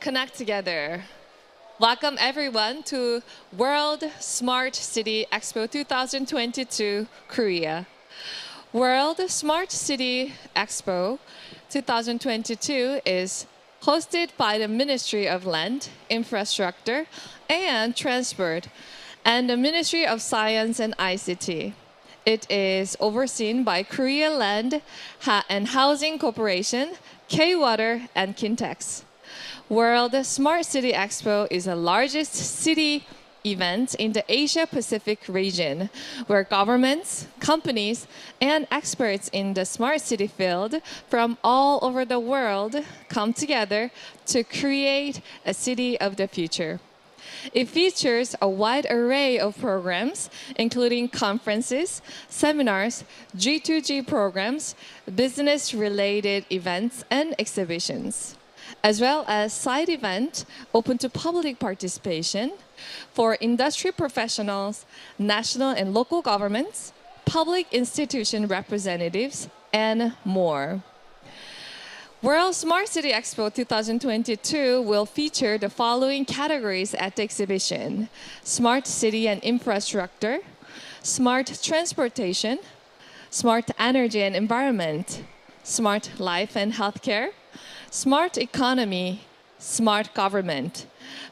connect together. Welcome everyone to World Smart City Expo 2022 Korea. World Smart City Expo 2022 is hosted by the Ministry of Land, Infrastructure and Transport and the Ministry of Science and ICT. It is overseen by Korea Land and Housing Corporation, K-Water, and Kintex. World Smart City Expo is the largest city event in the Asia-Pacific region, where governments, companies, and experts in the smart city field from all over the world come together to create a city of the future. It features a wide array of programs, including conferences, seminars, G2G programs, business-related events, and exhibitions, as well as side events open to public participation for industry professionals, national and local governments, public institution representatives, and more. World Smart City Expo 2022 will feature the following categories at the exhibition: Smart City and Infrastructure, Smart Transportation, Smart Energy and Environment, Smart Life and Healthcare, Smart Economy, Smart Government.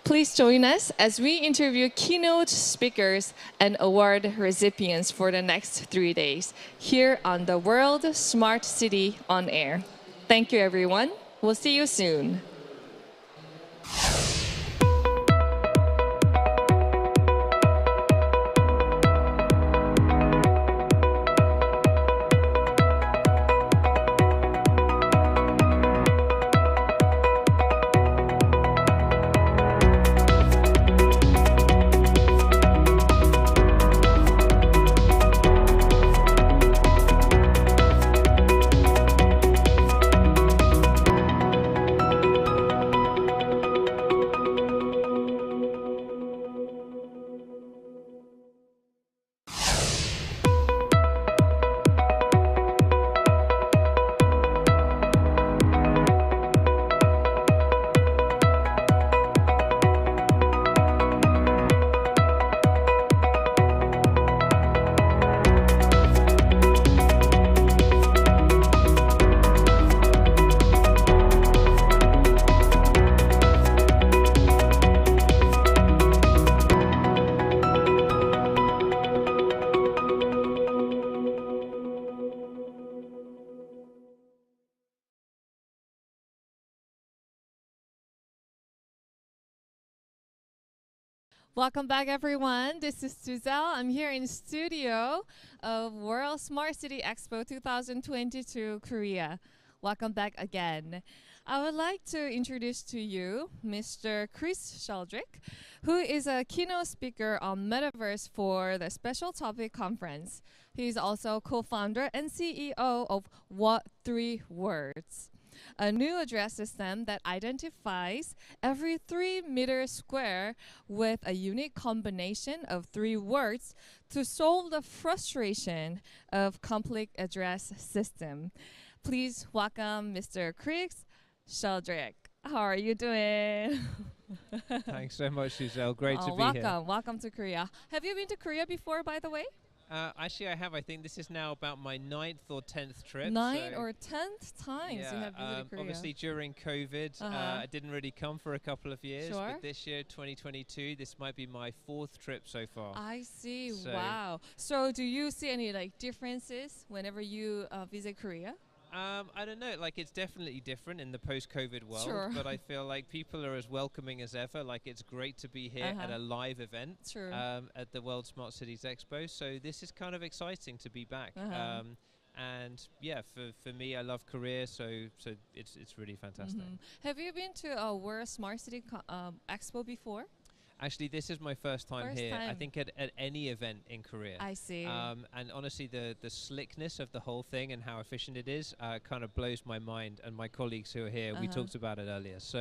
Please join us as we interview keynote speakers and award recipients for the next 3 days here on the World Smart City on Air. Thank you, everyone. We'll see you soon. Welcome back, everyone. This is Suzelle. I'm here in the studio of World Smart City Expo 2022 Korea. Welcome back again. I would like to introduce to you Mr. Chris Sheldrick, who is a keynote speaker on Metaverse for the Special Topic Conference. He's also co-founder and CEO of What 3 Words, a new address system that identifies every 3 meters square with a unique combination of 3 words to solve the frustration of complex address system. Please welcome Mr. Chris Sheldrick. How are you doing? Thanks so much, Suzelle. Great to be here. Welcome to Korea. Have you been to Korea before, by the way? Actually, I have. I think this is now about my 9th or 10th trip. 9th or 10th times yeah, you have visited Korea. Obviously, during COVID, I didn't really come for a couple of years. Sure. But this year, 2022, this might be my 4th trip so far. I see. So wow. So do you see any differences whenever you visit Korea? I don't know, it's definitely different in the post-COVID world, sure. But I feel like people are as welcoming as ever. It's great to be here at a live event at the World Smart Cities Expo. So this is kind of exciting to be back. And yeah, for me, I love Korea, so it's really fantastic. Have you been to a World Smart City Expo before? Actually, this is my first time here. I think at any event in Korea. I see. And honestly, the slickness of the whole thing and how efficient it is kind of blows my mind. And my colleagues who are here, we talked about it earlier. So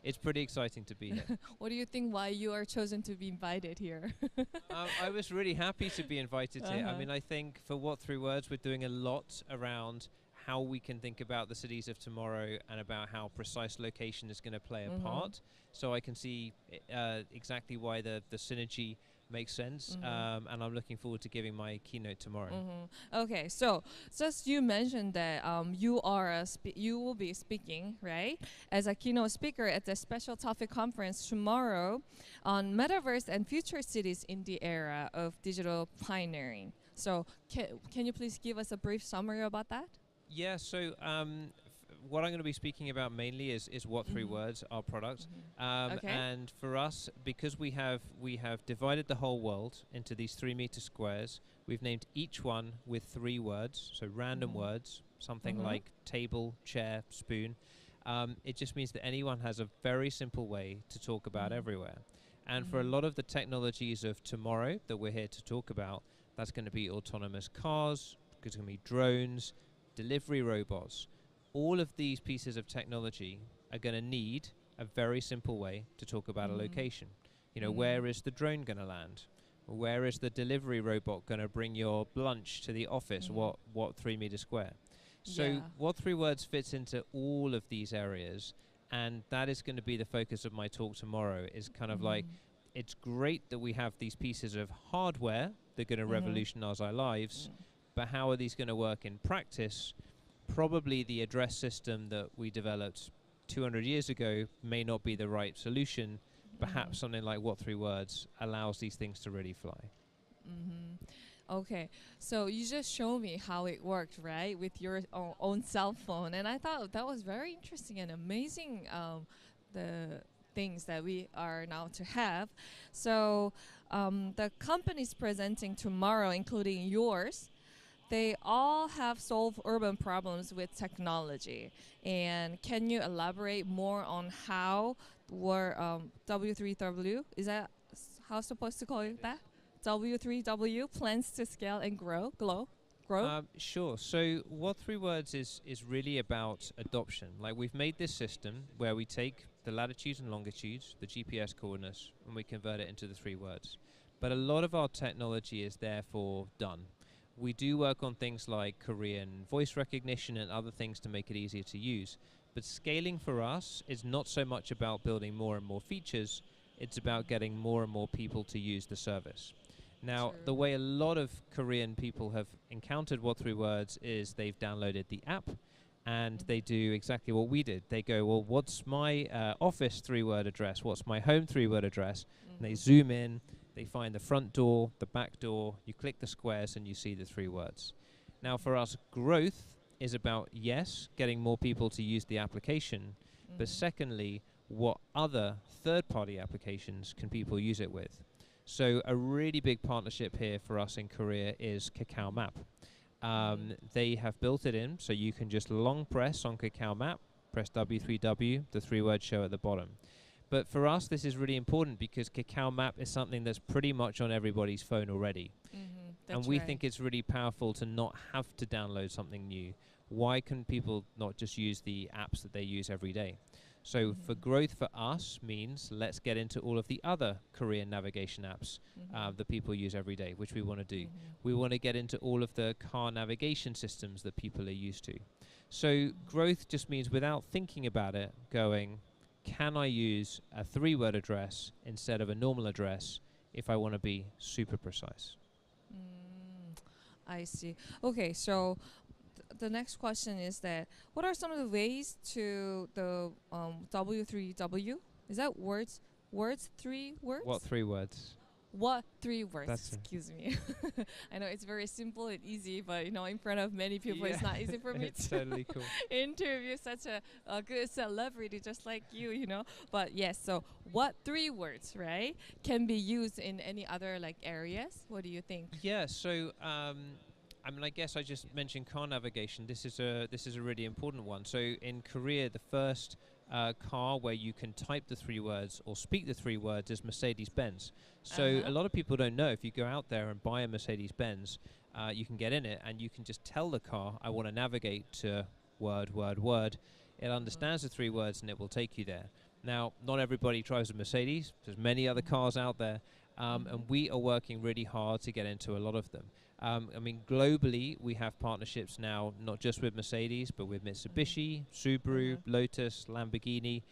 it's pretty exciting to be here. What do you think why you are chosen to be invited here? I was really happy to be invited here. I mean, I think for What 3 Words, we're doing a lot around how we can think about the cities of tomorrow and about how precise location is going to play a part. So I can see exactly why the synergy makes sense, and I'm looking forward to giving my keynote tomorrow. Okay, so just you mentioned that you are you will be speaking, right, as a keynote speaker at the special topic conference tomorrow on metaverse and future cities in the era of digital pioneering. So can you please give us a brief summary about that? Yeah, so what I'm going to be speaking about mainly is what three words, our product. And for us, because we have divided the whole world into these 3-meter squares, we've named each one with 3 words, so random words, something like table, chair, spoon. It just means that anyone has a very simple way to talk about everywhere. And for a lot of the technologies of tomorrow that we're here to talk about, that's going to be autonomous cars, it's going to be drones, delivery robots. All of these pieces of technology are going to need a very simple way to talk about a location. You know, where is the drone going to land? Where is the delivery robot going to bring your lunch to the office? What 3-meter square? So what 3 words fits into all of these areas, and that is going to be the focus of my talk tomorrow, is kind of like, it's great that we have these pieces of hardware that are going to revolutionize our lives, but how are these going to work in practice? Probably the address system that we developed 200 years ago may not be the right solution. Perhaps something like what 3 words allows these things to really fly. Okay, so you just showed me how it worked, right, with your own cell phone, and I thought that was very interesting and amazing, the things that we are now to have. So the companies presenting tomorrow, including yours, they all have solved urban problems with technology. And can you elaborate more on how W3W, is that how supposed to call it that? W3W plans to scale and grow? Sure. So what 3 words is really about adoption. Like, we've made this system where we take the latitudes and longitudes, the GPS coordinates, and we convert it into the 3 words. But a lot of our technology is therefore done. We do work on things like Korean voice recognition and other things to make it easier to use. But scaling for us is not so much about building more and more features, it's about getting more and more people to use the service. Now, the way a lot of Korean people have encountered what 3 words is they've downloaded the app and they do exactly what we did. They go, well, what's my office 3-word address? What's my home 3-word address? And they zoom in, they find the front door, the back door, you click the squares and you see the 3 words. Now, for us, growth is about, yes, getting more people to use the application, but secondly, what other third-party applications can people use it with? So a really big partnership here for us in Korea is Kakao Map. They have built it in, so you can just long press on Kakao Map, press W3W, the 3-word show at the bottom. But for us, this is really important because Kakao Map is something that's pretty much on everybody's phone already. And we think it's really powerful to not have to download something new. Why can people not just use the apps that they use every day? So for growth for us means let's get into all of the other Korean navigation apps that people use every day, which we want to do. We want to get into all of the car navigation systems that people are used to. So growth just means, without thinking about it, going, can I use a 3-word address instead of a normal address if I want to be super precise? I see. Okay, so the next question is that what are some of the ways to the W3W? Is that words 3 words? What 3 words? What 3 words? That's Excuse me. I know it's very simple and easy, but you know, in front of many people, it's not easy for me to totally cool. interview such a good celebrity just like you know. But yes, so what 3 words, right, can be used in any other like areas? What do you think? Yeah. So I mean, I guess I just mentioned car navigation. This is a really important one. So in Korea, the first car where you can type the 3 words or speak the 3 words is Mercedes-Benz. So a lot of people don't know, if you go out there and buy a Mercedes-Benz, you can get in it and you can just tell the car, I want to navigate to word, word, word. It understands the 3 words and it will take you there. Now, not everybody drives a Mercedes. There's many other cars out there. And we are working really hard to get into a lot of them. I mean, globally, we have partnerships now, not just with Mercedes, but with Mitsubishi, Subaru, Lotus, Lamborghini,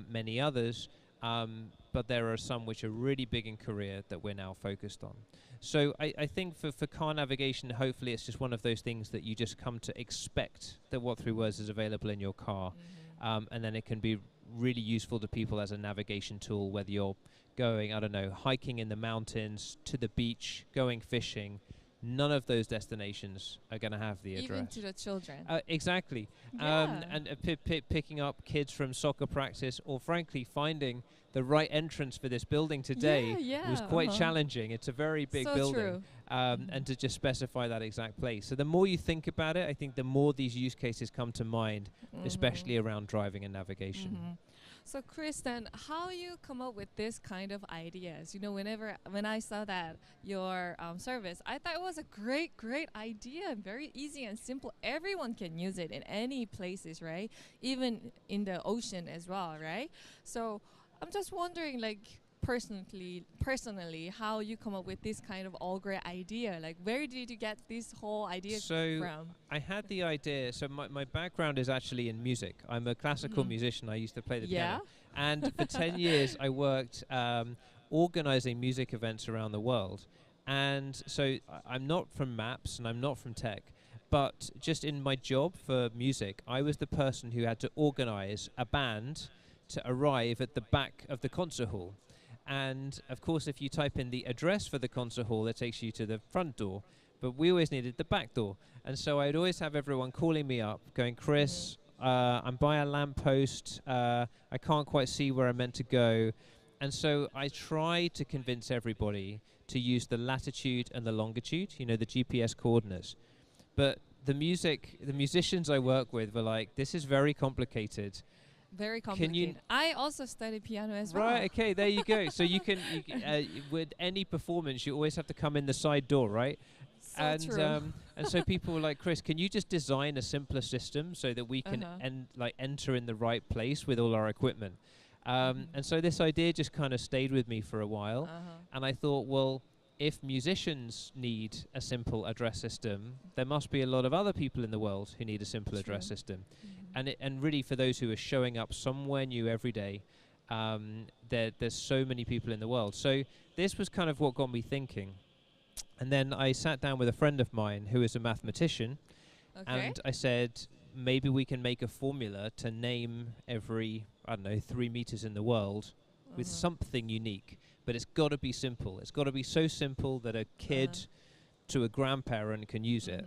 many others. But there are some which are really big in Korea that we're now focused on. So I think for car navigation, hopefully it's just one of those things that you just come to expect that What 3 Words is available in your car. And then it can be really useful to people as a navigation tool, whether you're going, I don't know, hiking in the mountains, to the beach, going fishing. None of those destinations are going to have the address. Even to the children. Exactly. Yeah. And picking up kids from soccer practice, or frankly finding the right entrance for this building today was quite challenging. It's a very big building. And to just specify that exact place. So the more you think about it, I think the more these use cases come to mind, especially around driving and navigation. So Chris, then how you come up with this kind of ideas? You know, when I saw that your service, I thought it was a great idea, very easy and simple. Everyone can use it in any places, right? Even in the ocean as well, right? So I'm just wondering, like, personally, how you come up with this kind of all great idea? Like, where did you get this whole idea from? I had the idea. So my background is actually in music. I'm a classical musician. I used to play the piano. And for 10 years, I worked organizing music events around the world. And so I'm not from maps and I'm not from tech. But just in my job for music, I was the person who had to organize a band to arrive at the back of the concert hall. And of course, if you type in the address for the concert hall, it takes you to the front door. But we always needed the back door. And so I'd always have everyone calling me up, going, Chris, I'm by a lamppost. I can't quite see where I'm meant to go. And so I tried to convince everybody to use the latitude and the longitude, you know, the GPS coordinates. But the musicians I work with were like, this is very complicated. Very complicated. I also studied piano as well. Right, okay, there you go. So you can with any performance, you always have to come in the side door, right? So true. And so people were like, Chris, can you just design a simpler system so that we can enter in the right place with all our equipment? And so this idea just kind of stayed with me for a while. And I thought, well, if musicians need a simple address system, there must be a lot of other people in the world who need a simple address system. And really, for those who are showing up somewhere new every day, there's so many people in the world. So this was kind of what got me thinking. And then I sat down with a friend of mine who is a mathematician, and I said, maybe we can make a formula to name every, I don't know, 3 meters in the world with something unique. But it's got to be simple. It's got to be so simple that a kid to a grandparent can use it.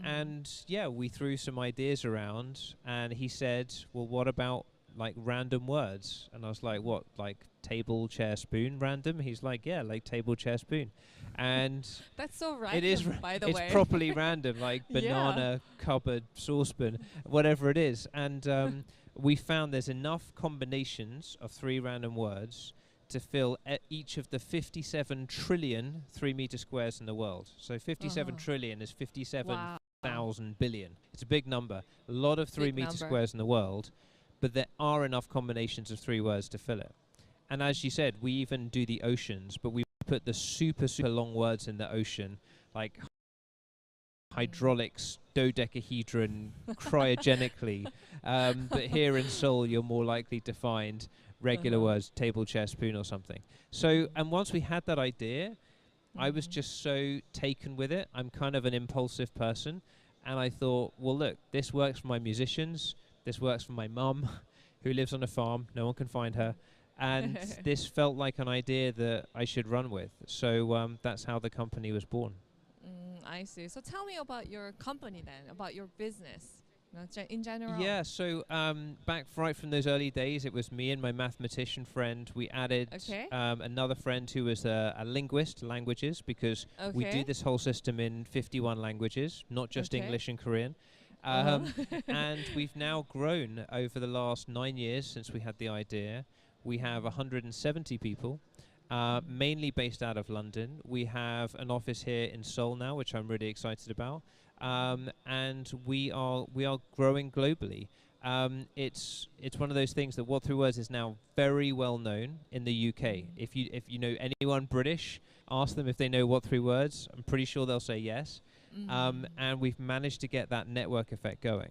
And yeah, we threw some ideas around, and he said, well, what about like random words? And I was like, what, like table, chair, spoon, random? He's like, yeah, like table, chair, spoon. And that's so random, it is by the way. It's properly random, like banana, cupboard, saucepan, whatever it is. And we found there's enough combinations of 3 random words to fill each of the 57 trillion 3-meter squares in the world. So 57 trillion is 57,000 billion. It's a big number. A lot of 3-meter squares in the world, but there are enough combinations of 3 words to fill it. And as you said, we even do the oceans, but we put the super long words in the ocean, like hydraulics, dodecahedron, cryogenically. But here in Seoul, you're more likely to find regular words, table, chair, spoon, or something. So, and once we had that idea, I was just so taken with it. I'm kind of an impulsive person. And I thought, well, look, this works for my musicians. This works for my mum, who lives on a farm. No one can find her. And this felt like an idea that I should run with. So that's how the company was born. I see. So tell me about your company then, about your business. In general. Yeah, so back right from those early days, it was me and my mathematician friend. We added another friend who was a linguist, languages, because we do this whole system in 51 languages, not just English and Korean. And we've now grown over the last 9 years since we had the idea. We have 170 people, mainly based out of London. We have an office here in Seoul now, which I'm really excited about. And we are growing globally. it's one of those things that What Three Words is now very well known in the UK. If you know anyone British, ask them if they know What Three Words. I'm pretty sure they'll say yes. And we've managed to get that network effect going.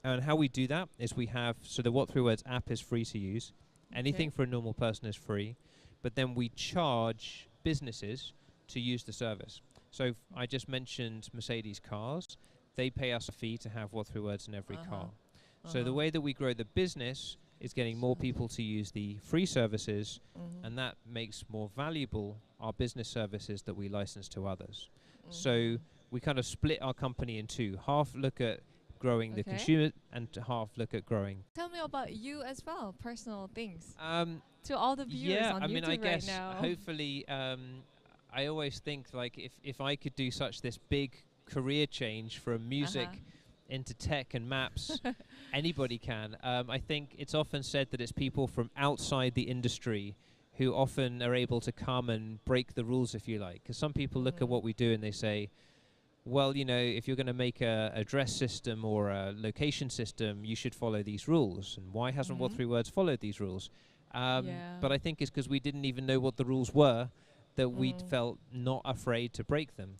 And how we do that is we have, so the What Three Words app is free to use. Anything for a normal person is free. But then we charge businesses to use the service. So I just mentioned Mercedes cars. They pay us a fee to have What Three Words in every car. So the way that we grow the business is getting more people to use the free services, and that makes more valuable our business services that we license to others. So we kind of split our company in two. Half look at growing the consumer and half look at growing. Tell me about you as well, personal things. To all the viewers on YouTube I guess right now. hopefully, I always think like if I could do this big career change from music into tech and maps, anybody can. I think it's often said that it's people from outside the industry who often are able to come and break the rules, if you like. Because some people look at what we do and they say, well, you know, if you're going to make a address system or a location system, you should follow these rules. And why hasn't What Three Words followed these rules? But I think it's because we didn't even know what the rules were, that we felt not afraid to break them.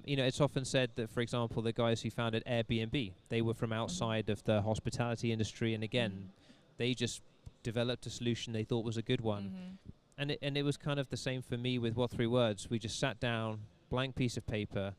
You know, it's often said that, for example, the guys who founded Airbnb, they were from outside of the hospitality industry, and again, they just developed a solution they thought was a good one. And it was kind of the same for me with What Three Words. We just sat down, blank piece of paper,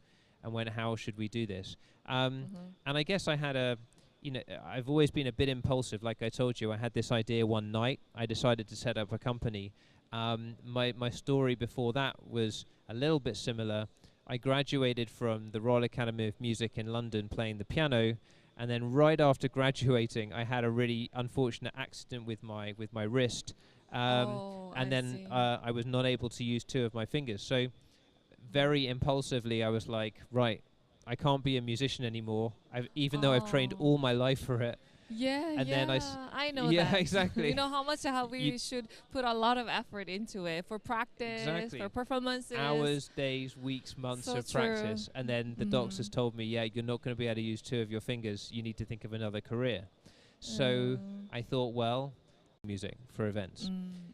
and went, how should we do this? And I guess I had I've always been a bit impulsive. Like I told you, I had this idea one night. I decided to set up a company. My story before that was a little bit similar. I graduated from the Royal Academy of Music in London playing the piano, and then right after graduating, I had a really unfortunate accident with my wrist, and then I was not able to use two of my fingers. So very impulsively, I was like, right, I can't be a musician anymore, even though I've trained all my life for it. And then I know that. that. Exactly. You know how we should put a lot of effort into it for practice, for performances. Hours, days, weeks, months of practice. And then the doctors told me, yeah, you're not going to be able to use two of your fingers. You need to think of another career. So I thought, well, music for events.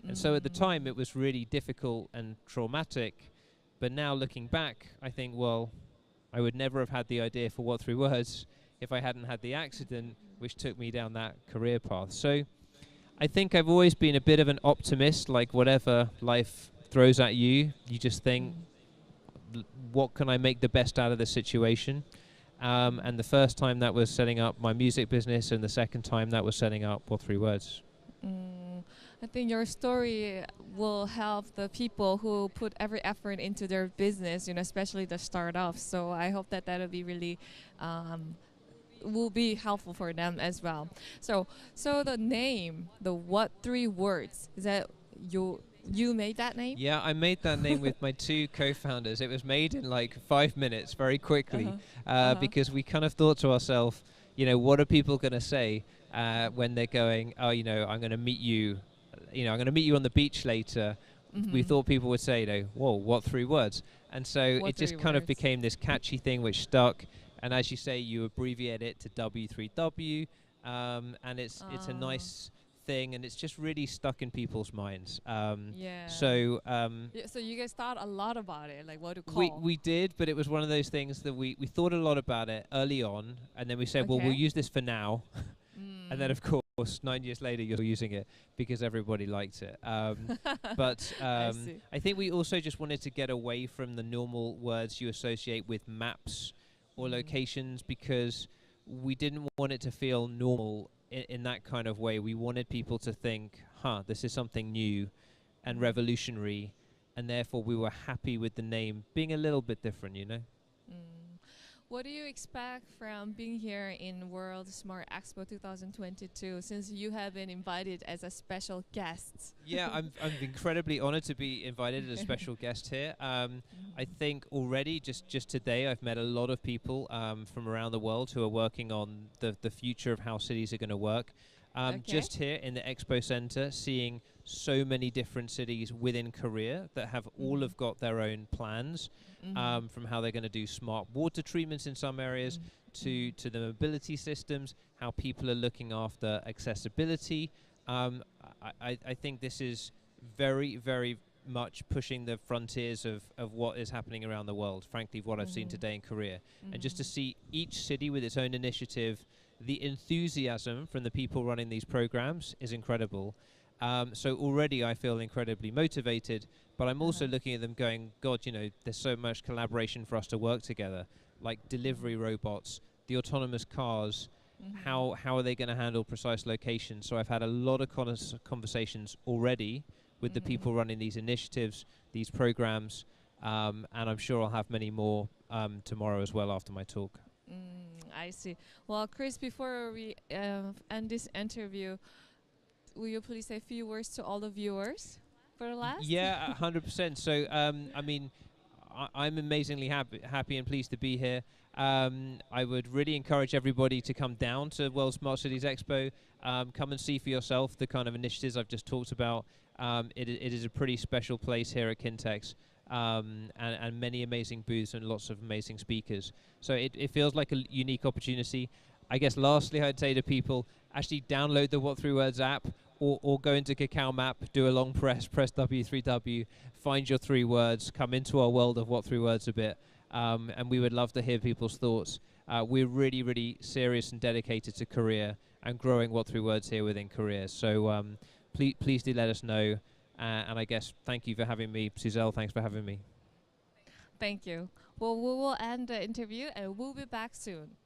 And so at the time, it was really difficult and traumatic. But now looking back, I think, well, I would never have had the idea for What Three Words if I hadn't had the accident, which took me down that career path. So I think I've always been a bit of an optimist. Like whatever life throws at you, you just think, what can I make the best out of the situation? And the first time that was setting up my music business, and the second time that was setting up What Three Words. I think your story will help the people who put every effort into their business, you know, especially the startups. So I hope that that'll be really will be helpful for them as well. So the name, the What Three Words, is that you made that name? Yeah, I made that name with my two co-founders. It was made in like 5 minutes, very quickly, because we kind of thought to ourselves, you know, what are people going to say when they're going, oh, you know, I'm going to meet you. You know, I'm going to meet you on the beach later. We thought people would say, you know, whoa, what three words? And so it just kind of became this catchy thing which stuck. And as you say, you abbreviate it to W3W, and it's a nice thing, and it's just really stuck in people's minds. So you guys thought a lot about it, like what to call? We did, but it was one of those things that we thought a lot about it early on, and then we said, well, we'll use this for now. And then, of course, 9 years later, you're using it because everybody liked it. But I think we also just wanted to get away from the normal words you associate with maps or locations, because we didn't want it to feel normal in that kind of way. We wanted people to think, this is something new and revolutionary, and therefore we were happy with the name being a little bit different, you know? What do you expect from being here in World Smart Expo 2022, since you have been invited as a special guest? Yeah, I'm incredibly honored to be invited as a special guest here. I think already, just today, I've met a lot of people from around the world who are working on the future of how cities are going to work. Just here in the Expo Center, seeing so many different cities within Korea that have all have got their own plans, from how they're going to do smart water treatments in some areas to the mobility systems, how people are looking after accessibility. I think this is very, very much pushing the frontiers of what is happening around the world, frankly, what I've seen today in Korea. And just to see each city with its own initiative, the enthusiasm from the people running these programs is incredible. So already I feel incredibly motivated, but I'm also looking at them going, God, you know, there's so much collaboration for us to work together, like delivery robots, the autonomous cars, how are they going to handle precise locations? So I've had a lot of conversations already with the people running these initiatives, these programs, and I'm sure I'll have many more tomorrow as well after my talk. I see. Well, Chris, before we end this interview, will you please say a few words to all the viewers for the last? Yeah, 100%. So, I mean, I'm amazingly happy and pleased to be here. I would really encourage everybody to come down to World Smart Cities Expo. Come and see for yourself the kind of initiatives I've just talked about. It is a pretty special place here at Kintex, and many amazing booths and lots of amazing speakers. So it feels like a unique opportunity. I guess lastly, I'd say to people, actually download the What 3 Words app, or go into Kakao Map, do a long press W3W, find your 3 words, come into our world of What 3 Words a bit, and we would love to hear people's thoughts. We're really, really serious and dedicated to Korea and growing What 3 Words here within Korea. So please do let us know. And I guess thank you for having me. Suzelle, thanks for having me. Thank you. Well, we will end the interview and we'll be back soon.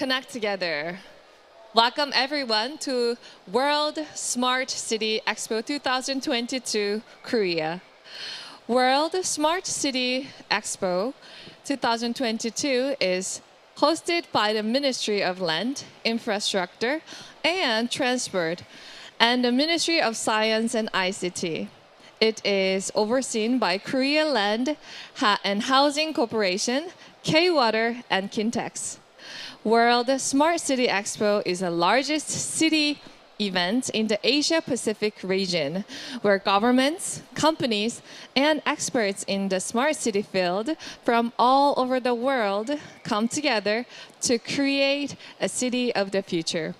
connect together. Welcome everyone to World Smart City Expo 2022 Korea. World Smart City Expo 2022 is hosted by the Ministry of Land, Infrastructure, and Transport and the Ministry of Science and ICT. It is overseen by Korea Land and Housing Corporation, K-Water, and Kintex. World Smart City Expo is the largest city event in the Asia-Pacific region, where governments, companies, and experts in the smart city field from all over the world come together to create a city of the future.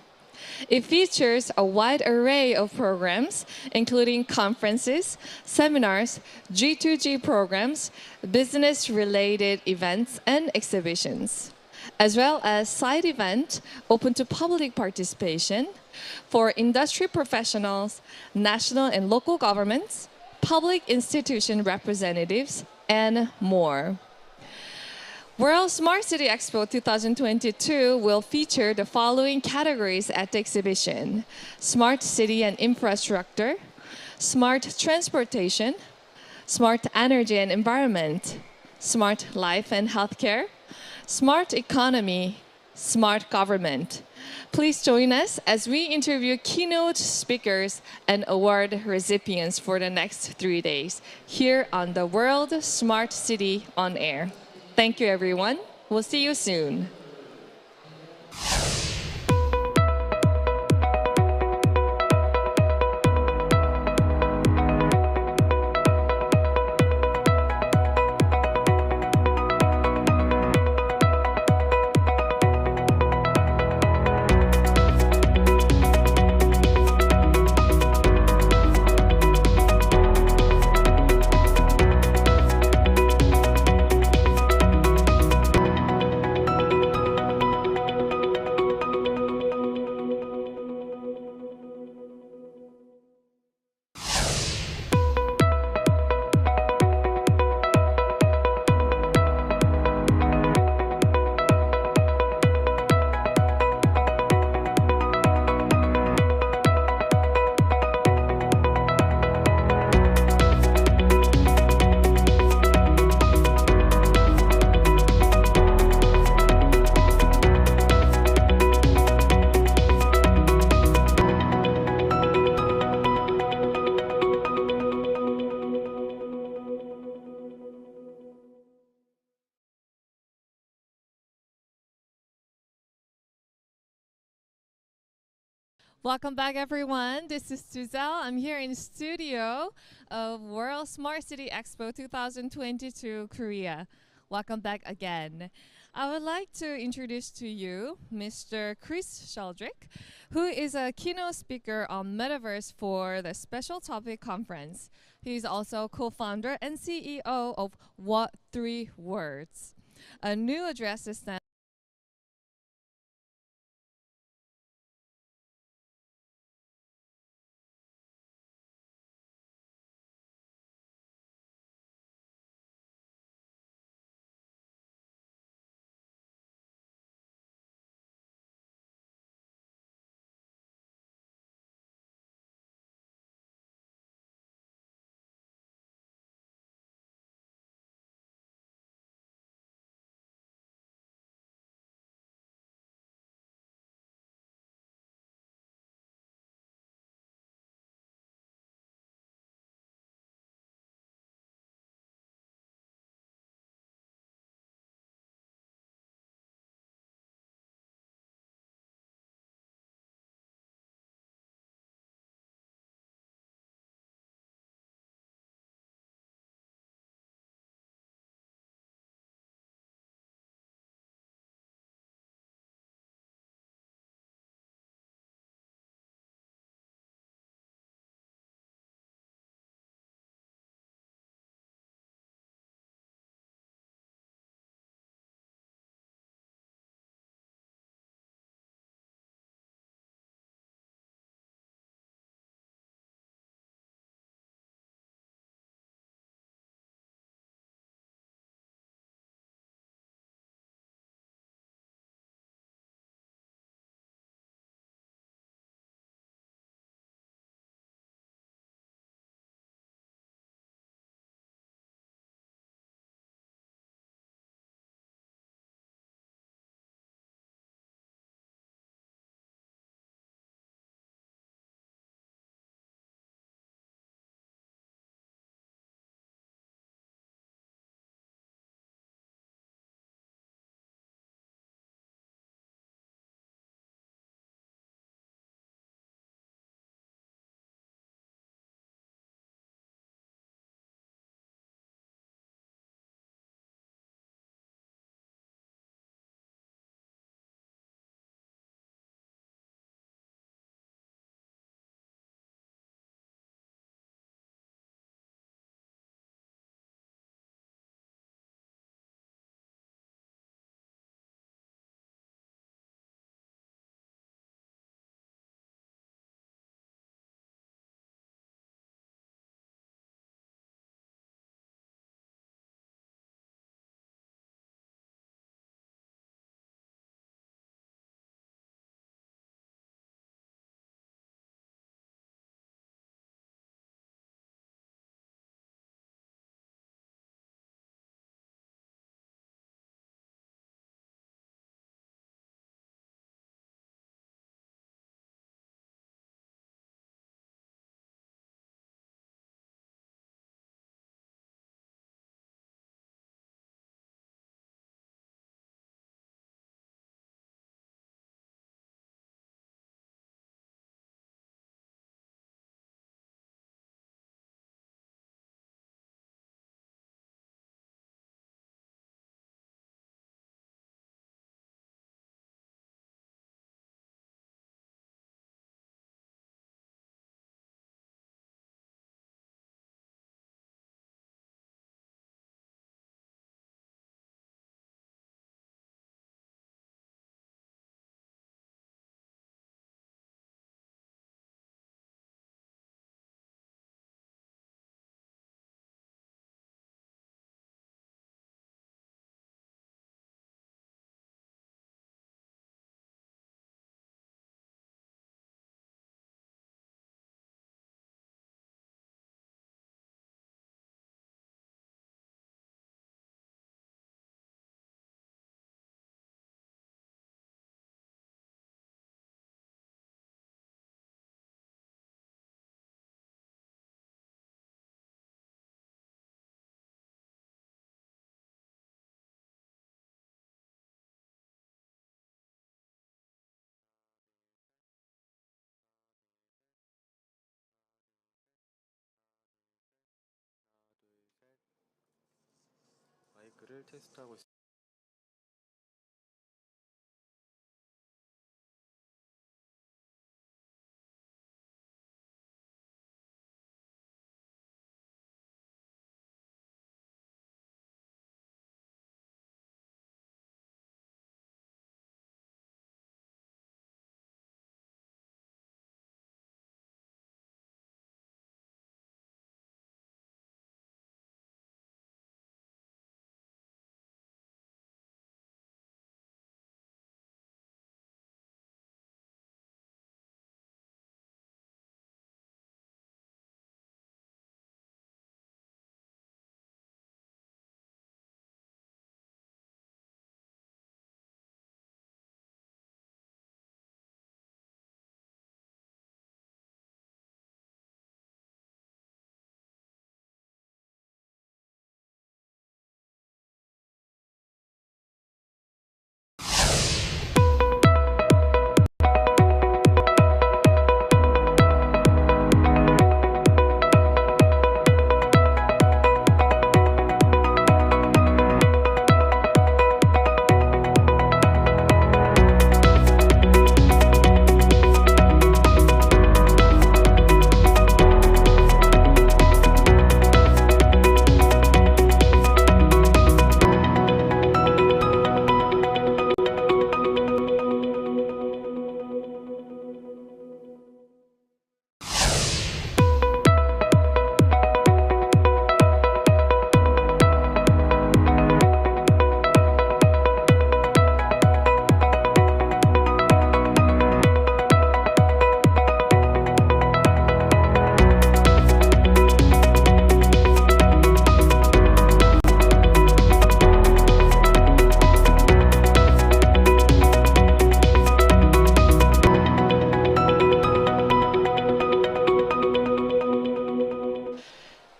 It features a wide array of programs, including conferences, seminars, G2G programs, business-related events, and exhibitions, as well as side events open to public participation for industry professionals, national and local governments, public institution representatives, and more. World Smart City Expo 2022 will feature the following categories at the exhibition: Smart City and Infrastructure, Smart Transportation, Smart Energy and Environment, Smart Life and Healthcare, Smart Economy, Smart Government. Please join us as we interview keynote speakers and award recipients for the next 3 days here on the World Smart City on Air. Thank you, everyone. We'll see you soon. Welcome back, everyone. This is Suzelle. I'm here in studio of World Smart City Expo 2022 Korea. Welcome back again. I would like to introduce to you Mr. Chris Sheldrick, who is a keynote speaker on Metaverse for the Special Topic Conference. He's also co-founder and CEO of What 3 Words, a new address system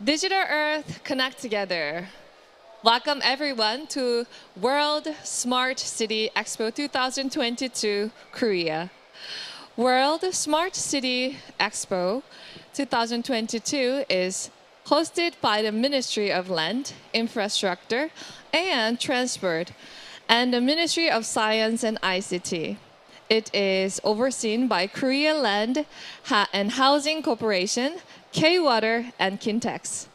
Digital Earth, connect together. Welcome everyone to World Smart City Expo 2022, Korea. World Smart City Expo 2022 is hosted by the Ministry of Land, Infrastructure, and Transport, and the Ministry of Science and ICT. It is overseen by Korea Land and Housing Corporation, K-Water, and Kintex.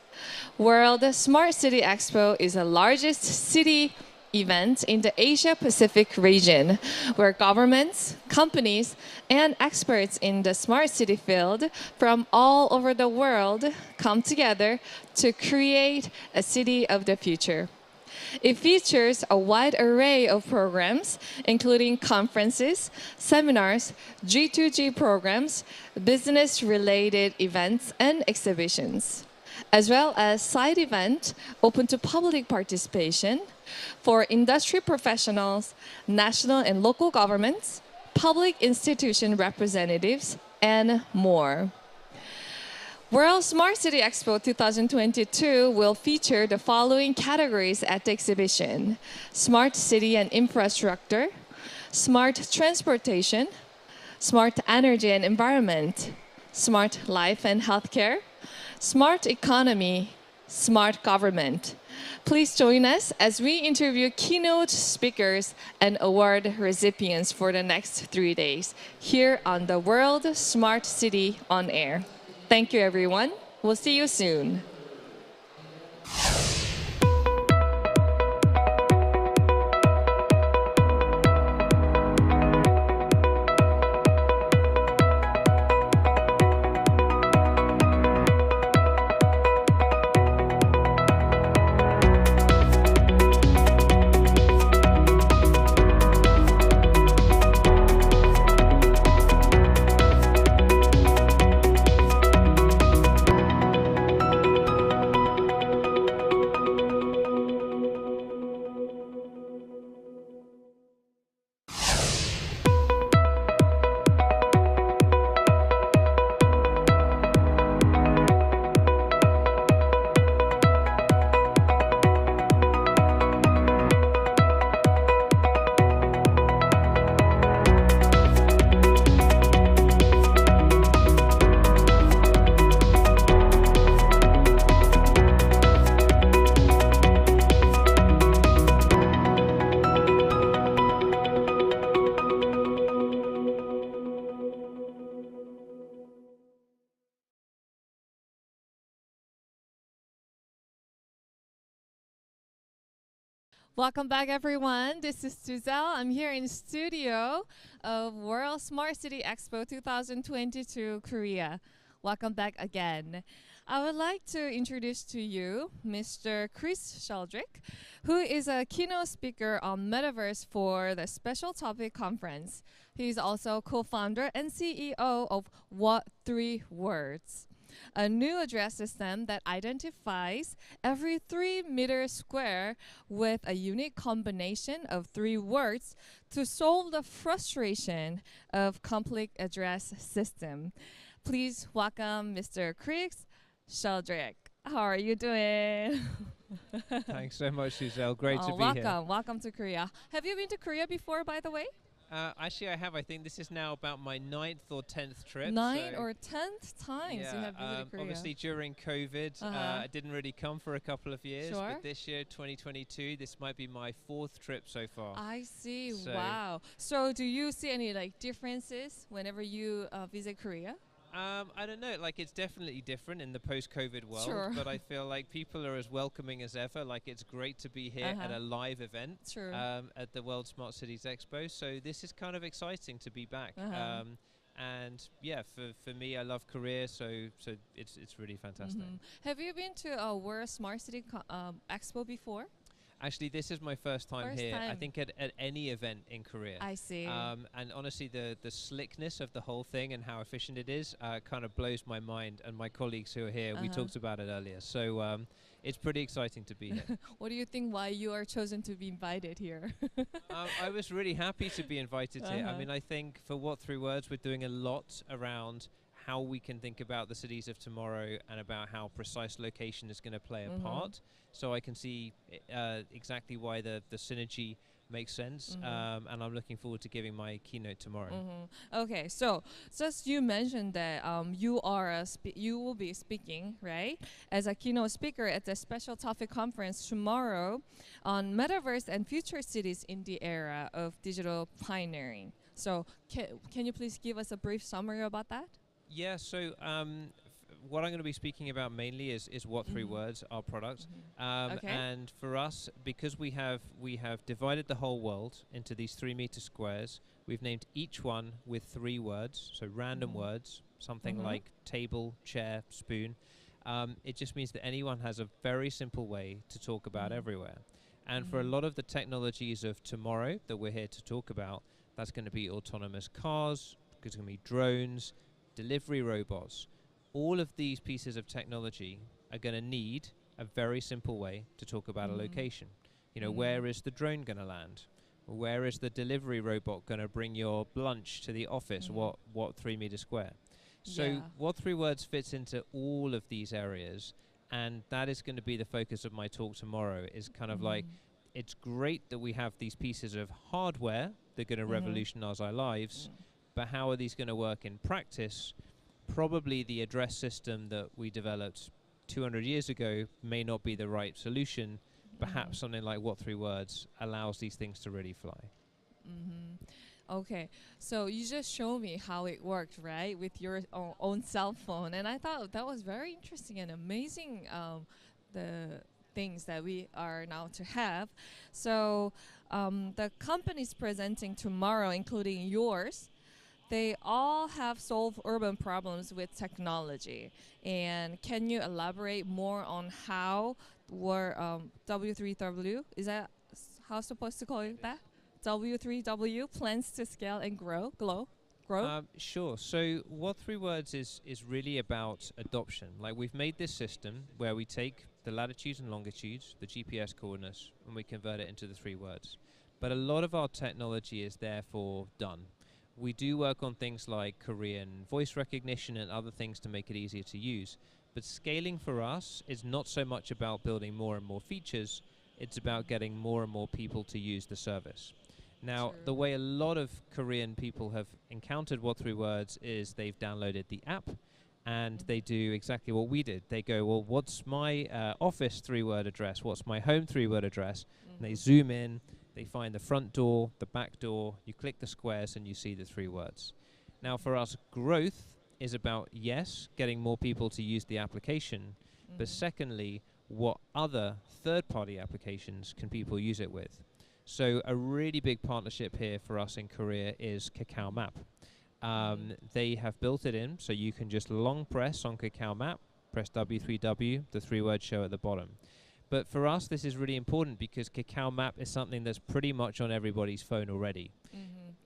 World Smart City Expo is the largest city event in the Asia-Pacific region, where governments, companies, and experts in the smart city field from all over the world come together to create a city of the future. It features a wide array of programs, including conferences, seminars, G2G programs, business-related events and exhibitions, as well as side events open to public participation for industry professionals, national and local governments, public institution representatives, and more. World Smart City Expo 2022 will feature the following categories at the exhibition: Smart City and Infrastructure, Smart Transportation, Smart Energy and Environment, Smart Life and Healthcare, Smart Economy, Smart Government. Please join us as we interview keynote speakers and award recipients for the next 3 days here on the World Smart City on Air. Thank you, everyone. We'll see you soon. Welcome back, everyone. This is Giselle. I'm here in the studio of World Smart City Expo 2022 Korea. Welcome back again. I would like to introduce to you Mr. Chris Sheldrick, who is a keynote speaker on Metaverse for the Special Topic Conference. He's also co-founder and CEO of What Three Words, a new address system that identifies every 3-meter square with a unique combination of 3 words to solve the frustration of complex address system. Please welcome Mr. Chris Sheldrick. How are you doing? Thanks so much, Giselle. Great to be here. Welcome to Korea. Have you been to Korea before, by the way? Actually, I have. I think this is now about my 9th or 10th trip. 9th or 10th times you have visited Korea. Obviously, during COVID, I didn't really come for a couple of years. Sure. But this year, 2022, this might be my 4th trip so far. I see. So wow. So do you see any differences whenever you visit Korea? I don't know, it's definitely different in the post-COVID world, sure. But I feel like people are as welcoming as ever. It's great to be here at a live event at the World Smart Cities Expo. So this is kind of exciting to be back. And yeah, for me, I love Korea, so it's really fantastic. Have you been to a World Smart City Expo before? Actually, this is my first time here. I think at any event in Korea. I see. And honestly, the slickness of the whole thing and how efficient it is kind of blows my mind. And my colleagues who are here, we talked about it earlier. So it's pretty exciting to be here. What do you think why you are chosen to be invited here? I was really happy to be invited here. I mean, I think for What Three Words, we're doing a lot around how we can think about the cities of tomorrow and about how precise location is going to play a part. So I can see exactly why the synergy makes sense, and I'm looking forward to giving my keynote tomorrow. Okay, so just you mentioned that you will be speaking, right, as a keynote speaker at the Special Topic Conference tomorrow on Metaverse and future cities in the era of digital pioneering. So can you please give us a brief summary about that? Yeah, so what I'm going to be speaking about mainly is What Three Words, our product. And for us, because we have divided the whole world into these 3-meter squares, we've named each one with 3 words, so random words, something like table, chair, spoon. It just means that anyone has a very simple way to talk about everywhere. And for a lot of the technologies of tomorrow that we're here to talk about, that's going to be autonomous cars, it's going to be drones, delivery robots. All of these pieces of technology are going to need a very simple way to talk about a location. You know, where is the drone going to land? Where is the delivery robot going to bring your lunch to the office? What 3-meter square? So What Three Words fits into all of these areas, and that is going to be the focus of my talk tomorrow. Is kind of it's great that we have these pieces of hardware that are going to revolutionize our lives, but how are these going to work in practice? Probably the address system that we developed 200 years ago may not be the right solution. Perhaps something like What Three Words allows these things to really fly. Okay, so you just showed me how it worked, right, with your own cell phone, and I thought that was very interesting and amazing. The things that we are now to have. So the companies presenting tomorrow, including yours, they all have solved urban problems with technology. And can you elaborate more on how W3W, is that how supposed to call it that? W3W plans to scale and grow? Sure. So What Three Words is really about adoption. We've made this system where we take the latitudes and longitudes, the GPS coordinates, and we convert it into the 3 words. But a lot of our technology is therefore done. We do work on things like Korean voice recognition and other things to make it easier to use. But scaling for us is not so much about building more and more features, it's about getting more and more people to use the service. Now, the way a lot of Korean people have encountered What Three Words is they've downloaded the app and they do exactly what we did. They go, well, what's my office 3-word address? What's my home 3-word address? And they zoom in. They find the front door, the back door, you click the squares and you see the 3 words. Now for us, growth is about, yes, getting more people to use the application, but secondly, what other third-party applications can people use it with. So a really big partnership here for us in Korea is Kakao Map. They have built it in, so you can just long press on Kakao Map, press W3W, the three-word show at the bottom. But for us, this is really important because Kakao Map is something that's pretty much on everybody's phone already.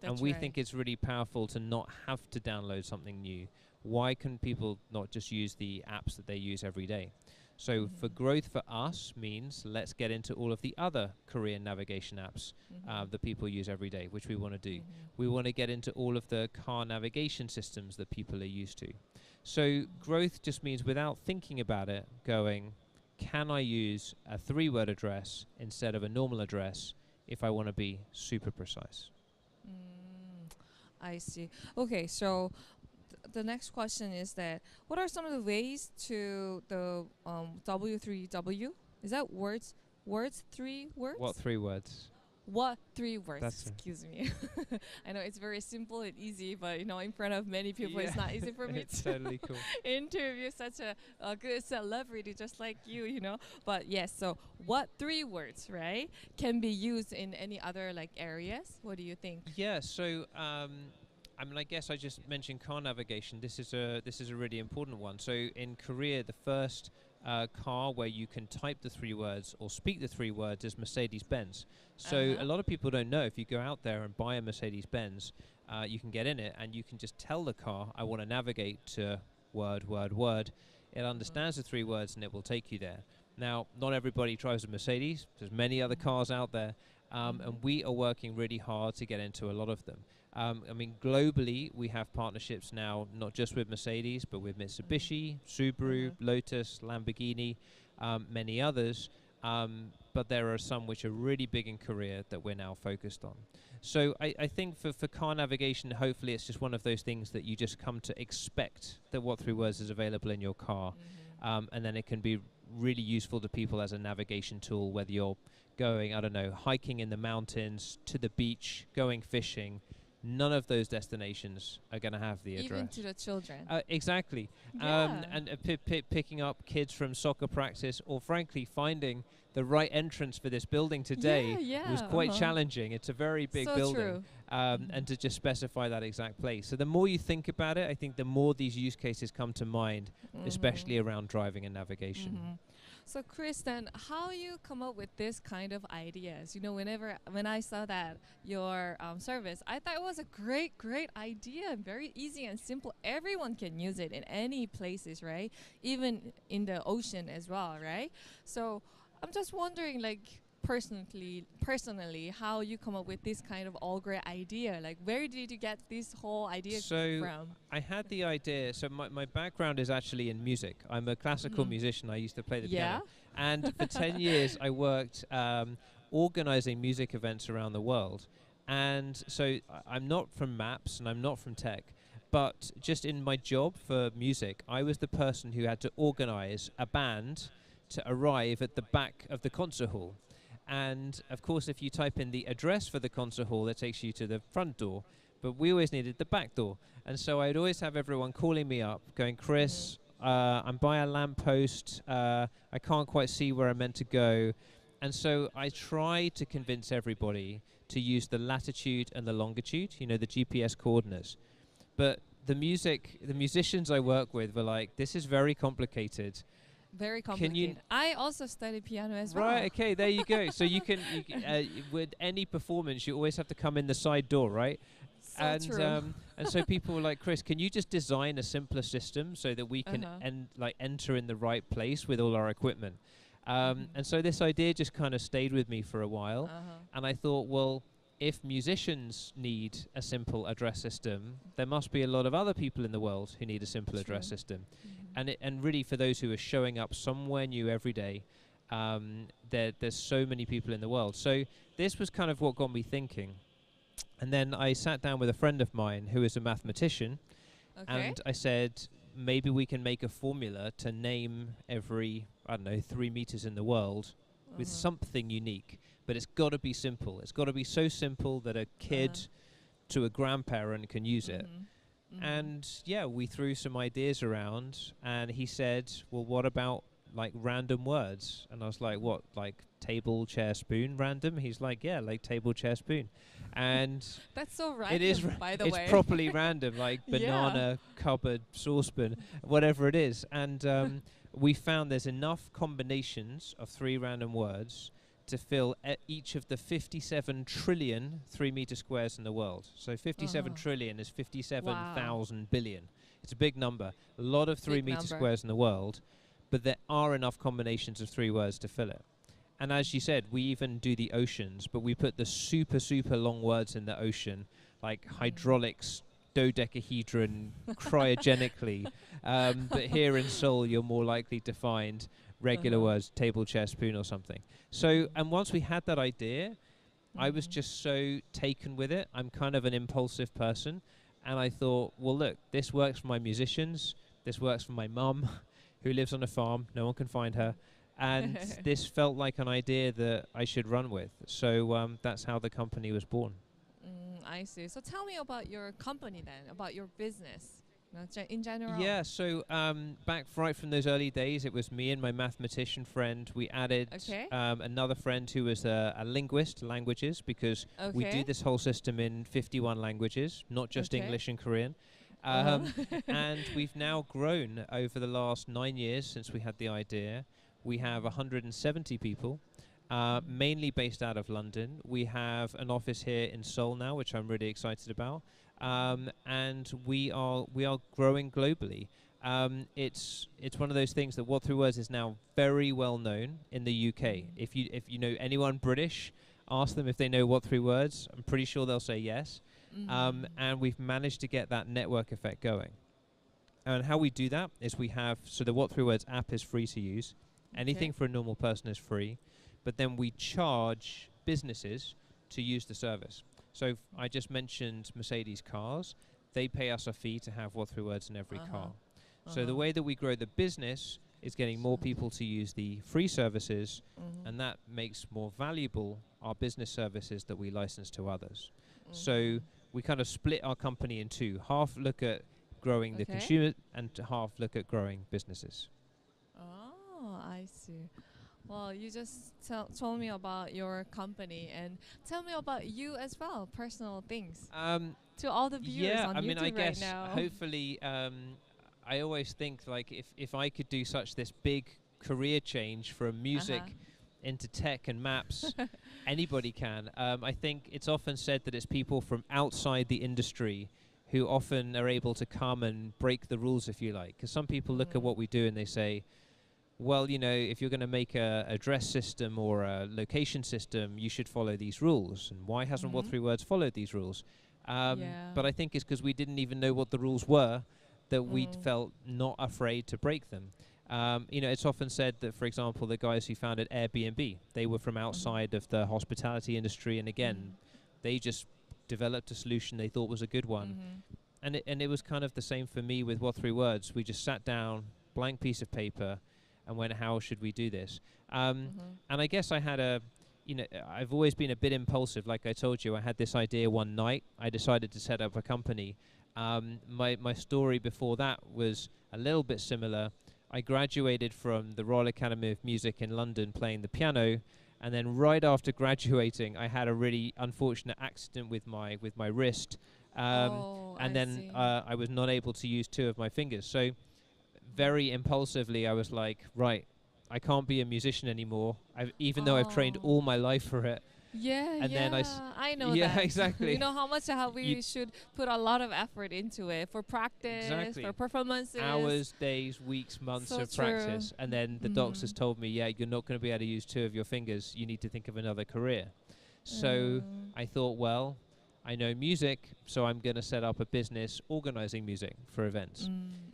And we think it's really powerful to not have to download something new. Why can people not just use the apps that they use every day? So for growth for us means let's get into all of the other Korean navigation apps that people use every day, which we want to do. We want to get into all of the car navigation systems that people are used to. So growth just means without thinking about it, going, can I use a three-word address instead of a normal address if I want to be super precise? I see. Okay, so the next question is that what are some of the ways to the W3W? Is that words? Three words? What three words? What three words? That's Excuse me. I know it's very simple and easy, but you know, in front of many people, it's not easy for me it's to totally cool. interview such a good celebrity just like you know. But yes, so what three words, right, can be used in any other like areas? What do you think? Yeah. So I mean, I guess I just mentioned car navigation. This is a really important one. So in Korea, the first car where you can type the three words or speak the three words is Mercedes-Benz. So a lot of people don't know, if you go out there and buy a Mercedes-Benz, you can get in it and you can just tell the car, I want to navigate to word, word, word. It understands the three words and it will take you there. Now, not everybody drives a Mercedes. There's many other cars out there. And we are working really hard to get into a lot of them. I mean, globally, we have partnerships now, not just with Mercedes, but with Mitsubishi, Subaru, Lotus, Lamborghini, many others. But there are some which are really big in Korea that we're now focused on. So I think for car navigation, hopefully it's just one of those things that you just come to expect that what three words is available in your car. And then it can be really useful to people as a navigation tool, whether you're going, I don't know, hiking in the mountains, to the beach, going fishing. None of those destinations are going to have the address. Even to the children. Exactly. Yeah. And picking up kids from soccer practice, or frankly finding the right entrance for this building today was quite challenging. It's a very big building. And to just specify that exact place. So the more you think about it, I think the more these use cases come to mind, especially around driving and navigation. So Chris, then how you come up with this kind of ideas? You know, when I saw that your service, I thought it was a great idea, very easy and simple. Everyone can use it in any places, right? Even in the ocean as well, right? So I'm just wondering, like, personally, how you come up with this kind of all great idea? Like, where did you get this whole idea from? I had the idea. So my background is actually in music. I'm a classical musician. I used to play the piano. And for 10 years, I worked organizing music events around the world. And so I'm not from maps and I'm not from tech. But just in my job for music, I was the person who had to organize a band to arrive at the back of the concert hall. And of course, if you type in the address for the concert hall, that takes you to the front door. But we always needed the back door. And so I'd always have everyone calling me up, going, Chris, I'm by a lamppost. I can't quite see where I'm meant to go. And so I tried to convince everybody to use the latitude and the longitude, you know, the GPS coordinates. But the musicians I work with were like, this is very complicated. Very complicated. I also study piano as well. Right, okay, there you go. So you can with any performance, you always have to come in the side door, right? So true. And so people were like, Chris, can you just design a simpler system so that we can enter in the right place with all our equipment? And so this idea just kind of stayed with me for a while. And I thought, well, if musicians need a simple address system, there must be a lot of other people in the world who need a simple address system. And really, for those who are showing up somewhere new every day, there's so many people in the world. So this was kind of what got me thinking. And then I sat down with a friend of mine who is a mathematician, and I said, maybe we can make a formula to name every, I don't know, 3 meters in the world with something unique. But it's got to be simple. It's got to be so simple that a kid to a grandparent can use it. And yeah, we threw some ideas around, and he said, well, what about like random words. And I was like, what, like table, chair, spoon, random? He's like, yeah, like table, chair, spoon. And that's so random, it is by the way. it's properly random, like banana, cupboard, saucepan, whatever it is. And we found there's enough combinations of 3 random words to fill each of the 57 trillion 3-meter squares in the world. So 57 trillion is 57,000 billion. It's a big number. A lot of 3-meter squares in the world, but there are enough combinations of 3 words to fill it. And as you said, we even do the oceans, but we put the super, super long words in the ocean, like hydraulics, dodecahedron, cryogenically. But here in Seoul, you're more likely to find regular words, table, chair, spoon, or something. So, and once we had that idea, I was just so taken with it. I'm kind of an impulsive person. And I thought, well, look, this works for my musicians. This works for my mum, who lives on a farm. No one can find her. And this felt like an idea that I should run with. So that's how the company was born. I see. So tell me about your company then, about your business. In general. Yeah, so back right from those early days, it was me and my mathematician friend. We added another friend who was a linguist, languages, because we do this whole system in 51 languages, not just English and Korean. And we've now grown over the last 9 years since we had the idea. We have 170 people, mainly based out of London. We have an office here in Seoul now, which I'm really excited about. And we are growing globally. It's one of those things that What Three Words is now very well known in the UK. If you know anyone British, ask them if they know What Three Words. I'm pretty sure they'll say yes. And we've managed to get that network effect going. And how we do that is we have, so the What Three Words app is free to use. Anything for a normal person is free. But then we charge businesses to use the service. So I just mentioned Mercedes cars. They pay us a fee to have What Three Words in every car. So the way that we grow the business is getting more people to use the free services, and that makes more valuable our business services that we license to others. So we kind of split our company in 2. Half look at growing the consumer and half look at growing businesses. Oh, I see. Well, you just told me about your company, and tell me about you as well, personal things. To all the viewers on YouTube right now. Yeah, I mean, I guess hopefully, I always think like if I could do this big career change from music into tech and maps, anybody can. I think it's often said that it's people from outside the industry who often are able to come and break the rules, if you like. Because some people look at what we do and they say, well, you know, if you're going to make a address system or a location system, you should follow these rules. And why hasn't What Three Words followed these rules? But I think it's because we didn't even know what the rules were, that we felt not afraid to break them. You know, it's often said that, for example, the guys who founded Airbnb, they were from outside of the hospitality industry. And again, they just developed a solution they thought was a good one. And it was kind of the same for me with What Three Words. We just sat down, blank piece of paper, and went, how should we do this? And I guess I had I've always been a bit impulsive. Like I told you, I had this idea one night. I decided to set up a company. My story before that was a little bit similar. I graduated from the Royal Academy of Music in London playing the piano. And then right after graduating, I had a really unfortunate accident with my wrist. And then I was not able to use 2 of my fingers. So very impulsively, I was like, right, I can't be a musician anymore, even though I've trained all my life for it. Yeah, and then I know that. Yeah, exactly. You know how much we should put a lot of effort into it for practice, for performances. Hours, days, weeks, months of practice. And then the doctors told me, yeah, you're not going to be able to use 2 of your fingers. You need to think of another career. So I thought, well, I know music, so I'm going to set up a business organizing music for events.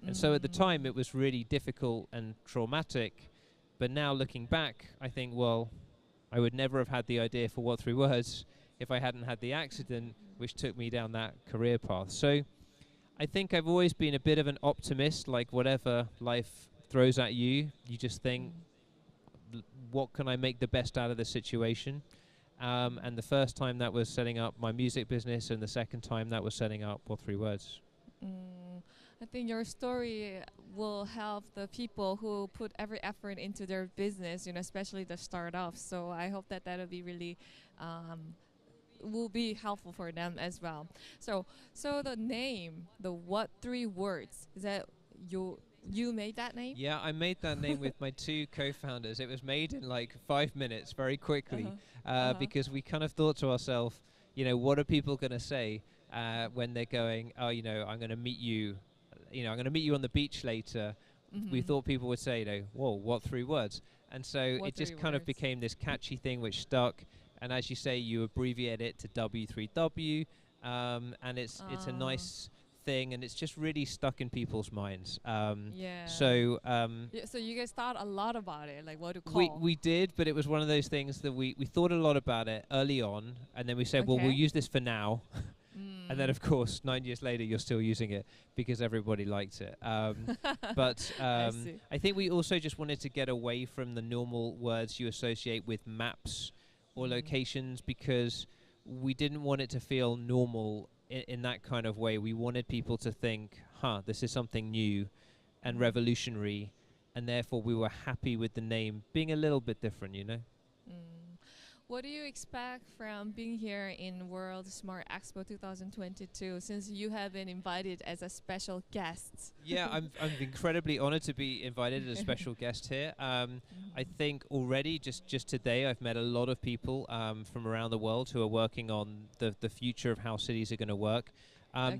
And so at the time, it was really difficult and traumatic. But now looking back, I think, well, I would never have had the idea for What Three Words if I hadn't had the accident, which took me down that career path. So I think I've always been a bit of an optimist, like whatever life throws at you, you just think, what can I make the best out of the situation? And the first time that was setting up my music business, and the second time that was setting up What Three Words. I think your story will help the people who put every effort into their business, especially the startups. So I hope that that'll be really will be helpful for them as well. So the name, the what 3 words, is that you made that name? Yeah, I made that name with my 2 co-founders. It was made in like 5 minutes, very quickly, because we kind of thought to ourselves, what are people going to say when they're going, oh, I'm going to meet you, I'm going to meet you on the beach later. We thought people would say, whoa, what 3 words? And so it just kind of became this catchy thing which stuck. And as you say, you abbreviate it to W3W, and it's a nice thing, and it's just really stuck in people's minds. So you guys thought a lot about it, like what to call. We did, but it was one of those things that we thought a lot about it early on, and then we said, well, we'll use this for now. And then, of course, 9 years later, you're still using it because everybody liked it. But I think we also just wanted to get away from the normal words you associate with maps or locations, because we didn't want it to feel normal in that kind of way. We wanted people to think, this is something new and revolutionary, and therefore we were happy with the name being a little bit different, What do you expect from being here in World Smart Expo 2022, since you have been invited as a special guest? Yeah, I'm incredibly honored to be invited as a special guest here. I think already, just today, I've met a lot of people from around the world who are working on the future of how cities are going to work.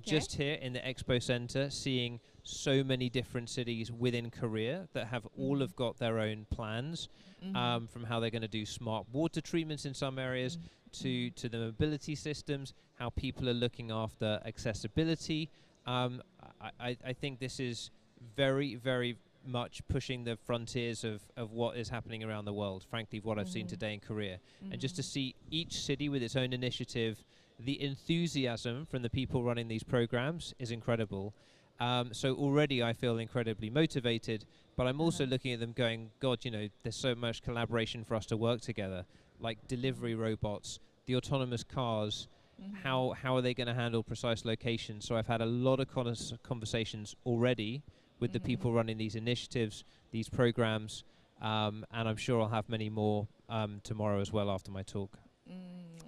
Just here in the Expo Center, seeing so many different cities within Korea that have all have got their own plans, from how they're going to do smart water treatments in some areas to the mobility systems, how people are looking after accessibility. I think this is very, very much pushing the frontiers of what is happening around the world, frankly, what I've seen today in Korea. And just to see each city with its own initiative, the enthusiasm from the people running these programs is incredible. So already I feel incredibly motivated, but I'm also looking at them going, God, there's so much collaboration for us to work together, like delivery robots, the autonomous cars, how are they going to handle precise locations? So I've had a lot of conversations already with the people running these initiatives, these programs, and I'm sure I'll have many more tomorrow as well after my talk.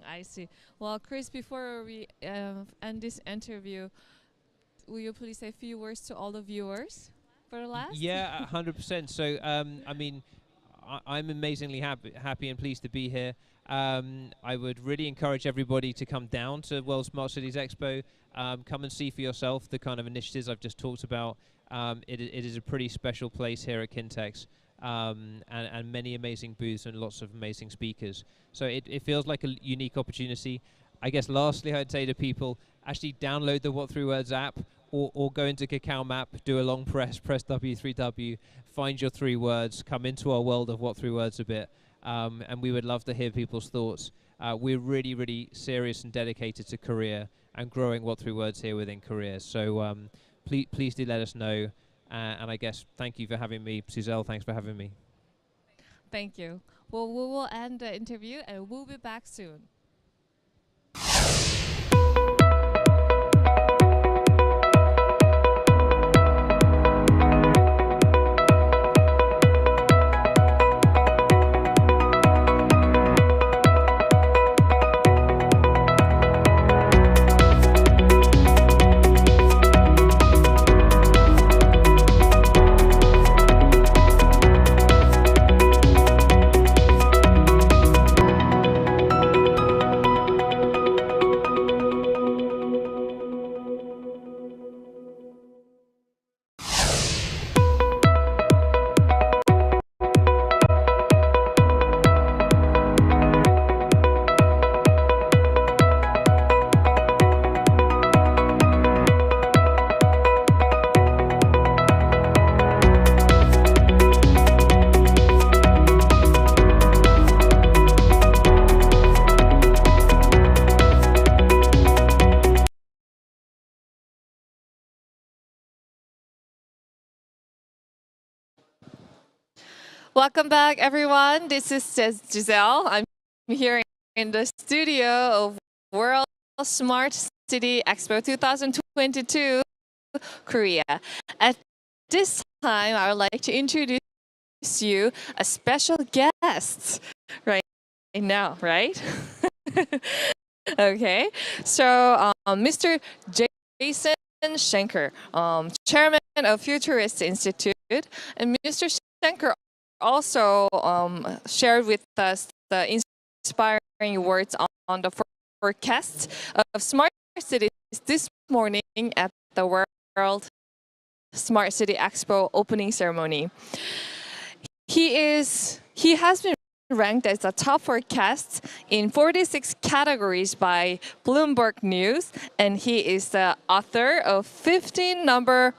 I see. Well, Chris, before we end this interview, will you please say a few words to all the viewers for the last? Yeah, 100%. So, I mean, I'm amazingly happy and pleased to be here. I would really encourage everybody to come down to World Smart Cities Expo. Come and see for yourself the kind of initiatives I've just talked about. It is a pretty special place here at Kintex. And many amazing booths and lots of amazing speakers. So it feels like a unique opportunity. I guess lastly, I'd say to people, actually download the What 3 Words app, or go into Kakao Map, do a long press W3W, find your 3 words, come into our world of What 3 Words a bit, and we would love to hear people's thoughts. We're really, really serious and dedicated to Korea and growing What 3 Words here within Korea. So please do let us know. And I guess thank you for having me. Suzelle, thanks for having me. Thank you. Well, we will end the interview and we'll be back soon. Welcome back, everyone. This is Giselle. I'm here in the studio of World Smart City Expo 2022. Korea. At this time, I would like to introduce you a special guest right now, right? Okay, so Mr. Jason Schenker, chairman of Futurist Institute, and Mr. Schenker also shared with us the inspiring words on the forecast of smart cities this morning at the World Smart City Expo opening ceremony. He has been ranked as a top forecast in 46 categories by Bloomberg News, and he is the author of 15 #1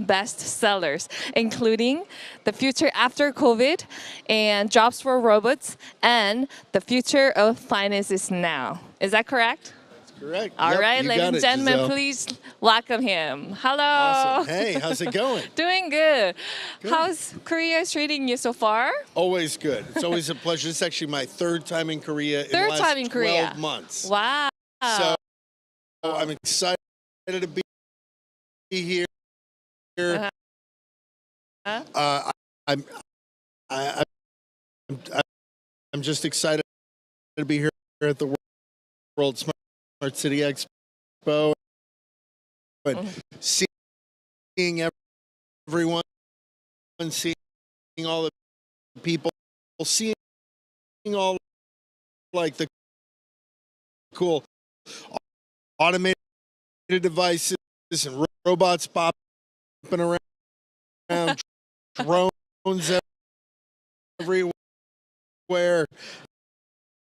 bestsellers, including The Future After COVID and Jobs for Robots and The Future of Finance is Now. Is that correct? Correct. All right, ladies and gentlemen, Giselle. please welcome him. Hello. Awesome. Hey, how's it going? Doing good. How's Korea treating you so far? Always good. It's always a pleasure. It's actually my third time in Korea in the Third last time in 12 Korea. months. Wow. So I'm excited to be here. Uh-huh. I'm just excited to be here at the World Smart City Expo and seeing everyone, seeing all the people, seeing all like the cool automated devices and robots popping around, drones everywhere.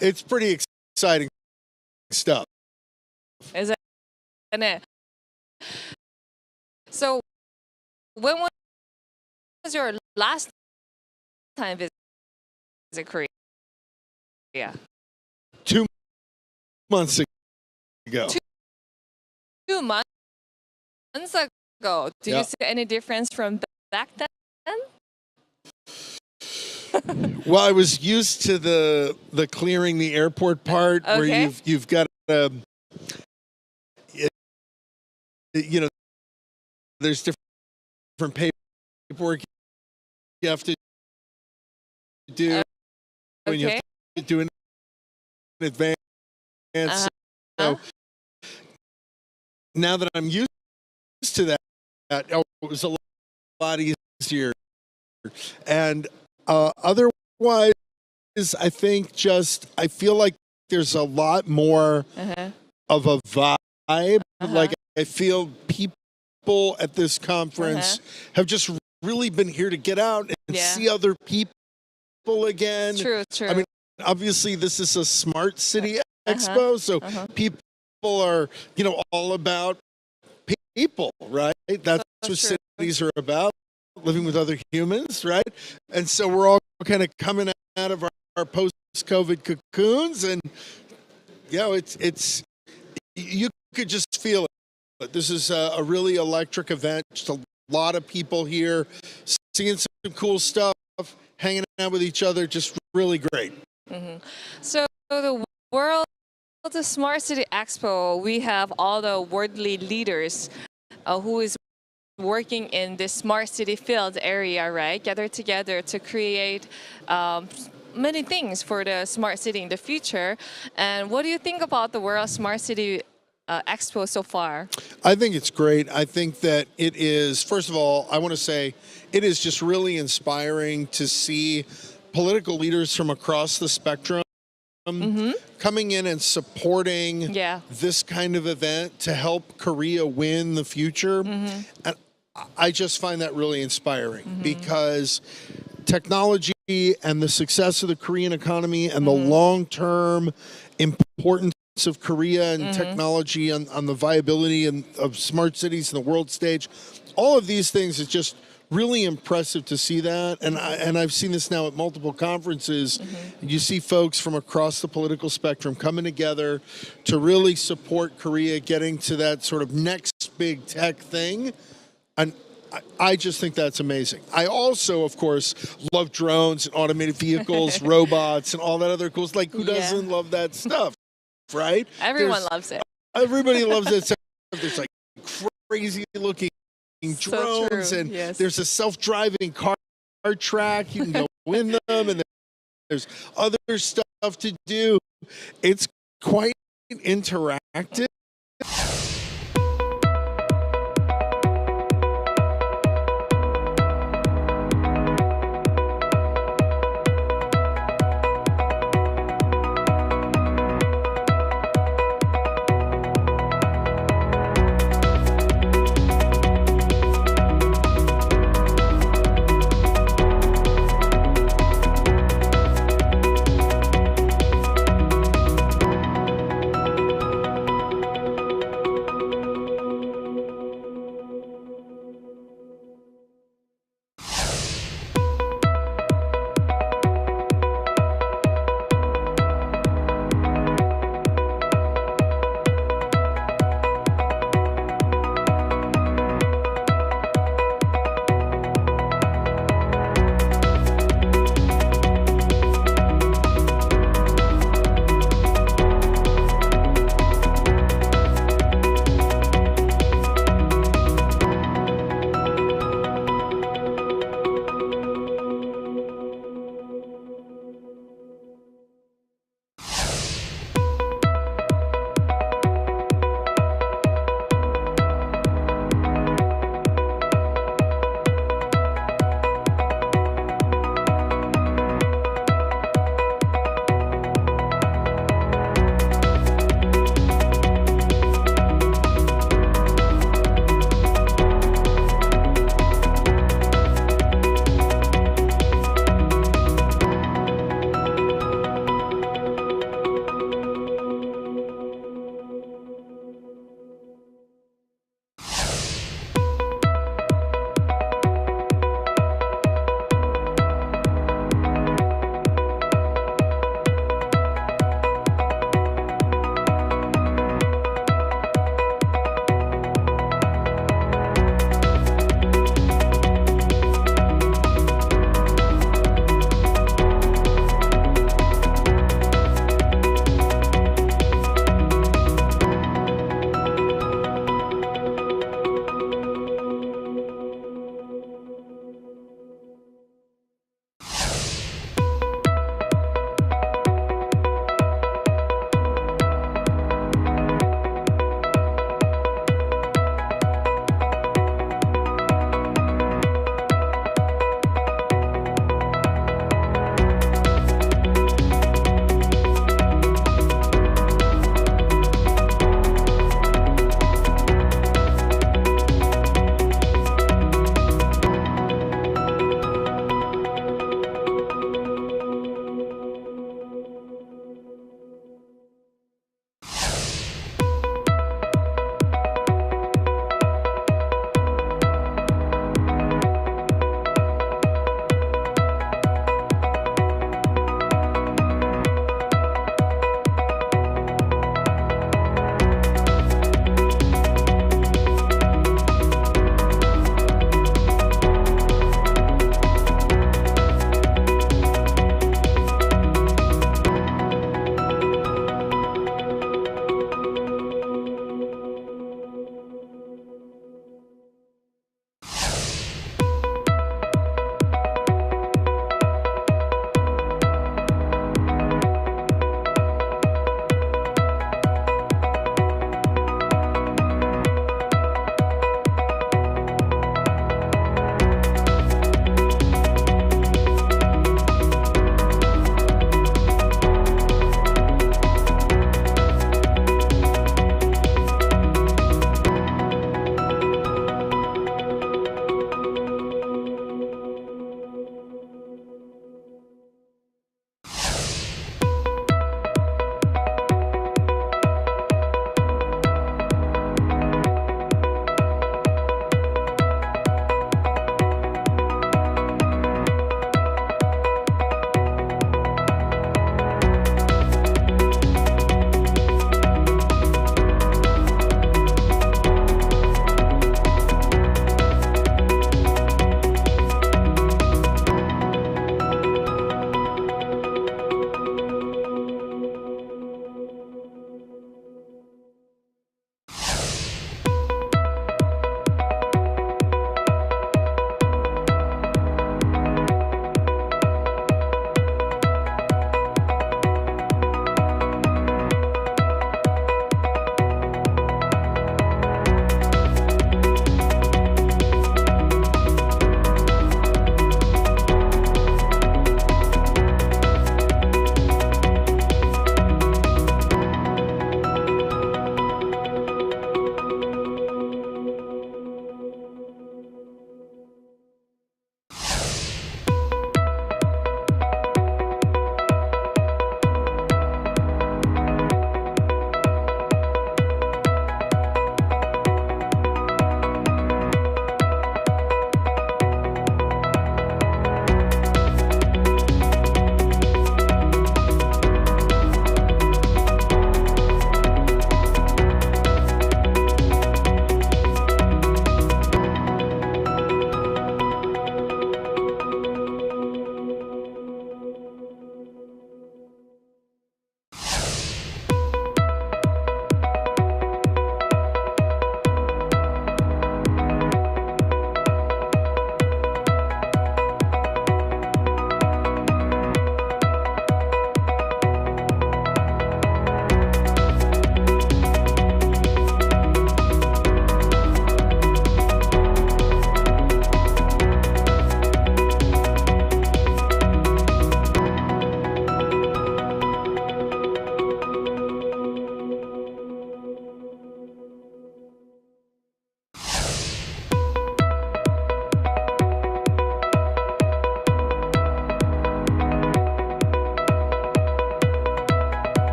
It's pretty exciting stuff. Isn't it? So, when was your last time visit Korea? 2 months ago. 2 months ago. Do you see any difference from back then? Well, I was used to the clearing the airport part where you've got there's different paperwork you have to do when you have to do it in advance. So now that I'm used to that, it was a lot easier. And otherwise, I think I feel like there's a lot more of a vibe. Like I feel people at this conference have just really been here to get out and see other people again. True. I mean, obviously this is a smart city expo, so people are, all about people, right? That's what cities are about. Living with other humans, right? And so we're all kind of coming out of our post-COVID cocoons, and it's you could just feel it. But this is a really electric event. Just a lot of people here, seeing some cool stuff, hanging out with each other, just really great. So the World Smart City Expo, we have all the worldly leaders who is working in this smart city field area, right? Gathered together to create many things for the smart city in the future. And what do you think about the World Smart City Expo so far? I think it's great. I think that it is, first of all, I want to say it is just really inspiring to see political leaders from across the spectrum coming in and supporting this kind of event to help Korea win the future. And I just find that really inspiring because technology and the success of the Korean economy and the long-term importance of Korea and technology on the viability of smart cities in the world stage, all of these things is just really impressive to see that. And I've seen this now at multiple conferences. You see folks from across the political spectrum coming together to really support Korea getting to that sort of next big tech thing. And I just think that's amazing. I also, of course, love drones and automated vehicles, robots, and all that other cool stuff. Like, who doesn't love that stuff, right? Everyone loves it. Everybody loves that stuff. There's like crazy looking So drones, true, and yes. there's a self-driving car track. You can go in them, and there's other stuff to do. It's quite interactive.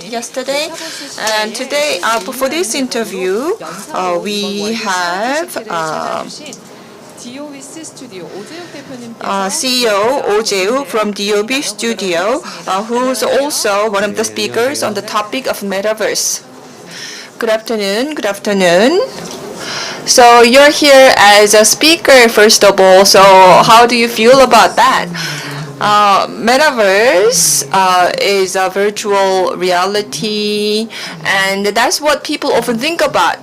yesterday, and today for this interview we have CEO Oh Jae-woo from DOB Studio, who's also one of the speakers on the topic of metaverse. Good afternoon. Good afternoon. So you're here as a speaker, first of all. So how do you feel about that? Metaverse is a virtual reality, and that's what people often think about.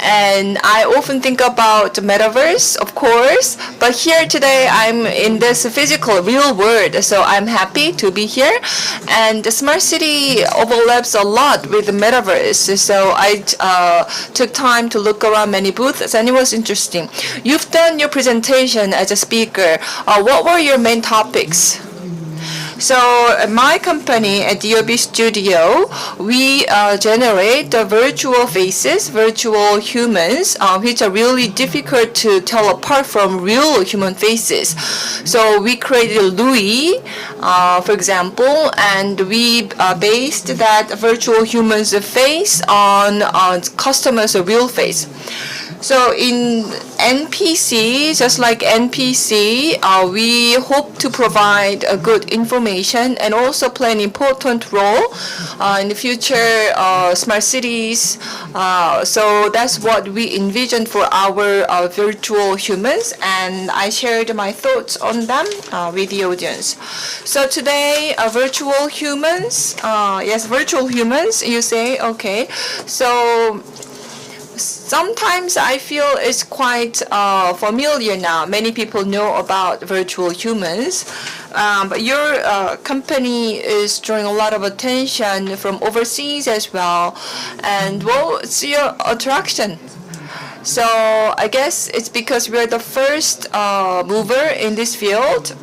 And I often think about metaverse, of course, but here today I'm in this physical, real world, so I'm happy to be here. And the smart city overlaps a lot with the metaverse, so I took time to look around many booths, and it was interesting. You've done your presentation as a speaker. What were your main topics? So my company at DOB Studio, we generate virtual faces, virtual humans, which are really difficult to tell apart from real human faces. So we created Louis, for example, and we based that virtual human's face on customer's real face. So in NPC, just like NPC, we hope to provide good information and also play an important role in the future smart cities. So that's what we envisioned for our virtual humans, and I shared my thoughts on them with the audience. So today, virtual humans, yes, virtual humans, you say, okay. So sometimes I feel it's quite familiar now. Many people know about virtual humans, but your company is drawing a lot of attention from overseas as well. And what's your attraction? So I guess it's because we're the first mover in this field.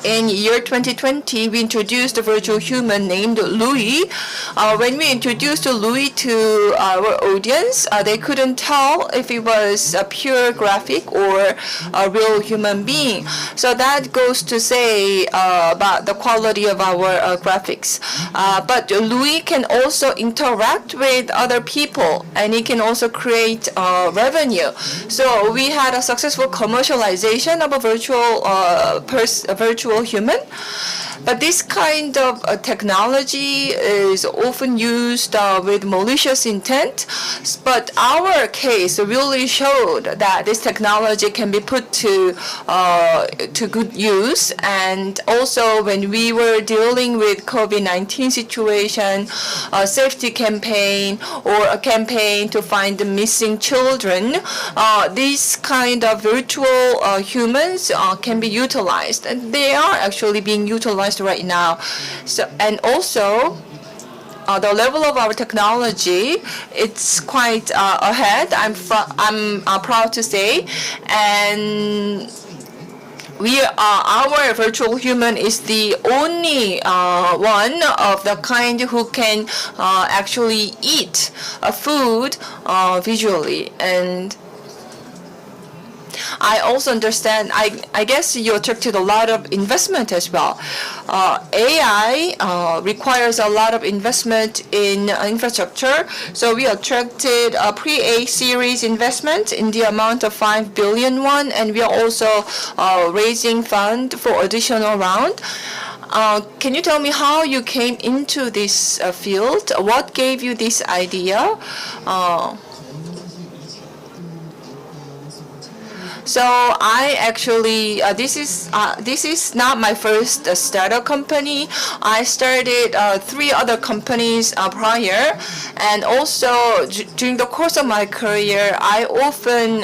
In year 2020, we introduced a virtual human named Louis. When we introduced Louis to our audience, they couldn't tell if it was a pure graphic or a real human being. So that goes to say about the quality of our graphics. But Louis can also interact with other people, and he can also create revenue. So we had a successful commercialization of a virtual human. But this kind of technology is often used with malicious intent. But our case really showed that this technology can be put to good use. And also when we were dealing with COVID-19 situation, a safety campaign or a campaign to find the missing children, these kind of virtual humans can be utilized. And they are actually being utilized right now. So, and also the level of our technology, it's quite ahead. I'm proud to say, and our virtual human is the only one of the kind who can actually eat food visually. And I also understand, I guess you attracted a lot of investment as well. AI requires a lot of investment in infrastructure. So we attracted a pre-A series investment in the amount of 5 billion won, and we are also raising fund for additional round. Can you tell me how you came into this field? What gave you this idea? So I actually, this is not my first startup company. I started 3 other companies prior, and also during the course of my career, I often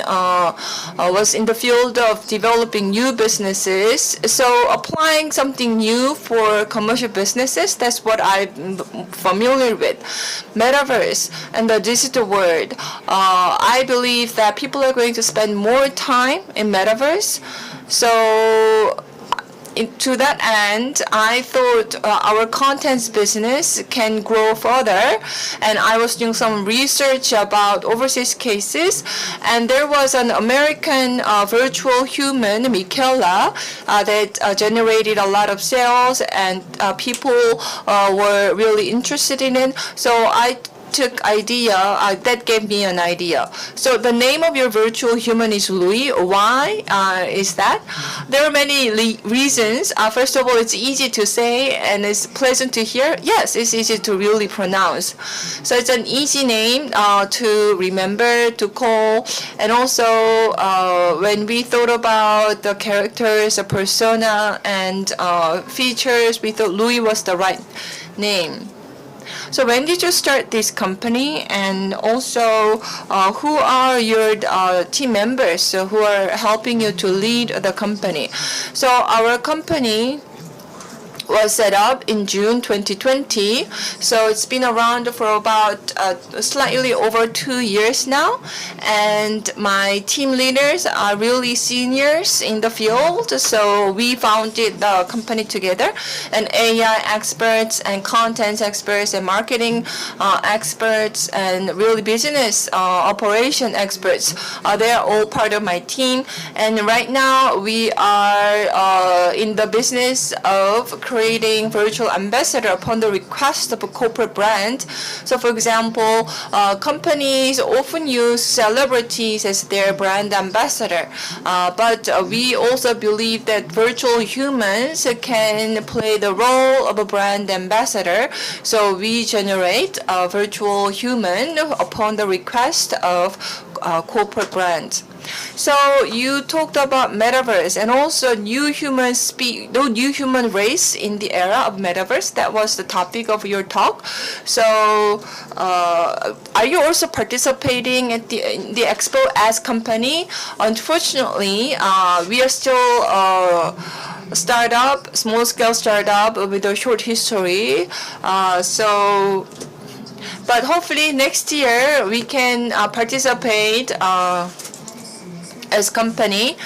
was in the field of developing new businesses. So applying something new for commercial businesses, that's what I'm familiar with. Metaverse and the digital world. I believe that people are going to spend more time in metaverse. So to that end, I thought our contents business can grow further, and I was doing some research about overseas cases, and there was an American virtual human, Michaela, that generated a lot of sales, and people were really interested in it. So I took idea, that gave me an idea. So the name of your virtual human is Louis. Why is that? There are many reasons. First of all, it's easy to say and it's pleasant to hear. Yes, it's easy to really pronounce. So it's an easy name to remember, to call. And also, when we thought about the characters, the persona, and features, we thought Louis was the right name. So when did you start this company, and also who are your team members who are helping you to lead the company? So our company was set up in June 2020. So it's been around for about slightly over 2 years now. And my team leaders are really seniors in the field. So we founded the company together. And AI experts and content experts and marketing experts and really business operation experts, they're all part of my team. And right now we are in the business of creating virtual ambassador upon the request of a corporate brand. So for example, companies often use celebrities as their brand ambassador, but we also believe that virtual humans can play the role of a brand ambassador. So we generate a virtual human upon the request of corporate brands. So you talked about metaverse and also new human race in the era of metaverse. That was the topic of your talk. So are you also participating at the Expo as company? Unfortunately, we are still startup, small-scale startup with a short history. But hopefully next year we can participate as company.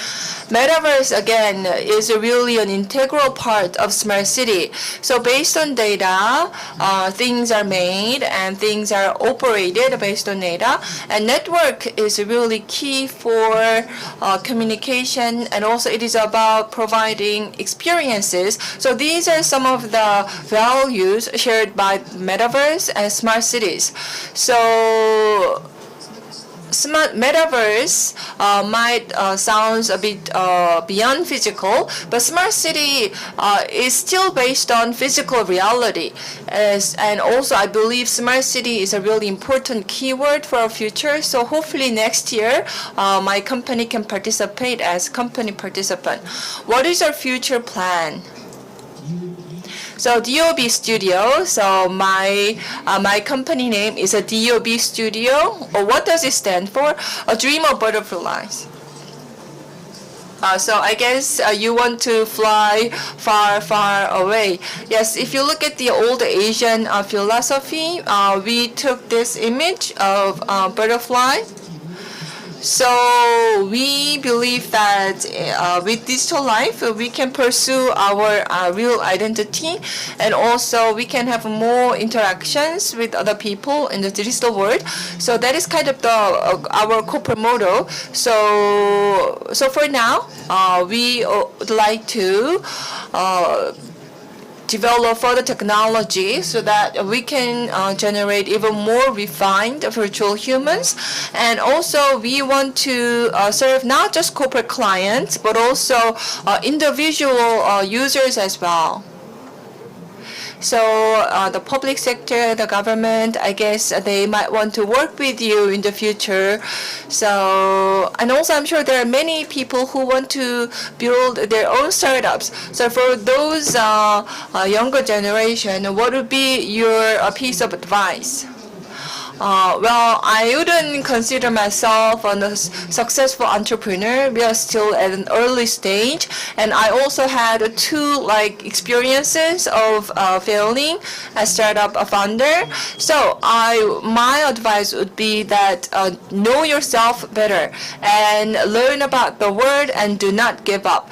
Metaverse, again, is really an integral part of smart city. So based on data, things are made and things are operated based on data. And network is really key for communication, and also it is about providing experiences. So these are some of the values shared by Metaverse and smart cities. So smart metaverse might sounds a bit beyond physical, but smart city is still based on physical reality. And also I believe smart city is a really important keyword for our future. So hopefully next year my company can participate as company participant. What is our future plan? So DOB Studio, so my company name is a DOB Studio. Or what does it stand for? A dream of butterflies. So I guess you want to fly far, far away. Yes, if you look at the old Asian philosophy, we took this image of butterfly. So we believe that with digital life, we can pursue our real identity, and also we can have more interactions with other people in the digital world. So that is kind of our corporate motto. So for now, we would like to develop further technology so that we can generate even more refined virtual humans. And also we want to serve not just corporate clients, but also individual users as well. So the public sector, the government, I guess they might want to work with you in the future. So, and also I'm sure there are many people who want to build their own startups. So for those younger generation, what would be your piece of advice? Well, I wouldn't consider myself a successful entrepreneur. We are still at an early stage, and I also had two experiences of failing as startup founder. So my advice would be that know yourself better and learn about the world and do not give up.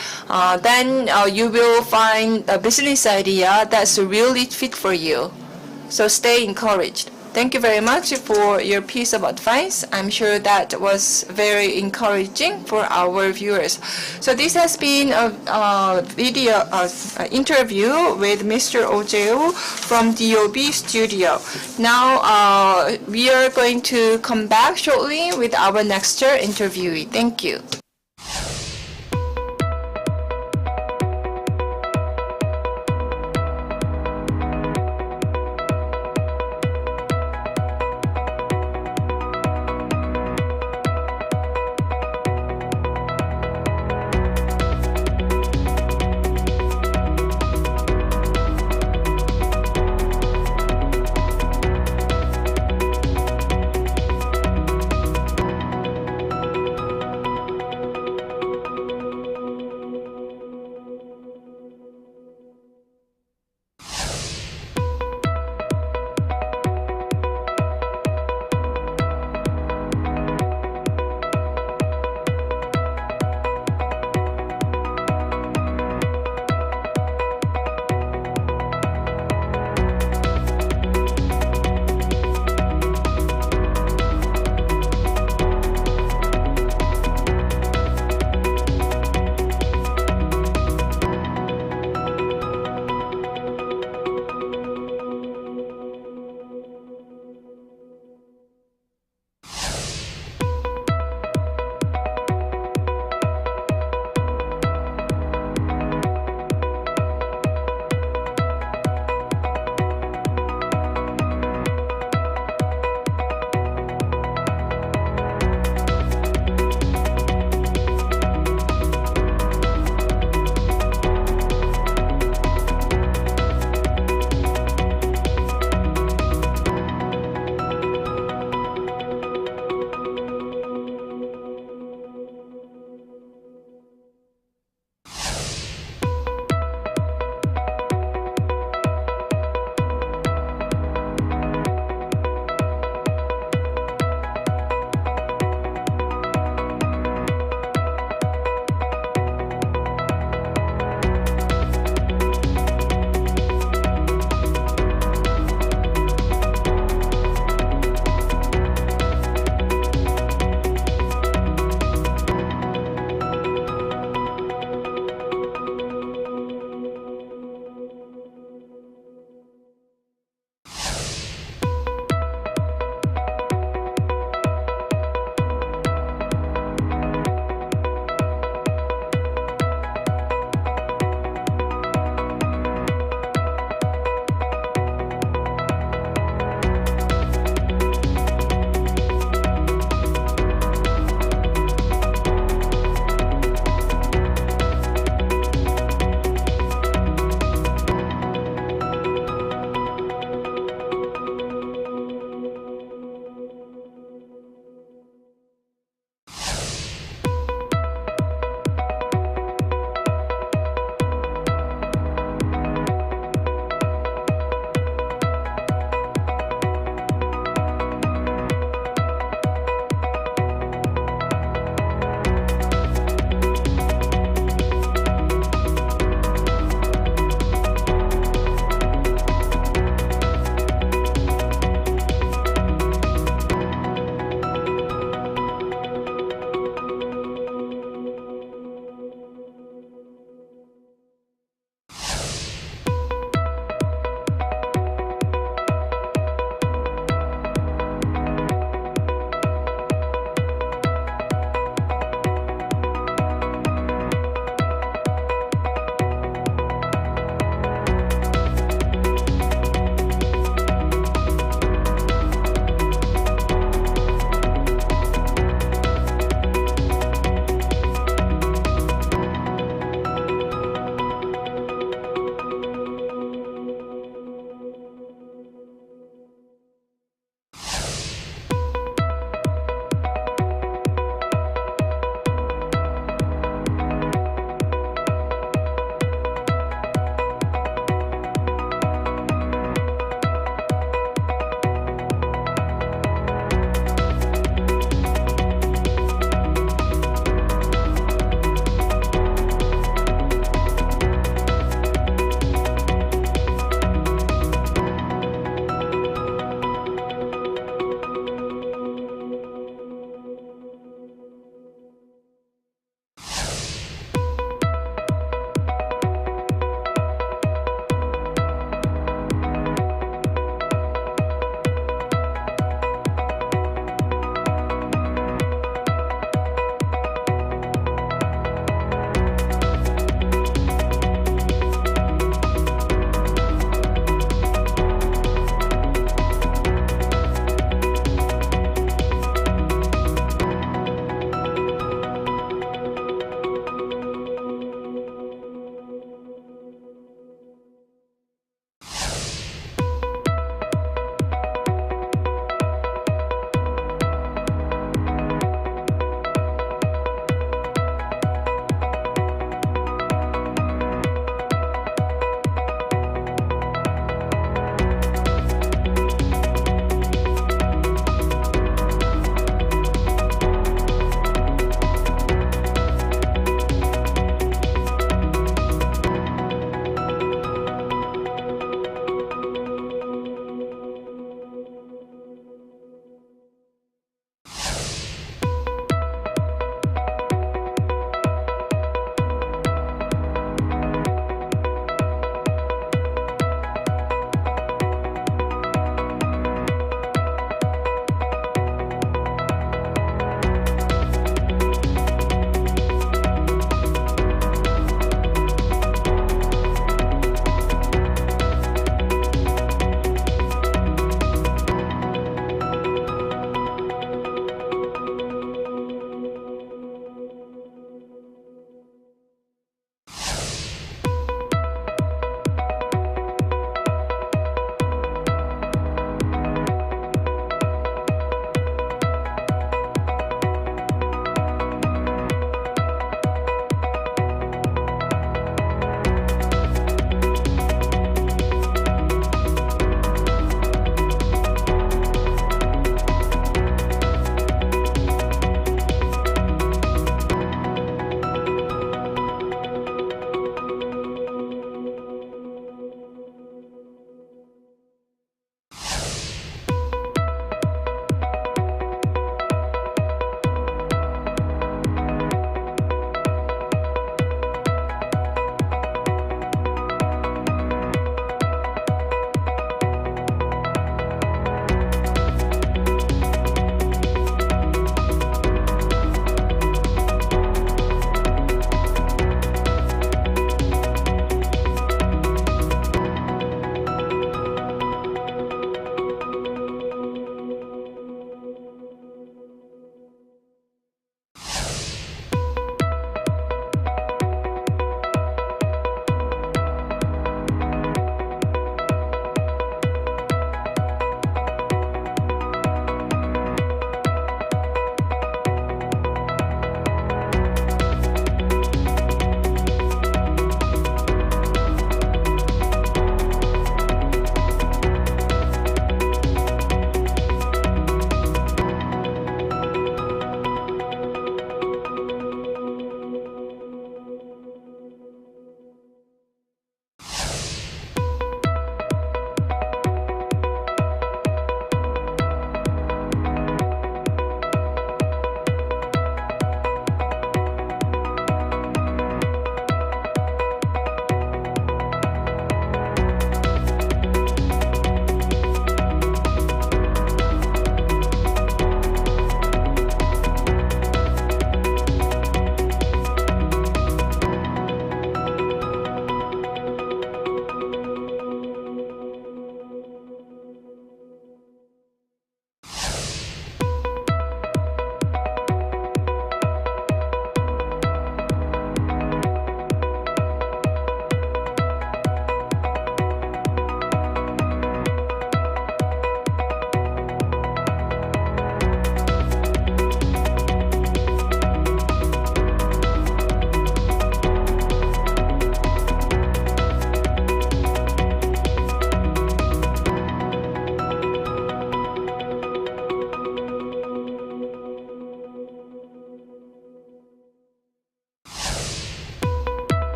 Then you will find a business idea that's really fit for you. So stay encouraged. Thank you very much for your piece of advice. I'm sure that was very encouraging for our viewers. So this has been a video interview with Mr. Ojeo from DOB Studio. Now we are going to come back shortly with our next interviewee. Thank you.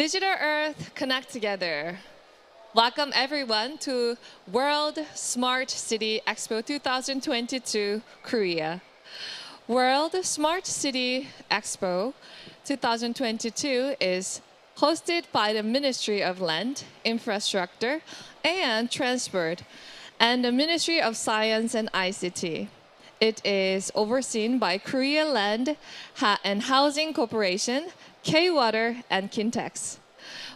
Digital Earth, connect together. Welcome everyone to World Smart City Expo 2022, Korea. World Smart City Expo 2022 is hosted by the Ministry of Land, Infrastructure, and Transport, and the Ministry of Science and ICT. It is overseen by Korea Land and Housing Corporation, K-Water, and Kintex.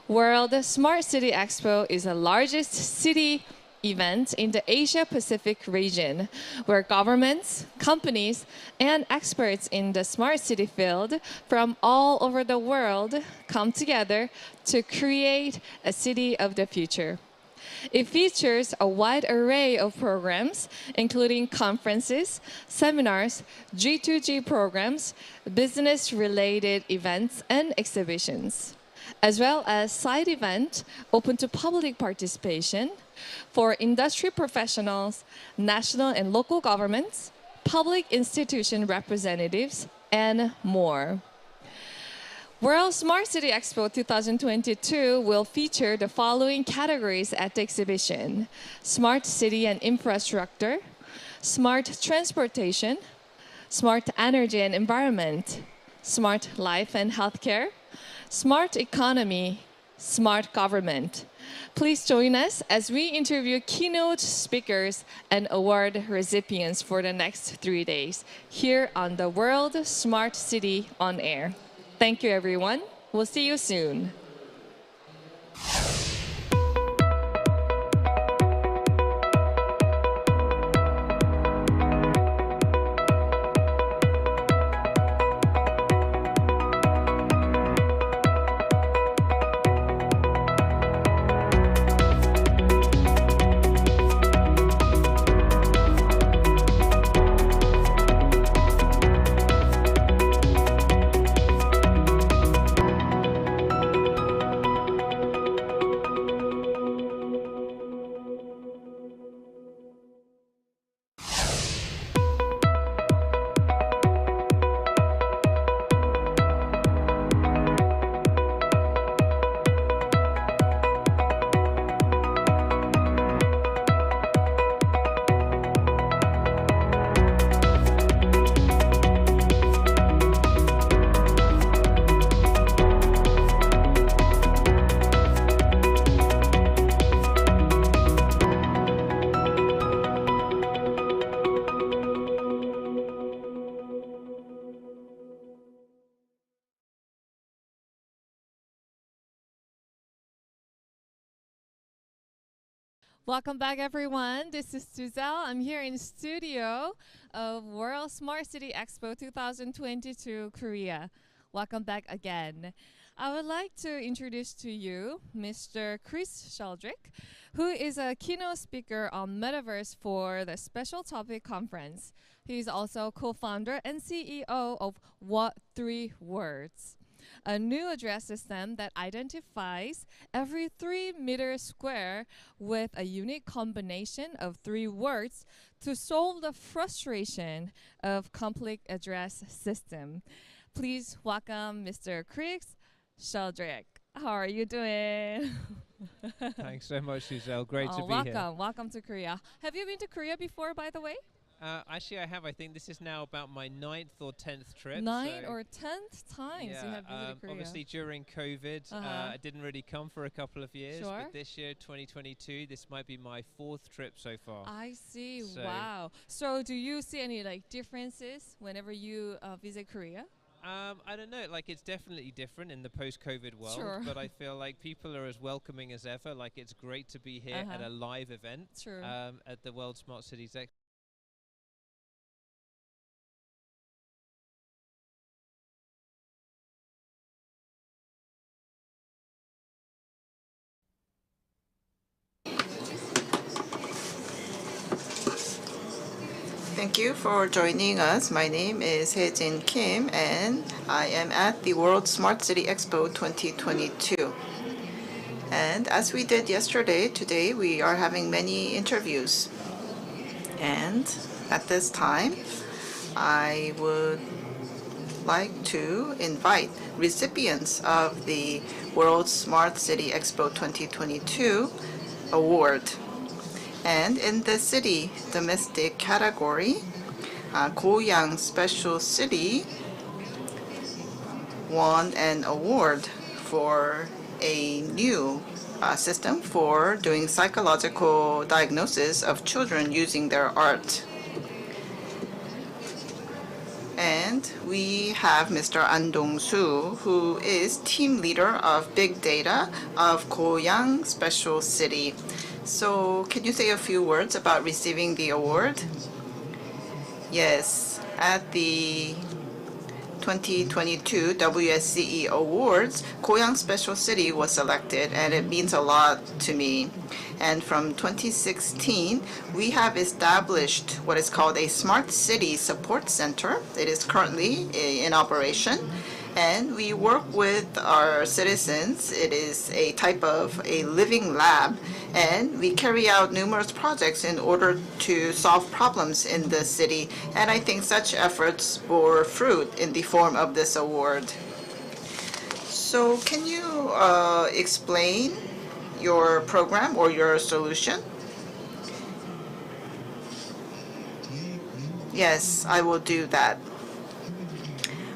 World Smart City Expo is the largest city event in the Asia-Pacific region, where governments, companies, and experts in the smart city field from all over the world come together to create a city of the future. It features a wide array of programs, including conferences, seminars, G2G programs, business-related events, and exhibitions, as well as side events open to public participation for industry professionals, national and local governments, public institution representatives, and more. World Smart City Expo 2022 will feature the following categories at the exhibition: Smart City and Infrastructure, Smart Transportation, Smart Energy and Environment, Smart Life and Healthcare, Smart Economy, Smart Government. Please join us as we interview keynote speakers and award recipients for the next 3 days here on the World Smart City on Air. Thank you, everyone. We'll see you soon. Welcome back, everyone. This is Suzelle. I'm here in studio of World Smart City Expo 2022, Korea. Welcome back again. I would like to introduce to you Mr. Chris Sheldrick, who is a keynote speaker on Metaverse for the Special Topic Conference. He is also co-founder and CEO of What 3 Words, a new address system that identifies every 3 meters square with a unique combination of 3 words to solve the frustration of complex address system. Please welcome Mr. Chris Sheldrick. How are you doing? Thanks so much, Suzelle. Great to be here. Welcome to Korea. Have you been to Korea before, by the way? Actually, I have. I think this is now about my 9th or 10th trip. 9th or 10th times you have visited Korea. Obviously, during COVID, I didn't really come for a couple of years. Sure. But this year, 2022, this might be my 4th trip so far. I see. Wow. So do you see any differences whenever you visit Korea? I don't know. It's definitely different in the post-COVID world. Sure. But I feel like people are as welcoming as ever. It's great to be here at a live event at the World Smart Cities Expo. Thank you for joining us. My name is Hae-jin Kim, and I am at the World Smart City Expo 2022. And as we did yesterday, today we are having many interviews. And at this time, I would like to invite recipients of the World Smart City Expo 2022 award. And in the city domestic category, Goyang Special City won an award for a new system for doing psychological diagnosis of children using their art. And we have Mr. An Dong-soo, who is team leader of Big Data of Goyang Special City. So can you say a few words about receiving the award? Yes, at the 2022 WSCE Awards, Goyang Special City was selected, and it means a lot to me. And from 2016, we have established what is called a Smart City Support Center. It is currently in operation, and we work with our citizens. It is a type of a living lab, and we carry out numerous projects in order to solve problems in the city. And I think such efforts bore fruit in the form of this award. So can you explain your program or your solution? Yes, I will do that.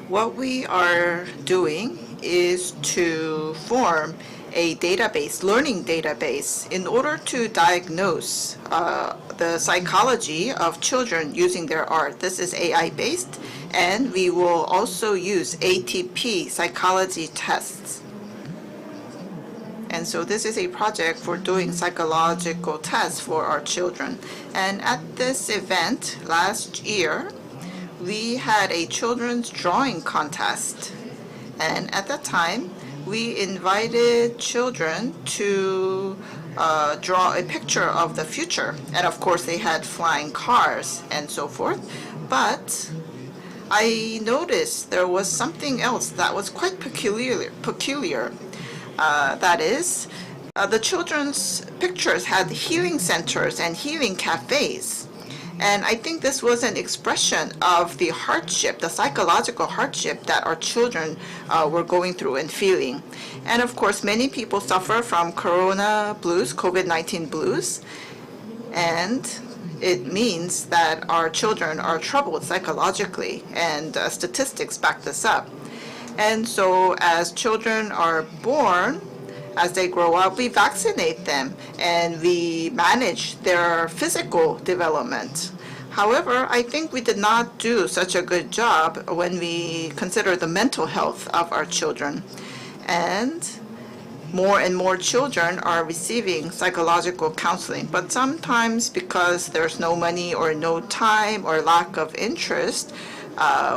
What we are doing is to form a database, learning database, in order to diagnose the psychology of children using their art. This is AI-based, and we will also use ATP psychology tests. And so this is a project for doing psychological tests for our children. And at this event last year, we had a children's drawing contest. And at that time, we invited children to draw a picture of the future. And of course, they had flying cars and so forth. But I noticed there was something else that was quite peculiar. That is, the children's pictures had healing centers and healing cafes. And I think this was an expression of the hardship, the psychological hardship that our children were going through and feeling. And of course, many people suffer from corona blues, COVID-19 blues. And it means that our children are troubled psychologically, and statistics back this up. And so as children are born, as they grow up, we vaccinate them and we manage their physical development. However, I think we did not do such a good job when we consider the mental health of our children. And more children are receiving psychological counseling. But sometimes, because there's no money or no time or lack of interest,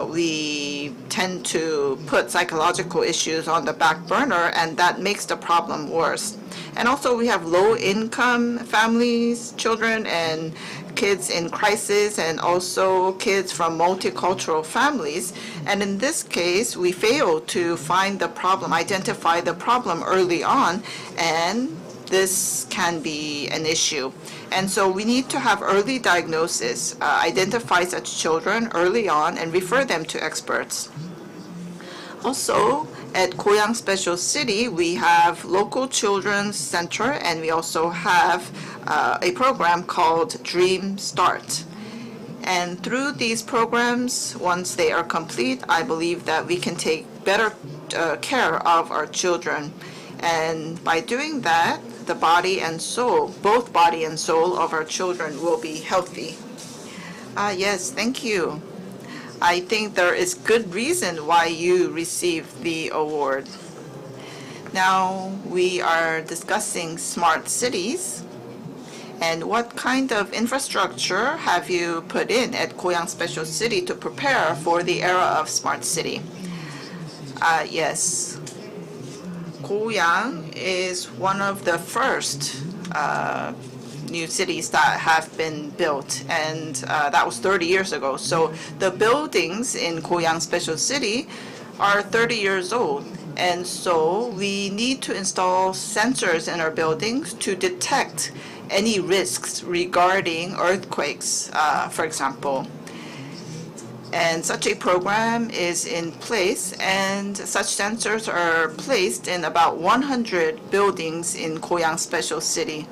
we tend to put psychological issues on the back burner, and that makes the problem worse. And also, we have low-income families, children and kids in crisis, and also kids from multicultural families. And in this case, we fail to find the problem, identify the problem early on, and this can be an issue. And so we need to have early diagnosis, identify such children early on, and refer them to experts. Also, at Goyang Special City, we have local children's center, and we also have a program called Dream Start. And through these programs, once they are complete, I believe that we can take better care of our children. And by doing that, the body and soul, both body and soul of our children will be healthy. Yes, thank you. I think there is good reason why you received the award. Now we are discussing smart cities. And what kind of infrastructure have you put in at Goyang Special City to prepare for the era of smart city? Yes. Goyang is one of the first new cities that have been built, and that was 30 years ago. So the buildings in Goyang Special City are 30 years old, and so we need to install sensors in our buildings to detect any risks regarding earthquakes, for example. And such a program is in place, and such sensors are placed in about 100 buildings in Goyang Special City.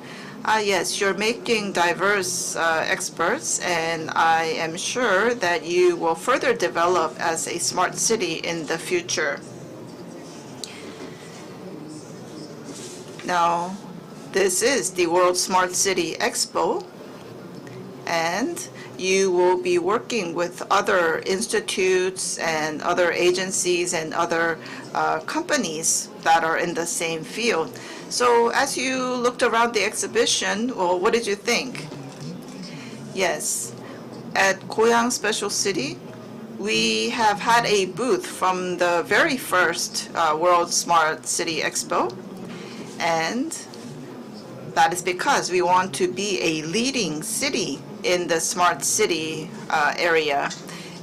Yes, you're making diverse experts, and I am sure that you will further develop as a smart city in the future. Now, this is the World Smart City Expo, and you will be working with other institutes and other agencies and other companies that are in the same field. So as you looked around the exhibition, well, what did you think? Yes, at Goyang Special City, we have had a booth from the very first World Smart City Expo, and that is because we want to be a leading city in the smart city area.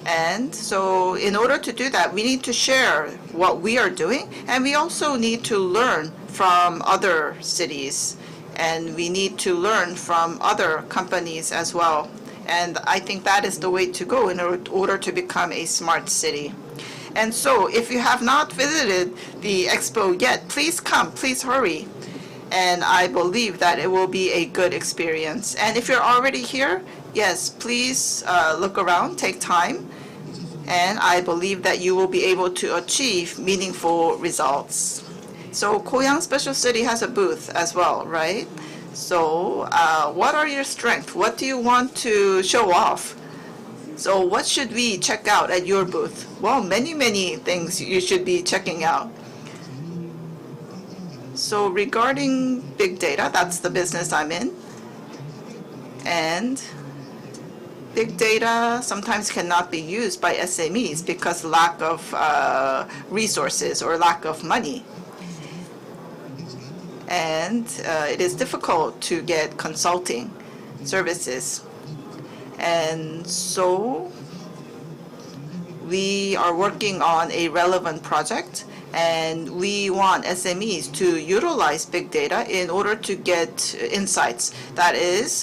And so in order to do that, we need to share what we are doing, and we also need to learn from other cities, and we need to learn from other companies as well. And I think that is the way to go in order to become a smart city. And so if you have not visited the expo yet, please come, please hurry. And I believe that it will be a good experience. And if you're already here, yes, please look around, take time, and I believe that you will be able to achieve meaningful results. So Goyang Special City has a booth as well, right? So what are your strengths? What do you want to show off? So what should we check out at your booth? Well, many things you should be checking out. So regarding big data, that's the business I'm in. And big data sometimes cannot be used by SMEs because lack of resources or lack of money. And it is difficult to get consulting services. And so we are working on a relevant project, and we want SMEs to utilize big data in order to get insights, that is,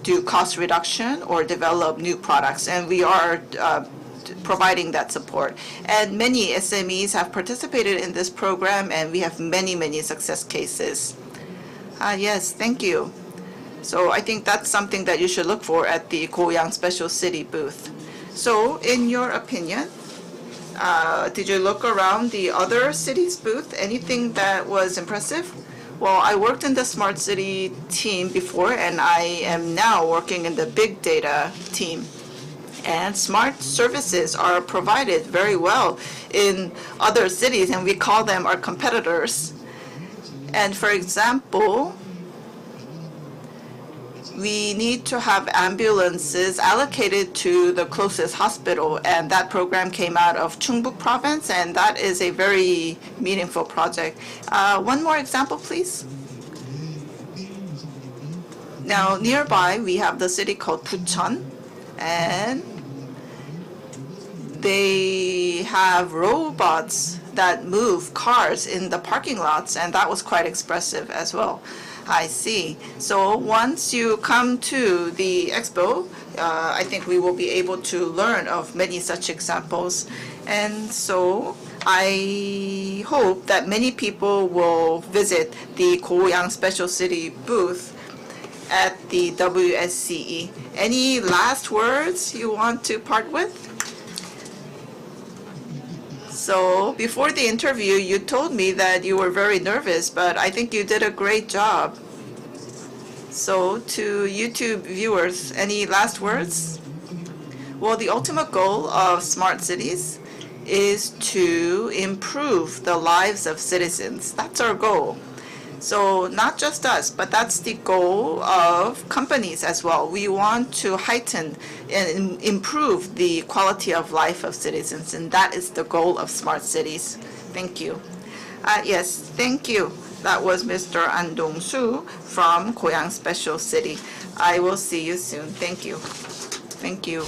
do cost reduction or develop new products. And we are providing that support. And many SMEs have participated in this program, and we have many success cases. Yes, thank you. So I think that's something that you should look for at the Goyang Special City booth. So in your opinion, did you look around the other cities' booth? Anything that was impressive? Well, I worked in the Smart City team before, and I am now working in the Big Data team. And smart services are provided very well in other cities, and we call them our competitors. And for example, we need to have ambulances allocated to the closest hospital, and that program came out of Chungbuk province, and that is a very meaningful project. One more example, please. Now, nearby, we have the city called Busan, and they have robots that move cars in the parking lots, and that was quite expressive as well. I see. So once you come to the expo, I think we will be able to learn of many such examples. And so I hope that many people will visit the Goyang Special City booth at the WSCE. Any last words you want to part with? So before the interview, you told me that you were very nervous, but I think you did a great job. So to YouTube viewers, any last words? Well, the ultimate goal of smart cities is to improve the lives of citizens. That's our goal. So not just us, but that's the goal of companies as well. We want to heighten and improve the quality of life of citizens, and that is the goal of smart cities. Thank you. Yes, thank you. That was Mr. An Dong-soo from Goyang Special City. I will see you soon. Thank you. Thank you.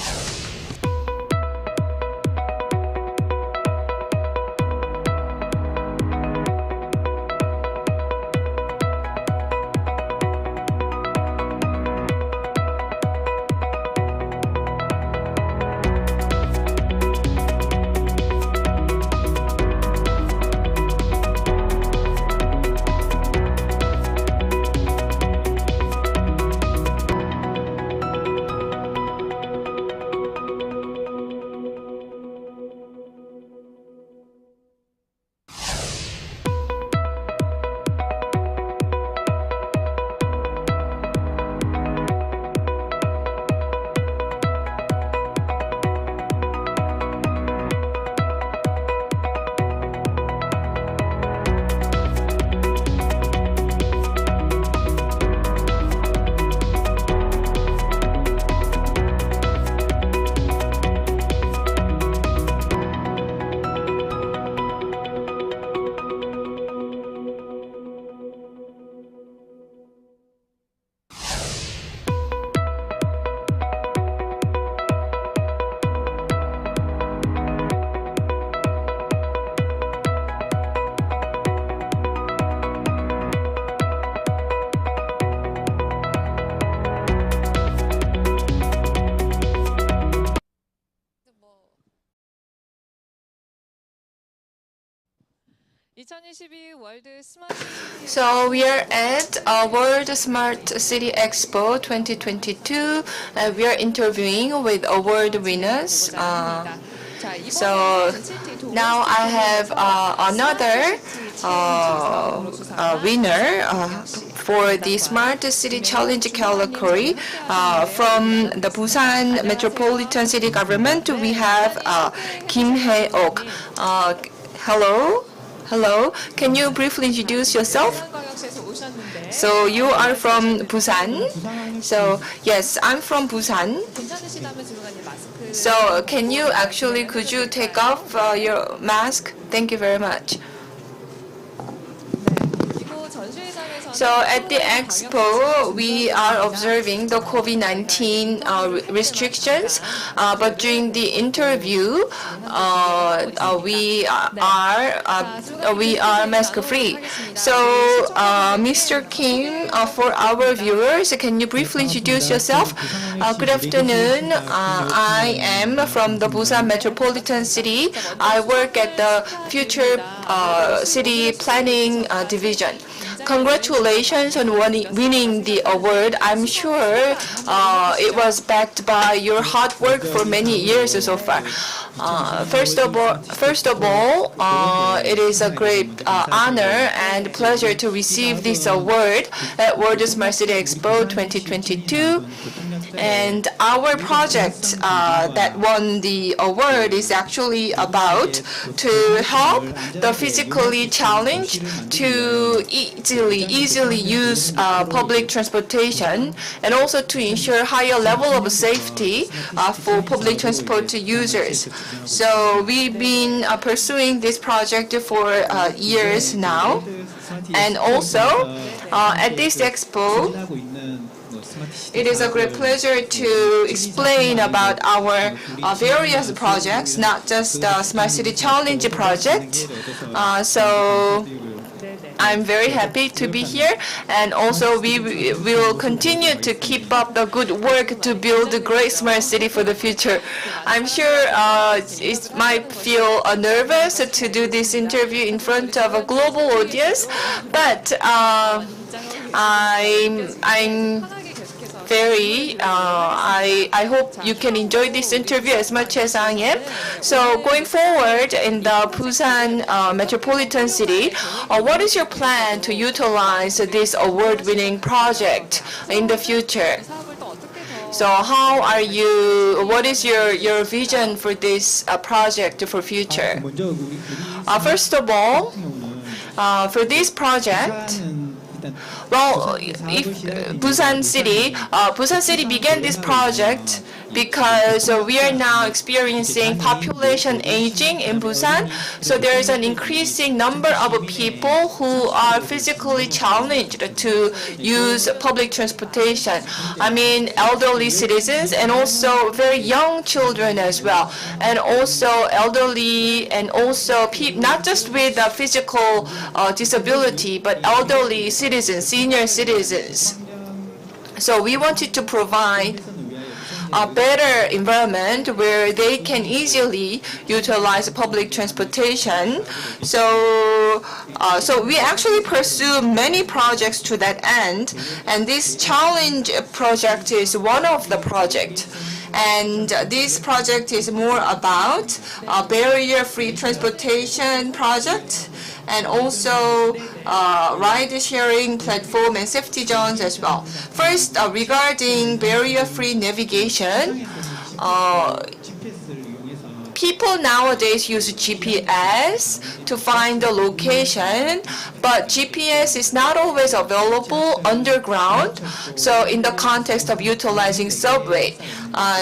So we are at World Smart City Expo 2022. We are interviewing with award winners. So now I have another winner for the Smart City Challenge category from the Busan Metropolitan City Government. We have Kim Hyeok. Hello. Hello. Can you briefly introduce yourself? So you are from Busan. So yes, I'm from Busan. So could you take off your mask? Thank you very much. So at the Expo, we are observing the COVID-19 restrictions, but during the interview, we are mask-free. So, Mr. Kim, for our viewers, can you briefly introduce yourself? Good afternoon. I am from the Busan Metropolitan City. I work at the Future City Planning Division. Congratulations on winning the award. I'm sure it was backed by your hard work for many years so far. First of all, it is a great honor and pleasure to receive this award at World Smart City Expo 2022. And our project that won the award is actually about to help the physically challenged to easily use public transportation, and also to ensure higher level of safety for public transport users. So we've been pursuing this project for years now, and also at this expo, it is a great pleasure to explain about our various projects, not just the Smart City Challenge project. So I'm very happy to be here, and also we will continue to keep up the good work to build a great smart city for the future. I'm sure it might feel nervous to do this interview in front of a global audience, but I hope you can enjoy this interview as much as I am. So going forward in the Busan Metropolitan City, what is your plan to utilize this award-winning project in the future? So what is your vision for this project for future? First of all, for this project, well, if Busan City began this project because we are now experiencing population aging in Busan. So there is an increasing number of people who are physically challenged to use public transportation. I mean, elderly citizens and also very young children as well. And also elderly and also not just with a physical disability, but elderly citizens, senior citizens. So we wanted to provide a better environment where they can easily utilize public transportation. So we actually pursue many projects to that end, and this challenge project is one of the projects. And this project is more about a barrier-free transportation project, and also ride-sharing platform and safety zones as well. First, regarding barrier-free navigation, people nowadays use GPS to find the location, but GPS is not always available underground. So in the context of utilizing subway,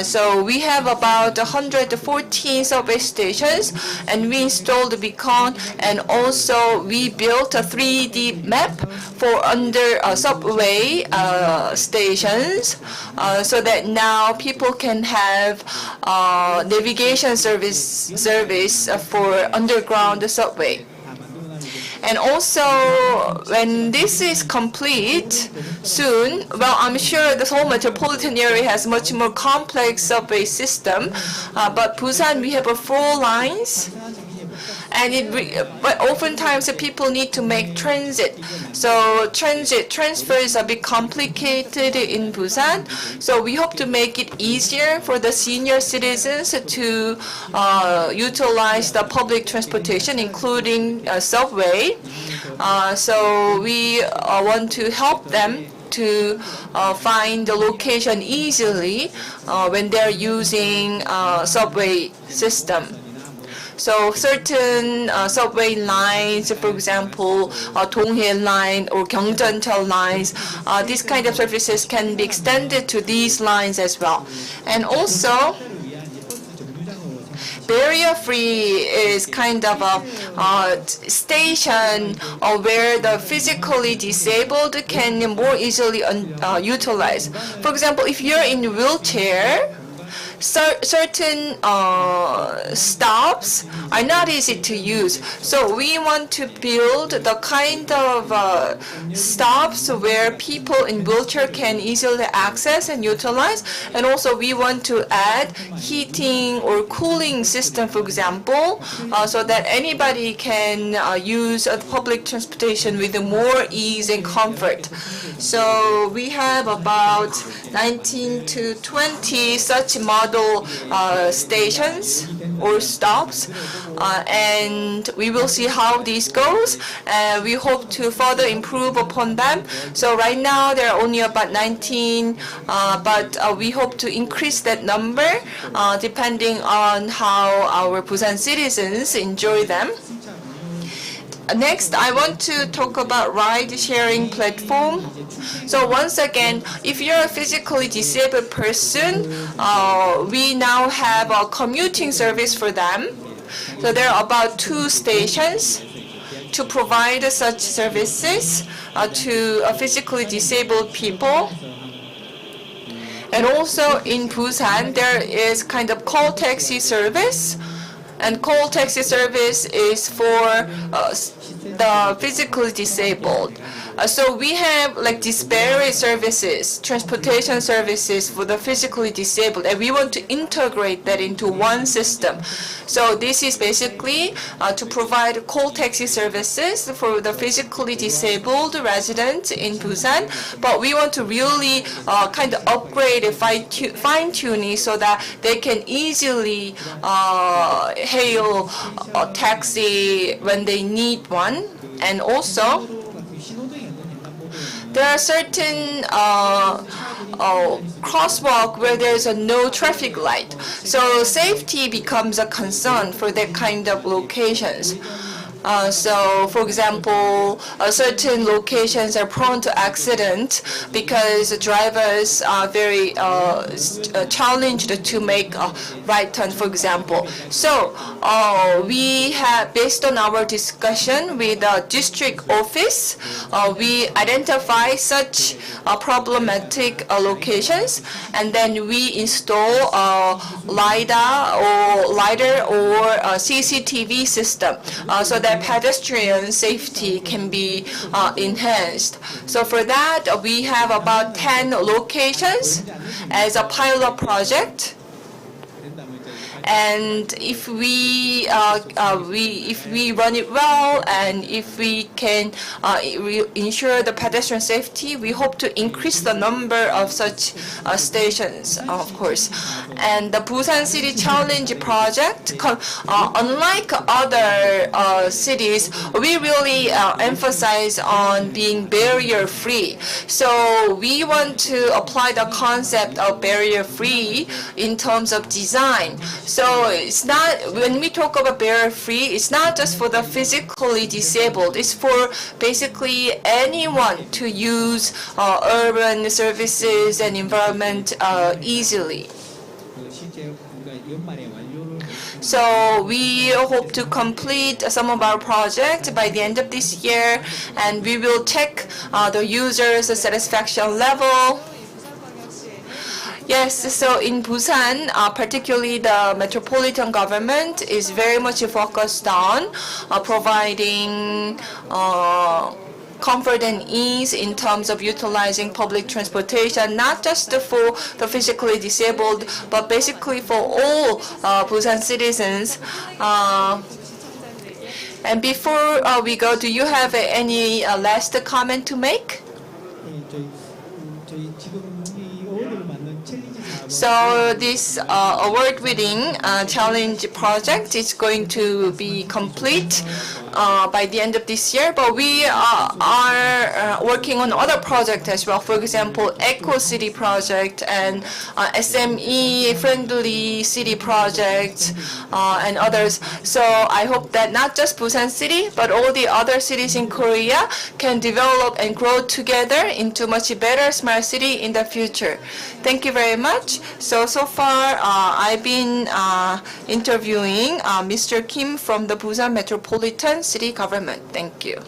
so we have about 114 subway stations, and we installed the beacon, and also we built a 3D map for subway stations, so that now people can have navigation service for underground subway. And also, when this is complete soon, well, I'm sure the whole metropolitan area has much more complex subway system, but Busan, we have 4 lines. and but oftentimes people need to make transit. So transit transfers are a bit complicated in Busan. So we hope to make it easier for the senior citizens to utilize the public transportation, including subway. So we want to help them to find the location easily when they're using subway system. So certain subway lines, for example, Donghae line or Gyeongjeoncheon lines, these kind of services can be extended to these lines as well. And also, barrier-free is kind of a station where the physically disabled can more easily utilize. For example, if you're in a wheelchair, certain stops are not easy to use. So we want to build the kind of stops where people in wheelchair can easily access and utilize. And also we want to add heating or cooling system, for example, so that anybody can use public transportation with more ease and comfort. So we have about 19 to 20 such model stations or stops, and we will see how this goes. We hope to further improve upon them. So right now there are only about 19, but we hope to increase that number depending on how our Busan citizens enjoy them. Next, I want to talk about ride-sharing platform. So once again, if you're a physically disabled person, we now have a commuting service for them. So there are about 2 stations to provide such services to physically disabled people. And also in Busan, there is kind of call taxi service. And call taxi service is for the physically disabled. So we have like disparate services, transportation services for the physically disabled, and we want to integrate that into one system. So this is basically to provide call taxi services for the physically disabled residents in Busan, but we want to really kind of upgrade and fine-tune it so that they can easily hail a taxi when they need one. And also, there are certain crosswalk where there's a no traffic light. So safety becomes a concern for that kind of locations. So, for example, certain locations are prone to accident because drivers are very challenged to make a right turn, for example. So, we have, based on our discussion with the district office, we identify such problematic locations, and then we install LiDAR or CCTV system so that pedestrian safety can be enhanced. So for that, we have about 10 locations as a pilot project. And if we run it well, and if we can ensure the pedestrian safety, we hope to increase the number of such stations, of course. And the Busan City Challenge project, unlike other cities, we really emphasize on being barrier-free. So we want to apply the concept of barrier-free in terms of design. So it's not, when we talk about barrier-free, it's not just for the physically disabled. It's for basically anyone to use urban services and environment easily. So we hope to complete some of our projects by the end of this year, and we will check the users' satisfaction level. Yes, so in Busan, particularly the Metropolitan government is very much focused on providing comfort and ease in terms of utilizing public transportation, not just for the physically disabled, but basically for all Busan citizens. And before we go, do you have any last comment to make? So this award-winning challenge project is going to be complete by the end of this year, but we are working on other projects as well. For example, Eco City project and SME-friendly city projects and others. So I hope that not just Busan City, but all the other cities in Korea can develop and grow together into much better smart city in the future. Thank you very much. So far, I've been interviewing Mr. Kim from the Busan Metropolitan City Government. Thank you.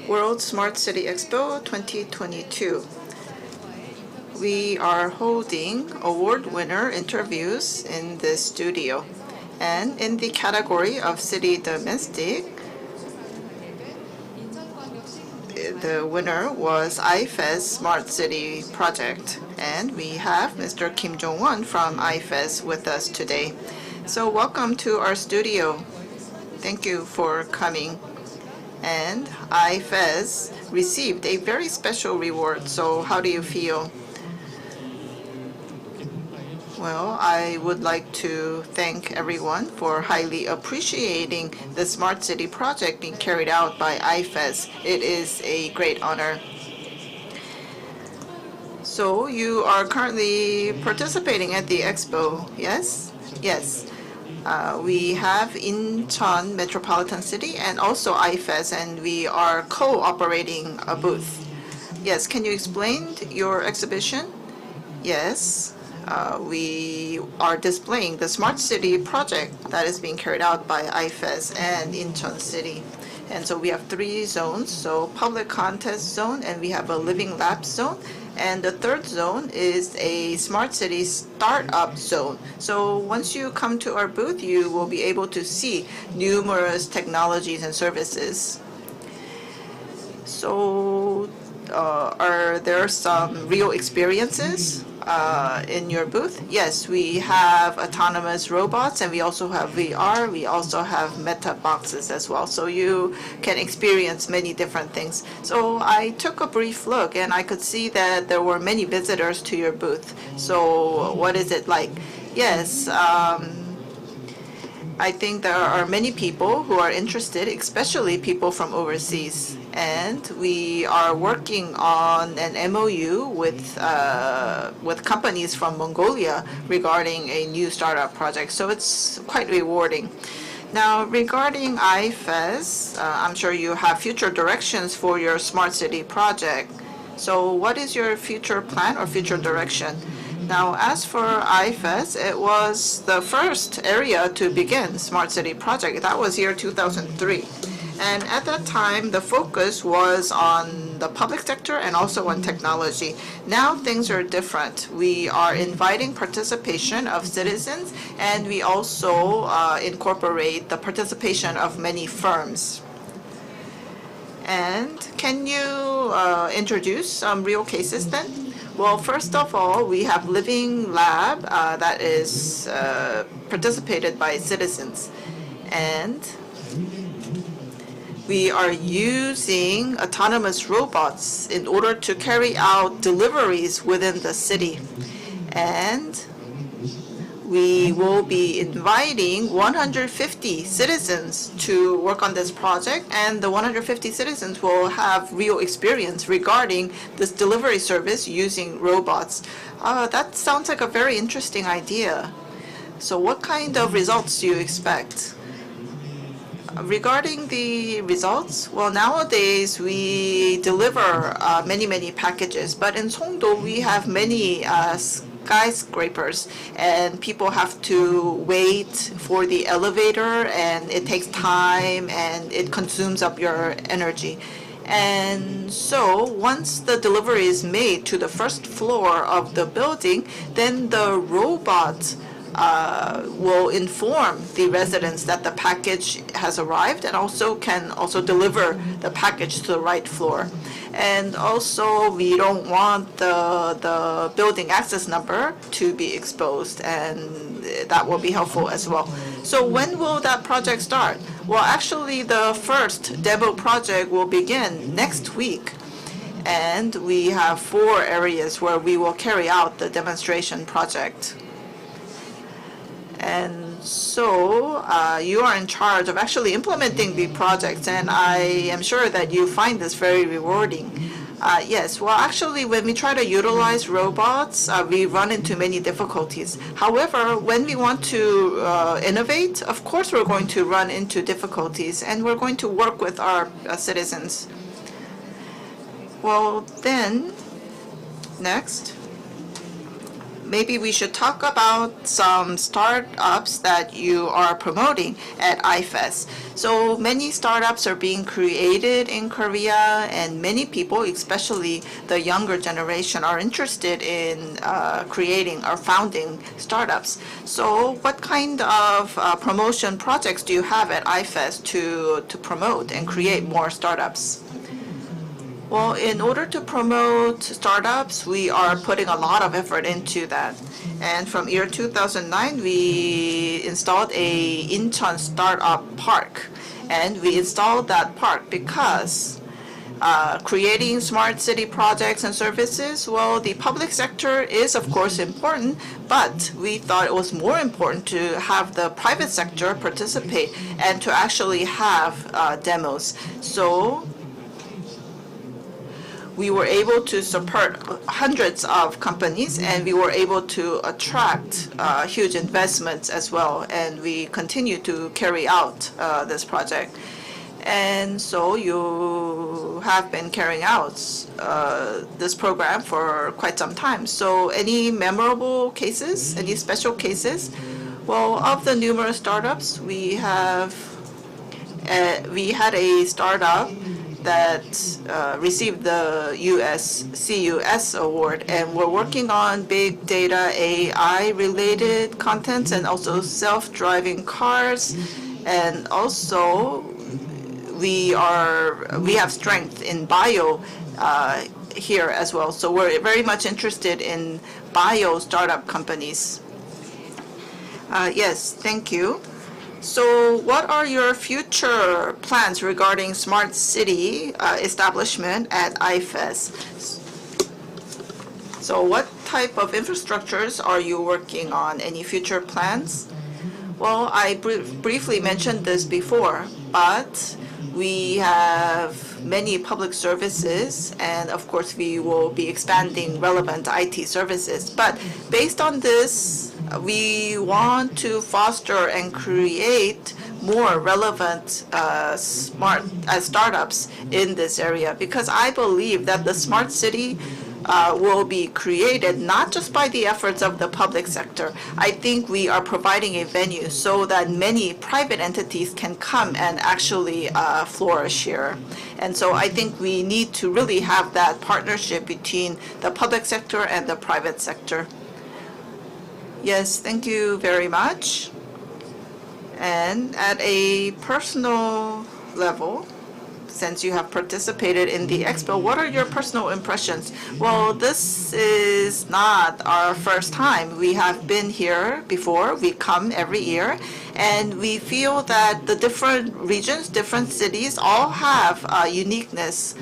World Smart City Expo 2022. We are holding award winner interviews in this studio. And in the category of city domestic, the winner was IFES Smart City Project. And we have Mr. Kim Jong-won from IFES with us today. So welcome to our studio. Thank you for coming. And IFES received a very special reward. So how do you feel? Well, I would like to thank everyone for highly appreciating the Smart City project being carried out by IFES. It is a great honor. So you are currently participating at the Expo, yes? Yes. We have Incheon Metropolitan City and also IFES, and we are co-operating a booth. Yes, can you explain your exhibition? Yes. We are displaying the Smart City project that is being carried out by IFES and Incheon City. And so we have 3 zones, so public contest zone, and we have a living lab zone. And the 3rd zone is a Smart City startup zone. So once you come to our booth, you will be able to see numerous technologies and services. So are there some real experiences in your booth? Yes, we have autonomous robots, and we also have VR. We also have meta boxes as well. So you can experience many different things. So I took a brief look, and I could see that there were many visitors to your booth. So what is it like? Yes, I think there are many people who are interested, especially people from overseas. And we are working on an MOU with companies from Mongolia regarding a new startup project. So it's quite rewarding. Now, regarding IFES, I'm sure you have future directions for your smart city project. So what is your future plan or future direction? Now, as for IFES, it was the first area to begin smart city project. That was year 2003. And at that time, the focus was on the public sector and also on technology. Now things are different. We are inviting participation of citizens, and we also incorporate the participation of many firms. And can you introduce some real cases then? Well, first of all, we have Living Lab that is participated by citizens. And we are using autonomous robots in order to carry out deliveries within the city. And we will be inviting 150 citizens to work on this project, and the 150 citizens will have real experience regarding this delivery service using robots. That sounds like a very interesting idea. So what kind of results do you expect? Regarding the results, well, nowadays we deliver many packages, but in Songdo we have many skyscrapers, and people have to wait for the elevator, and it takes time and it consumes up your energy. And so once the delivery is made to the first floor of the building, then the robot will inform the residents that the package has arrived, and also can also deliver the package to the right floor. And also, we don't want the building access number to be exposed, and that will be helpful as well. So when will that project start? Well, actually, the first demo project will begin next week. And we have 4 areas where we will carry out the demonstration project. And so you are in charge of actually implementing the projects, and I am sure that you find this very rewarding. Yes, well, actually, when we try to utilize robots, we run into many difficulties. However, when we want to innovate, of course, we're going to run into difficulties, and we're going to work with our citizens. Well, then, next. Maybe we should talk about some startups that you are promoting at IFES. So many startups are being created in Korea, and many people, especially the younger generation, are interested in creating or founding startups. So what kind of promotion projects do you have at IFES to promote and create more startups? Well, in order to promote startups, we are putting a lot of effort into that. And from year 2009, we installed a Incheon startup park. And we installed that park because creating smart city projects and services, well, the public sector is, of course, important, but we thought it was more important to have the private sector participate and to actually have demos. So we were able to support hundreds of companies, and we were able to attract huge investments as well. And we continue to carry out this project. And so you have been carrying out this program for quite some time. So any memorable cases, any special cases? Well, of the numerous startups, we had a startup that received the CUS award, and we're working on big data AI-related contents, and also self-driving cars, and also we have strength in bio here as well. So we're very much interested in bio startup companies. Yes, thank you. So what are your future plans regarding smart city establishment at IFES? So what type of infrastructures are you working on? Any future plans? Well, I briefly mentioned this before, but we have many public services, and of course we will be expanding relevant IT services. But based on this, we want to foster and create more relevant smart startups in this area, because I believe that the smart city will be created not just by the efforts of the public sector. I think we are providing a venue so that many private entities can come and actually flourish here. And so I think we need to really have that partnership between the public sector and the private sector. Yes, thank you very much. And at a personal level, since you have participated in the Expo, what are your personal impressions? Well, this is not our first time. We have been here before. We come every year, and we feel that the different regions, different cities all have uniqueness.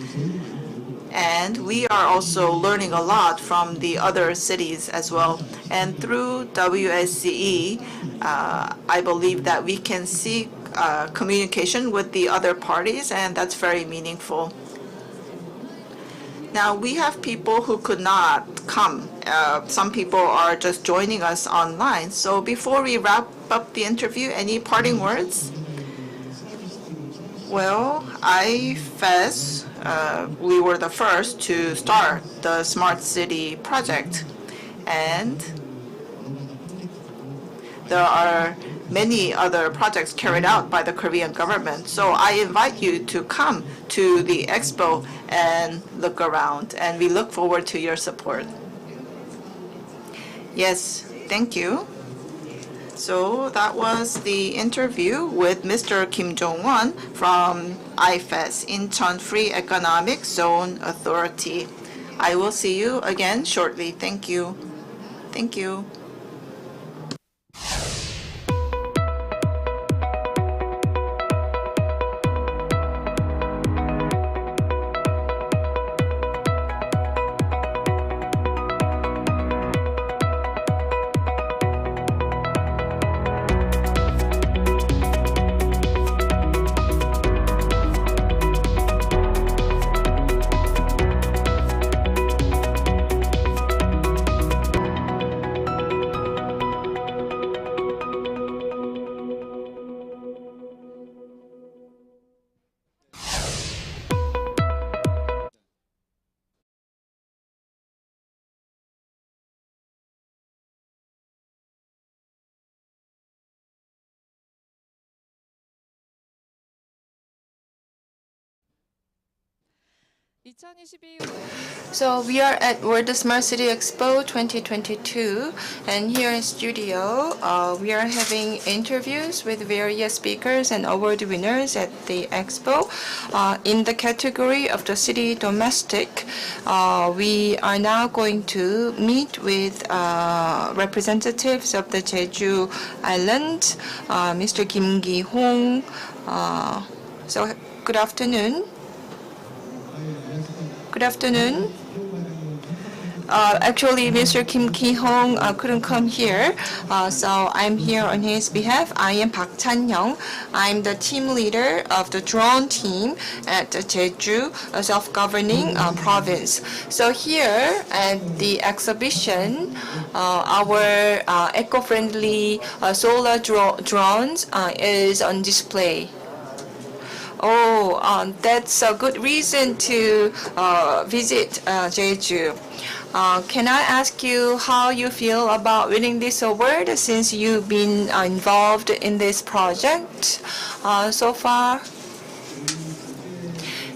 And we are also learning a lot from the other cities as well. And through Wsce, I believe that we can seek communication with the other parties, and that's very meaningful. Now, we have people who could not come. Some people are just joining us online. So before we wrap up the interview, any parting words? Well, IFES, we were the first to start the Smart City project, and there are many other projects carried out by the Korean government. So I invite you to come to the Expo and look around, and we look forward to your support. Yes, thank you. So that was the interview with Mr. Kim Jong-won from IFES, Incheon Free Economic Zone Authority. I will see you again shortly. Thank you. Thank you. So we are at World Smart City Expo 2022, and here in studio, we are having interviews with various speakers and award winners at the Expo. In the category of the city domestic, we are now going to meet with representatives of the Jeju Island, Mr. Kim Ki-hong. So good afternoon. Good afternoon. Actually, Mr. Kim Ki-hong couldn't come here, so I'm here on his behalf. I am Park Chan-young. I'm the team leader of the drone team at the Jeju self-governing province. So here at the exhibition, our eco-friendly solar drones is on display. Oh, that's a good reason to visit Jeju. Can I ask you how you feel about winning this award since you've been involved in this project so far?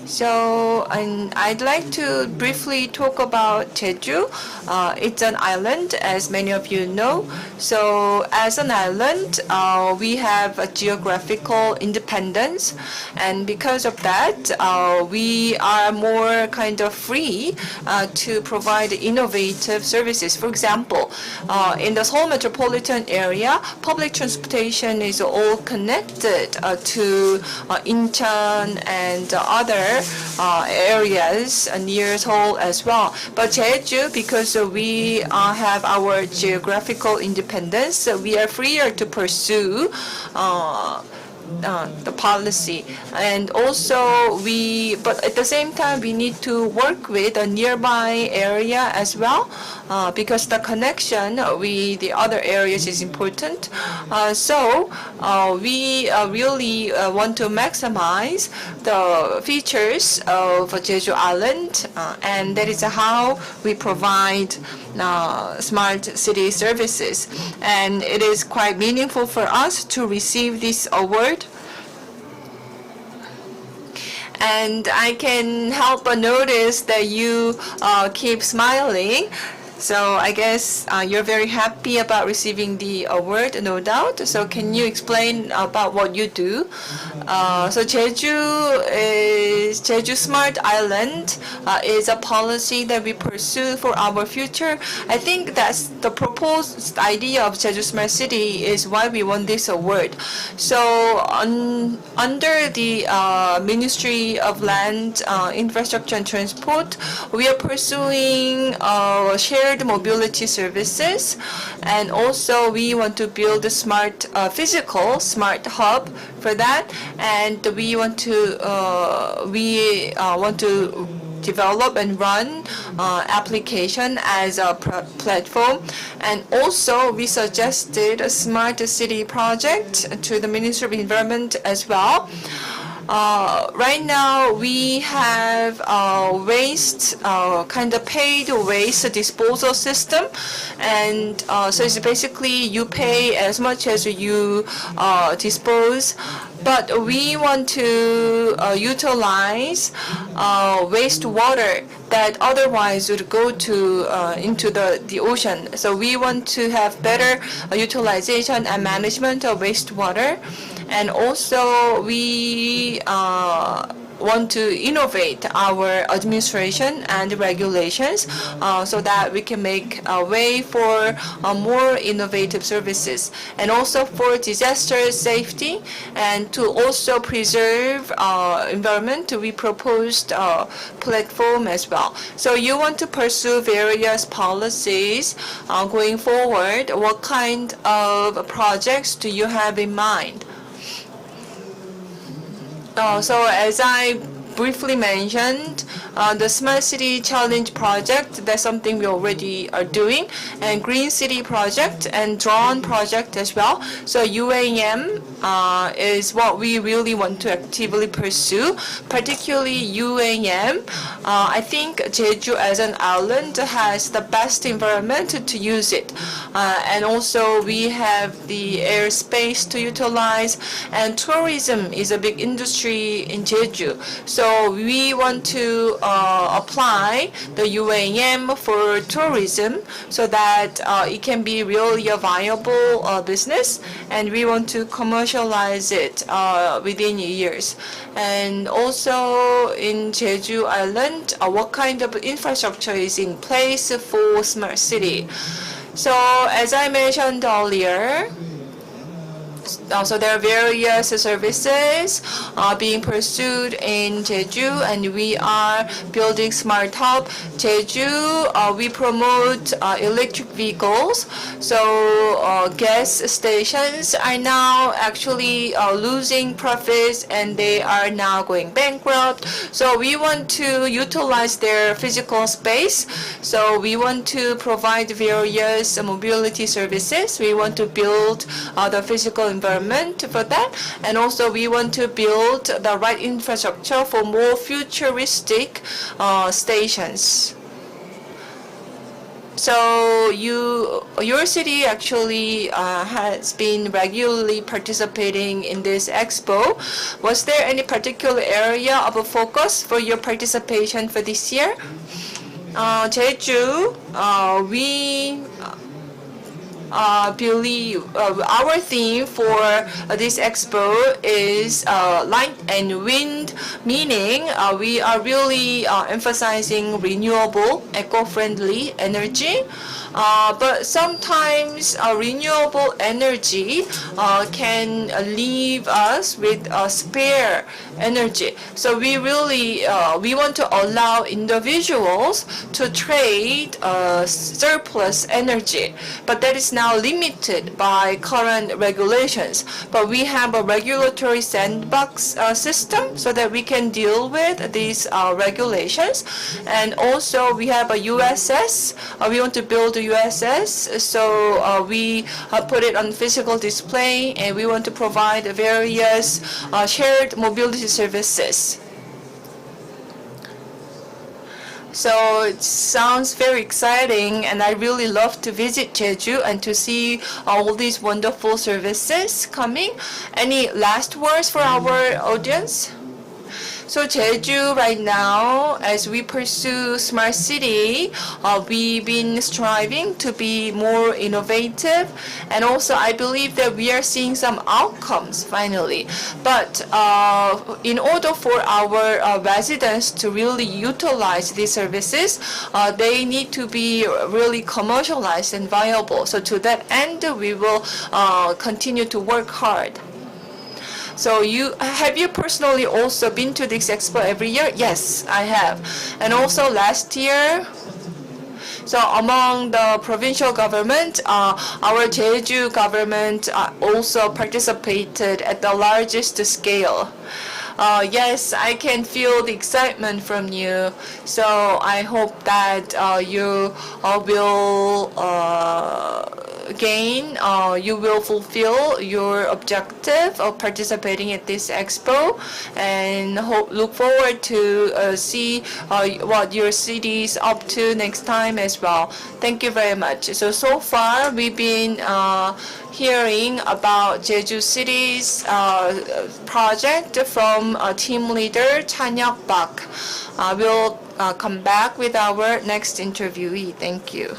So I'd like to briefly talk about Jeju. It's an island, as many of you know. So as an island, we have a geographical independence, and because of that, we are more kind of free to provide innovative services. For example, in the Seoul Metropolitan area, public transportation is all connected to Incheon and other areas near Seoul as well. But Jeju, because we have our geographical independence, we are freer to pursue the policy. And also but at the same time, we need to work with a nearby area as well, because the connection with the other areas is important. So we really want to maximize the features of Jeju Island, and that is how we provide smart city services. And it is quite meaningful for us to receive this award. And I can help but notice that you keep smiling. So I guess you're very happy about receiving the award, no doubt. So can you explain about what you do? So Jeju Smart Island is a policy that we pursue for our future. I think that's the proposed idea of Jeju Smart City is why we won this award. So under the Ministry of Land, Infrastructure and Transport, we are pursuing shared mobility services, and also we want to build a smart physical smart hub for that, and we want to develop and run application as a platform. And also we suggested a smart city project to the Ministry of Environment as well. Right now we have waste, kind of paid waste disposal system, and so it's basically you pay as much as you dispose. But we want to utilize wastewater that otherwise would go to into the ocean. So we want to have better utilization and management of wastewater. And also we want to innovate our administration and regulations so that we can make a way for more innovative services, and also for disaster safety, and to also preserve environment. We proposed a platform as well. So you want to pursue various policies going forward. What kind of projects do you have in mind? So as I briefly mentioned, the Smart City Challenge project, that's something we already are doing, and Green City project and Drone project as well. So UAM is what we really want to actively pursue, particularly UAM. I think Jeju as an island has the best environment to use it. And also we have the airspace to utilize, and tourism is a big industry in Jeju. So we want to apply the UAM for tourism so that it can be really a viable business, and we want to commercialize it within years. And also in Jeju Island, what kind of infrastructure is in place for smart city? So as I mentioned earlier, so there are various services being pursued in Jeju, and we are building Smart Hub. Jeju, we promote electric vehicles. So gas stations are now actually losing profits, and they are now going bankrupt. So we want to utilize their physical space. So we want to provide various mobility services. We want to build the physical environment for that, and also we want to build the right infrastructure for more futuristic stations. So your city actually has been regularly participating in this expo. Was there any particular area of focus for your participation for this year? Jeju, we believe our theme for this expo is light and wind, meaning we are really emphasizing renewable, eco-friendly energy. But sometimes renewable energy can leave us with spare energy. So we really we want to allow individuals to trade surplus energy, but that is now limited by current regulations. But we have a regulatory sandbox system so that we can deal with these regulations. And also we have a USS. We want to build a USS, so we put it on physical display, and we want to provide various shared mobility services. So it sounds very exciting, and I really love to visit Jeju and to see all these wonderful services coming. Any last words for our audience? So Jeju right now, as we pursue smart city, we've been striving to be more innovative, and also I believe that we are seeing some outcomes finally. But in order for our residents to really utilize these services, they need to be really commercialized and viable. So to that end, we will continue to work hard. So have you personally also been to this expo every year? Yes, I have. And also last year, so among the provincial government, our Jeju government also participated at the largest scale. Yes, I can feel the excitement from you. So I hope that you will you will fulfill your objective of participating at this expo, and look forward to see what your city is up to next time as well. Thank you very much. So far we've been hearing about Jeju City's project from team leader Hyuk Park. We'll come back with our next interviewee. Thank you.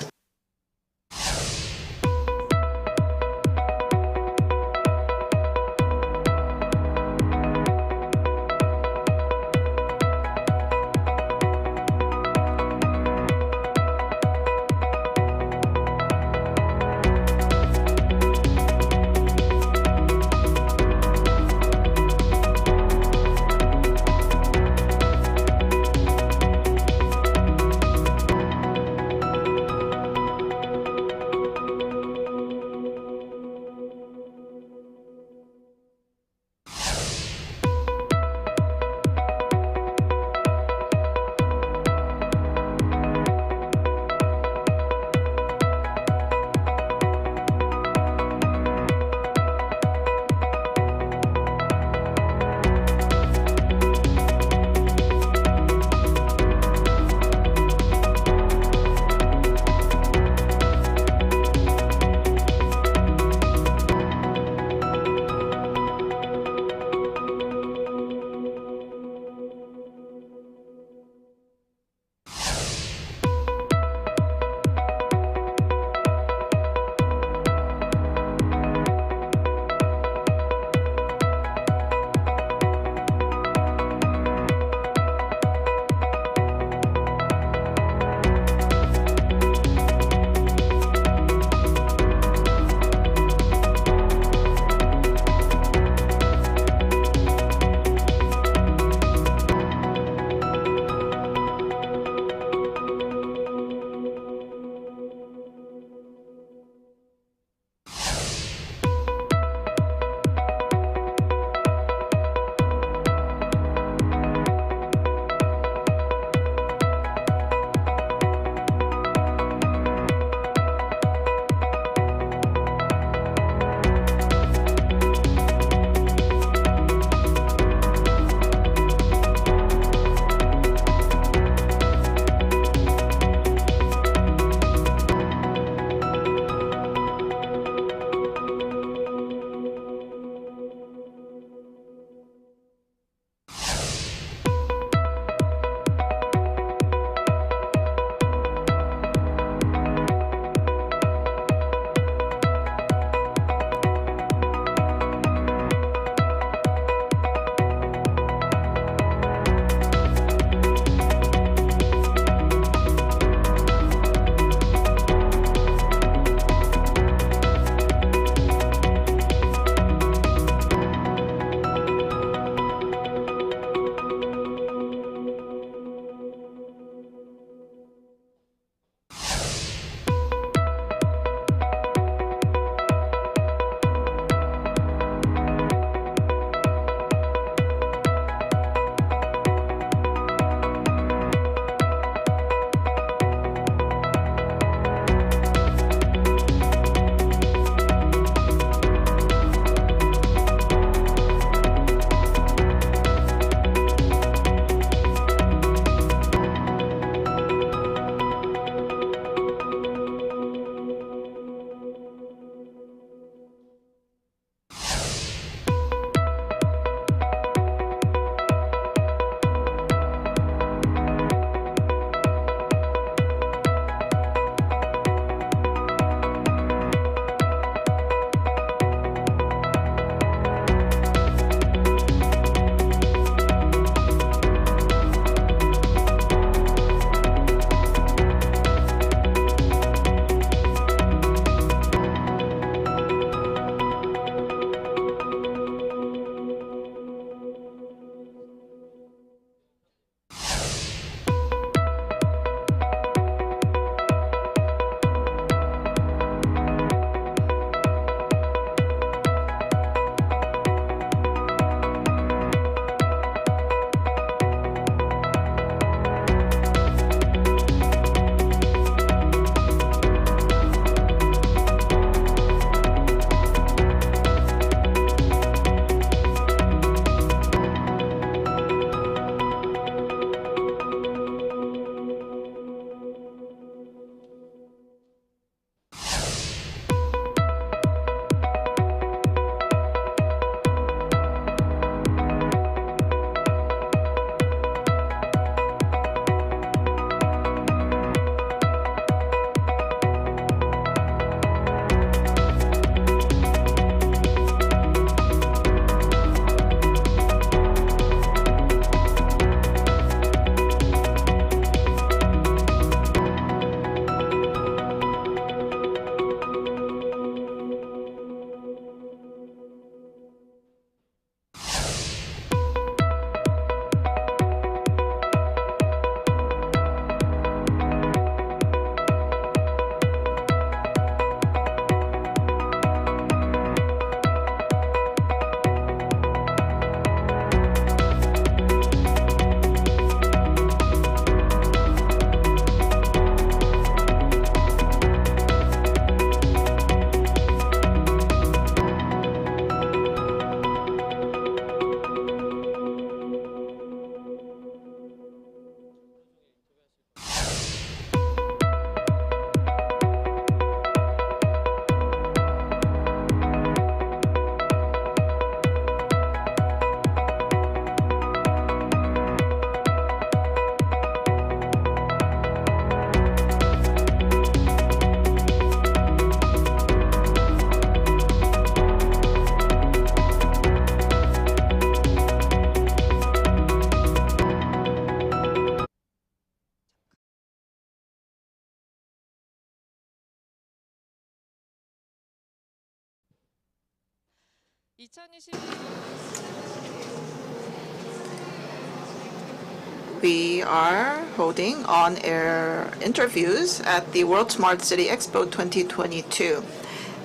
We are holding on-air interviews at the World Smart City Expo 2022.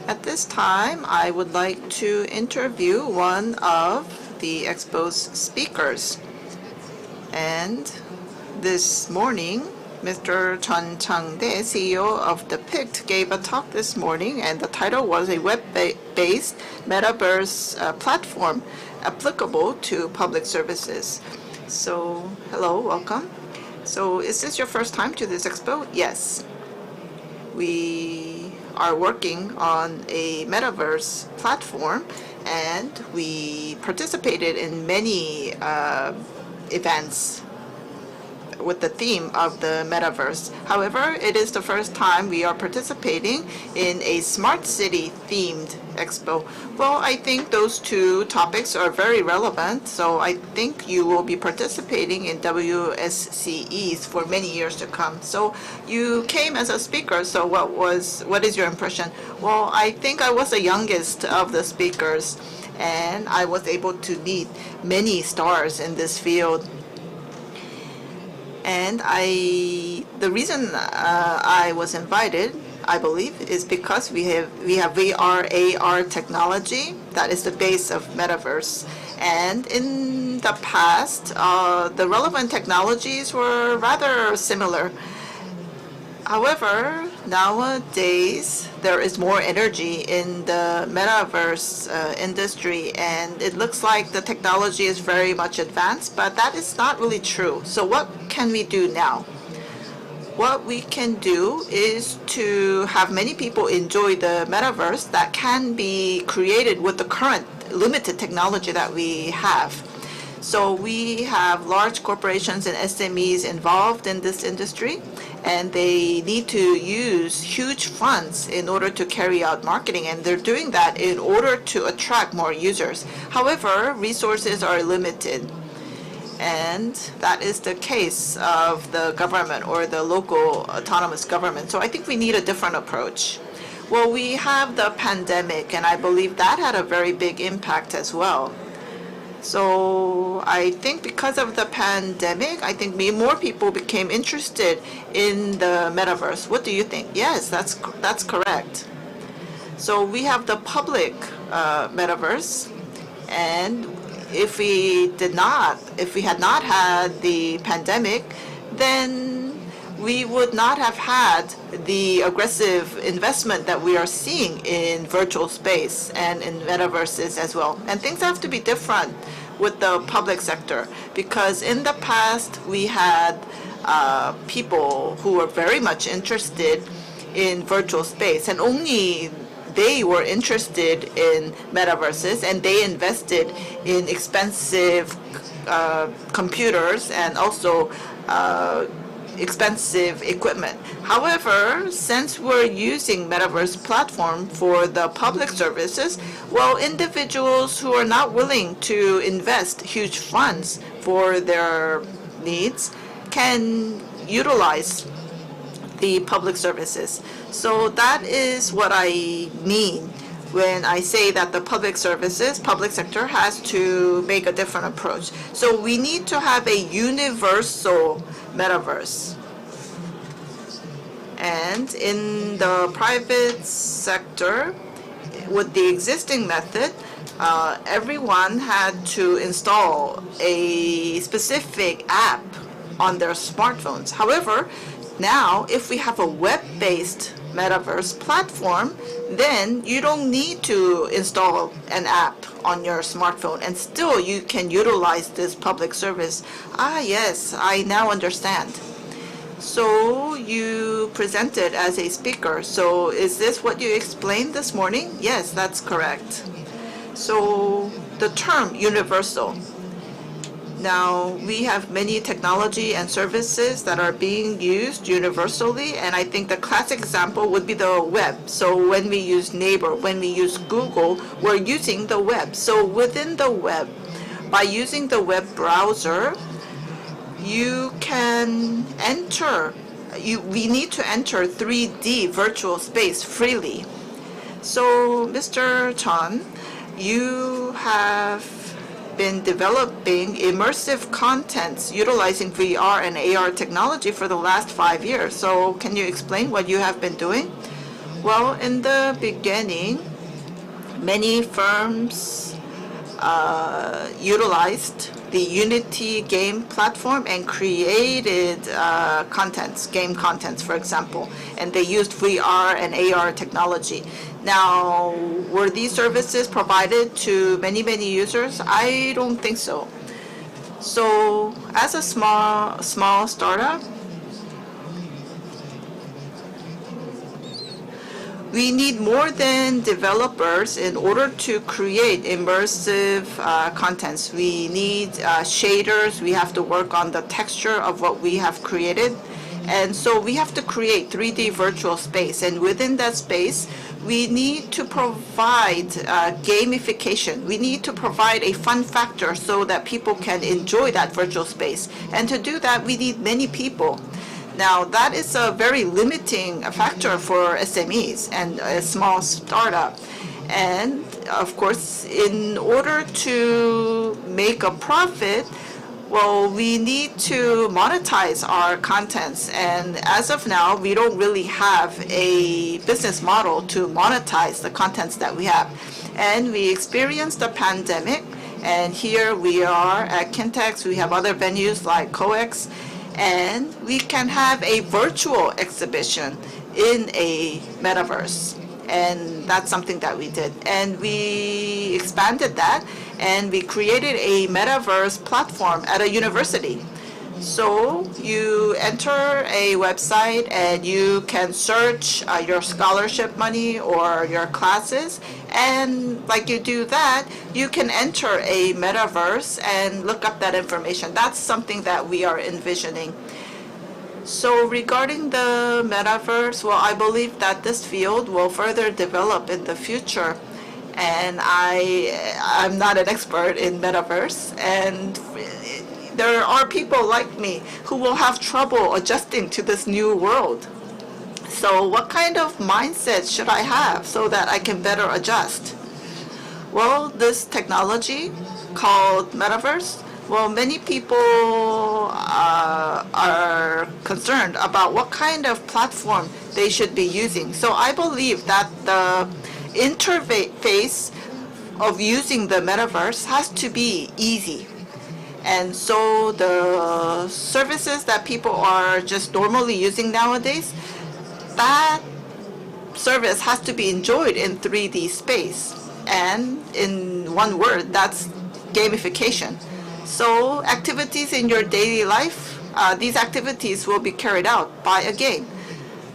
At this time, I would like to interview one of the Expo's speakers. And this morning, Mr. Changdae, CEO of THEPICT, gave a talk this morning, and the title was a web-based metaverse platform applicable to public services. So, hello, welcome. So, is this your first time to this expo? Yes. We are working on a metaverse platform, and we participated in many events with the theme of the metaverse. However, it is the first time we are participating in a smart city themed expo. Well, I think those two topics are very relevant, so I think you will be participating in WSCEs for many years to come. So you came as a speaker, so what is your impression? Well, I think I was the youngest of the speakers, and I was able to meet many stars in this field. And the reason I was invited, I believe, is because we have VR, AR technology that is the base of metaverse. And in the past, the relevant technologies were rather similar. However, nowadays, there is more energy in the metaverse industry, and it looks like the technology is very much advanced, but that is not really true. So what can we do now? What we can do is to have many people enjoy the metaverse that can be created with the current limited technology that we have. So we have large corporations and SMEs involved in this industry, and they need to use huge funds in order to carry out marketing, and they're doing that in order to attract more users. However, resources are limited, and that is the case of the government or the local autonomous government. So I think we need a different approach. Well, we have the pandemic, and I believe that had a very big impact as well. So I think because of the pandemic, I think more people became interested in the metaverse. What do you think? Yes, that's correct. So we have the public metaverse, and if we had not had the pandemic, then we would not have had the aggressive investment that we are seeing in virtual space and in metaverses as well. And things have to be different with the public sector, because in the past we had people who were very much interested in virtual space, and only they were interested in metaverses, and they invested in expensive computers and also expensive equipment. However, since we're using metaverse platform for the public services, well, individuals who are not willing to invest huge funds for their needs can utilize the public services. So that is what I mean when I say that the public sector has to make a different approach. So we need to have a universal metaverse. And in the private sector, with the existing method, everyone had to install a specific app on their smartphones. However, now if we have a web-based metaverse platform, then you don't need to install an app on your smartphone, and still you can utilize this public service. Ah, yes, I now understand. So you presented as a speaker. So is this what you explained this morning? Yes, that's correct. So the term universal. Now, we have many technology and services that are being used universally, and I think the classic example would be the web. So when we use Naver, when we use Google, we're using the web. So within the web, by using the web browser, you can enter, we need to enter 3D virtual space freely. So Mr. Chun, you have been developing immersive contents utilizing VR and AR technology for the last 5 years. So can you explain what you have been doing? Well, in the beginning, many firms utilized the Unity game platform and created game contents, for example, and they used VR and AR technology. Now, were these services provided to many users? I don't think so. So, as a small startup, we need more than developers in order to create immersive contents. We need shaders. We have to work on the texture of what we have created. And so we have to create 3D virtual space. And within that space, we need to provide gamification. We need to provide a fun factor so that people can enjoy that virtual space. And to do that, we need many people. Now, that is a very limiting factor for SMEs and a small startup. And of course, in order to make a profit, well, we need to monetize our contents. And as of now, we don't really have a business model to monetize the contents that we have. And we experienced a pandemic. And here we are at Kintex. We have other venues like COEX. And we can have a virtual exhibition in a metaverse. And that's something that we did. And we expanded that, and we created a metaverse platform at a university. So you enter a website and you can search your scholarship money or your classes. And like you do that, you can enter a metaverse and look up that information. That's something that we are envisioning. So regarding the metaverse, well, I believe that this field will further develop in the future. And I'm not an expert in metaverse, and there are people like me who will have trouble adjusting to this new world. So what kind of mindset should I have so that I can better adjust? Well, this technology called metaverse, well, many people are concerned about what kind of platform they should be using. So I believe that the interface of using the metaverse has to be easy. And so the services that people are just normally using nowadays, that service has to be enjoyed in 3D space. And in one word, that's gamification. So activities in your daily life, these activities will be carried out by a game.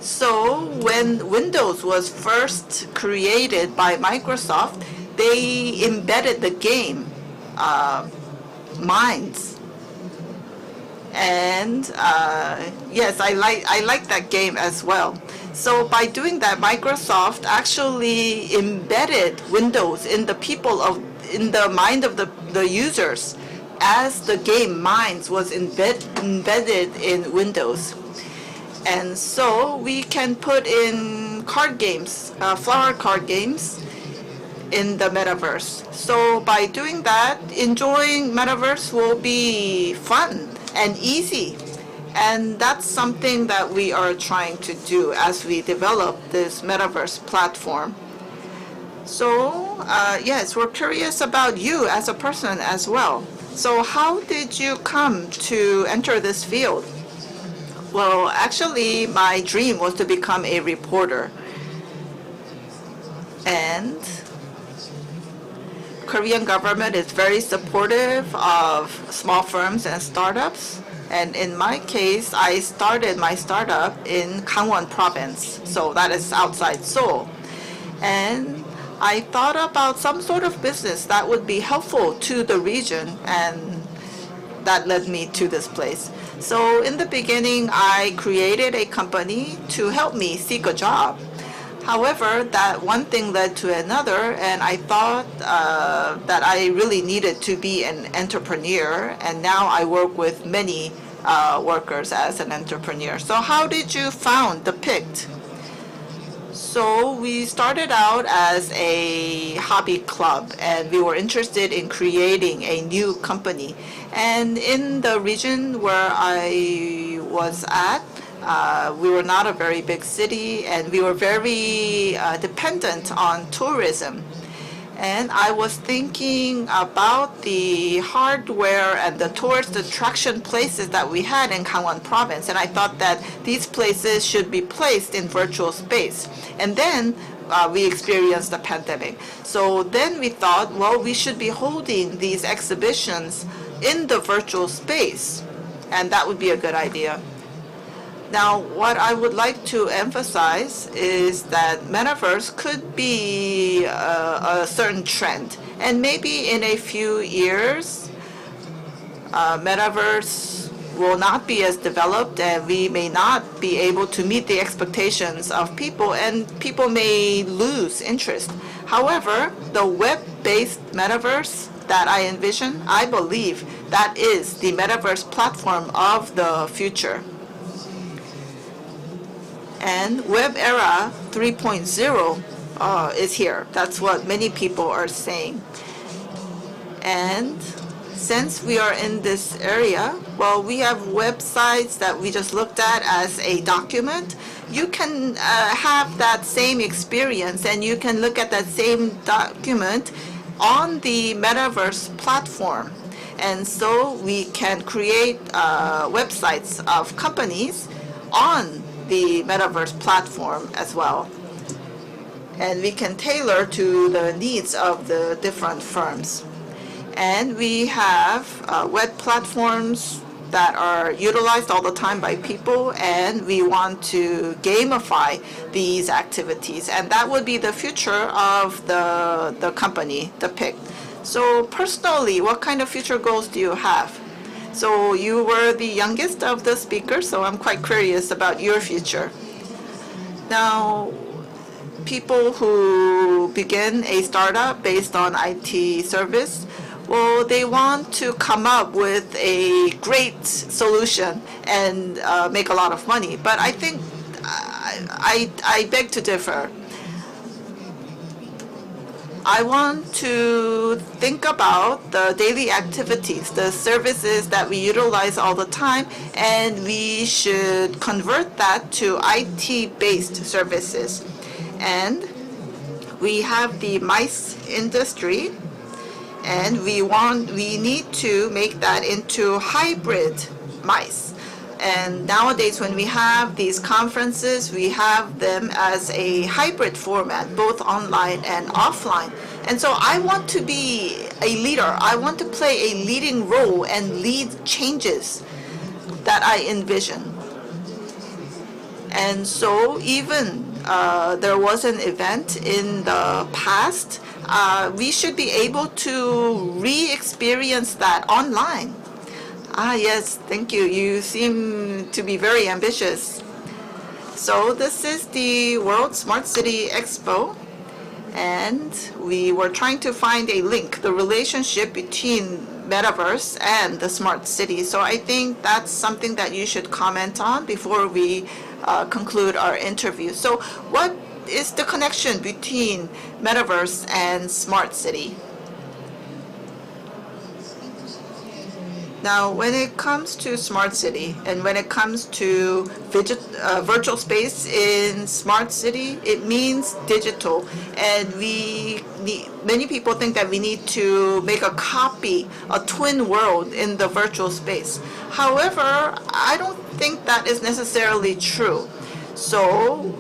So when Windows was first created by Microsoft, they embedded the game Minds. And yes, I like that game as well. So by doing that, Microsoft actually embedded Windows in the mind of the users, as the game Minds was embedded in Windows. And so we can put in card games, flower card games, in the metaverse. So by doing that, enjoying metaverse will be fun and easy. And that's something that we are trying to do as we develop this metaverse platform. So yes, we're curious about you as a person as well. So how did you come to enter this field? Well, actually, my dream was to become a reporter. And Korean government is very supportive of small firms and startups. And in my case, I started my startup in Gangwon province. So that is outside Seoul. And I thought about some sort of business that would be helpful to the region, and that led me to this place. So in the beginning, I created a company to help me seek a job. However, that one thing led to another, and I thought that I really needed to be an entrepreneur, and now I work with many workers as an entrepreneur. So how did you found THEPICT? So we started out as a hobby club, and we were interested in creating a new company. And in the region where I was at, we were not a very big city, and we were very dependent on tourism. And I was thinking about the hardware and the tourist attraction places that we had in Gangwon province. And I thought that these places should be placed in virtual space. And then we experienced the pandemic. So then we thought, well, we should be holding these exhibitions in the virtual space. And that would be a good idea. Now, what I would like to emphasize is that metaverse could be a certain trend. And maybe in a few years, metaverse will not be as developed, and we may not be able to meet the expectations of people, and people may lose interest. However, the web-based metaverse that I envision, I believe that is the metaverse platform of the future. And Web Era 3.0 is here. That's what many people are saying. And since we are in this area, well, we have websites that we just looked at as a document. You can have that same experience, and you can look at that same document on the metaverse platform. And so we can create websites of companies on the metaverse platform as well. And we can tailor to the needs of the different firms. And we have web platforms that are utilized all the time by people, and we want to gamify these activities. And that would be the future of the company, THEPICT. So personally, what kind of future goals do you have? So you were the youngest of the speakers, so I'm quite curious about your future. Now, people who begin a startup based on IT service, well, they want to come up with a great solution and make a lot of money. But I think I beg to differ. I want to think about the daily activities, the services that we utilize all the time, and we should convert that to IT-based services. And we have the mice industry, and we need to make that into hybrid mice. And nowadays, when we have these conferences, we have them as a hybrid format, both online and offline. And so I want to be a leader. I want to play a leading role and lead changes that I envision. And so even there was an event in the past, we should be able to re-experience that online. Ah, yes, thank you. You seem to be very ambitious. So this is the World Smart City Expo, and we were trying to find a link, the relationship between metaverse and the smart city. So I think that's something that you should comment on before we conclude our interview. So what is the connection between metaverse and smart city? Now, when it comes to smart city and when it comes to virtual space in smart city, it means digital. And many people think that we need to make a copy, a twin world in the virtual space. However, I don't think that is necessarily true. So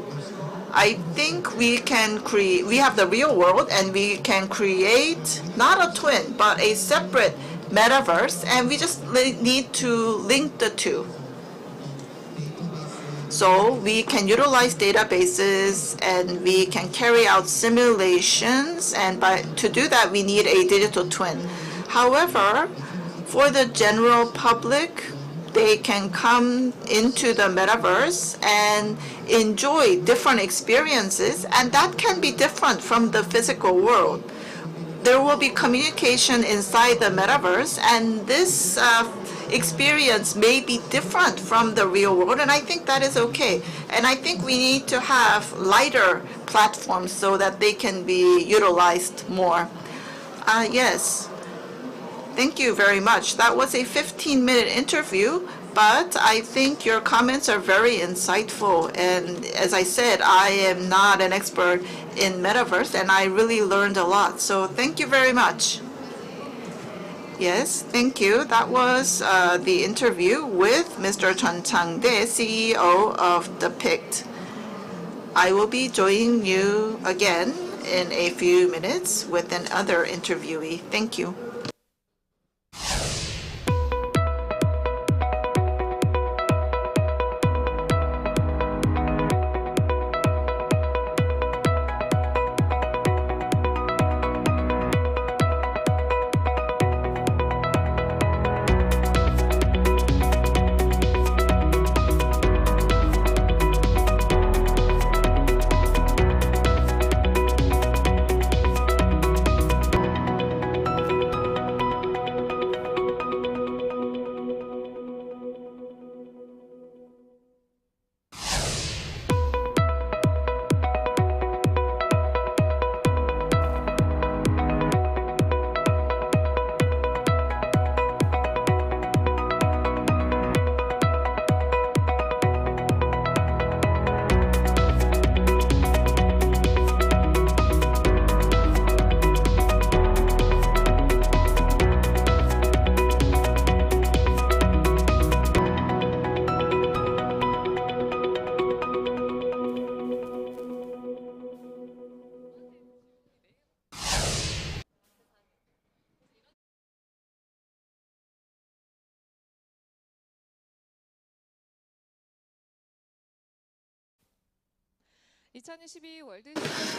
I think we have the real world, and we can create not a twin, but a separate metaverse, and we just need to link the two. So we can utilize databases, and we can carry out simulations, and to do that we need a digital twin. However, for the general public, they can come into the metaverse and enjoy different experiences, and that can be different from the physical world. There will be communication inside the metaverse, and this experience may be different from the real world, and I think that is okay. And I think we need to have lighter platforms so that they can be utilized more. Yes. Thank you very much. That was a 15-minute interview, but I think your comments are very insightful. And as I said, I am not an expert in metaverse, and I really learned a lot. So thank you very much. Yes, thank you. That was the interview with Mr. Changdae, CEO of THEPICT. I will be joining you again in a few minutes with another interviewee. Thank you.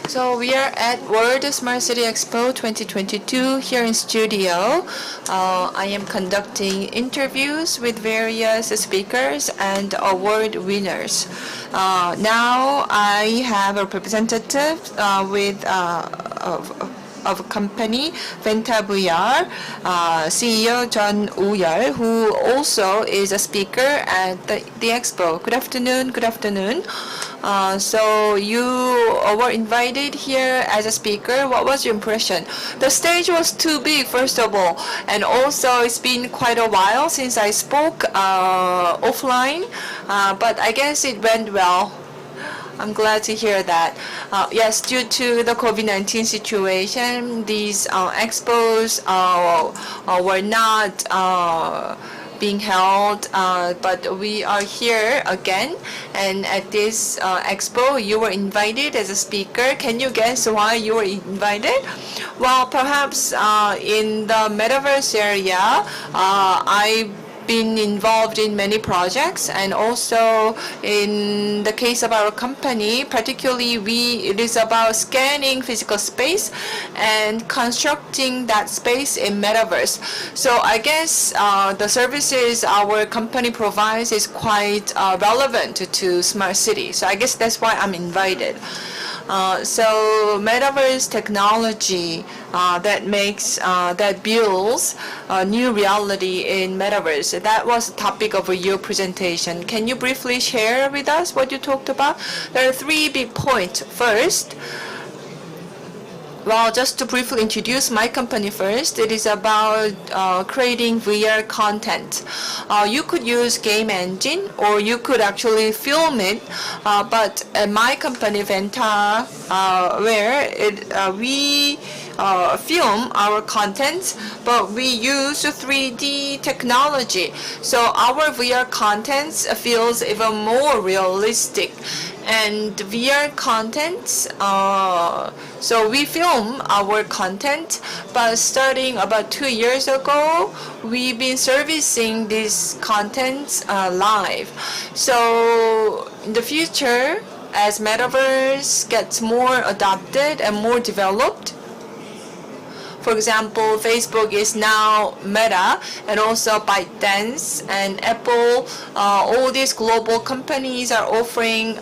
So we are at World Smart City Expo 2022 here in studio. I am conducting interviews with various speakers and award winners. Now I have a representative with of a company, VENTA VR, CEO Jeon, who also is a speaker at the Expo. Good afternoon. Good afternoon. So you were invited here as a speaker. What was your impression? The stage was too big, first of all, and also it's been quite a while since I spoke offline, but I guess it went well. I'm glad to hear that. Yes, due to the COVID-19 situation, these expos were not being held, but we are here again. And at this expo, you were invited as a speaker. Can you guess why you were invited? Well, perhaps in the metaverse area, I've been involved in many projects, and also in the case of our company, particularly it is about scanning physical space and constructing that space in metaverse. So I guess the services our company provides is quite relevant to smart city. So I guess that's why I'm invited. So metaverse technology that builds a new reality in metaverse. That was the topic of your presentation. Can you briefly share with us what you talked about? There are three big points. First, well, just to briefly introduce my company first, it is about creating VR content. You could use game engine, or you could actually film it, but at my company, VENTA, where we film our content, but we use 3D technology. So our VR content feels even more realistic. And VR content, so we film our content, but starting about 2 years ago, we've been servicing this content live. So in the future, as metaverse gets more adopted and more developed, For example, Facebook is now Meta, and also ByteDance and Apple. All these global companies are offering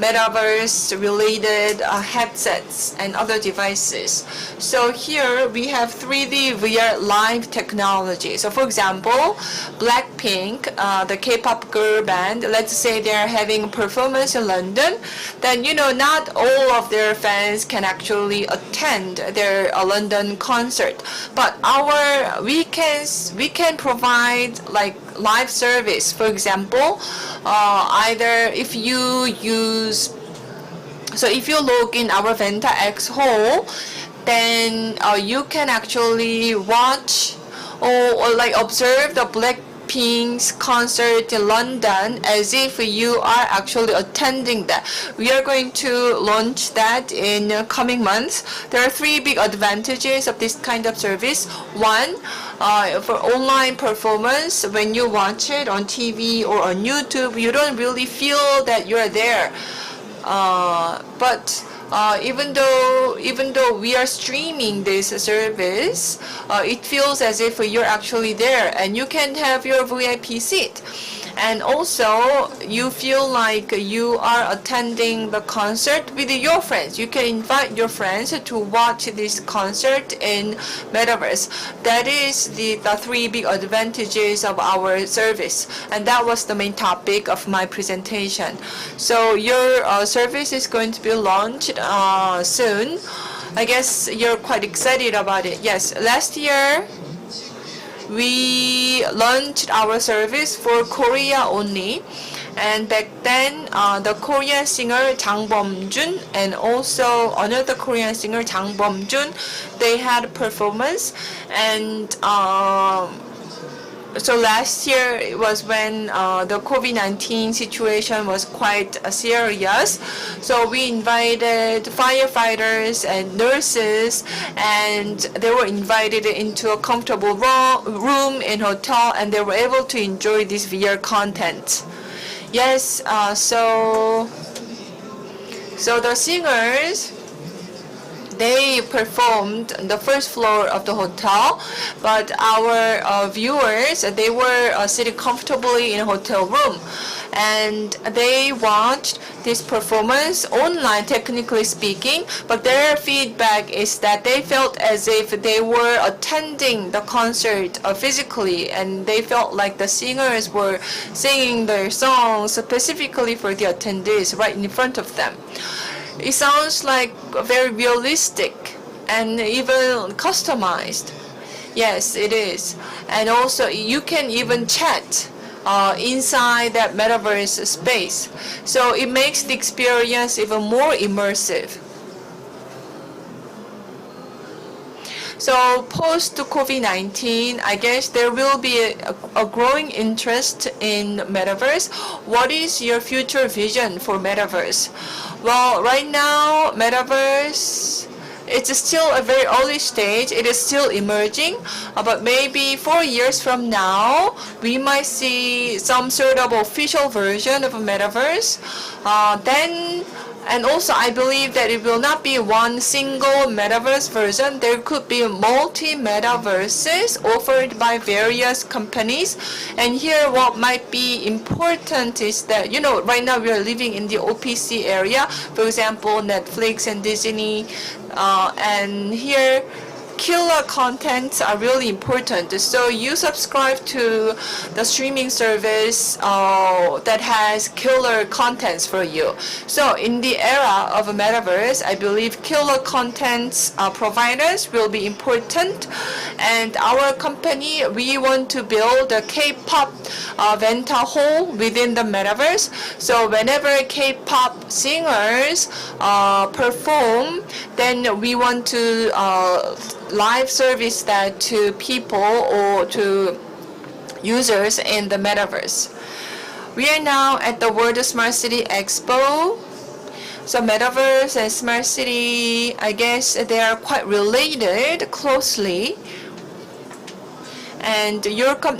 metaverse-related headsets and other devices. So here we have 3D VR live technology. So for example, Blackpink, the K-pop girl band, let's say they're having a performance in London, then not all of their fans can actually attend their London concert. But we can provide like live service. For example, either if you log in our VENTA X Hall, then you can actually watch or like observe the Blackpink's concert in London as if you are actually attending that. We are going to launch that in coming months. There are 3 big advantages of this kind of service. One, for online performance, when you watch it on TV or on YouTube, you don't really feel that you're there. But even though we are streaming this service, it feels as if you're actually there, and you can have your VIP seat. And also, you feel like you are attending the concert with your friends. You can invite your friends to watch this concert in Metaverse. That is the 3 big advantages of our service. And that was the main topic of my presentation. So your service is going to be launched soon. I guess you're quite excited about it. Yes, last year, we launched our service for Korea only, and back then the Korean singer Jun and also another Korean singer Jun, they had performance. And so last year it was when the COVID-19 situation was quite serious. So we invited firefighters and nurses, and they were invited into a comfortable room in hotel, and they were able to enjoy this VR content. Yes, so the singers, they performed on the first floor of the hotel, but our viewers, they were sitting comfortably in a hotel room, and they watched this performance online, technically speaking, but their feedback is that they felt as if they were attending the concert physically, and they felt like the singers were singing their songs specifically for the attendees right in front of them. It sounds like very realistic and even customized. Yes, it is. And also, you can even chat inside that metaverse space. So it makes the experience even more immersive. So post COVID-19, I guess there will be a growing interest in metaverse. What is your future vision for metaverse? Well, right now, metaverse, it's still a very early stage. It is still emerging, but maybe 4 years from now, we might see some sort of official version of a metaverse. And also, I believe that it will not be one single metaverse version. There could be multi-metaverses offered by various companies. And here, what might be important is that, right now we are living in the OPC area. For example, Netflix and Disney. And here, killer contents are really important. So you subscribe to the streaming service that has killer contents for you. So in the era of a metaverse, I believe killer contents providers will be important. And our company, we want to build a K-pop VENTA hall within the metaverse. So whenever K-pop singers perform, then we want to live service that to people or to users in the metaverse. We are now at the World Smart City Expo. So metaverse and smart city, I guess they are quite related closely. And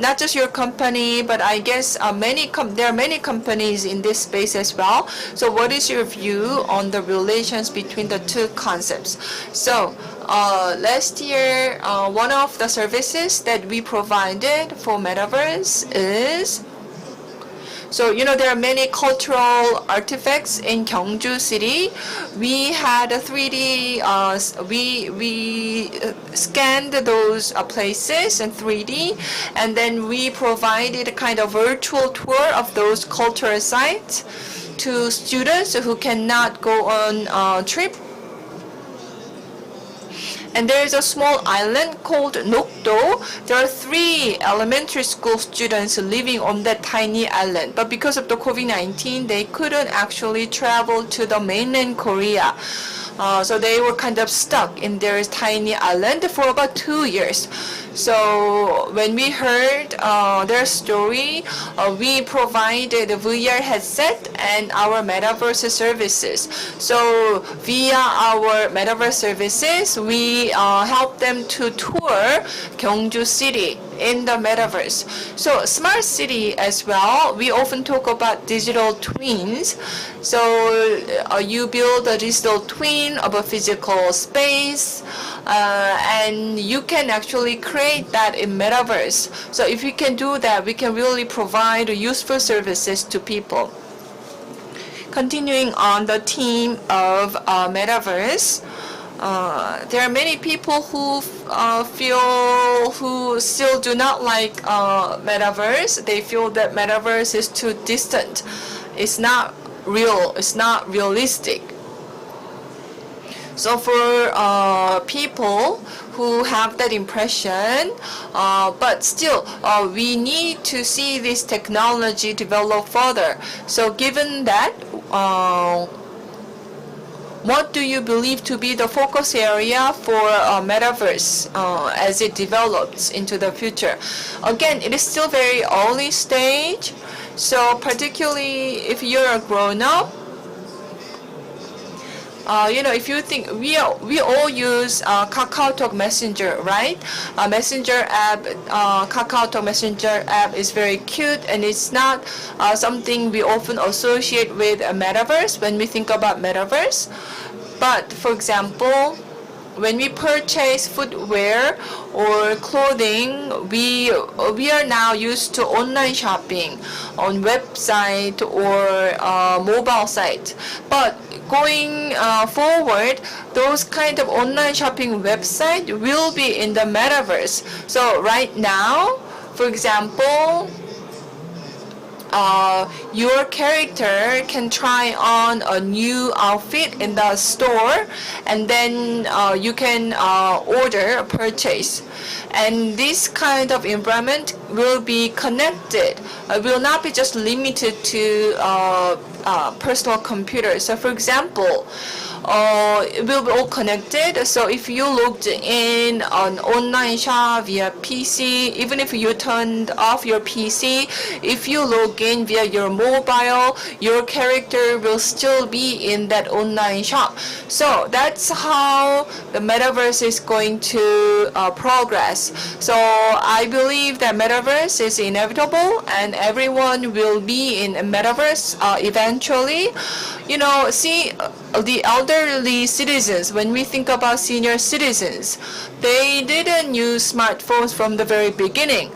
not just your company, but I guess there are many companies in this space as well. So what is your view on the relations between the two concepts? So Last year, one of the services that we provided for Metaverse is, so there are many cultural artifacts in Gyeongju City. We had a 3D, we scanned those places in 3D, and then we provided a kind of virtual tour of those cultural sites to students who cannot go on a trip. And there is a small island called Nokdo. There are 3 elementary school students living on that tiny island. But because of the COVID-19, they couldn't actually travel to the mainland Korea. So they were kind of stuck in their tiny island for about 2 years. So when we heard their story, we provided a VR headset and our metaverse services. So via our metaverse services, we help them to tour Gyeongju City in the metaverse. So smart city as well, we often talk about digital twins. So you build a digital twin of a physical space, and you can actually create that in metaverse. So if we can do that, we can really provide useful services to people. Continuing on the theme of metaverse, there are many people who who still do not like metaverse. They feel that metaverse is too distant. It's not real. It's not realistic. So for people who have that impression, but still we need to see this technology develop further. So given that, what do you believe to be the focus area for metaverse as it develops into the future? Again, it is still very early stage. So particularly if you're a grown-up, if you think we all use KakaoTalk Messenger, right? Messenger app, KakaoTalk Messenger app is very cute, and it's not something we often associate with a metaverse when we think about metaverse. But for example, when we purchase footwear or clothing, we are now used to online shopping on website or mobile site. But going forward, those kind of online shopping website will be in the metaverse. So right now, for example, your character can try on a new outfit in the store, and then you can order a purchase. And this kind of environment will be connected. It will not be just limited to personal computers. So for example, it will be all connected. So if you logged in on online shop via PC, even if you turned off your PC, if you log in via your mobile, your character will still be in that online shop. So that's how the metaverse is going to progress. So I believe that metaverse is inevitable, and everyone will be in a metaverse eventually. See the elderly citizens, when we think about senior citizens, they didn't use smartphones from the very beginning.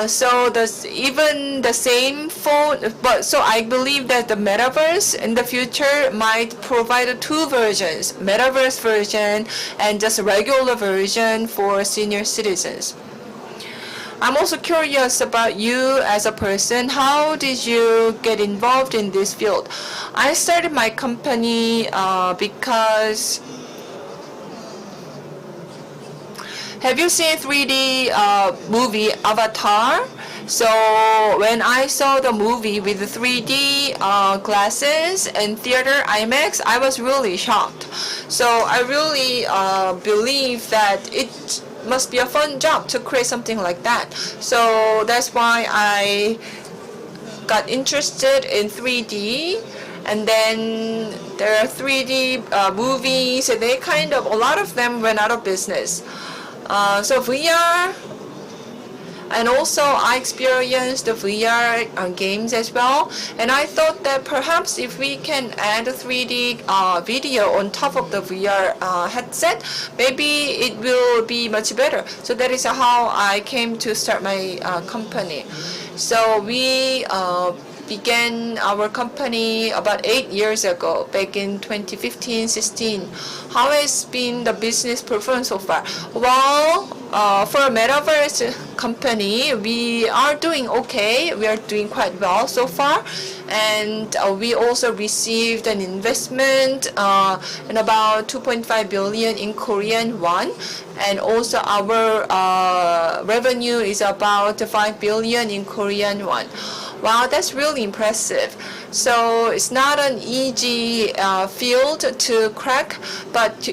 So even the same phone, but so I believe that the metaverse in the future might provide 2 versions, metaverse version and just a regular version for senior citizens. I'm also curious about you as a person. How did you get involved in this field? I started my company because, have you seen 3D movie Avatar? So when I saw the movie with the 3D glasses and theater IMAX, I was really shocked. So I really believe that it must be a fun job to create something like that. So that's why I got interested in 3D. And then there are 3D movies, and they a lot of them went out of business. So VR, And also I experienced the VR games as well. And I thought that perhaps if we can add a 3D video on top of the VR headset, maybe it will be much better. So that is how I came to start my company. So we began our company about 8 years ago, back in 2015-16. How has been the business performance so far? Well, for a metaverse company, we are doing okay. We are doing quite well so far. And we also received an investment in about 2.5 billion in Korean won. And also our revenue is about 5 billion in Korean won. Wow, that's really impressive. So it's not an easy field to crack, but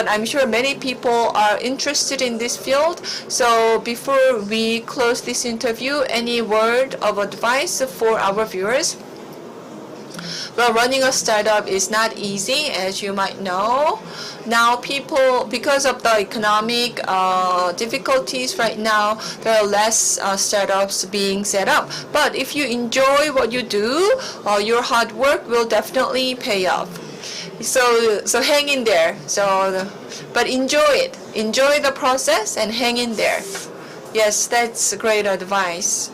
I'm sure many people are interested in this field. So before we close this interview, any word of advice for our viewers? Well, running a startup is not easy, as you might know. Now people, because of the economic difficulties right now, there are less startups being set up. But if you enjoy what you do, your hard work will definitely pay off. So hang in there. But enjoy it. Enjoy the process and hang in there. Yes, that's great advice.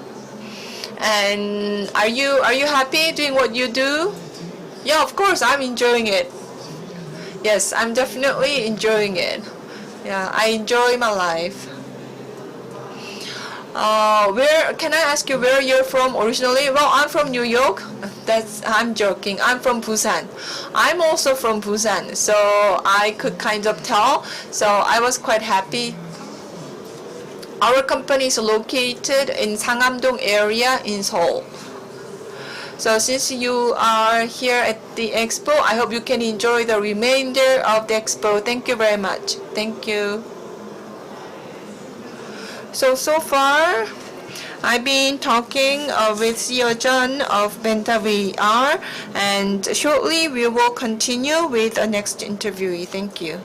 And are you happy doing what you do? Yeah, of course, I'm enjoying it. Yes, I'm definitely enjoying it. Yeah, I enjoy my life. Where can I ask you where you're from originally? Well, I'm from New York. I'm joking. I'm from Busan. I'm also from Busan, so I could kind of tell. So I was quite happy. Our company is located in Sangam-dong area in Seoul. So since you are here at the Expo, I hope you can enjoy the remainder of the Expo. Thank you very much. Thank you. So far, I've been talking with CEO Jeon of VENTA VR, and shortly we will continue with the next interviewee. Thank you.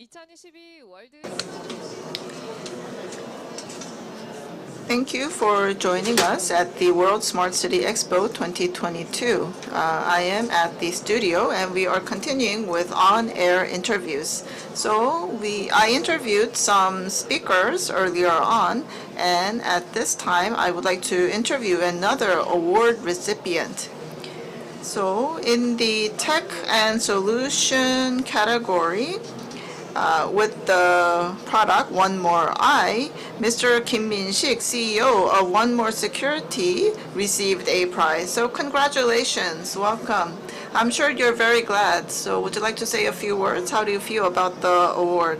2022 월드 Thank you for joining us at the World Smart City Expo 2022. I am at the studio and we are continuing with on-air interviews. So I interviewed some speakers earlier on, and at this time I would like to interview another award recipient. So in the tech and solution category, with the product One More I, Mr. Kim Min-sik, CEO of OneMoreSecurity, received a prize. So congratulations, welcome. I'm sure you're very glad. So would you like to say a few words? How do you feel about the award?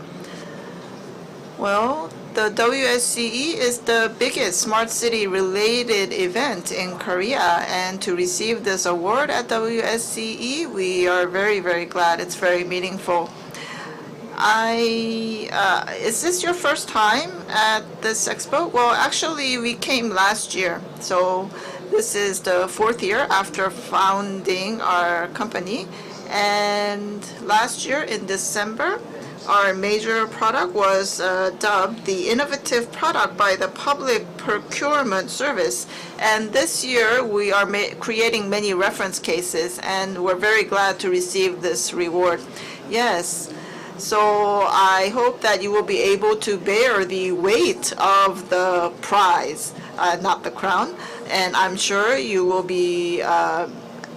Well, the WSCE is the biggest smart city related event in Korea, and to receive this award at WSCE, we are very, very glad. It's very meaningful. Is this your first time at this expo? Well, actually, we came last year. So this is the 4th year after founding our company. And last year in December, our major product was dubbed the innovative product by the Public Procurement Service. And this year, we are creating many reference cases, and we're very glad to receive this reward. Yes. So I hope that you will be able to bear the weight of the prize, not the crown, and I'm sure you will be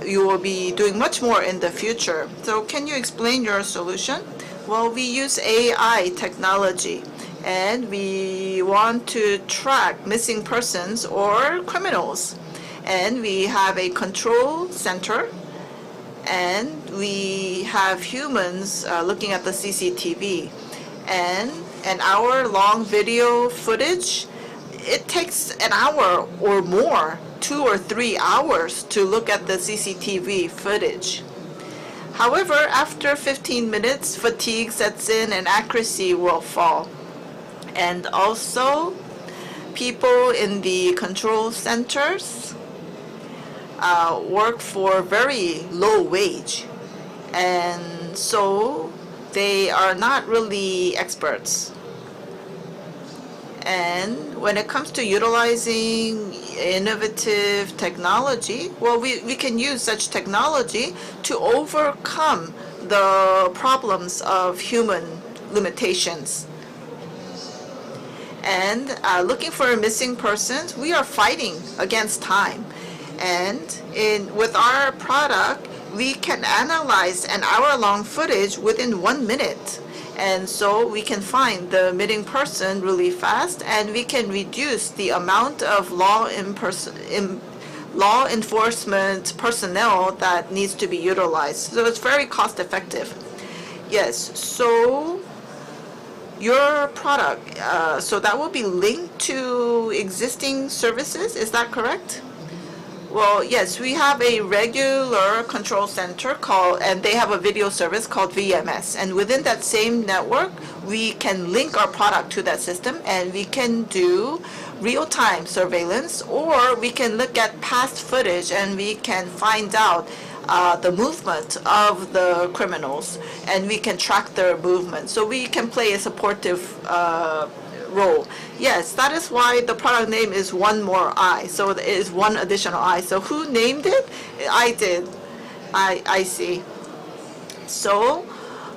doing much more in the future. So can you explain your solution? Well, we use AI technology, and we want to track missing persons or criminals. And we have a control center, and we have humans looking at the CCTV. And an hour-long video footage, it takes an hour or more, 2 or 3 hours to look at the CCTV footage. However, after 15 minutes, fatigue sets in and accuracy will fall. And also, people in the control centers work for very low wage, and so they are not really experts. And when it comes to utilizing innovative technology, well, we can use such technology to overcome the problems of human limitations. And looking for missing persons, we are fighting against time. And with our product, we can analyze an hour-long footage within 1 minute. And so we can find the missing person really fast, and we can reduce the amount of law enforcement personnel that needs to be utilized. So it's very cost-effective. Yes, so your product, so that will be linked to existing services, is that correct? Well, yes, we have a regular control center and they have a video service called VMS. And within that same network, we can link our product to that system, and we can do real-time surveillance, or we can look at past footage and we can find out the movement of the criminals, and we can track their movement. So we can play a supportive role. Yes, that is why the product name is One More I. So it is one additional I. So who named it? I did. I see. So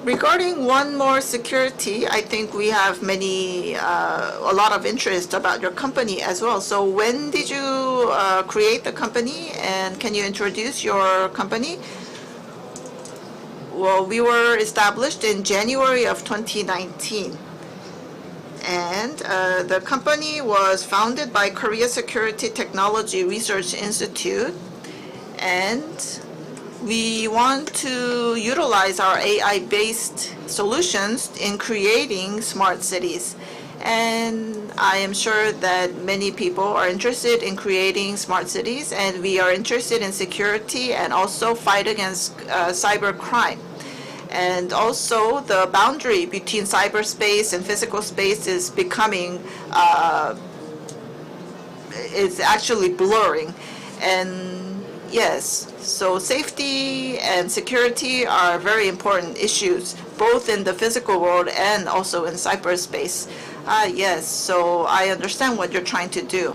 regarding OneMoreSecurity, I think we have a lot of interest about your company as well. So when did you create the company, and can you introduce your company? Well, we were established in January of 2019. And the company was founded by Korea Security Technology Research Institute, and we want to utilize our AI-based solutions in creating smart cities. And I am sure that many people are interested in creating smart cities, and we are interested in security and also fight against cyber crime. And also the boundary between cyberspace and physical space is becoming, it's actually blurring. And yes, so safety and security are very important issues. both in the physical world and also in cyberspace. Yes, so I understand what you're trying to do.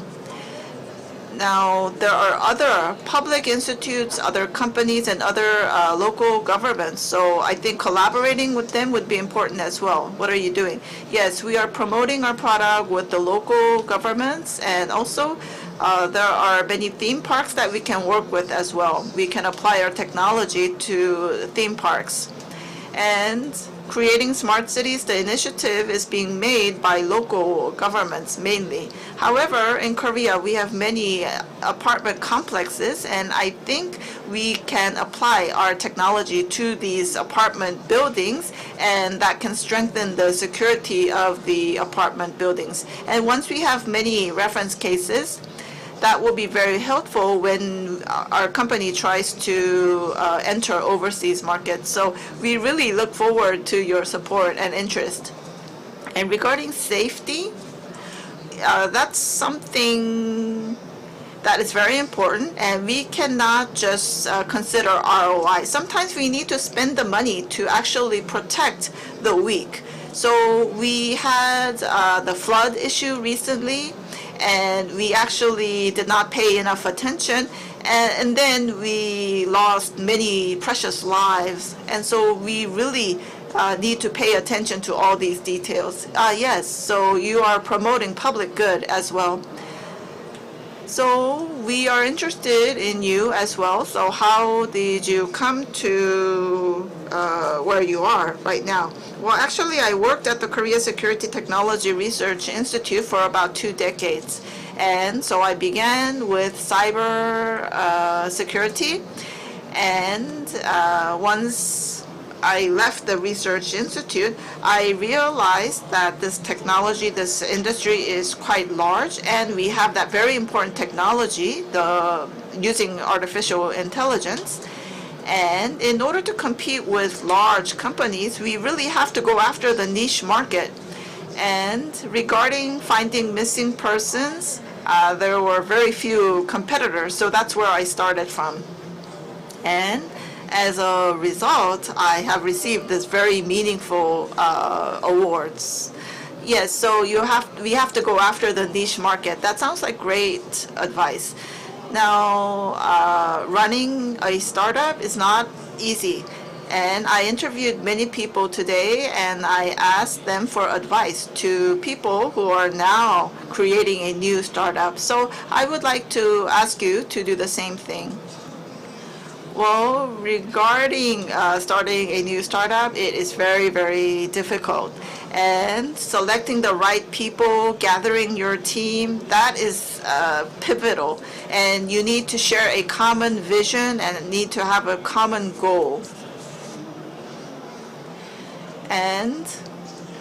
Now, there are other public institutes, other companies, and other local governments. So I think collaborating with them would be important as well. What are you doing? Yes, we are promoting our product with the local governments, and also there are many theme parks that we can work with as well. We can apply our technology to theme parks. And creating smart cities, the initiative is being made by local governments mainly. However, in Korea, we have many apartment complexes, and I think we can apply our technology to these apartment buildings, and that can strengthen the security of the apartment buildings. And once we have many reference cases, that will be very helpful when our company tries to enter overseas markets. So we really look forward to your support and interest. And regarding safety, that's something that is very important, and we cannot just consider ROI. Sometimes we need to spend the money to actually protect the weak. So we had the flood issue recently, and we actually did not pay enough attention, and then we lost many precious lives. And so we really need to pay attention to all these details. Yes, so you are promoting public good as well. So we are interested in you as well. So how did you come to where you are right now? Well, actually, I worked at the Korea Security Technology Research Institute for about 2 decades. And so I began with cyber security. And once I left the research institute, I realized that this technology, this industry is quite large, and we have that very important technology, using artificial intelligence. And in order to compete with large companies, we really have to go after the niche market. And regarding finding missing persons, there were very few competitors, so that's where I started from. And as a result, I have received this very meaningful awards. Yes, so we have to go after the niche market. That sounds like great advice. Now, running a startup is not easy. And I interviewed many people today, and I asked them for advice to people who are now creating a new startup. So I would like to ask you to do the same thing. Well, regarding starting a new startup, it is very, very difficult. And selecting the right people, gathering your team, that is pivotal. And you need to share a common vision and need to have a common goal. And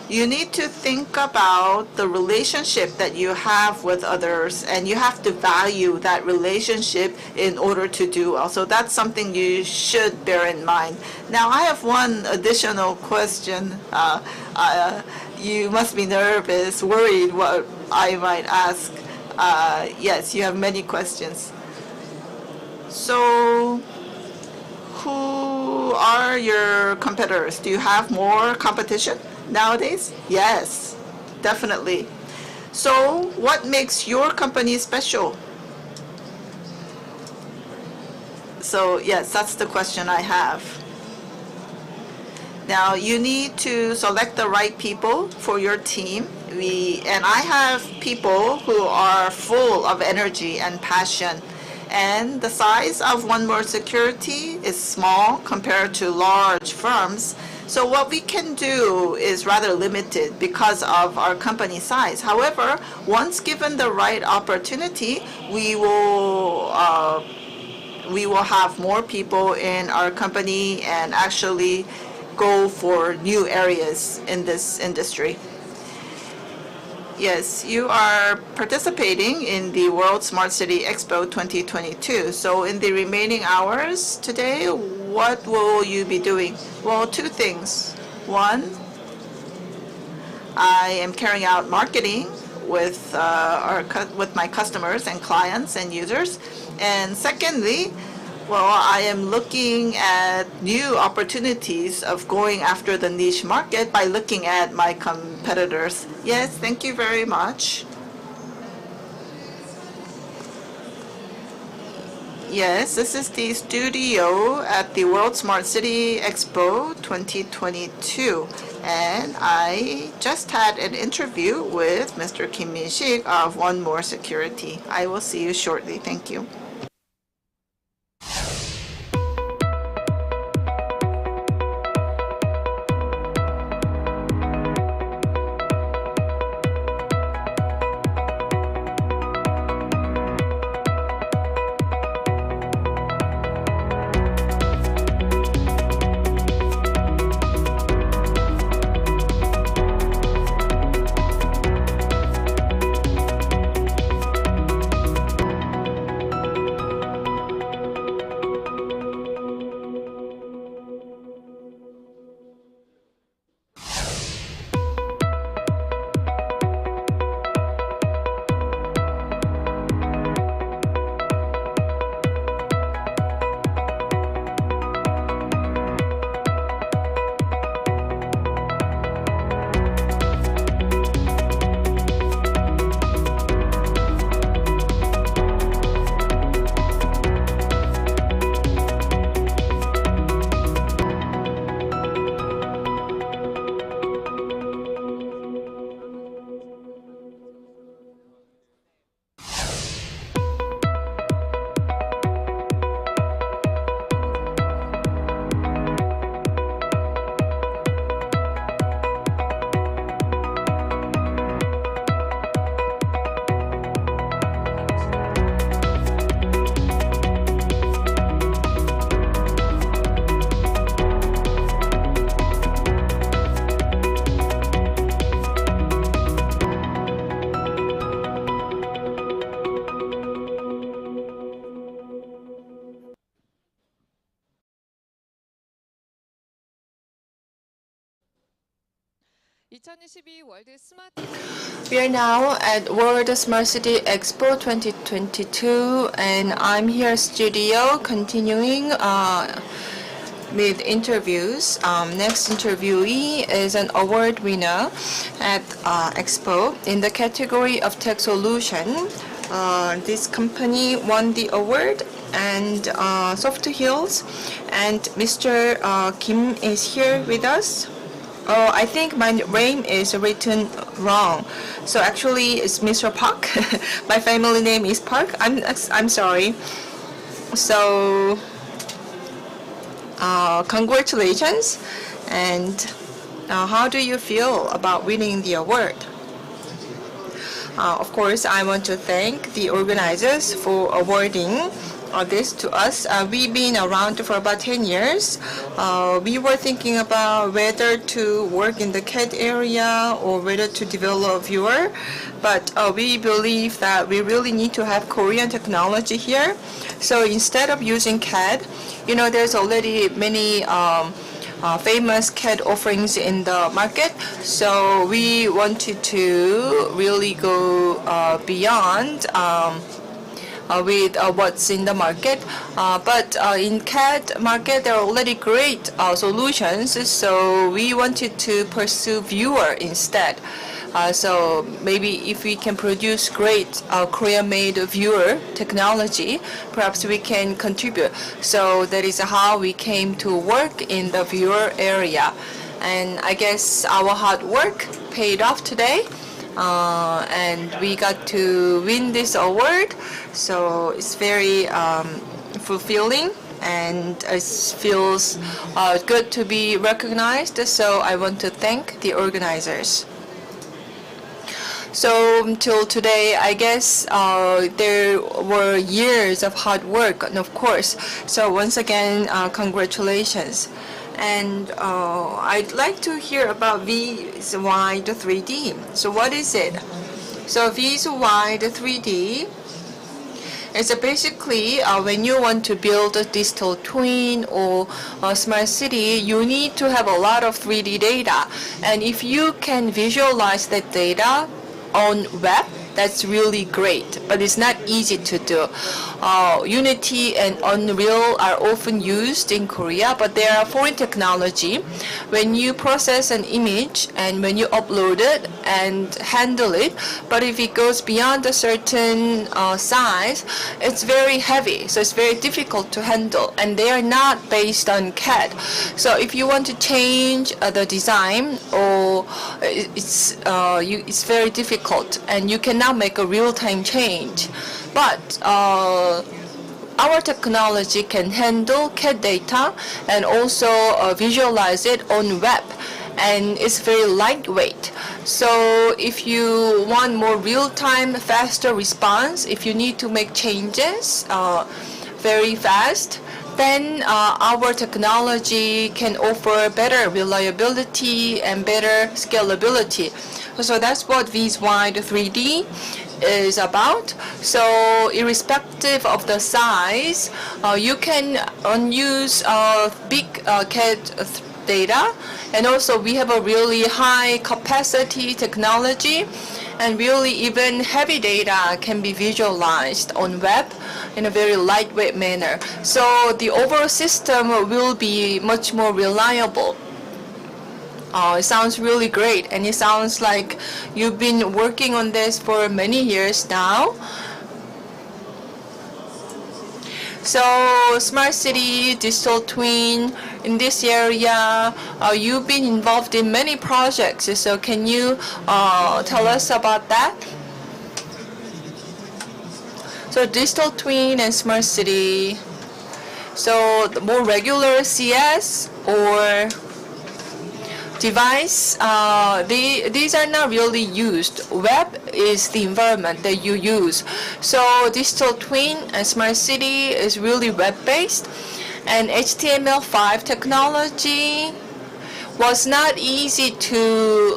you need to think about the relationship that you have with others, and you have to value that relationship in order to do well. So that's something you should bear in mind. Now, I have one additional question. You must be nervous, worried what I might ask. Yes, you have many questions. So, who are your competitors? Do you have more competition nowadays? Yes, definitely. So what makes your company special? So yes, that's the question I have. Now you need to select the right people for your team. And I have people who are full of energy and passion. And the size of OneMoreSecurity is small compared to large firms. So what we can do is rather limited because of our company size. However, once given the right opportunity, we will have more people in our company and actually go for new areas in this industry. Yes, you are participating in the World Smart City Expo 2022. So in the remaining hours today, what will you be doing? Well, 2 things. One, I am carrying out marketing with my customers and clients and users. And secondly, Well, I am looking at new opportunities of going after the niche market by looking at my competitors. Yes, thank you very much. Yes, this is the studio at the World Smart City Expo 2022. And I just had an interview with Mr. Kim Min-sik of OneMoreSecurity. I will see you shortly. Thank you. We are now at World Smart City Expo 2022, and I'm here in studio continuing with interviews. Next interviewee is an award winner at Expo in the category of tech solution. This company won the award, and SOFTHILLS, and Mr. Kim is here with us. Oh, I think my name is written wrong. So actually, it's Mr. Park. My family name is Park. I'm sorry. So, congratulations. And how do you feel about winning the award? Of course, I want to thank the organizers for awarding this to us. We've been around for about 10 years. We were thinking about whether to work in the CAD area or whether to develop viewer, but we believe that we really need to have Korean technology here. So instead of using CAD, you know, there's already many famous CAD offerings in the market. So we wanted to really go beyond with what's in the market, but in CAD market there are already great solutions, so we wanted to pursue viewer instead. So maybe if we can produce great Korean-made viewer technology, perhaps we can contribute. So that is how we came to work in the viewer area, and I guess our hard work paid off today. And we got to win this award, so it's very fulfilling, and it feels good to be recognized. So I want to thank the organizers. So until today, I guess there were years of hard work, and of course. So once again, congratulations. And I'd like to hear about Visuwide 3D. So what is it? So Visuwide 3D is basically when you want to build a digital twin or a smart city, you need to have a lot of 3D data. And if you can visualize that data on web, That's really great, but it's not easy to do. Unity and Unreal are often used in Korea, but they are foreign technology. When you process an image and when you upload it and handle it, but if it goes beyond a certain size, it's very heavy, so it's very difficult to handle, and they are not based on CAD. So if you want to change the design, or it's very difficult, and you cannot make a real-time change. But our technology can handle CAD data and also visualize it on web, and it's very lightweight. So if you want more real-time, faster response, if you need to make changes very fast, then our technology can offer better reliability and better scalability. So that's what Visualize 3D is about. So irrespective of the size, you can use big CAD data, and also we have a really high capacity technology, and really even heavy data can be visualized on web in a very lightweight manner. So the overall system will be much more reliable. It sounds really great, and it sounds like you've been working on this for many years now. So smart city, digital twin, in this area, you've been involved in many projects. So can you tell us about that? So digital twin and smart city. So the more regular CS or device, these are not really used. Web is the environment that you use. So digital twin and smart city is really web-based, and HTML5 technology was not easy to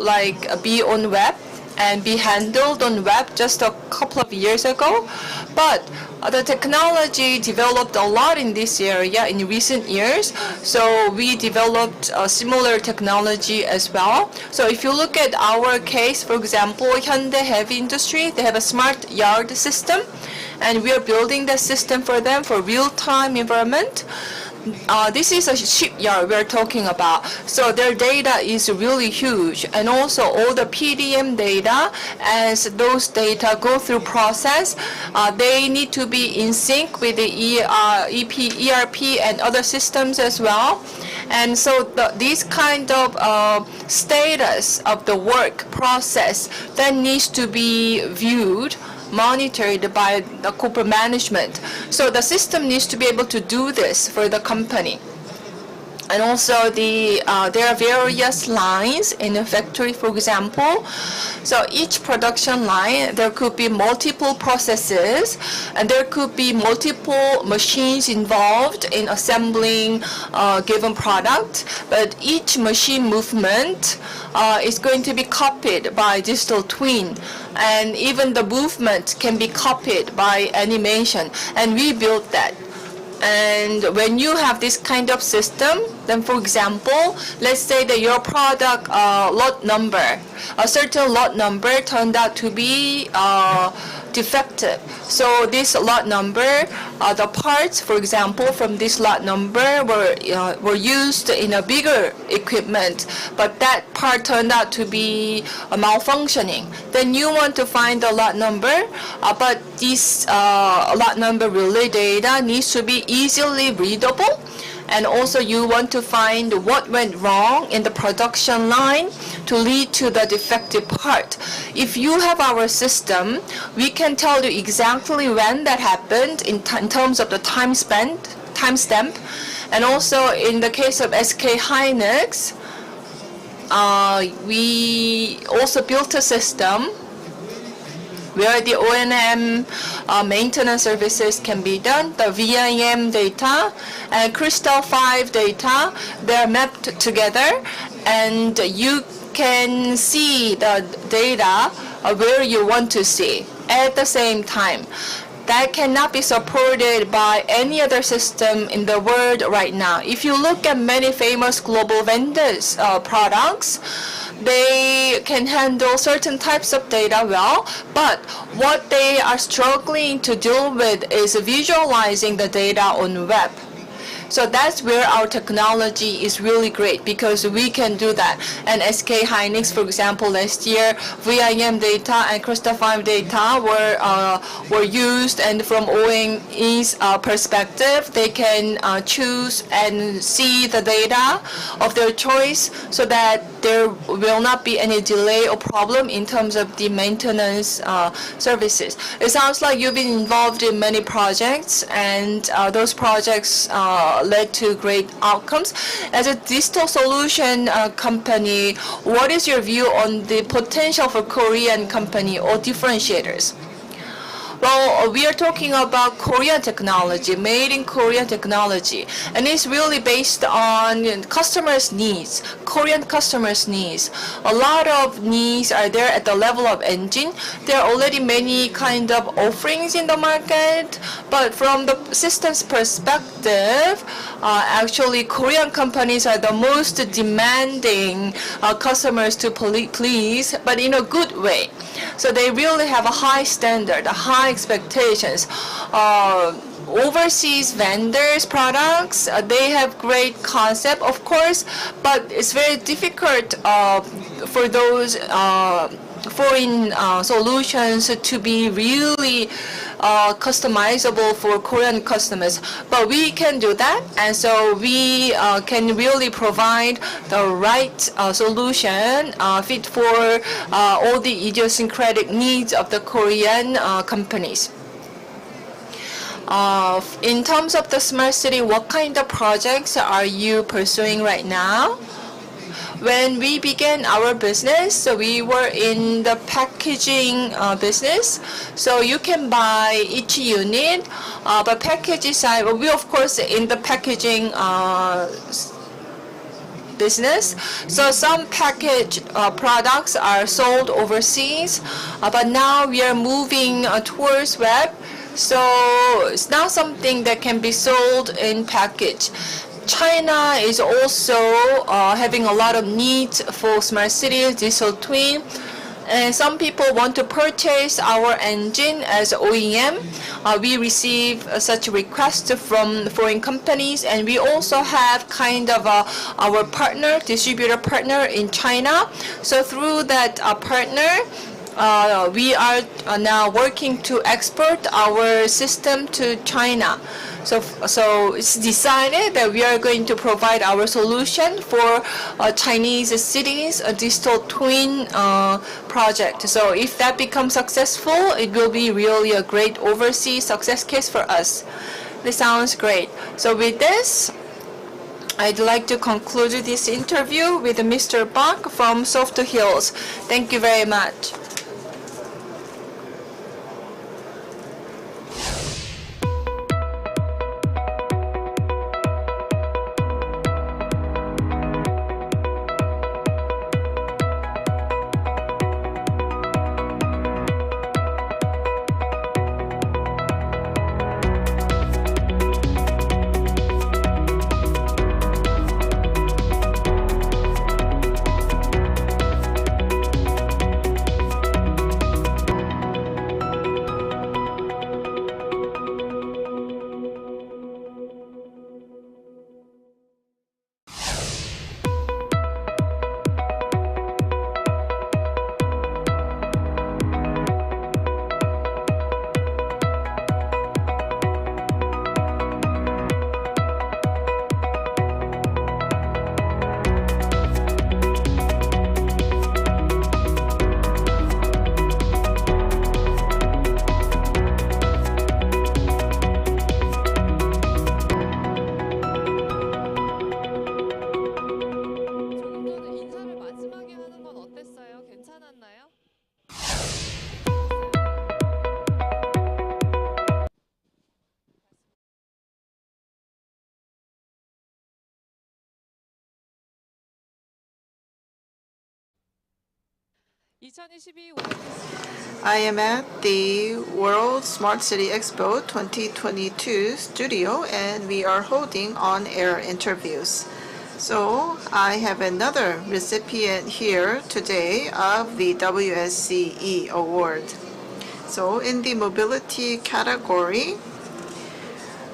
be on web and be handled on web just a couple of years ago, but the technology developed a lot in this area in recent years, so we developed a similar technology as well. So if you look at our case, for example, Hyundai Heavy Industry, they have a smart yard system, and we are building the system for them for real-time environment. This is a shipyard we're talking about. So their data is really huge, and also all the PDM data, as those data go through process, they need to be in sync with the ERP and other systems as well. And so this kind of status of the work process then needs to be viewed, monitored by the corporate management. So the system needs to be able to do this for the company. And also there are various lines in a factory, for example. So each production line, there could be multiple processes, and there could be multiple machines involved in assembling a given product. But each machine movement is going to be copied by digital twin, and even the movement can be copied by animation, and we built that. And when you have this kind of system, then for example, let's say that your product lot number, a certain lot number turned out to be defective. So this lot number, the parts, for example, from this lot number were used in a bigger equipment, but that part turned out to be malfunctioning. Then you want to find the lot number, but this lot number relay data needs to be easily readable. And also you want to find what went wrong in the production line to lead to the defective part. If you have our system, we can tell you exactly when that happened in terms of the timestamp. And also in the case of SK Hynix, we also built a system where the O&M maintenance services can be done. The VIM data and Crystal 5 data, they're mapped together, and you can see the data where you want to see at the same time. That cannot be supported by any other system in the world right now. If you look at many famous global vendors' products, They can handle certain types of data well, but what they are struggling to deal with is visualizing the data on web. So that's where our technology is really great, because we can do that. And SK Hynix, for example, last year, VIM data and Crystal data were used, and from ONE's perspective, they can choose and see the data of their choice, so that there will not be any delay or problem in terms of the maintenance services. It sounds like you've been involved in many projects, and those projects led to great outcomes. As a digital solution company, what is your view on the potential for Korean company or differentiators? Well, we are talking about Korean technology, made in Korean technology, and it's really based on customers' needs, Korean customers' needs. A lot of needs are there at the level of engine. There are already many kind of offerings in the market, but from the systems perspective, actually Korean companies are the most demanding customers to please, but in a good way. So they really have a high standard, a high expectations. Overseas vendors' products, they have great concept, of course, but it's very difficult for those foreign solutions to be really customizable for Korean customers. But we can do that, and so we can really provide the right solution fit for all the idiosyncratic needs of the Korean companies. In terms of the smart city, what kind of projects are you pursuing right now? When we began our business, so we were in the packaging business. So you can buy each unit, but packaging side, we of course in the packaging business. So some packaged products are sold overseas, but now we are moving towards web. So it's now something that can be sold in package. China is also having a lot of needs for smart cities, digital twin, and some people want to purchase our engine as OEM. We receive such requests from foreign companies, and we also have kind of our partner, distributor partner in China. So through that partner, we are now working to export our system to China. So it's decided that we are going to provide our solution for Chinese cities, a digital twin project. So if that becomes successful, it will be really a great overseas success case for us. This sounds great. So with this, I'd like to conclude this interview with Mr. Park from SOFTHILLS. Thank you very much. I am at the World Smart City Expo 2022 studio, and we are holding on-air interviews. So I have another recipient here today of the WSCE award. So in the mobility category,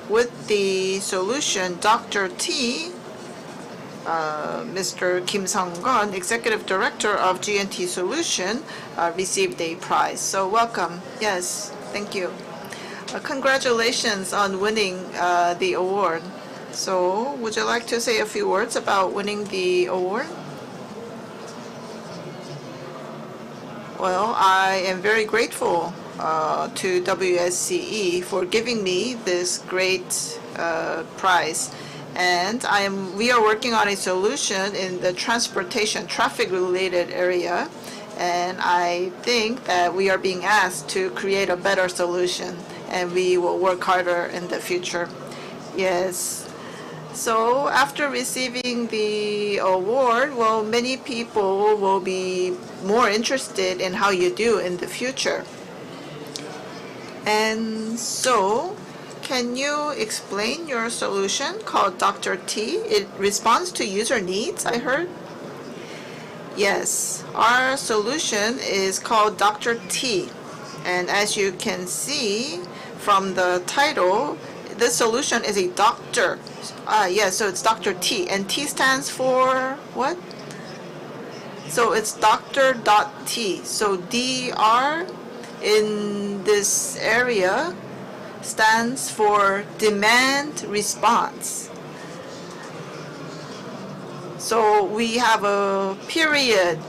with the solution Dr. T, Mr. Kim Sung-gun, Executive Director of GNT Solution, received a prize. So welcome. Yes, thank you. Congratulations on winning the award. So would you like to say a few words about winning the award? Well, I am very grateful to WSCE for giving me this great prize. And we are working on a solution in the transportation, traffic-related area. And I think that we are being asked to create a better solution, and we will work harder in the future. Yes. So after receiving the award, well, many people will be more interested in how you do in the future. And so, can you explain your solution called Dr. T? It responds to user needs, I heard? Yes, our solution is called Dr. T. And as you can see from the title, this solution is a doctor. Yes, so it's Dr. T. And T stands for what? So it's Dr.T. So DR in this area stands for demand response. So we have a period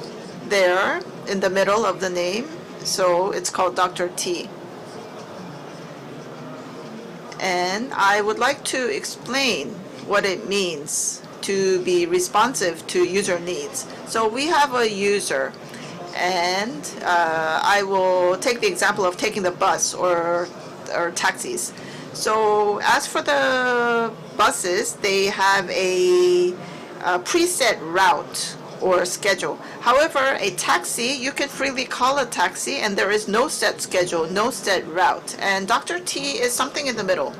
there in the middle of the name. So it's called Dr. T. And I would like to explain what it means to be responsive to user needs. So we have a user, and I will take the example of taking the bus or taxis. So as for the buses, they have a preset route or schedule. However, a taxi, you can freely call a taxi, and there is no set schedule, no set route. And Dr. T is something in the middle.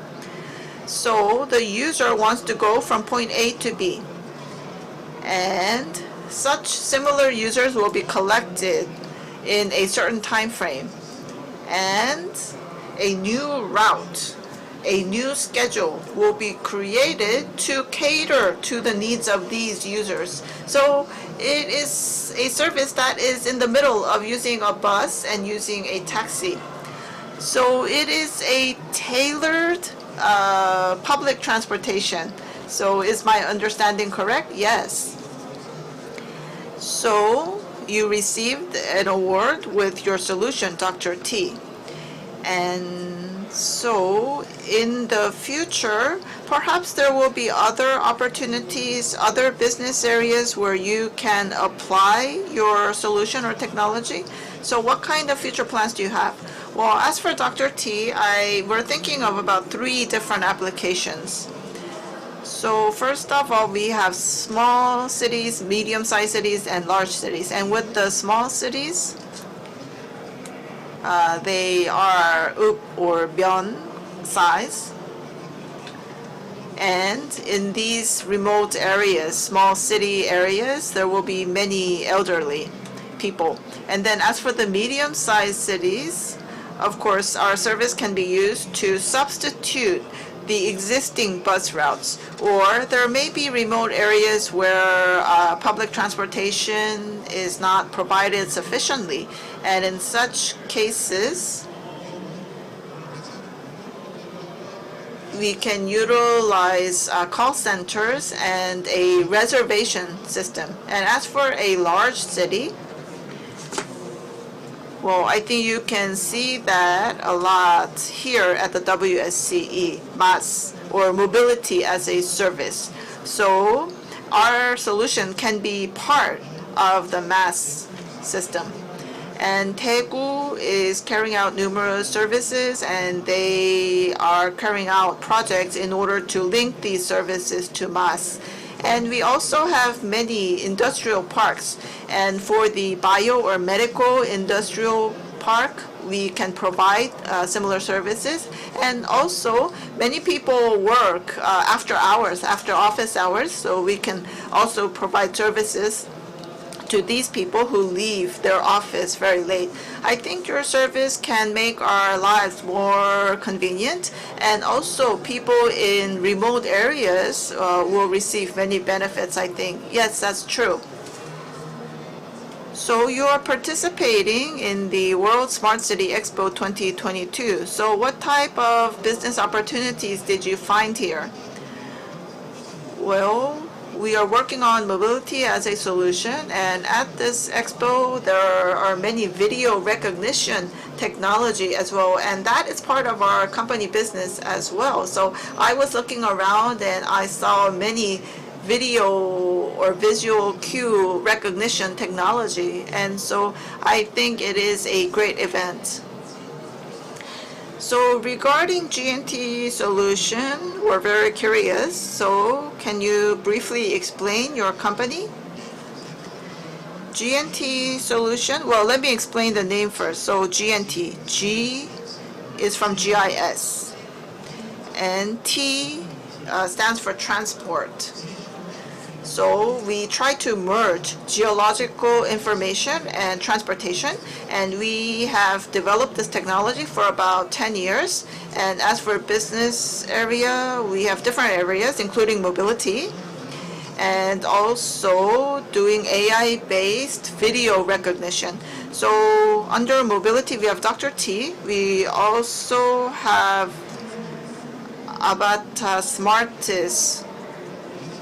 So the user wants to go from point A to B. And such similar users will be collected in a certain time frame. And a new route, a new schedule will be created to cater to the needs of these users. So it is a service that is in the middle of using a bus and using a taxi. So it is a tailored public transportation. So is my understanding correct? Yes. So you received an award with your solution, Dr. T. And so in the future, perhaps there will be other opportunities, other business areas where you can apply your solution or technology. So what kind of future plans do you have? Well, as for Dr. T, we're thinking of about 3 different applications. So first of all, we have small cities, medium-sized cities, and large cities. And with the small cities, they are up or byeon size. And in these remote areas, small city areas, there will be many elderly people. And then as for the medium-sized cities, of course, our service can be used to substitute the existing bus routes. Or there may be remote areas where public transportation is not provided sufficiently. And in such cases, we can utilize call centers and a reservation system. And as for a large city, well, I think you can see that a lot here at the WSCE, MaaS, or Mobility as a Service. So our solution can be part of the MaaS system. And Daegu is carrying out numerous services, and they are carrying out projects in order to link these services to MaaS. And we also have many industrial parks. And for the bio or medical industrial park, we can provide similar services. And also, many people work after hours, after office hours, so we can also provide services to these people who leave their office very late. I think your service can make our lives more convenient, and also people in remote areas will receive many benefits, I think. Yes, that's true. So you are participating in the World Smart City Expo 2022. So what type of business opportunities did you find here? Well, we are working on mobility as a solution, and at this expo there are many video recognition technology as well, and that is part of our company business as well. So I was looking around and I saw many video or visual cue recognition technology, and so I think it is a great event. So regarding GNT solution, we're very curious. So can you briefly explain your company? GNT solution, well, let me explain the name first. So GNT, G is from GIS, and T stands for transport. So we try to merge geological information and transportation, and we have developed this technology for about 10 years. And as for business area, we have different areas, including mobility, and also doing AI-based video recognition. So under mobility, we have Dr. T. We also have Abata Smartis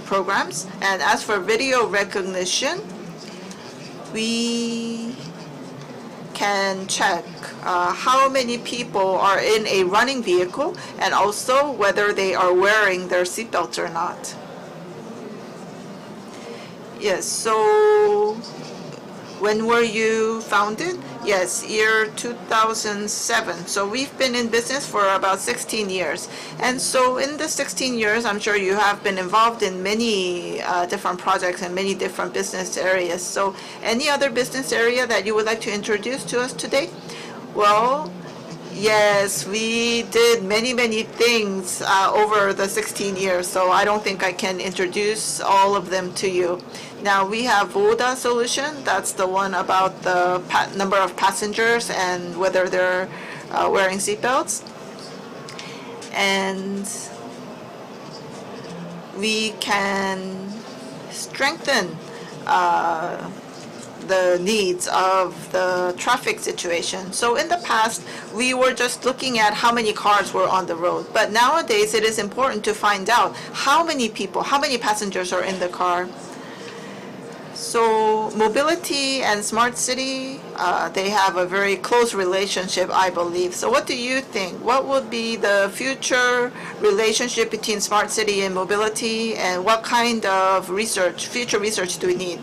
programs. And as for video recognition, we can check how many people are in a running vehicle, and also whether they are wearing their seatbelts or not. Yes, so when were you founded? Yes, year 2007. So we've been in business for about 16 years. And so in the 16 years, I'm sure you have been involved in many different projects and many different business areas. So any other business area that you would like to introduce to us today? Well, yes, we did many things over the 16 years, so I don't think I can introduce all of them to you. Now we have VODA solution. That's the one about the number of passengers and whether they're wearing seatbelts. And we can strengthen the needs of the traffic situation. So in the past, we were just looking at how many cars were on the road. But nowadays, it is important to find out how many people, how many passengers are in the car. So mobility and smart city, they have a very close relationship, I believe. So what do you think? What would be the future relationship between smart city and mobility, and what kind of research, future research do we need?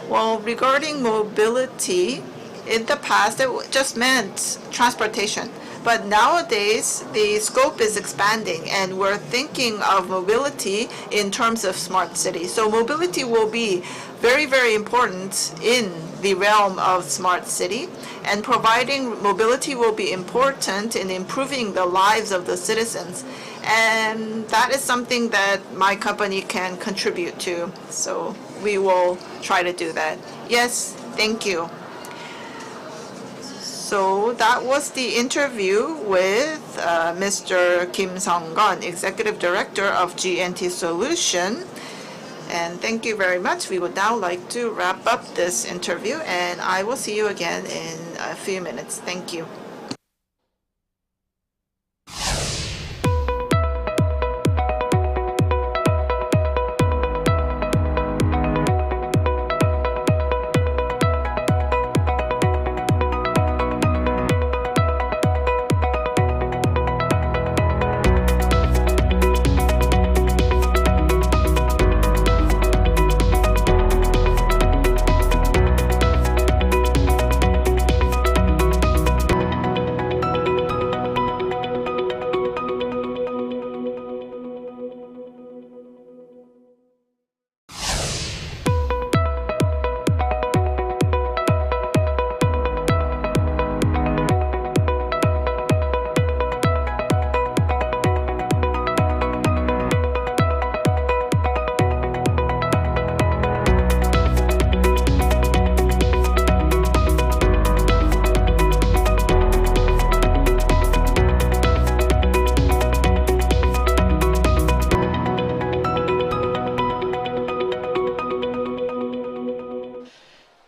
Well, regarding mobility, in the past, it just meant transportation. But nowadays, the scope is expanding, and we're thinking of mobility in terms of smart city. So mobility will be very important in the realm of smart city, and providing mobility will be important in improving the lives of the citizens. And that is something that my company can contribute to. So we will try to do that. Yes, thank you. So that was the interview with Mr. Kim Sung-gun, Executive Director of GNT Solution. And thank you very much. We would now like to wrap up this interview, and I will see you again in a few minutes. Thank you.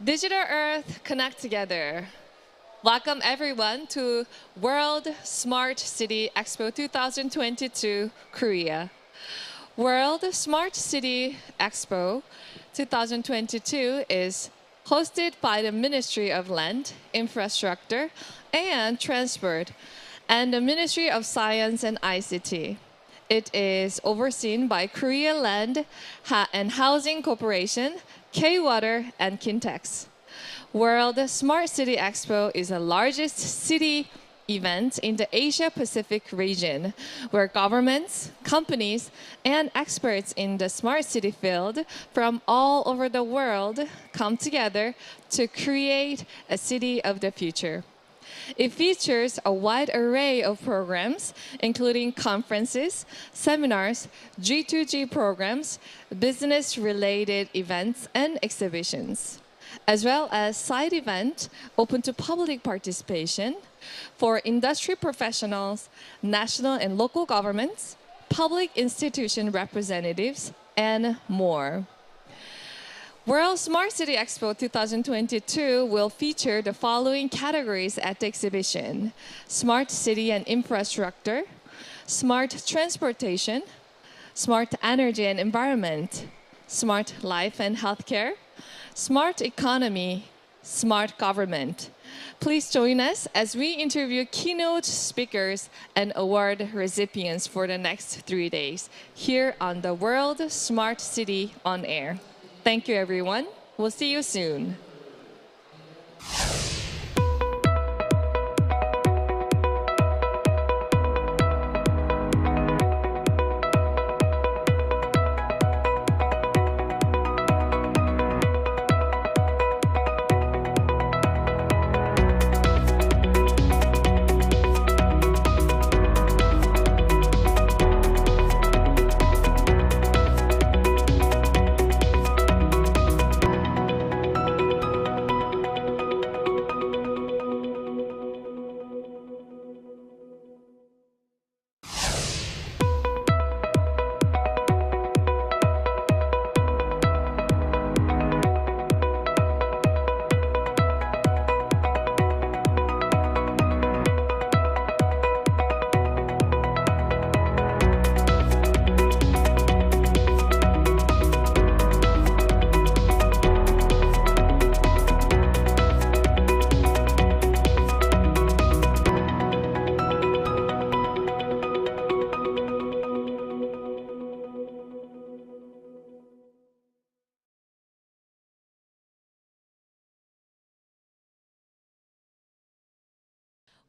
Digital Earth, connect together. Welcome everyone to World Smart City Expo 2022, Korea. World Smart City Expo 2022 is hosted by the Ministry of Land, Infrastructure, and Transport, and the Ministry of Science and ICT. It is overseen by Korea Land and Housing Corporation, K-Water, and Kintex. World Smart City Expo is the largest city event in the Asia-Pacific region, where governments, companies, and experts in the smart city field from all over the world come together to create a city of the future. It features a wide array of programs, including conferences, seminars, G2G programs, business-related events, and exhibitions, as well as side events open to public participation for industry professionals, national and local governments, public institution representatives, and more. World Smart City Expo 2022 will feature the following categories at the exhibition: Smart City and Infrastructure, Smart Transportation, Smart Energy and Environment, Smart Life and Healthcare, Smart Economy, Smart Government. Please join us as we interview keynote speakers and award recipients for the next 3 days here on the World Smart City on Air. Thank you, everyone. We'll see you soon.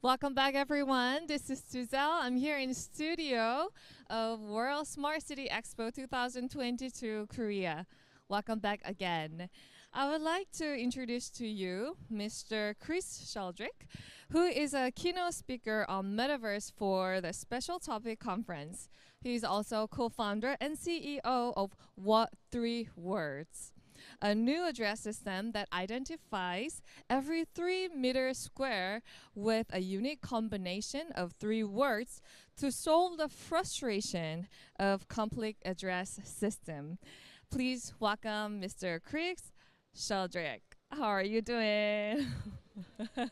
Welcome back, everyone. This is Giselle. I'm here in the studio of World Smart City Expo 2022, Korea. Welcome back again. I would like to introduce to you Mr. Chris Sheldrick, who is a keynote speaker on Metaverse for the Special Topic Conference. He is also co-founder and CEO of What 3 Words, a new address system that identifies every 3 meter square with a unique combination of 3 words to solve the frustration of complex address system. Please welcome Mr. Chris Sheldrick. How are you doing?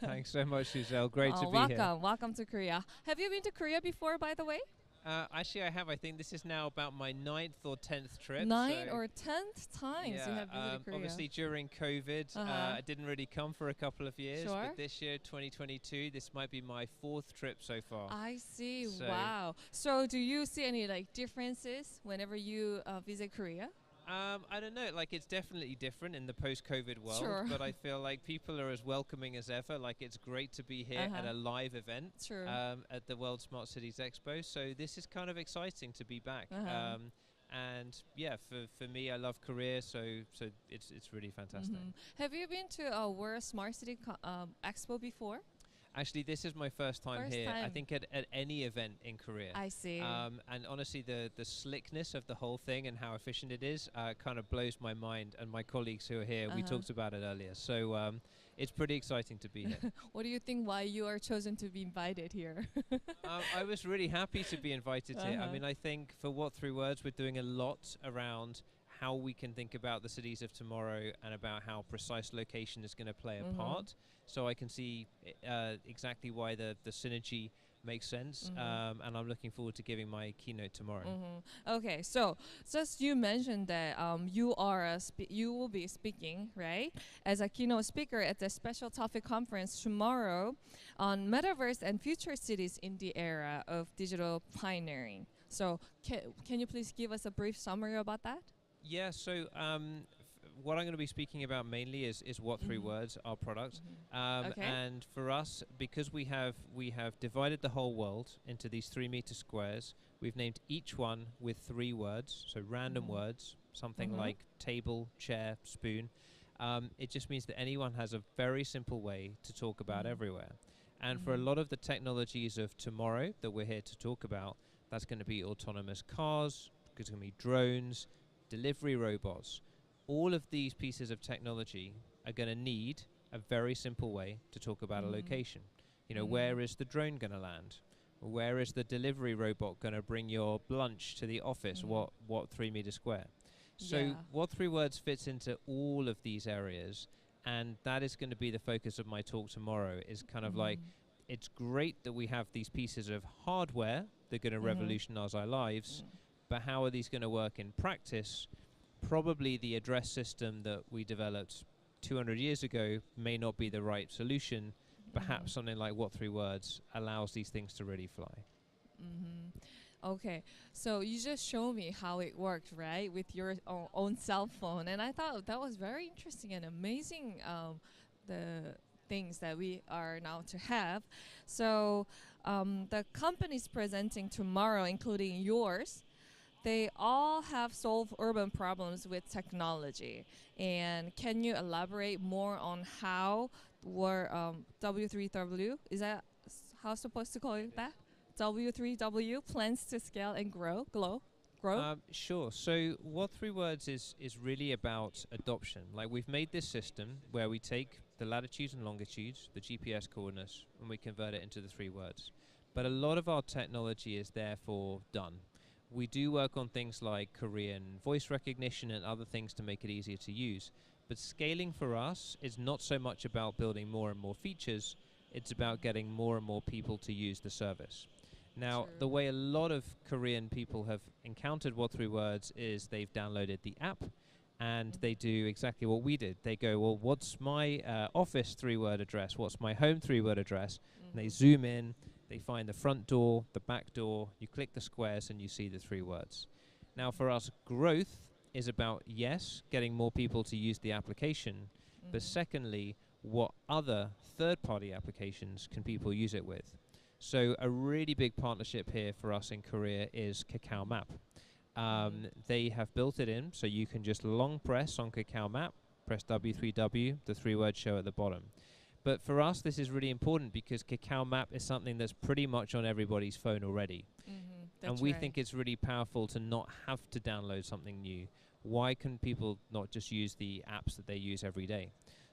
Thanks so much, Giselle. Great to be welcome. here. Welcome to Korea. Have you been to Korea before, by the way? Actually, I have. I think this is now about my 9th or 10th trip. 9th or 10th times you have visited Korea. Obviously, during COVID, I didn't really come for a couple of years. Sure. But this year, 2022, this might be my 4th trip so far. I see. So wow. So do you see any differences whenever you visit Korea? I don't know, like it's definitely different in the post-COVID world, Sure. but I feel like people are as welcoming as ever. Like it's great to be here at a live event at the World Smart Cities Expo. So this is kind of exciting to be back. And yeah, for me, I love Korea, so it's really fantastic. Have you been to a World Smart City Expo before? Actually, this is my first time here. I think at any event in Korea. I see. And honestly, the slickness of the whole thing and how efficient it is kind of blows my mind. And my colleagues who are here, we talked about it earlier. So it's pretty exciting to be here. What do you think why you are chosen to be invited here? I was really happy to be invited here. I mean, I think for What 3 Words, we're doing a lot around how we can think about the cities of tomorrow and about how precise location is going to play a part. So I can see exactly why the synergy makes sense, and I'm looking forward to giving my keynote tomorrow. Okay, so just you mentioned that you will be speaking, right, as a keynote speaker at the special topic conference tomorrow on metaverse and future cities in the era of digital pioneering. So can you please give us a brief summary about that? Yeah, so what I'm going to be speaking about mainly is what three words, our product. Okay. And for us, because we have divided the whole world into these 3-meter squares, we've named each one with 3 words, so random words, something like table, chair, spoon. It just means that anyone has a very simple way to talk about everywhere. And for a lot of the technologies of tomorrow that we're here to talk about, that's going to be autonomous cars, it's going to be drones, delivery robots. All of these pieces of technology are going to need a very simple way to talk about a location. You know, where is the drone going to land? Where is the delivery robot going to bring your lunch to the office? What 3-meter square? So what 3 words fits into all of these areas, and that is going to be the focus of my talk tomorrow, is kind of like, it's great that we have these pieces of hardware that are going to revolutionize our lives, but how are these going to work in practice? Probably the address system that we developed 200 years ago may not be the right solution. Perhaps something like what 3 words allows these things to really fly. Okay, so you just showed me how it worked, right, with your own cell phone, and I thought that was very interesting and amazing, the things that we are now to have. So the companies presenting tomorrow, including yours, they all have solved urban problems with technology. And can you elaborate more on how W3W, is that how supposed to call it that? W3W plans to scale and grow? Sure. So what 3 words is really about adoption. Like, we've made this system where we take the latitudes and longitudes, the GPS coordinates, and we convert it into the 3 words. But a lot of our technology is therefore done. We do work on things like Korean voice recognition and other things to make it easier to use. But scaling for us is not so much about building more and more features, it's about getting more and more people to use the service. Now, the way a lot of Korean people have encountered what 3 words is they've downloaded the app and they do exactly what we did. They go, well, what's my office 3-word address? What's my home 3-word address? And they zoom in, they find the front door, the back door, you click the squares and you see the 3 words. Now for us, growth is about, yes, getting more people to use the application, but secondly, what other third-party applications can people use it with? So a really big partnership here for us in Korea is Kakao Map. They have built it in, so you can just long press on Kakao Map, press W3W, the 3-word show at the bottom. But for us, this is really important because Kakao Map is something that's pretty much on everybody's phone already. And we think it's really powerful to not have to download something new. Why can people not just use the apps that they use every day?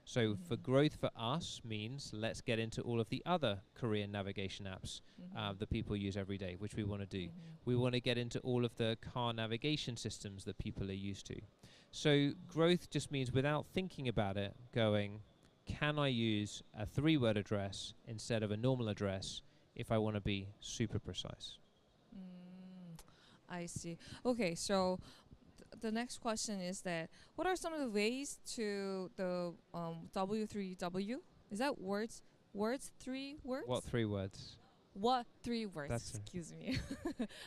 So for growth for us means let's get into all of the other Korean navigation apps that people use every day, which we want to do. We want to get into all of the car navigation systems that people are used to. So growth just means, without thinking about it, going, can I use a 3-word address instead of a normal address if I want to be super precise? I see. Okay, so the next question is that what are some of the ways to the W3W? Is that words 3 words? What 3 words? What 3 words? That's Excuse me.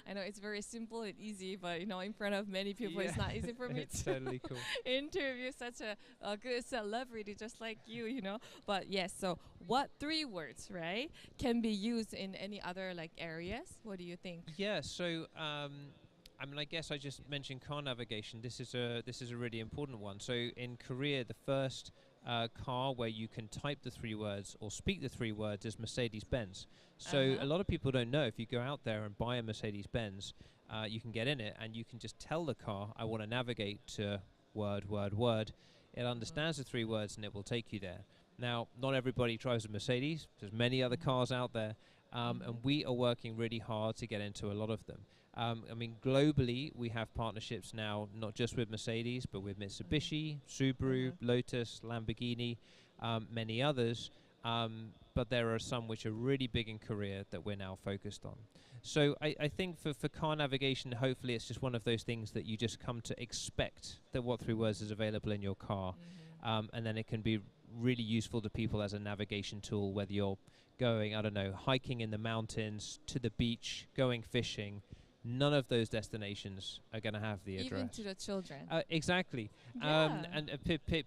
I know it's very simple and easy, but in front of many people, it's not easy for me It's to totally cool. interview such a good celebrity just like you, But yes, so what 3 words, right, can be used in any other areas? What do you think? Yeah, so I guess I just mentioned car navigation. This is a really important one. So in Korea, the first car where you can type the 3 words or speak the 3 words is Mercedes-Benz. So a lot of people don't know, if you go out there and buy a Mercedes-Benz, you can get in it and you can just tell the car, I want to navigate to word, word, word. It understands the 3 words and it will take you there. Now, not everybody drives a Mercedes. There's many other cars out there. And we are working really hard to get into a lot of them. I mean, globally, we have partnerships now, not just with Mercedes, but with Mitsubishi, Subaru, Lotus, Lamborghini, many others. But there are some which are really big in Korea that we're now focused on. So I think for car navigation, hopefully it's just one of those things that you just come to expect that What Three Words is available in your car. And then it can be really useful to people as a navigation tool, whether you're going, I don't know, hiking in the mountains, to the beach, going fishing. None of those destinations are going to have the address. Even to the children. Exactly. Yeah. And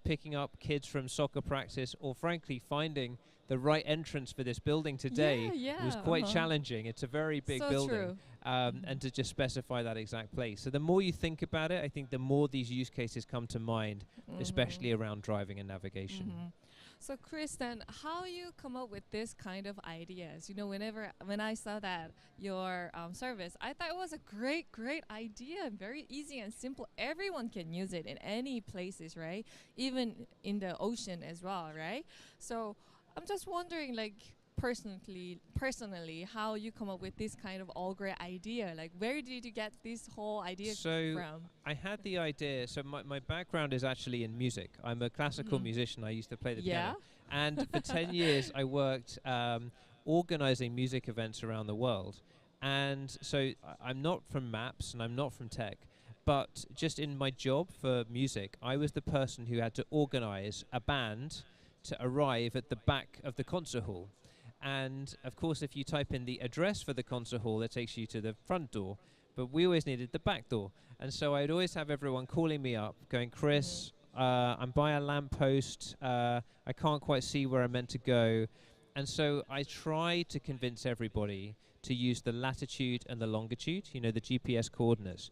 picking up kids from soccer practice, or frankly finding the right entrance for this building today was quite challenging. It's a very big building. And to just specify that exact place. So the more you think about it, I think the more these use cases come to mind, especially around driving and navigation. So Chris, then how you come up with this kind of ideas? You know, when I saw that your service, I thought it was a great idea, very easy and simple. Everyone can use it in any places, right? Even in the ocean as well, right? So I'm just wondering, like, personally, how you come up with this kind of all great idea? Like, where did you get this whole idea from? I had the idea. So my background is actually in music. I'm a classical musician. I used to play the piano. And for 10 years, I worked organizing music events around the world. And so I'm not from maps and I'm not from tech. But just in my job for music, I was the person who had to organize a band to arrive at the back of the concert hall. And of course, if you type in the address for the concert hall, it takes you to the front door. But we always needed the back door. And so I'd always have everyone calling me up, going, Chris, I'm by a lamppost. I can't quite see where I'm meant to go. And so I tried to convince everybody to use the latitude and the longitude, you know, the GPS coordinates.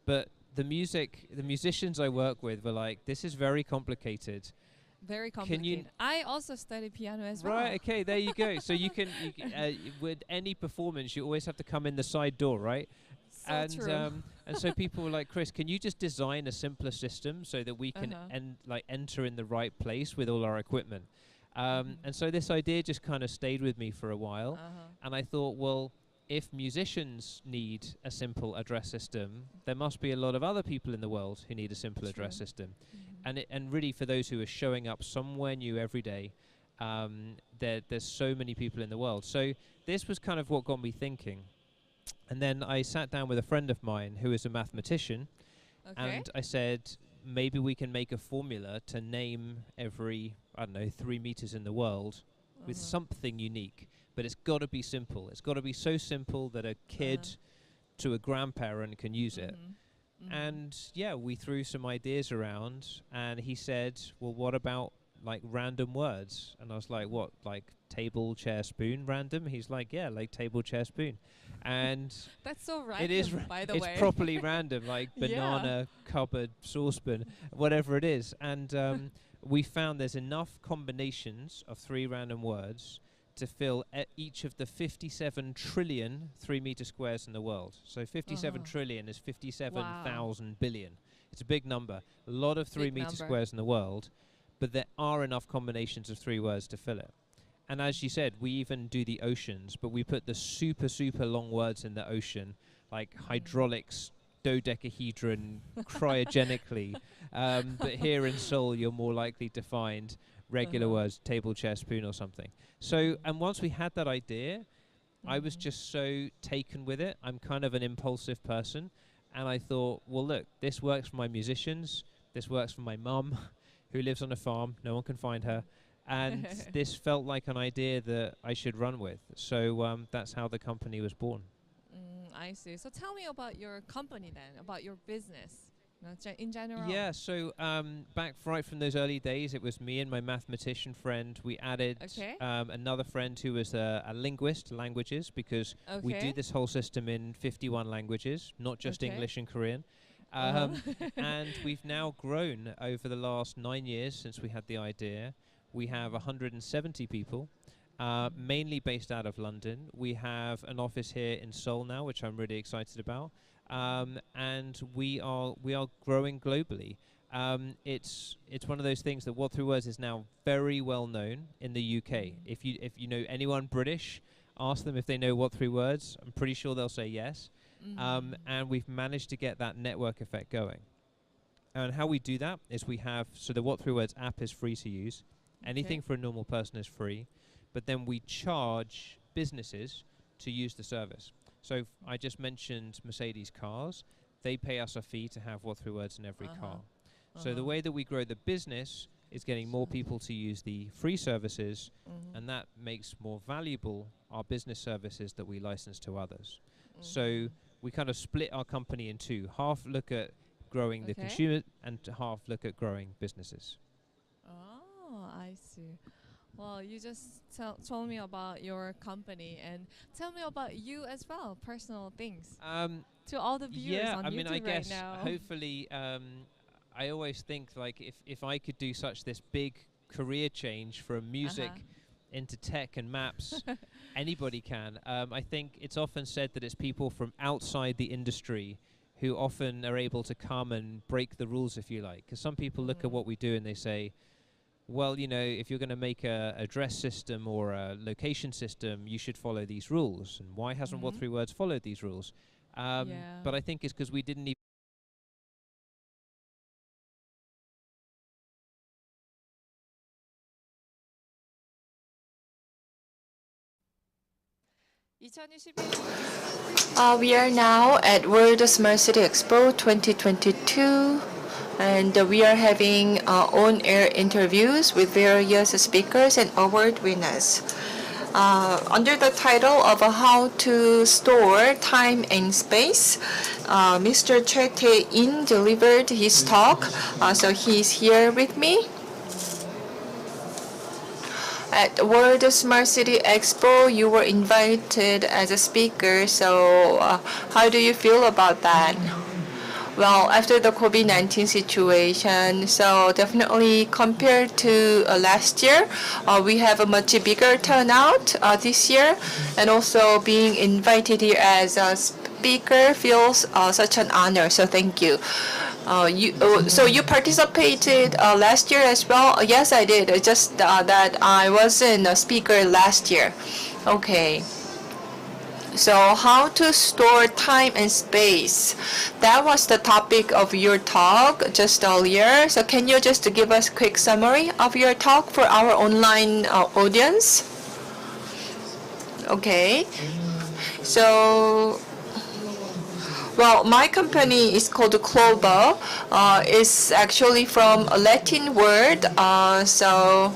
But the musicians I work with were like, this is very complicated. Very complicated. I also studied piano as well. Right, okay, there you go. So you can with any performance, you always have to come in the side door, right? So true. And so people were like, Chris, can you just design a simpler system so that we can enter in the right place with all our equipment? And so this idea just kind of stayed with me for a while. And I thought, well, if musicians need a simple address system, there must be a lot of other people in the world who need a simple address system. And really, for those who are showing up somewhere new every day, there's so many people in the world. So this was kind of what got me thinking. And then I sat down with a friend of mine who is a mathematician, and I said, maybe we can make a formula to name every, I don't know, 3 meters in the world with something unique. But it's got to be simple. It's got to be so simple that a kid to a grandparent can use it. And yeah, we threw some ideas around, and he said, well, what about like random words? And I was like, what, like table, chair, spoon, random? He's like, yeah, like table, chair, spoon. And that's so random, it is by the way. It's properly random, like banana, cupboard, saucepan, whatever it is. And we found there's enough combinations of 3 random words to fill each of the 57 trillion 3-meter squares in the world. So 57 trillion is 57,000 billion. It's a big number. A lot of 3-meter squares in the world, but there are enough combinations of 3 words to fill it. And as you said, we even do the oceans, but we put the super, super long words in the ocean, like hydraulics, dodecahedron, cryogenically. But here in Seoul, you're more likely to find regular words, table, chair, spoon, or something. So, and once we had that idea, I was just so taken with it. I'm kind of an impulsive person. And I thought, well, look, this works for my musicians. This works for my mum, who lives on a farm. No one can find her. And this felt like an idea that I should run with. So that's how the company was born. I see. So tell me about your company then, about your business. In general. Yeah, so right from those early days, it was me and my mathematician friend. We added another friend who was a linguist, languages, because we do this whole system in 51 languages, not just English and Korean. And we've now grown over the last 9 years since we had the idea. We have 170 people, mainly based out of London. We have an office here in Seoul now, which I'm really excited about. And we are growing globally. It's one of those things that What Three Words is now very well known in the UK. If you know anyone British, ask them if they know What Three Words. I'm pretty sure they'll say yes. and we've managed to get that network effect going. And how we do that is we have, so the What 3 Words app is free to use. Anything for a normal person is free, but then we charge businesses to use the service. So I just mentioned Mercedes cars. They pay us a fee to have What 3 Words in every car. So the way that we grow the business is getting more people to use the free services, and that makes more valuable our business services that we license to others. So we kind of split our company in two. Half look at growing the consumer and half look at growing businesses. Oh, I see. Well, you just told me about your company, and tell me about you as well, personal things. To all the viewers on YouTube I guess right now. hopefully, I always think like if I could do this big career change from music into tech and maps, anybody can. I think it's often said that it's people from outside the industry who often are able to come and break the rules, if you like. Because some people look at what we do and they say, well, you know, if you're going to make a address system or a location system, you should follow these rules. And why hasn't What 3 Words followed these rules? But I think it's because we didn't even 2021 We are now at World Smart City Expo 2022, and we are having on-air interviews with various speakers and award winners. Under the title of How to Store Time and Space, Mr. Choi Taein delivered his talk, so he's here with me. At World Smart City Expo, you were invited as a speaker, so how do you feel about that? Well, after the COVID-19 situation, so definitely compared to last year, we have a much bigger turnout this year, and also being invited here as a speaker feels such an honor, so thank you. So you participated last year as well? Yes, I did. It's just that I wasn't a speaker last year. Okay. So how to store time and space. That was the topic of your talk just earlier. So can you just give us a quick summary of your talk for our online audience? Okay. So, well, my company is called CLROBUR. It's actually from a Latin word, so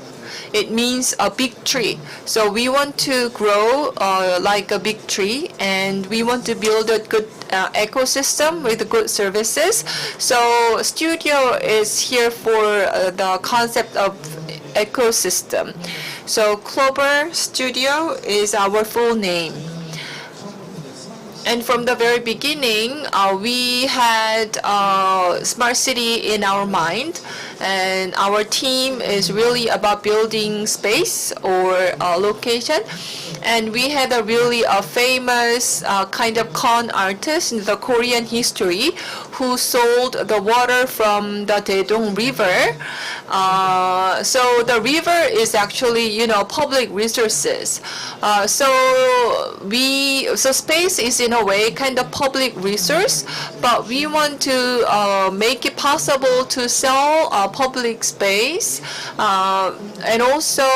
it means a big tree. So we want to grow like a big tree, and we want to build a good ecosystem with good services. So studio is here for the concept of ecosystem. So CLROBUR Studio is our full name. And from the very beginning, we had smart city in our mind, and our team is really about building space or location. And we had a really famous kind of con artist in the Korean history who sold the water from the Daedong River. So the river is actually, you know, public resources. So space is in a way kind of public resource, but we want to make it possible to sell public space. And also,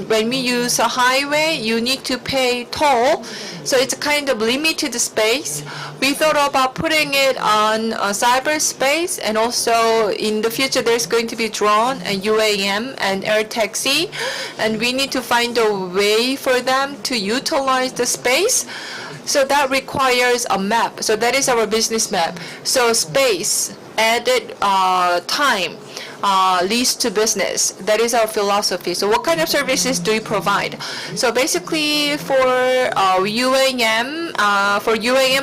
when we use a highway, you need to pay toll. So it's a kind of limited space. We thought about putting it on cyberspace, and also in the future there's going to be drone and UAM and air taxi, and we need to find a way for them to utilize the space. So that requires a map. So that is our business map. So space, added time, leads to business. That is our philosophy. So what kind of services do we provide? So basically for UAM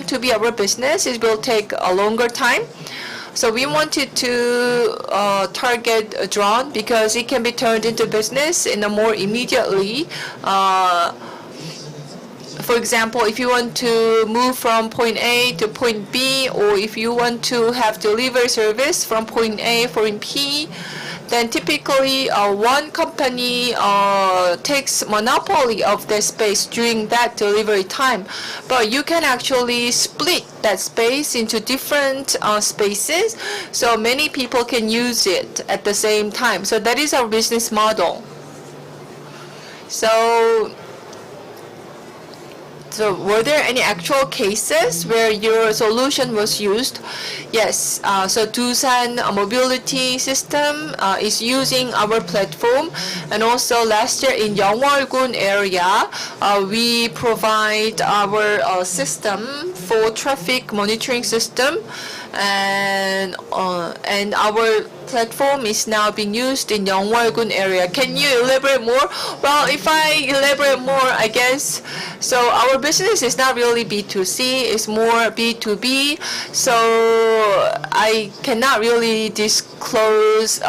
to be our business, it will take a longer time. So we wanted to target a drone because it can be turned into business in a more immediately. For example, if you want to move from point A to point B, or if you want to have delivery service from point A to point B, then typically one company takes monopoly of the space during that delivery time. But you can actually split that space into different spaces, so many people can use it at the same time. So that is our business model. So were there any actual cases where your solution was used? Yes. So Busan mobility system is using our platform, and also last year in Yeongwol-gun area, we provide our system for traffic monitoring system, and our platform is now being used in Yeongwol-gun area. Can you elaborate more? Well, if I elaborate more, I guess, so our business is not really B2C, it's more B2B, so I cannot really disclose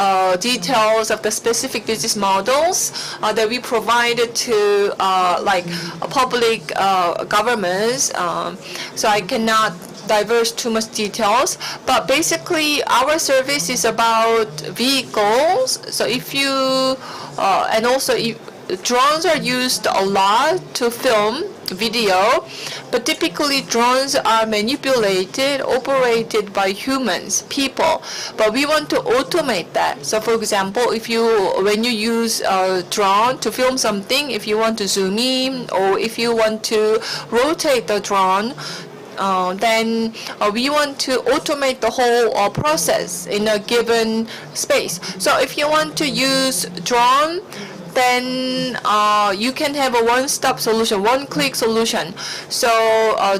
details of the specific business models that we provided to like public governments, so I cannot diverge too much details, but basically our service is about vehicles. So if you and also if drones are used a lot to film video, but typically drones are manipulated, operated by humans, people, but we want to automate that. So for example, when you use a drone to film something, if you want to zoom in or if you want to rotate the drone, then we want to automate the whole process in a given space. So if you want to use drone, then you can have a one-stop solution, one-click solution. So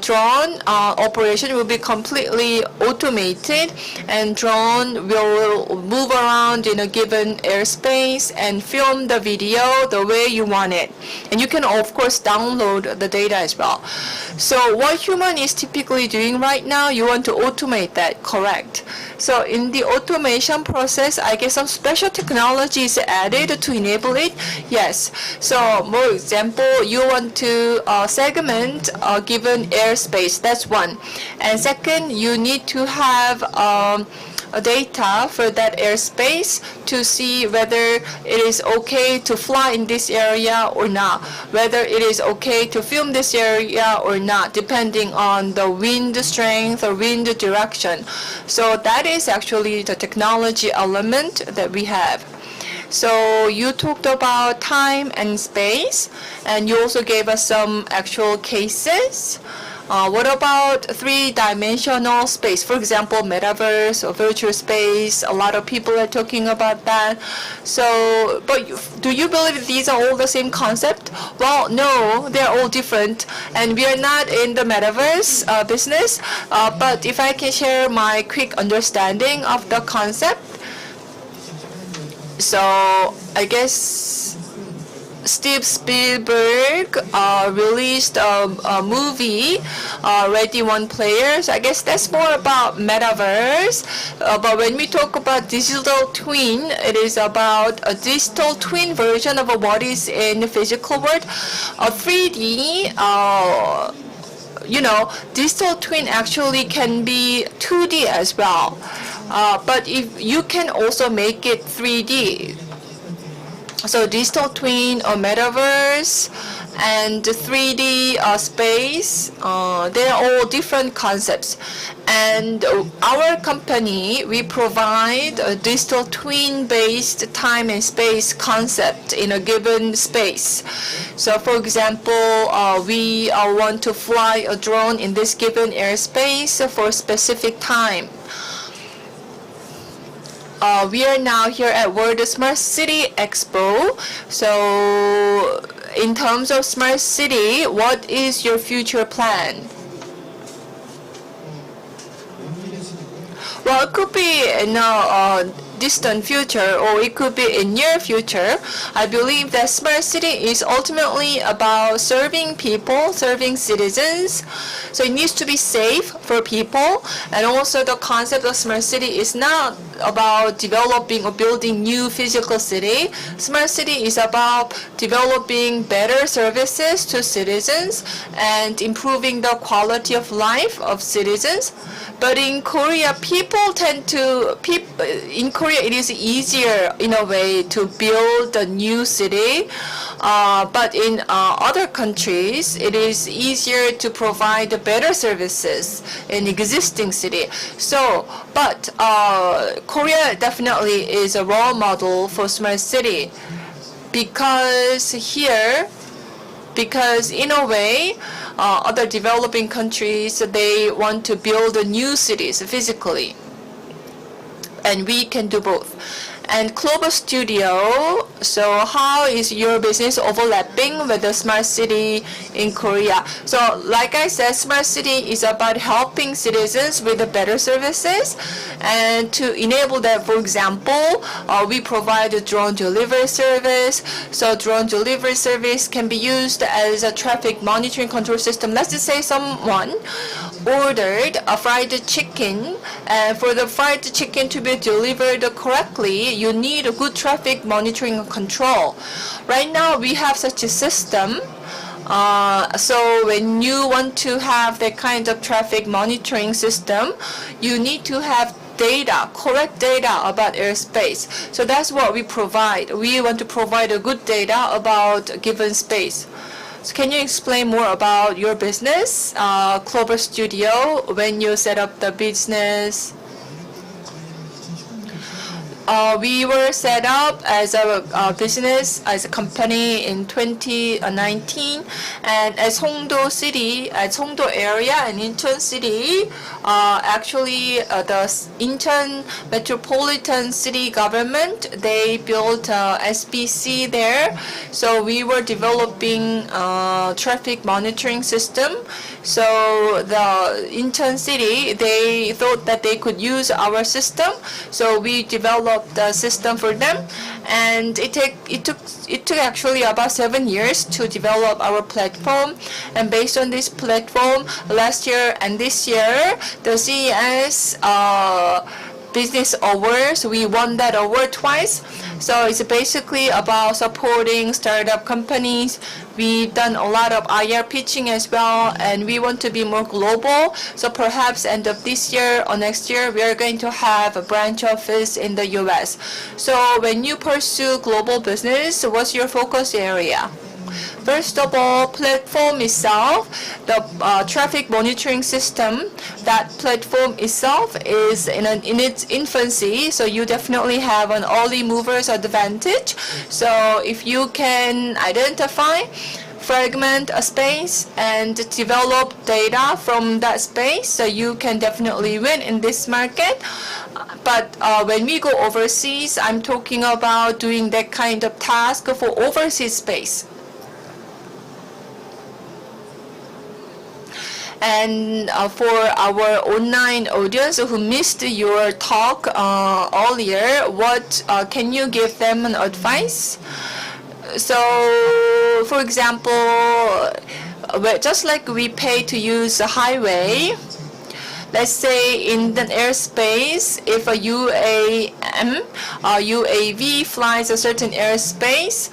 drone operation will be completely automated, and drone will move around in a given airspace and film the video the way you want it. And you can of course download the data as well. So what human is typically doing right now, you want to automate that, correct? So in the automation process, I guess some special technology is added to enable it. Yes. So, for example, you want to segment a given airspace. That's one. And second, you need to have data for that airspace to see whether it is okay to fly in this area or not, whether it is okay to film this area or not, depending on the wind strength or wind direction. So that is actually the technology element that we have. So you talked about time and space, and you also gave us some actual cases. What about three-dimensional space? For example, metaverse or virtual space. A lot of people are talking about that. So, but do you believe these are all the same concept? Well, no, they're all different. And we are not in the metaverse business. But if I can share my quick understanding of the concept. So, I guess Steve Spielberg released a movie, Ready One Player. So I guess that's more about metaverse. But when we talk about digital twin, it is about a digital twin version of what is in the physical world. A 3D, digital twin actually can be 2D as well. But if you can also make it 3D. So digital twin or metaverse and 3D space, they are all different concepts. And our company, we provide a digital twin-based time and space concept in a given space. So for example, we want to fly a drone in this given airspace for a specific time. We are now here at World Smart City Expo. So in terms of smart city, what is your future plan? Well, it could be distant future, or it could be in near future. I believe that smart city is ultimately about serving people, serving citizens. So it needs to be safe for people, and also the concept of smart city is not about developing or building new physical city. Smart city is about developing better services to citizens and improving the quality of life of citizens. But in Korea, Korea, it is easier in a way to build a new city, but in other countries, it is easier to provide better services in existing city. So, but Korea definitely is a role model for smart city, because in a way, other developing countries, they want to build new cities physically, and we can do both. And CLROBUR Studio, so how is your business overlapping with the smart city in Korea? So like I said, smart city is about helping citizens with the better services, and to enable that, for example, we provide a drone delivery service. So drone delivery service can be used as a traffic monitoring control system. Let's just say someone ordered a fried chicken, and for the fried chicken to be delivered correctly, you need a good traffic monitoring and control. Right now, we have such a system. So when you want to have that kind of traffic monitoring system, you need to have data, correct data about airspace. So that's what we provide. We want to provide a good data about a given space. So can you explain more about your business, CLROBUR Studio, when you set up the business? We were set up as a business, as a company in 2019, and as Hongdo City, as Hongdo area and Incheon City, actually the Incheon Metropolitan City government, they built SPC there. So we were developing traffic monitoring system. So the Incheon City, they thought that they could use our system. So we developed the system for them, and it took actually about 7 years to develop our platform. And based on this platform, last year and this year, the CES Business Awards, we won that award twice. So it's basically about supporting startup companies. We've done a lot of IR pitching as well, and we want to be more global. So perhaps end of this year or next year, we are going to have a branch office in the US. So when you pursue global business, what's your focus area? First of all, platform itself, the traffic monitoring system, that platform itself is in its infancy, so you definitely have an early mover's advantage. So if you can identify, fragment a space, and develop data from that space, so you can definitely win in this market. But when we go overseas, I'm talking about doing that kind of task for overseas space. And for our online audience who missed your talk earlier, what can you give them an advice? So, for example, just like we pay to use a highway, let's say in the airspace, if a UAV flies a certain airspace,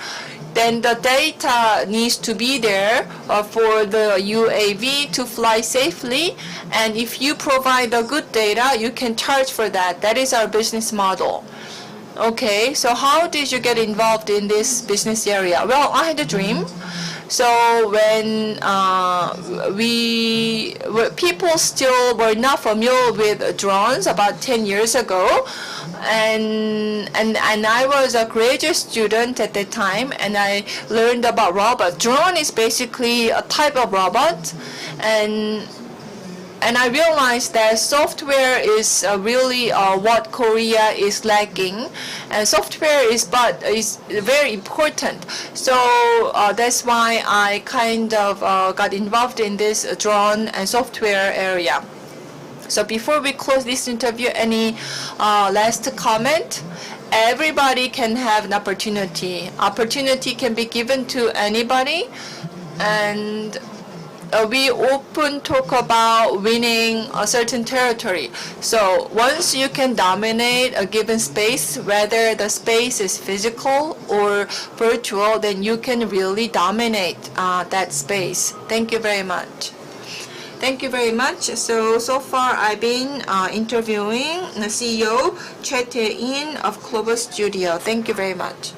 then the data needs to be there for the UAV to fly safely. And if you provide the good data, you can charge for that. That is our business model. Okay, so how did you get involved in this business area? Well, I had a dream. So when people still were not familiar with drones about 10 years ago, and I was a graduate student at that time, and I learned about robot. Drone is basically a type of robot, and I realized that software is really what Korea is lacking, and software is very important. So that's why I kind of got involved in this drone and software area. So before we close this interview, any last comment? Everybody can have an opportunity. Opportunity can be given to anybody, and we often talk about winning a certain territory. So once you can dominate a given space, whether the space is physical or virtual, then you can really dominate that space. Thank you very much. Thank you very much. So far I've been interviewing the CEO, Taein of CLROBUR Studio. Thank you very much.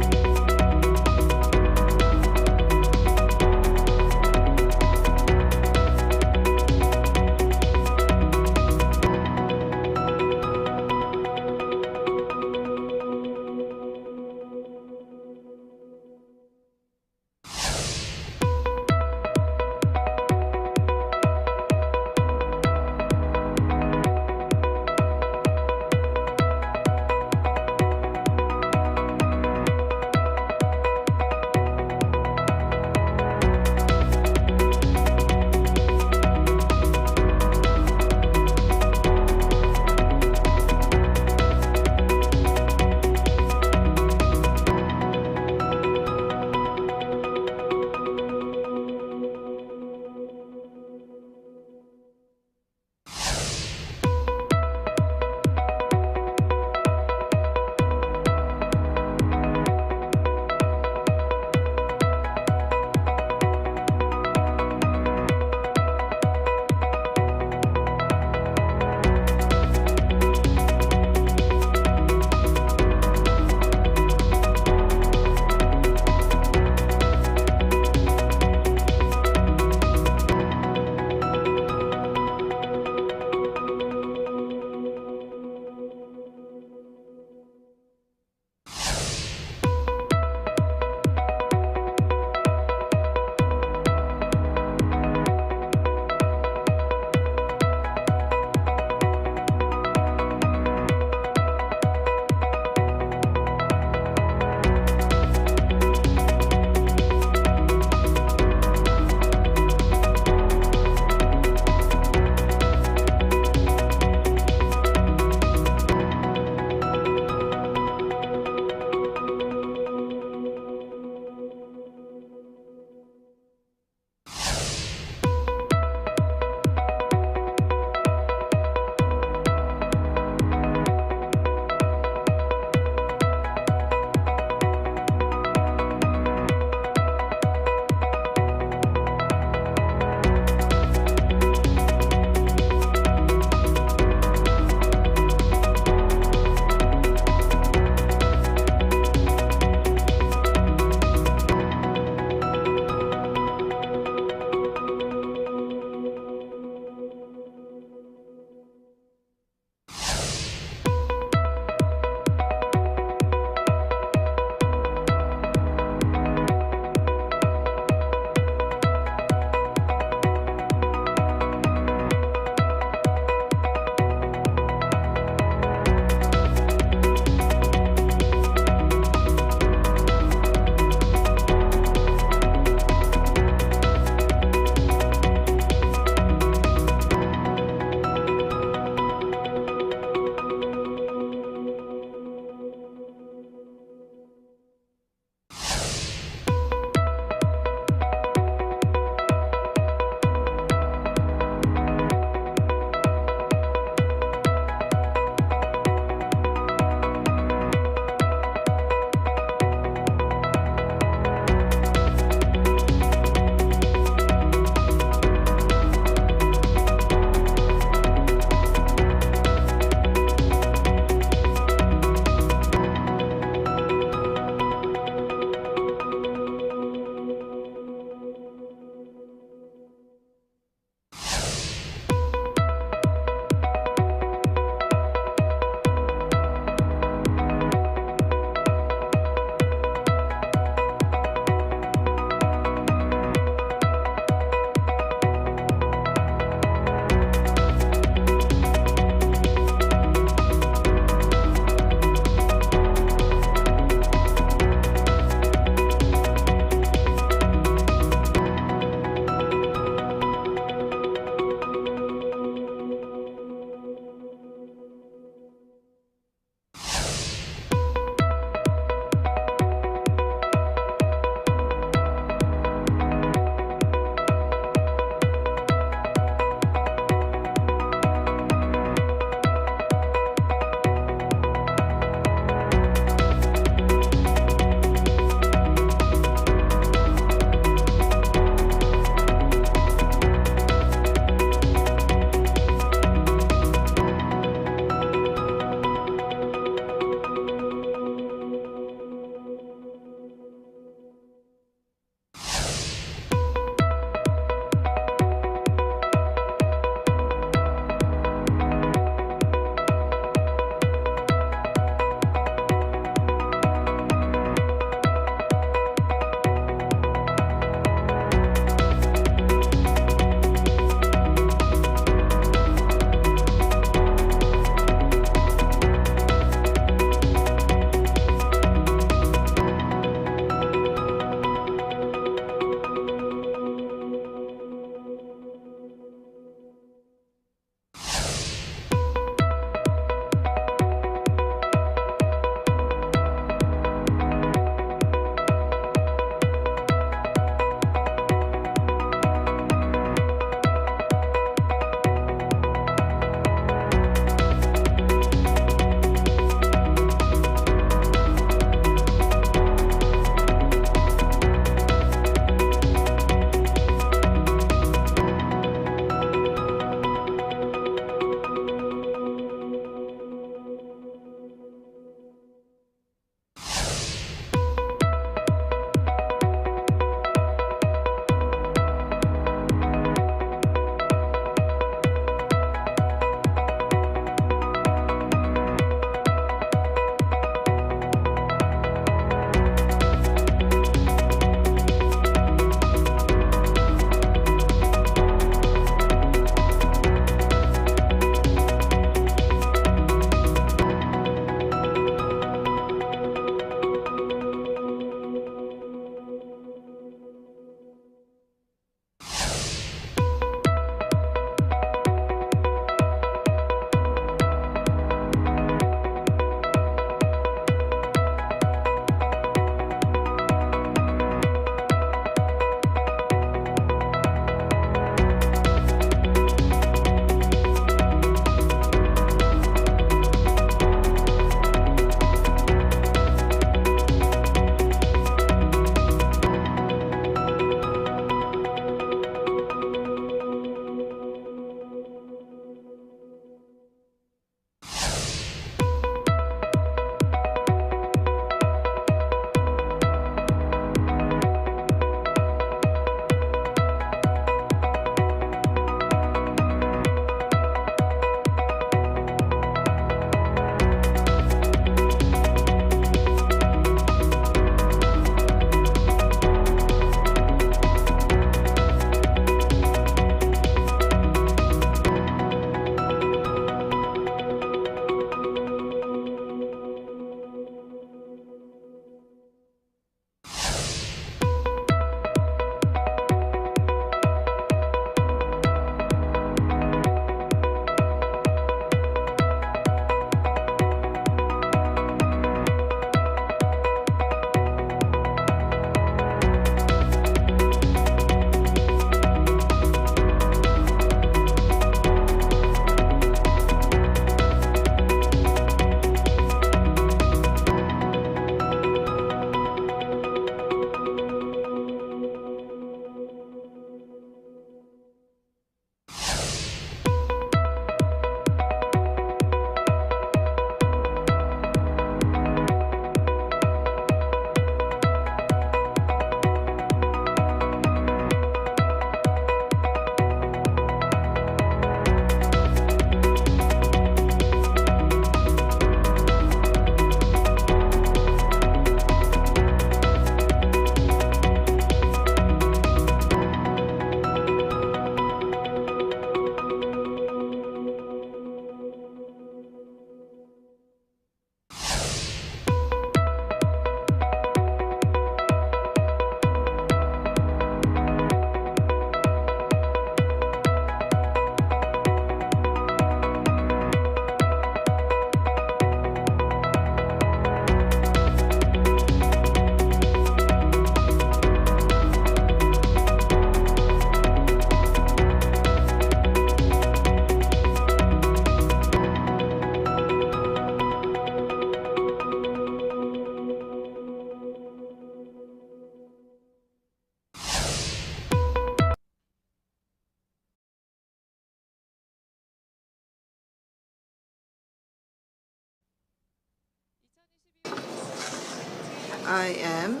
I am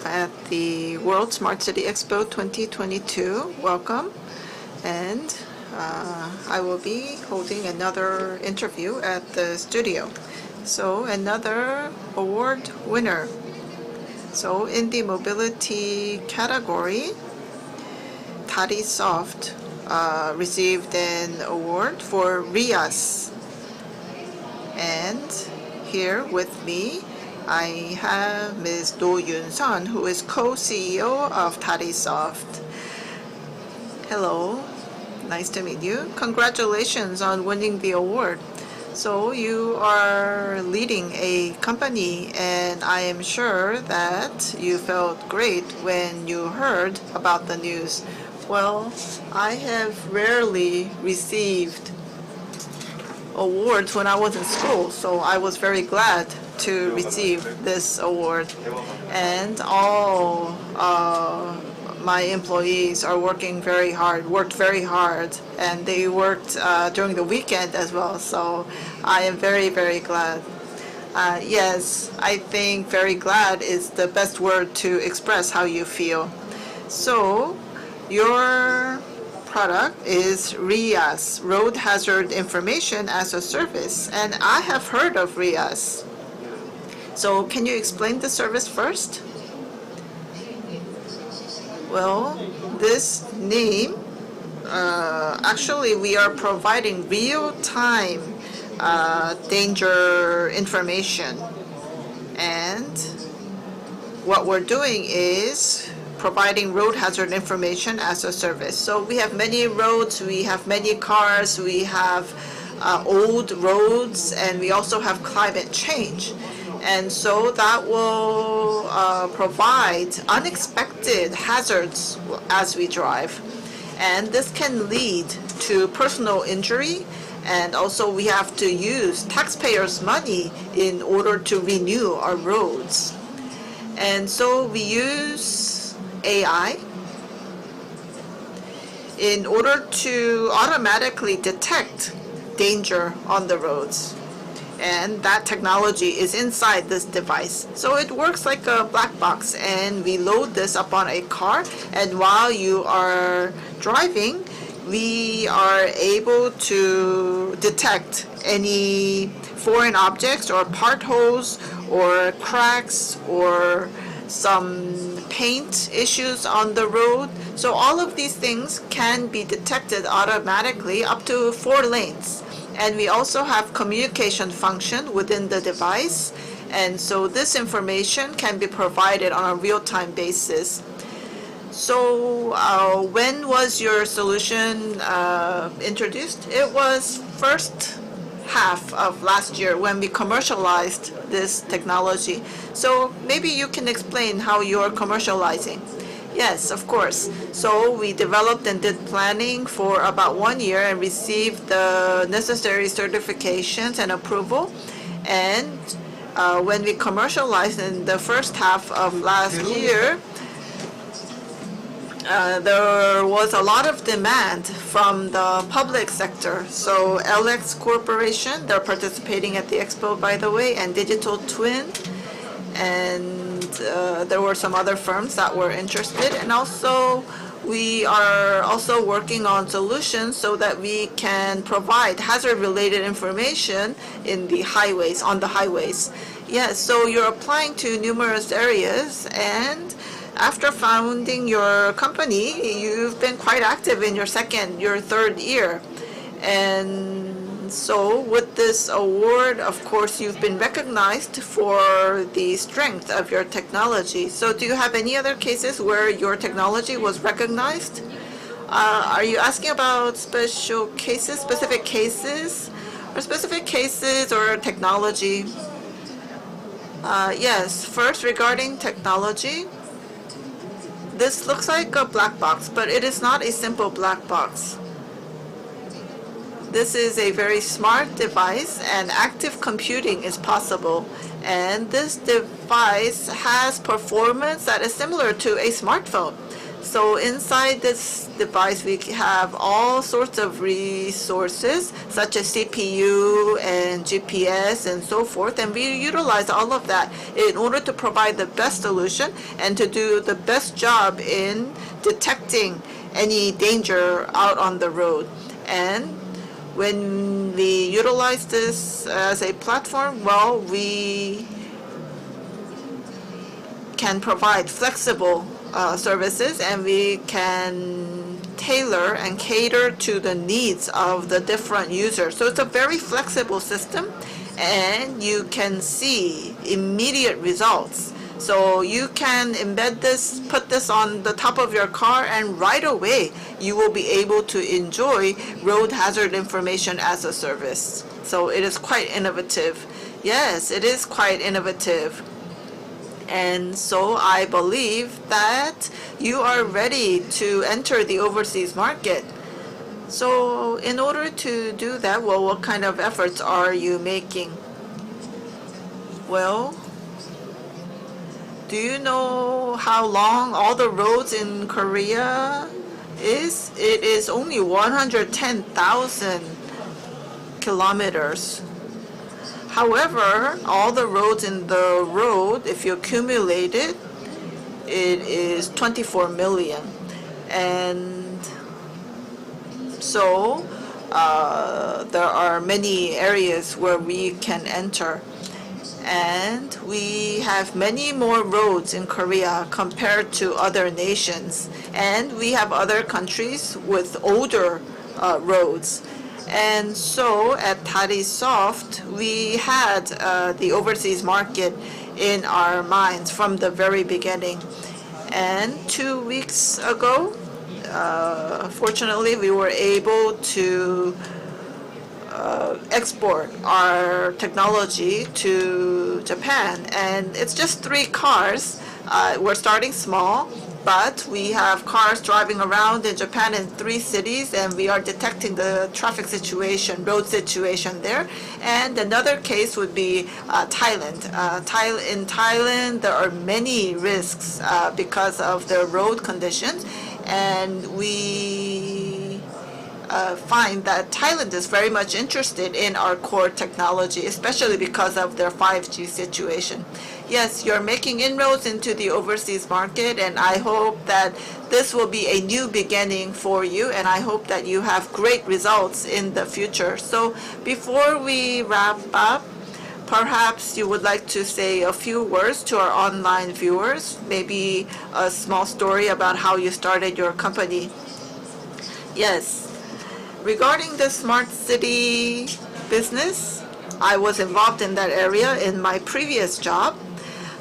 at the World Smart City Expo 2022. Welcome. And I will be holding another interview at the studio. So another award winner. So in the mobility category, Dareesoft received an award for Wsce. And here with me, I have Ms. Do Yoon-sun, who is co-CEO of Dareesoft. Hello, nice to meet you. Congratulations on winning the award. So you are leading a company, and I am sure that you felt great when you heard about the news. Well, I have rarely received awards when I was in school, so I was very glad to receive this award. And all my employees are worked very hard, and they worked during the weekend as well, so I am very, very glad. Yes, I think very glad is the best word to express how you feel. So, your product is Wsce, Road Hazard Information as a Service, and I have heard of Wsce. So, can you explain the service first? Well, this name, actually we are providing real-time danger information. And what we're doing is providing road hazard information as a service. So we have many roads, we have many cars, we have old roads, and we also have climate change. And so that will provide unexpected hazards as we drive. And this can lead to personal injury, and also we have to use taxpayers' money in order to renew our roads. And so we use AI in order to automatically detect danger on the roads. And that technology is inside this device. So it works like a black box, and we load this up on a car, and while you are driving, we are able to detect any foreign objects or potholes or cracks or some paint issues on the road. So all of these things can be detected automatically up to 4 lanes. And we also have communication function within the device. And so this information can be provided on a real-time basis. So when was your solution introduced? It was first half of last year when we commercialized this technology. So maybe you can explain how you're commercializing. Yes, of course. So we developed and did planning for about 1 year and received the necessary certifications and approval. And when we commercialized in the first half of last year, there was a lot of demand from the public sector. So LX Corporation, they're participating at the Expo, by the way, and Digital Twin, and there were some other firms that were interested. And also we are also working on solutions so that we can provide hazard-related information in the highways, on the highways. Yes, so you're applying to numerous areas, and after founding your company, you've been quite active in your third year. And so with this award, of course, you've been recognized for the strength of your technology. So do you have any other cases where your technology was recognized? Are you asking about specific cases or technology? Yes, first regarding technology, this looks like a black box, but it is not a simple black box. This is a very smart device, and active computing is possible. And this device has performance that is similar to a smartphone. So inside this device, we have all sorts of resources, such as CPU and GPS and so forth, and we utilize all of that in order to provide the best solution and to do the best job in detecting any danger out on the road. And when we utilize this as a platform, well, we can provide flexible services, and we can tailor and cater to the needs of the different users. So it's a very flexible system, and you can see immediate results. So you can embed this, put this on the top of your car, and right away you will be able to enjoy road hazard information as a service. So it is quite innovative. Yes, it is quite innovative. And so I believe that you are ready to enter the overseas market. So in order to do that, well, what kind of efforts are you making? Well, do you know how long all the roads in Korea is? It is only 110,000 kilometers. However, all the roads in the road, if you accumulate it, it is 24 million. And so there are many areas where we can enter. And we have many more roads in Korea compared to other nations. And we have other countries with older roads. And so at Dareesoft, we had the overseas market in our minds from the very beginning. And 2 weeks ago, fortunately, we were able to export our technology to Japan. And it's just 3 cars. We're starting small, but we have cars driving around in Japan in 3 cities, and we are detecting the traffic situation, road situation there. And another case would be Thailand. In Thailand, there are many risks because of the road conditions, and we find that Thailand is very much interested in our core technology, especially because of their 5G situation. Yes, you're making inroads into the overseas market, and I hope that this will be a new beginning for you, and I hope that you have great results in the future. So before we wrap up, perhaps you would like to say a few words to our online viewers, maybe a small story about how you started your company. Yes. Regarding the smart city business, I was involved in that area in my previous job.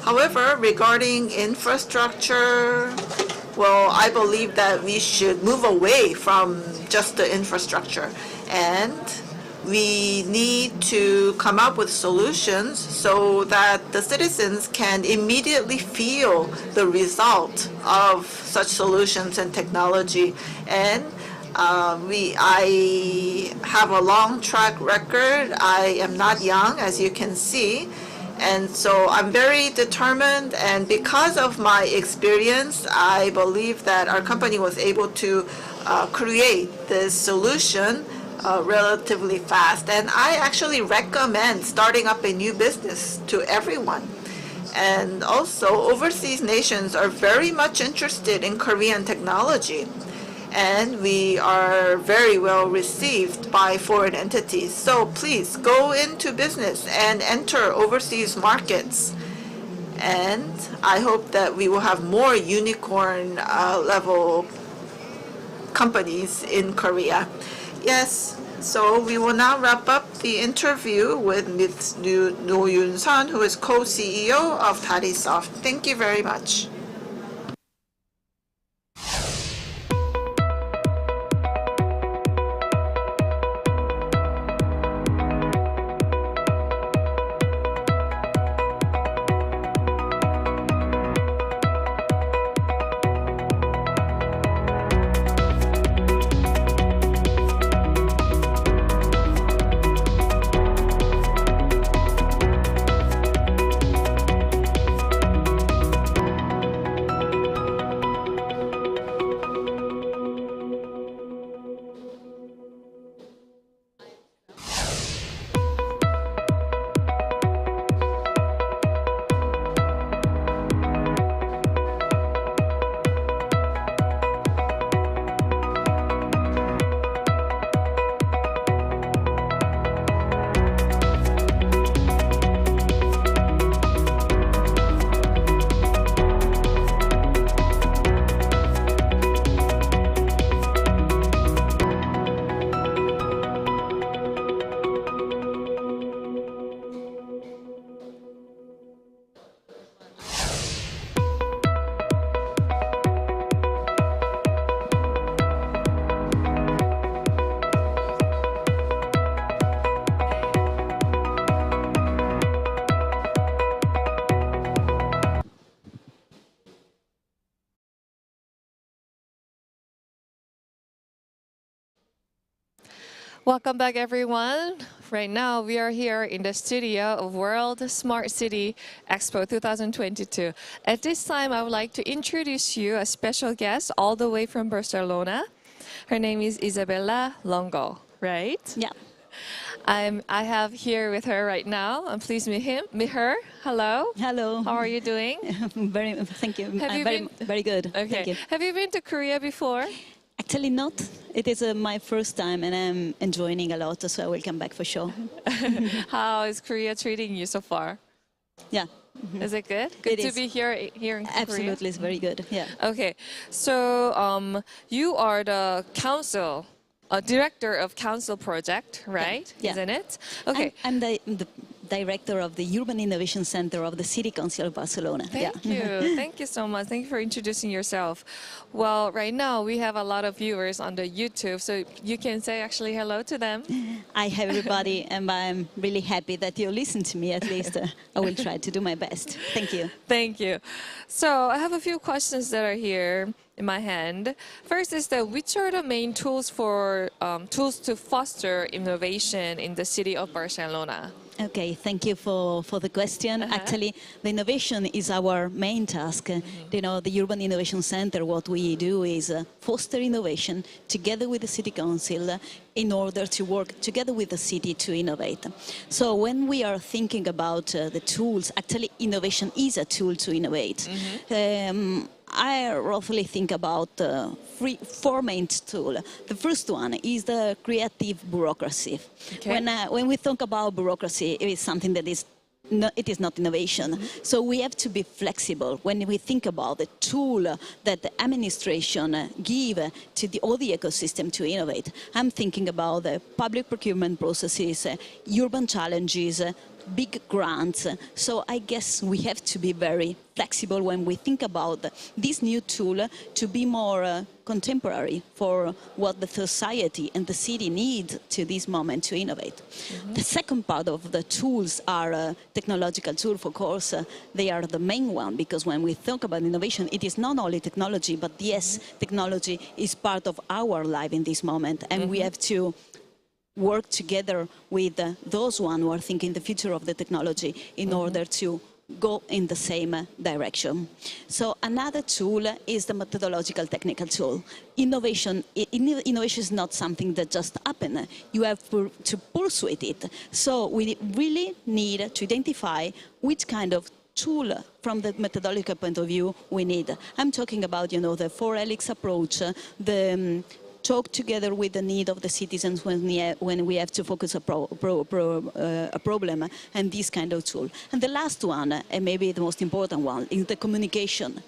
However, regarding infrastructure, well, I believe that we should move away from just the infrastructure, and we need to come up with solutions so that the citizens can immediately feel the result of such solutions and technology. And I have a long track record. I am not young, as you can see. And so I'm very determined, and because of my experience, I believe that our company was able to create this solution relatively fast. And I actually recommend starting up a new business to everyone. And also, overseas nations are very much interested in Korean technology, and we are very well received by foreign entities. So please go into business and enter overseas markets. And I hope that we will have more unicorn level companies in Korea. Yes, so we will now wrap up the interview with Ms. No Yoon-sun, who is co-CEO of Dareesoft. Thank you very much. Welcome back, everyone. Right now, we are here in the studio of World Smart City Expo 2022. At this time, I would like to introduce you a special guest all the way from Barcelona. Her name is Isabella Longo, right? Yeah. I have here with her right now. Please meet her. Hello. Hello. How are you doing? Thank you. Have you been? Very good. Okay. Thank you. Have you been to Korea before? Actually not. It is my first time and I'm enjoying a lot, so I will come back for sure. How is Korea treating you so far? Yeah. Is it good? Good It to is. be here in Korea? Absolutely, it's very good. Yeah. Okay, so you are the council, director of council project, right? Yeah. Isn't it? Okay. I'm the director of the Urban Innovation Center of the City Council of Barcelona. Thank you. Thank you so much. Thank you for introducing yourself. Well, right now we have a lot of viewers on the YouTube, so you can say actually hello to them. Hi, everybody, and I'm really happy that you listen to me. At least I will try to do my best. Thank you. Thank you. So I have a few questions that are here in my hand. First is that which are the main tools to foster innovation in the city of Barcelona? Okay, thank you for the question. Actually, the innovation is our main task. You know, the Urban Innovation Center, what we do is foster innovation together with the City Council in order to work together with the city to innovate. So when we are thinking about the tools, actually innovation is a tool to innovate. I roughly think about four main tools. The first one is the creative bureaucracy. Okay. When we think about bureaucracy, it is something that is it is not innovation. So we have to be flexible when we think about the tool that the administration give to all the ecosystem to innovate. I'm thinking about the public procurement processes, urban challenges, big grants. So I guess we have to be very flexible when we think about this new tool to be more contemporary for what the society and the city need to this moment to innovate. The second part of the tools are technological tools, of course. They are the main one because when we think about innovation, it is not only technology, but yes, technology is part of our life in this moment, and we have to work together with those who are thinking the future of the technology in order to go in the same direction. So another tool is the methodological technical tool. Innovation is not something that just happens. You have to pursue it. So we really need to identify which kind of tool from the methodological point of view we need. I'm talking about, you know, the 4-helix approach, the talk together with the need of the citizens when we have to focus a problem, and this kind of tool. And the last one, and maybe the most important one, is the communication.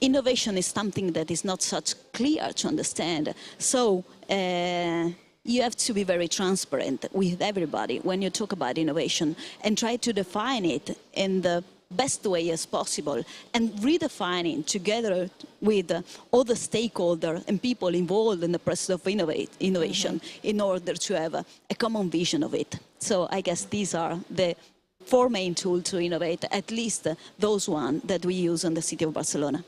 Innovation is something that is not such clear to understand. So you have to be very transparent with everybody when you talk about innovation and try to define it in the best way as possible and redefining together with all the stakeholders and people involved in the process of innovation in order to have a common vision of it. So I guess these are the four main tools to innovate, at least those ones that we use in the city of Barcelona.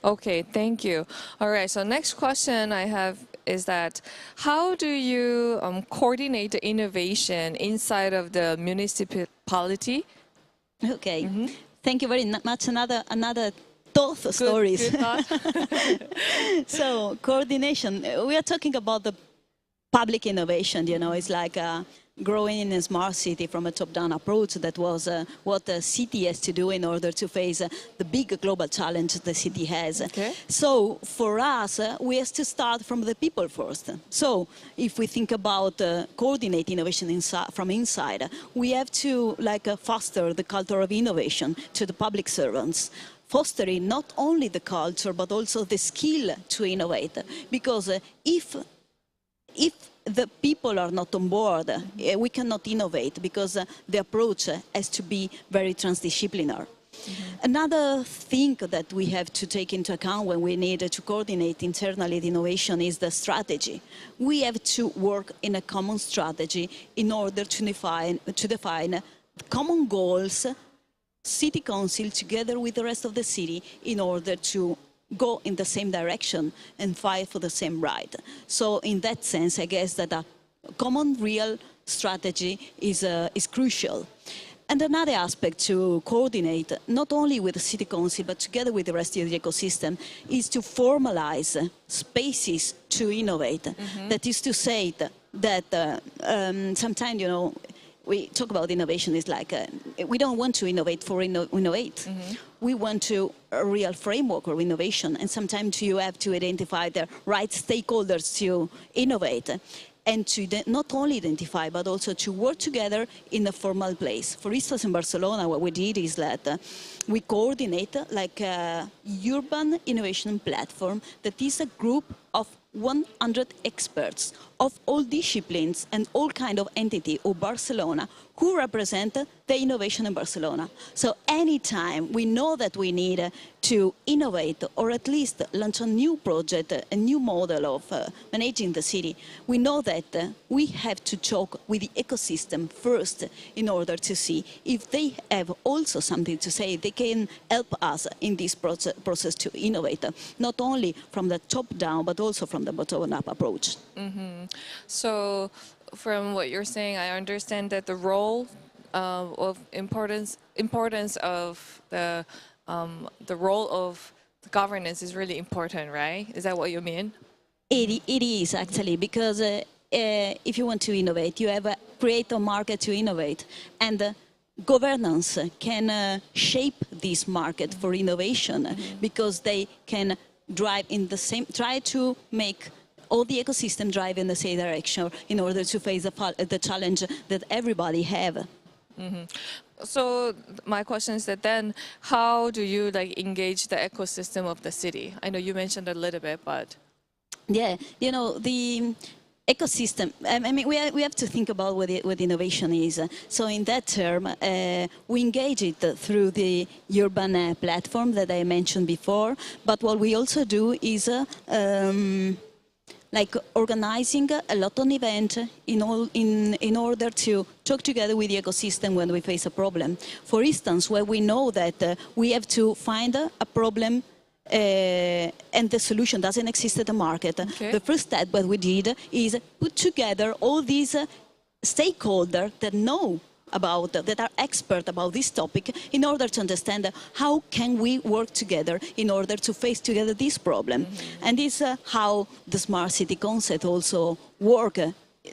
Okay, thank you. All right, so next question I have is that how do you coordinate the innovation inside of the municipality? Okay, thank you very much. Another thought stories. Good thought. So coordination, we are talking about the public innovation, you know, it's like growing in a smart city from a top-down approach. That was what the city has to do in order to face the big global challenge the city has. Okay. So for us, we have to start from the people first. So if we think about coordinate innovation from inside, we have to foster the culture of innovation to the public servants, fostering not only the culture but also the skill to innovate. Because if the people are not on board, we cannot innovate because the approach has to be very transdisciplinary. Another thing that we have to take into account when we need to coordinate internally the innovation is the strategy. We have to work in a common strategy in order to define common goals, city council together with the rest of the city in order to go in the same direction and fight for the same right. So in that sense, I guess that common real strategy is crucial. And another aspect to coordinate, not only with the City Council, but together with the rest of the ecosystem, is to formalize spaces to innovate. That is to say that sometimes, you know, we talk about innovation, it's like, we don't want to innovate for innovate. We want to a real framework of innovation, and sometimes you have to identify the right stakeholders to innovate. And to not only identify, but also to work together in a formal place. For instance, in Barcelona, what we did is that we coordinate like a urban innovation platform that is a group of 100 experts of all disciplines and all kind of entity of Barcelona who represent the innovation in Barcelona. So anytime we know that we need to innovate or at least launch a new project, a new model of managing the city, we know that we have to talk with the ecosystem first in order to see if they have also something to say. They can help us in this process to innovate, not only from the top down, but also from the bottom up approach. So from what you're saying, I understand that the role of importance of the role of the governance is really important, right? Is that what you mean? It is actually, because if you want to innovate, you have to create a market to innovate, and governance can shape this market for innovation because they can drive in the same, try to make all the ecosystem drive in the same direction in order to face the challenge that everybody have. So my question is that then, how do you like engage the ecosystem of the city? I know you mentioned a little bit, but yeah, you know, the ecosystem, I mean, we have to think about what innovation is. So in that term, we engage it through the urban platform that I mentioned before, but what we also do is like organizing a lot of events in order to talk together with the ecosystem when we face a problem. For instance, where we know that we have to find a problem and the solution doesn't exist at the market. Okay. The first step that we did is put together all these stakeholders that know about, that are expert about this topic, in order to understand how can we work together in order to face together this problem. And this is how the smart city concept also work.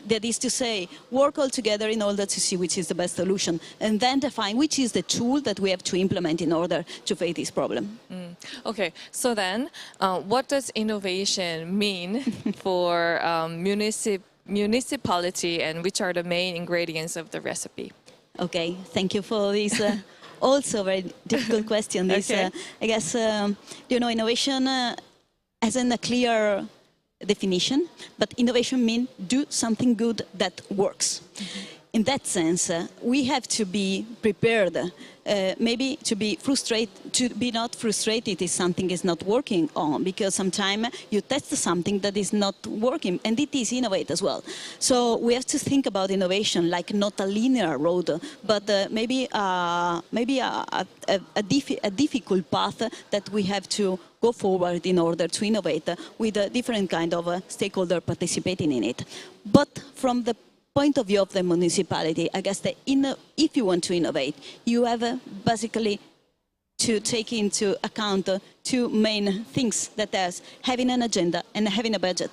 That is to say, work all together in order to see which is the best solution, and then define which is the tool that we have to implement in order to face this problem. Okay, so then what does innovation mean for municipality, and which are the main ingredients of the recipe? Okay, thank you for this also very difficult question. This, Okay. I guess, you know, innovation hasn't a clear definition, but innovation means do something good that works. In that sense, we have to be prepared, maybe to be not frustrated if something is not working on, because sometimes you test something that is not working, and it is innovate as well. So we have to think about innovation like not a linear road, but maybe a difficult path that we have to go forward in order to innovate with a different kind of stakeholder participating in it. But from the point of view of the municipality, I guess that if you want to innovate, you have basically to take into account two main things, that is having an agenda and having a budget.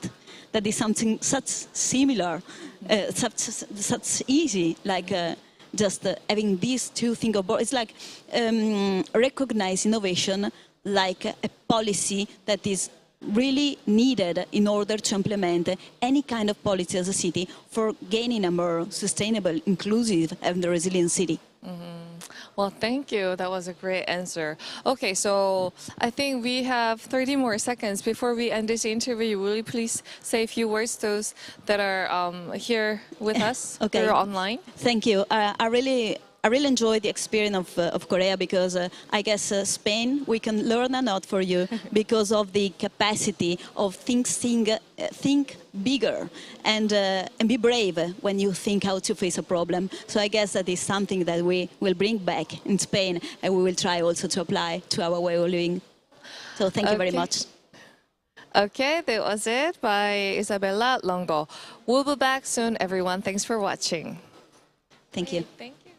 That is something such similar, such easy, like just having these two things on board. It's like recognize innovation like a policy that is really needed in order to implement any kind of policy as a city for gaining a more sustainable, inclusive and resilient city. Well, thank you. That was a great answer. Okay, so I think we have 30 more seconds before we end this interview. Will you please say a few words to those that are here with us, Okay. that are online? Thank you. I really enjoyed the experience of Korea, because I guess Spain, we can learn a lot for you because of the capacity of think bigger and be brave when you think how to face a problem. So I guess that is something that we will bring back in Spain, and we will try also to apply to our way of living. So thank you very much. Okay, that was it by Isabella Longo. We'll be back soon, everyone. Thanks for watching. Thank you. Thank you.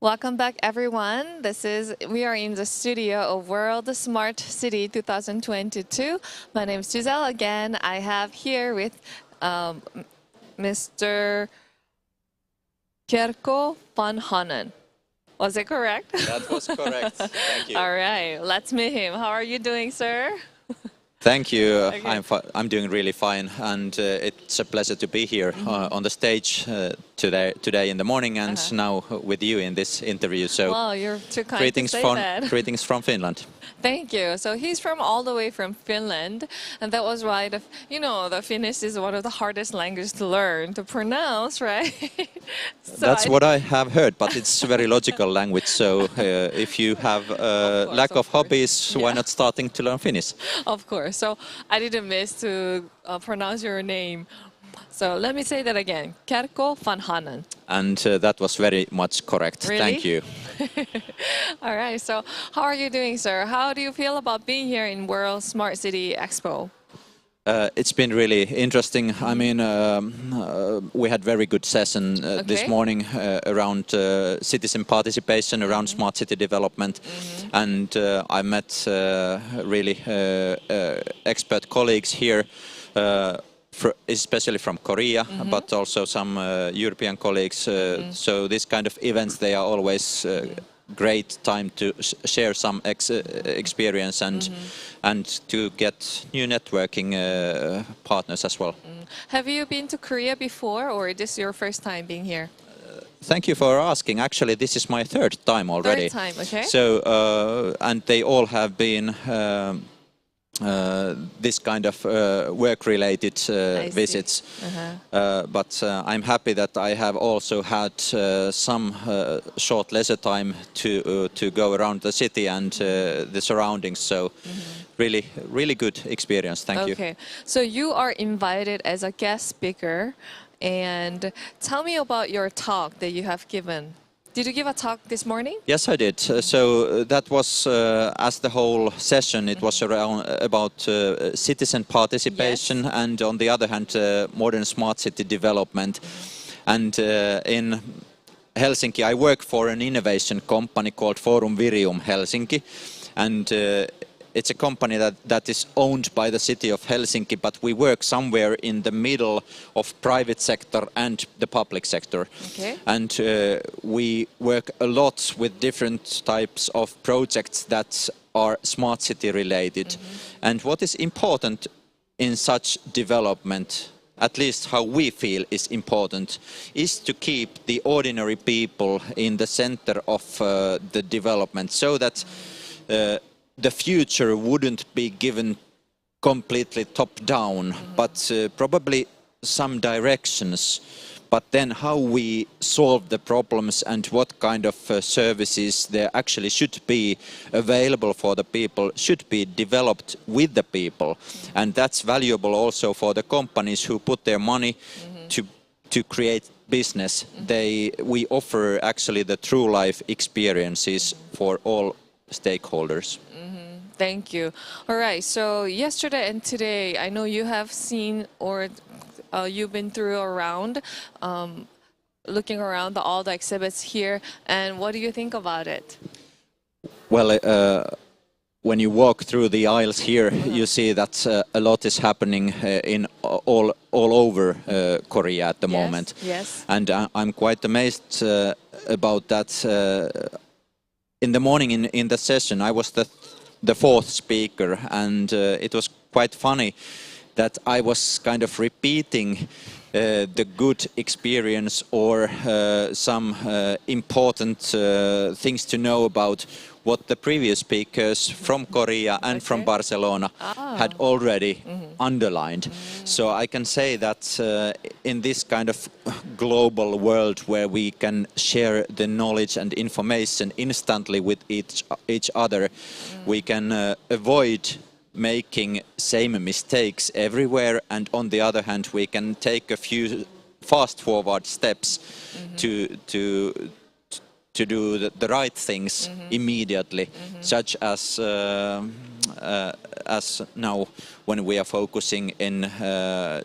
Welcome back, everyone. We are in the studio of World Smart City 2022. My name is Giselle again. I have here with Mr. Kerkko Vanhanen. Was it correct? That was correct. Thank you. All right, let's meet him. How are you doing, sir? Thank you. Okay. I'm doing really fine, and it's a pleasure to be here on the stage today in the morning, and now with you in this interview. So, well, you're too kind greetings to say that. Greetings from Finland. Thank you. So he's from all the way from Finland, and that was why the Finnish is one of the hardest languages to learn, to pronounce, right? So That's what I have heard, but it's a very logical language. So if you have lack of hobbies, why not starting to learn Finnish? Of course. So I didn't miss to pronounce your name. So let me say that again. Kerkko Vanhanen. And that was very much correct. Really? Thank you. All right. So how are you doing, sir? How do you feel about being here in World Smart City Expo? It's been really interesting. I mean, we had very good session this morning around citizen participation, around smart city development, and I met really expert colleagues here, especially from Korea, but also some European colleagues. So this kind of events, they are always great time to share some experience and to get new networking partners as well. Have you been to Korea before, or is this your first time being here? Thank you for asking. Actually, this is my third time already. Third time, okay. So, and they all have been this kind of work-related visits. But I'm happy that I have also had some short leisure time to go around the city and the surroundings. So really good experience. Thank you. Okay, so you are invited as a guest speaker, and tell me about your talk that you have given. Did you give a talk this morning? Yes, I did. So that was, as the whole session, it was around about citizen participation, and on the other hand, modern smart city development. And in Helsinki, I work for an innovation company called Forum Virium Helsinki, and it's a company that is owned by the city of Helsinki, but we work somewhere in the middle of private sector and the public sector. Okay. And we work a lot with different types of projects that are smart city related. And what is important in such development, at least how we feel is important, is to keep the ordinary people in the center of the development, so that the future wouldn't be given completely top-down, but probably some directions. But then how we solve the problems and what kind of services there actually should be available for the people should be developed with the people. And that's valuable also for the companies who put their money to create business. We offer actually the true life experiences for all stakeholders. Thank you. All right, so yesterday and today, I know you have seen or you've been through around, looking around all the exhibits here, and what do you think about it? Well, when you walk through the aisles here, you see that a lot is happening in all over Korea at the moment. Yes. And I'm quite amazed about that. In the morning in the session, I was the fourth speaker, and it was quite funny that I was kind of repeating the good experience or some important things to know about what the previous speakers from Korea and from Barcelona had already underlined. So I can say that in this kind of global world where we can share the knowledge and information instantly with each other, we can avoid making same mistakes everywhere, and on the other hand we can take a few fast forward steps to do the right things immediately, such as now when we are focusing in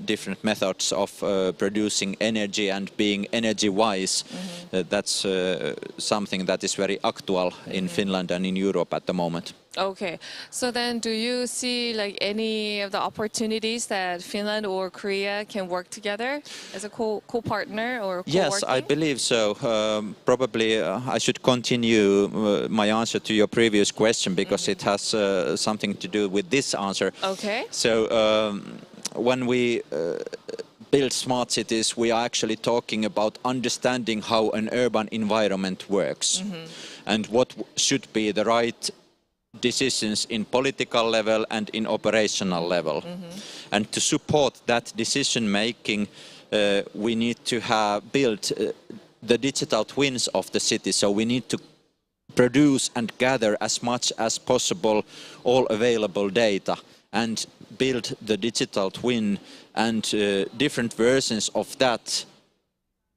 different methods of producing energy and being energy wise. That's something that is very actual in Finland and in Europe at the moment. Okay, so then do you see like any of the opportunities that Finland or Korea can work together as a co-partner or co-working? Yes, I believe so. Probably I should continue my answer to your previous question, because it has something to do with this answer. Okay. So when we build smart cities, we are actually talking about understanding how an urban environment works and what should be the right decisions in political level and in operational level. And to support that decision making, we need to have built the digital twins of the city. So we need to produce and gather as much as possible all available data and build the digital twin, and different versions of that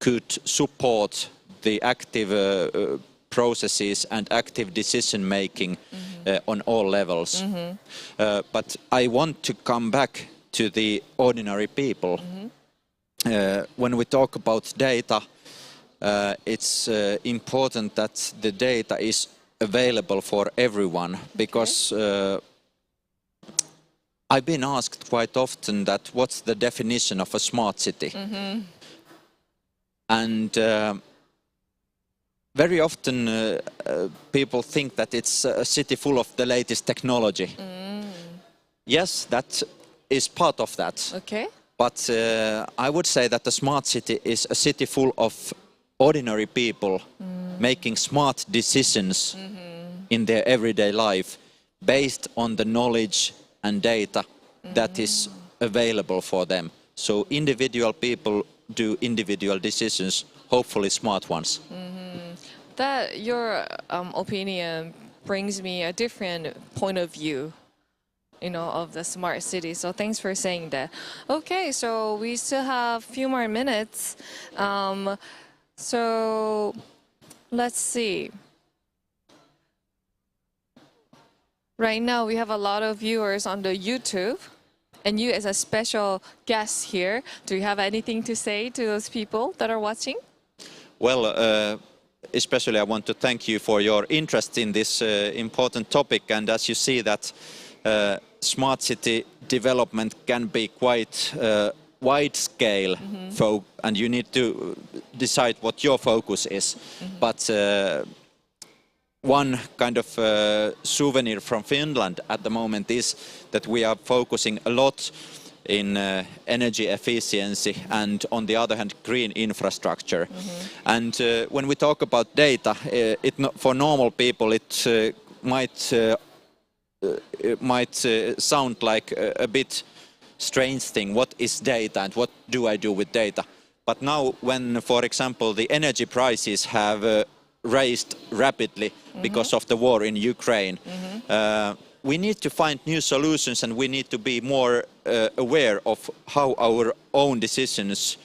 could support the active processes and active decision making on all levels. But I want to come back to the ordinary people. When we talk about data, it's important that the data is available for everyone, because I've been asked quite often that what's the definition of a smart city? And very often people think that it's a city full of the latest technology. Yes, that is part of that. Okay. But I would say that the smart city is a city full of ordinary people making smart decisions in their everyday life based on the knowledge and data that is available for them. So individual people do individual decisions, hopefully smart ones. That your opinion brings me a different point of view, you know, of the smart city. So thanks for saying that. Okay, so we still have a few more minutes. So Let's see. Right now, we have a lot of viewers on the YouTube. And you as a special guest here, do you have anything to say to those people that are watching? Well, especially I want to thank you for your interest in this important topic. And as you see that smart city development can be quite wide scale, and you need to decide what your focus is. But one kind of souvenir from Finland at the moment is that we are focusing a lot in energy efficiency and, on the other hand, green infrastructure. And when we talk about data, for normal people it might sound like a bit strange thing. What is data and what do I do with data? But now when, for example, the energy prices have raised rapidly because of the war in Ukraine, we need to find new solutions, and we need to be more aware of how our own decisions,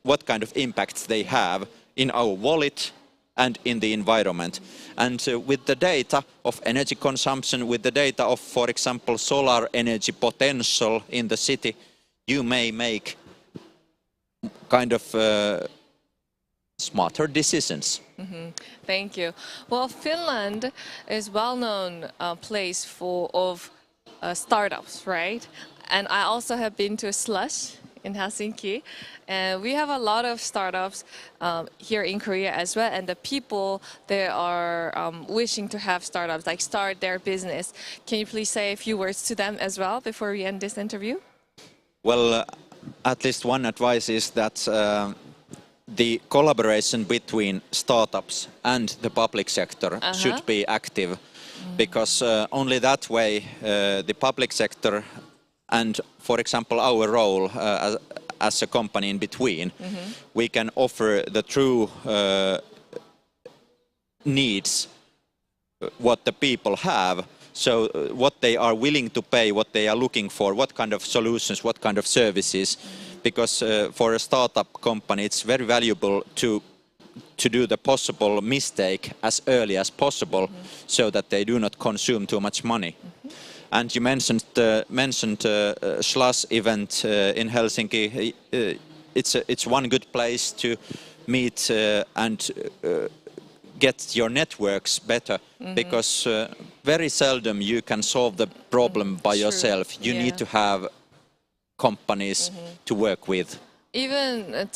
what kind of impacts they have in our wallet and in the environment. And with the data of energy consumption, with the data of, for example, solar energy potential in the city, you may make kind of smarter decisions. Thank you. Well, Finland is well-known place of startups, right? And I also have been to Slush in Helsinki, and we have a lot of startups here in Korea as well. And the people, they are wishing to have startups, like start their business. Can you please say a few words to them as well before we end this interview? Well, at least one advice is that the collaboration between startups and the public sector should be active, because only that way the public sector and, for example, our role as a company in between, we can offer the true needs what the people have. So what they are willing to pay, what they are looking for, what kind of solutions, what kind of services. Because for a startup company, it's very valuable to do the possible mistake as early as possible, so that they do not consume too much money. And you mentioned Slush event in Helsinki. It's one good place to meet and get your networks better, because very seldom you can solve the problem by yourself. You need to have companies to work with. Even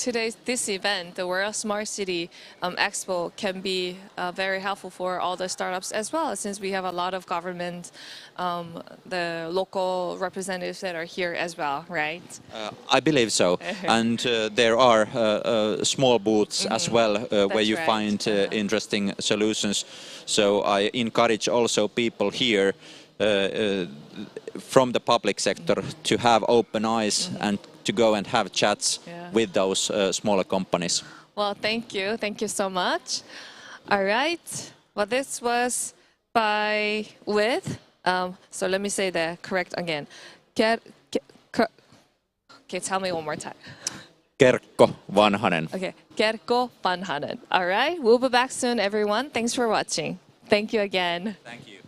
this event, the World Smart City Expo, can be very helpful for all the startups as well, since we have a lot of government, the local representatives that are here as well, right? I believe so. And there are small booths as well where you find interesting solutions. So I encourage also people here from the public sector to have open eyes and to go and have chats with those smaller companies. Well, thank you. Thank you so much. All right. Well, this was with, so let me say the correct again. Okay, tell me one more time. Kerkko, Vanhanen. Okay, Kerkko, Vanhanen. All right. We'll be back soon, everyone. Thanks for watching. Thank you again. Thank you.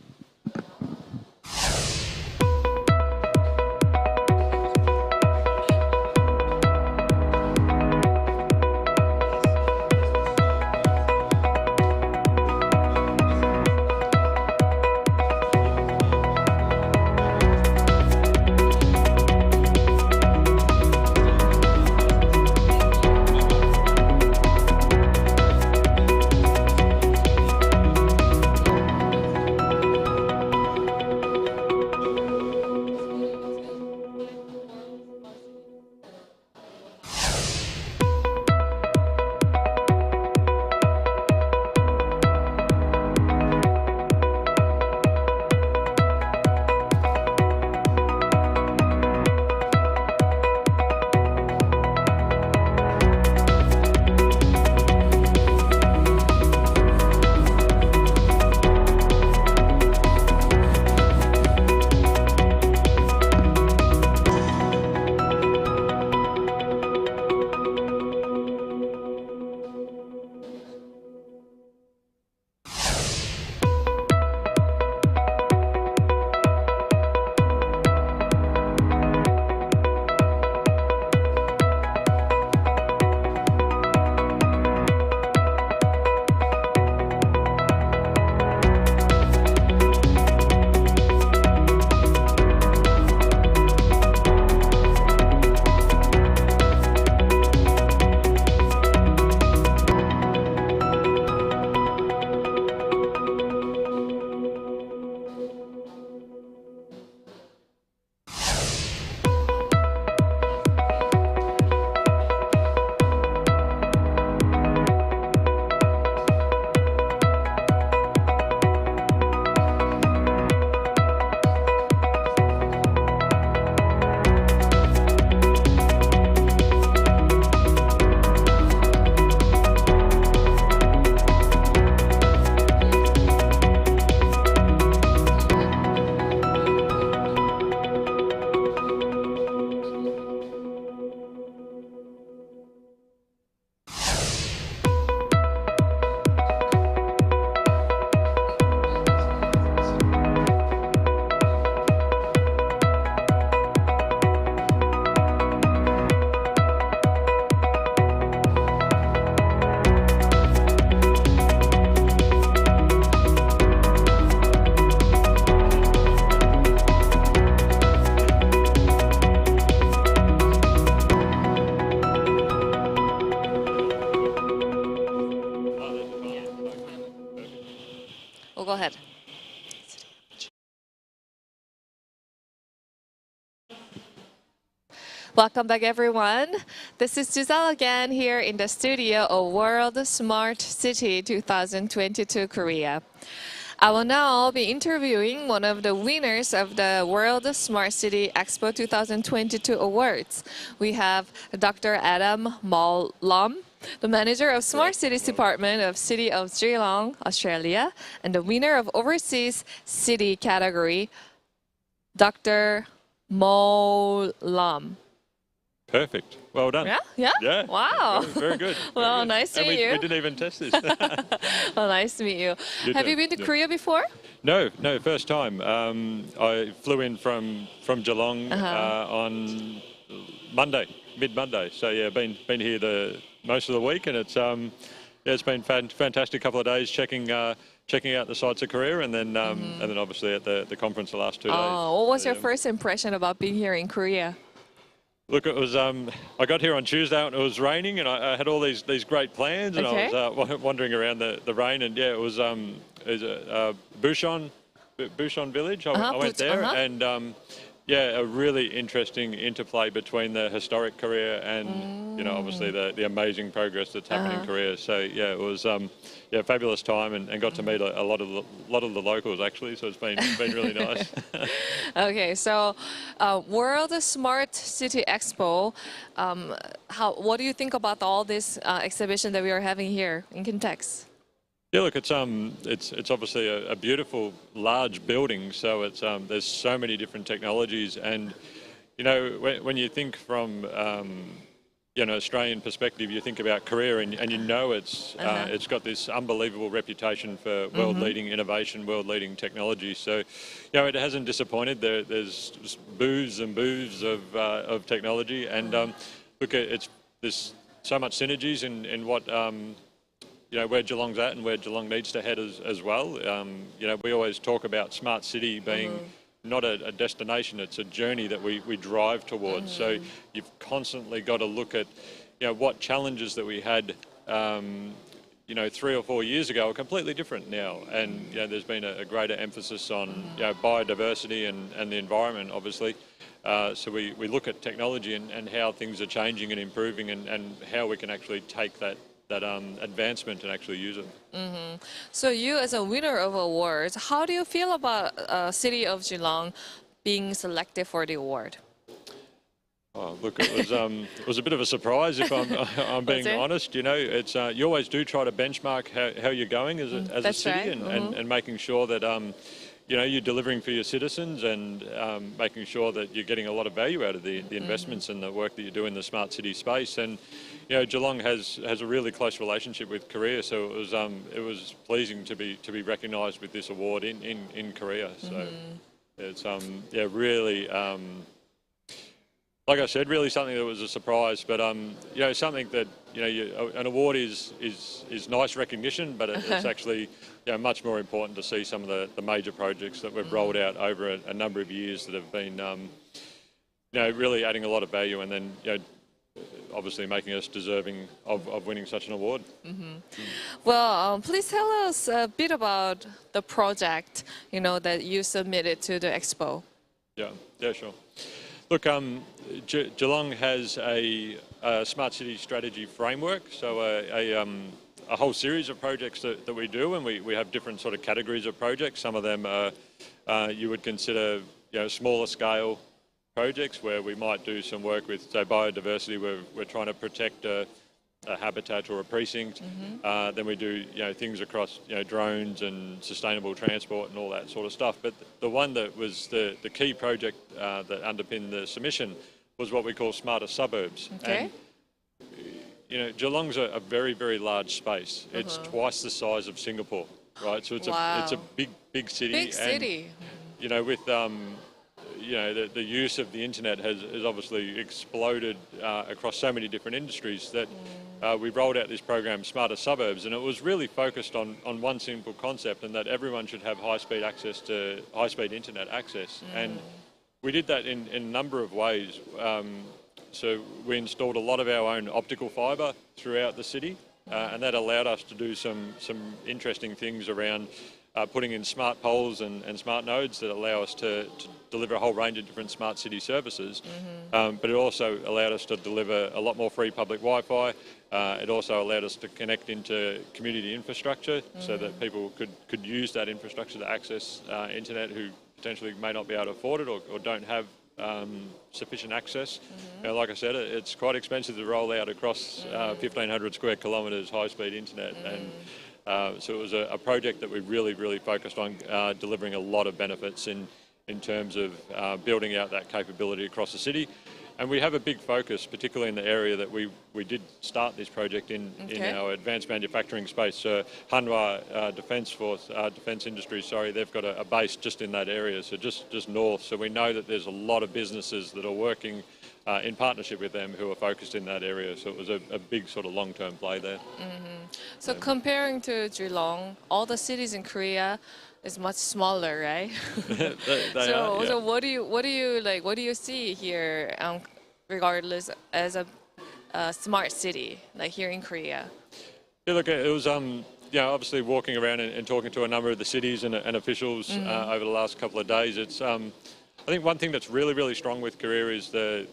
Welcome back, everyone. This is Giselle again here in the studio of World Smart City 2022 Korea. I will now be interviewing one of the winners of the World Smart City Expo 2022 Awards. We have Dr. Adam Lam, the manager of Smart Cities Department of City of Juyong, Australia, and the winner of Overseas City category, Dr. Lam. Perfect. Well done. Yeah? Yeah? Yeah. Wow. Very good. Well, Very good. nice to meet you. We didn't even test this. Well, nice to meet you. Have you been to Korea before? No, first time. I flew in from Geelong on Monday, mid-Monday. So yeah, been here most of the week, and it's been fantastic couple of days checking out the sights of Korea, and then obviously at the conference the last 2 days. Oh, what was your first impression about being here in Korea? Look, it was. I got here on Tuesday and it was raining, and I had all these great plans, and I was wandering around the rain, and yeah, it was Busan village. I went there, and yeah, a really interesting interplay between the historic Korea and obviously the amazing progress that's happened in Korea. So yeah, it was fabulous time, and got to meet a lot of the locals actually. So it's been really nice. Okay, so World Smart City Expo. What do you think about all this exhibition that we are having here in Kintex? Yeah, look, it's obviously a beautiful, large building. So it's there's so many different technologies, and when you think from Australian perspective, you think about Korea, and it's got this unbelievable reputation for world-leading innovation, world-leading technology. So it hasn't disappointed. There's just booths and booths of technology, and look, there's so much synergies in what. Where Geelong's at and where Geelong needs to head as well. We always talk about smart city being not a destination, it's a journey that we drive towards. So you've constantly got to look at, what challenges that we had, 3 or 4 years ago are completely different now. And, there's been a greater emphasis on, biodiversity and the environment, obviously. So we look at technology and how things are changing and improving, and how we can actually take that advancement and actually use it. So you, as a winner of awards, how do you feel about City of Geelong being selected for the award? Oh, look, it was a bit of a surprise if I'm being honest. It's you always do try to benchmark how you're going as a city, and making sure that you're delivering for your citizens, and making sure that you're getting a lot of value out of the investments and the work that you do in the smart city space. And Geelong has a really close relationship with Korea, so it was pleasing to be recognised with this award in Korea. So it's really. Like I said, really something that was a surprise, but something that an award is nice recognition, but it's actually much more important to see some of the major projects that we've rolled out over a number of years that have been really adding a lot of value, and then obviously making us deserving of winning such an award. Well, please tell us a bit about the project that you submitted to the Expo. Yeah, sure. Look, Geelong has a smart city strategy framework, so a whole series of projects that we do, and we have different sort of categories of projects. Some of them you would consider smaller scale projects where we might do some work with, say, biodiversity. We're trying to protect a habitat or a precinct. Then we do things across drones and sustainable transport and all that sort of stuff. But the one that was the key project that underpinned the submission was what we call smarter suburbs. Okay. And Geelong's a very, very large space. It's twice the size of Singapore, right? So it's a big city. Big city. And with the use of the internet has obviously exploded across so many different industries that we rolled out this program, Smarter Suburbs, and it was really focused on one simple concept, and that everyone should have high-speed internet access. And we did that in a number of ways. So we installed a lot of our own optical fibre throughout the city, and that allowed us to do some interesting things around putting in smart poles and smart nodes that allow us to deliver a whole range of different smart city services. But it also allowed us to deliver a lot more free public Wi-Fi. It also allowed us to connect into community infrastructure so that people could use that infrastructure to access internet who potentially may not be able to afford it or don't have sufficient access. You know, like I said, it's quite expensive to roll out across 1,500 square kilometres high-speed internet, and so it was a project that we really focused on delivering a lot of benefits in terms of building out that capability across the city. And we have a big focus, particularly in the area that we did start this project in our advanced manufacturing space. So Hanwha Defence Industries, they've got a base just in that area, so just north. So we know that there's a lot of businesses that are working in partnership with them who are focused in that area. So it was a big sort of long-term play there. So comparing to Juyong, all the cities in Korea is much smaller, right? So what do you see here, regardless as a smart city like here in Korea? Yeah, look, it was obviously walking around and talking to a number of the cities and officials over the last couple of days. It's I think one thing that's really strong with Korea is the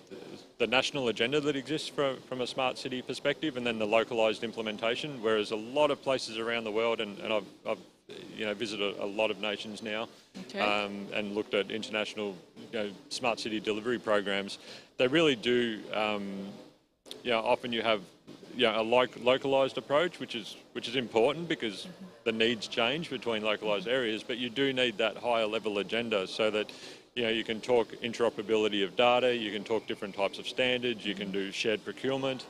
national agenda that exists from a smart city perspective, and then the localized implementation. Whereas a lot of places around the world, and I've visited a lot of nations now, and looked at international smart city delivery programs. They really do. Often you have a localized approach, which is important because the needs change between localized areas. But you do need that higher level agenda so that you can talk interoperability of data, you can talk different types of standards, you can do shared procurement,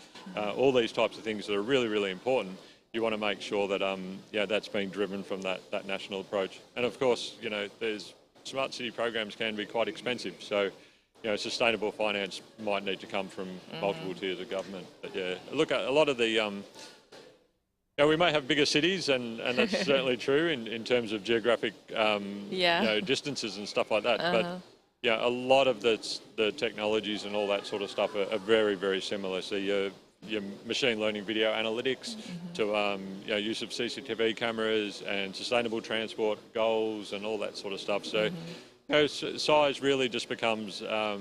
all these types of things that are really important. You want to make sure that that's being driven from that national approach. And of course, there's smart city programs can be quite expensive. So, sustainable finance might need to come from multiple tiers of government. But look, a lot of the we may have bigger cities, and that's certainly true in terms of geographic distances and stuff like that. But a lot of the technologies and all that sort of stuff are very similar. So your machine learning video analytics to use of CCTV cameras and sustainable transport goals and all that sort of stuff. So size really just becomes a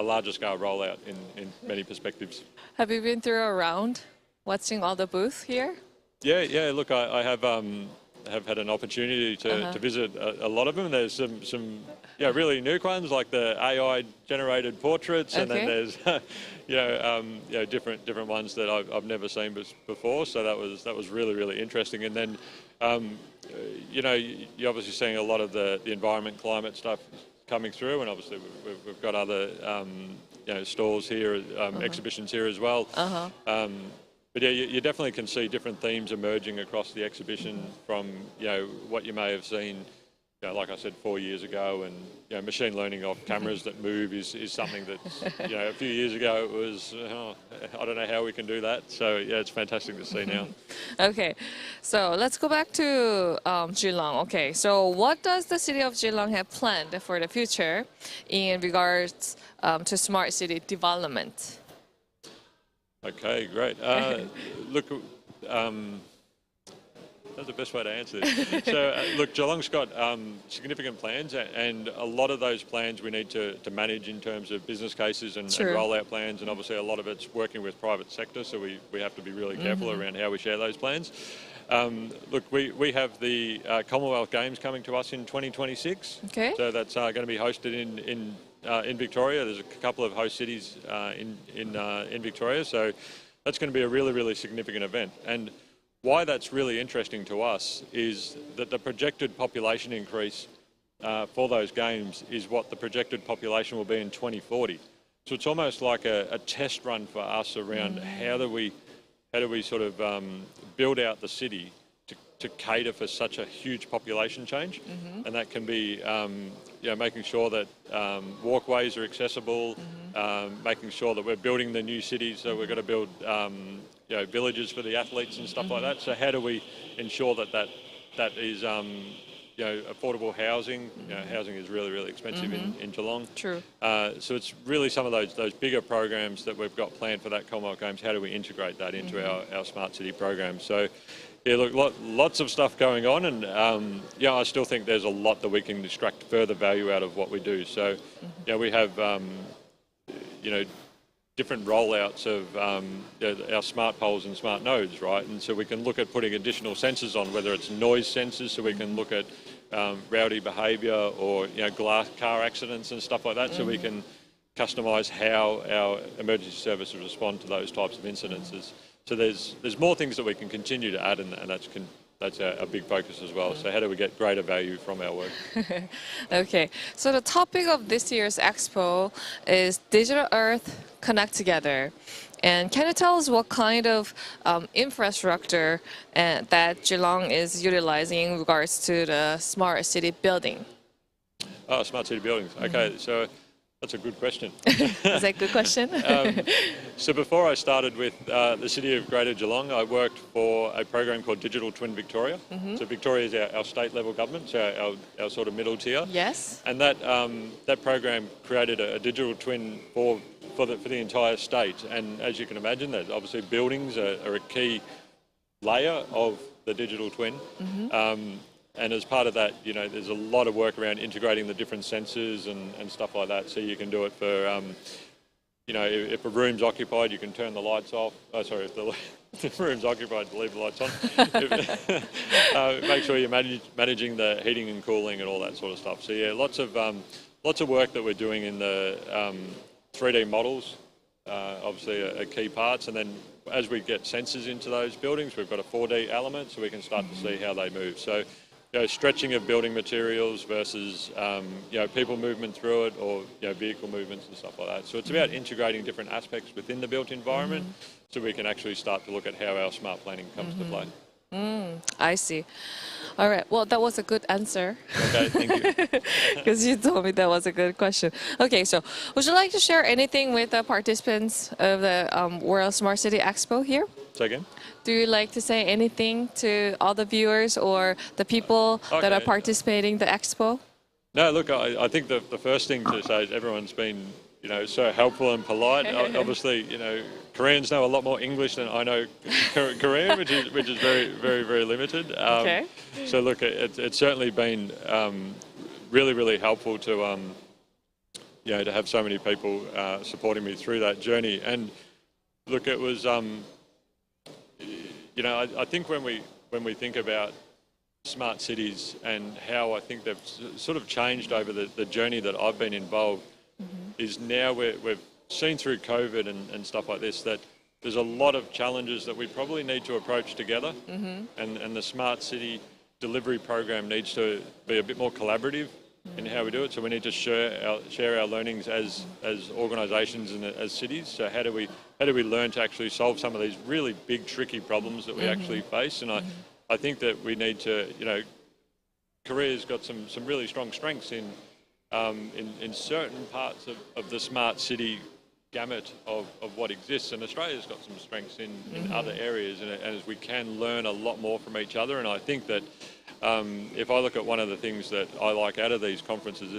larger scale rollout in many perspectives. Have you been through a round watching all the booths here? Yeah. Look, I have had an opportunity to visit a lot of them. There's some really new ones like the AI generated portraits, and then there's different ones that I've never seen before. So that was really interesting. And then you're obviously seeing a lot of the environment climate stuff coming through, and obviously we've got other stalls here, exhibitions here as well. But you definitely can see different themes emerging across the exhibition from what you may have seen, like I said, 4 years ago, and machine learning of cameras that move is something that a few years ago it was I don't know how we can do that. So it's fantastic to see now. Okay, so let's go back to Juyong. Okay, so what does the city of Juyong have planned for the future in regards to smart city development? Okay, great. Look, that's the best way to answer this. So, look, Geelong's got significant plans, and a lot of those plans we need to manage in terms of business cases and rollout plans, and obviously a lot of it's working with private sector, so we have to be really careful around how we share those plans. Look, we have the Commonwealth Games coming to us in 2026. Okay. So that's going to be hosted in Victoria. There's a couple of host cities in Victoria, so that's going to be a really significant event. And why that's really interesting to us is that the projected population increase for those games is what the projected population will be in 2040. So it's almost like a test run for us around how do we sort of build out the city to cater for such a huge population change, and that can be making sure that walkways are accessible, making sure that we're building the new cities, so we're going to build villages for the athletes and stuff like that. So how do we ensure that is affordable housing? Housing is really expensive in Geelong. True. So it's really some of those bigger programs that we've got planned for that Commonwealth Games. How do we integrate that into our smart city program? So yeah, look, lots of stuff going on, and yeah, I still think there's a lot that we can extract further value out of what we do. So, yeah, we have you know, different rollouts of our smart poles and smart nodes, right? And so we can look at putting additional sensors on, whether it's noise sensors, so we can look at rowdy behaviour or glass car accidents and stuff like that, so we can customise how our emergency services respond to those types of incidences. So there's more things that we can continue to add, and that's a big focus as well. So how do we get greater value from our work? Okay, so the topic of this year's Expo is Digital Earth Connect Together. And can you tell us what kind of infrastructure that Juyong is utilizing in regards to the smart city building? Oh, smart city buildings. Okay, so that's a good question. Is that a good question? So before I started with the City of Greater Geelong, I worked for a program called Digital Twin Victoria. So Victoria is our state level government, so our sort of middle tier. Yes. And that program created a digital twin for the entire state. And as you can imagine, that obviously buildings are a key layer of the digital twin. And as part of that, there's a lot of work around integrating the different sensors and stuff like that. So you can do it for, if a room's occupied, you can turn the lights off. Oh, sorry, if the room's occupied, leave the lights on. Make sure you're managing the heating and cooling and all that sort of stuff. So yeah, lots of work that we're doing in the 3D models, obviously are key parts. And then as we get sensors into those buildings, we've got a 4D element, so we can start to see how they move. So stretching of building materials versus people movement through it, or vehicle movements and stuff like that. So it's about integrating different aspects within the built environment, so we can actually start to look at how our smart planning comes to play. I see. All right. Well, that was a good answer. Okay, thank you. Because you told me that was a good question. Okay, so would you like to share anything with the participants of the World Smart City Expo here? Say again? Do you like to say anything to all the viewers or the people that are participating in the Expo? No, look, I think the first thing to say is everyone's been so helpful and polite. Obviously, Koreans know a lot more English than I know Korean, which is very, very, very limited. Okay. So look, it's certainly been really, really helpful to to have so many people supporting me through that journey. And look, it was I think when we think about smart cities and how I think they've sort of changed over the journey that I've been involved, is now we've seen through COVID and stuff like this that there's a lot of challenges that we probably need to approach together, and the smart city delivery program needs to be a bit more collaborative in how we do it. So we need to share our learnings as organisations and as cities. So how do we learn to actually solve some of these really big, tricky problems that we actually face? And I think that we need to, Korea's got some really strong strengths in certain parts of the smart city gamut of what exists, and Australia's got some strengths in other areas, and as we can learn a lot more from each other. And I think that if I look at one of the things that I like out of these conferences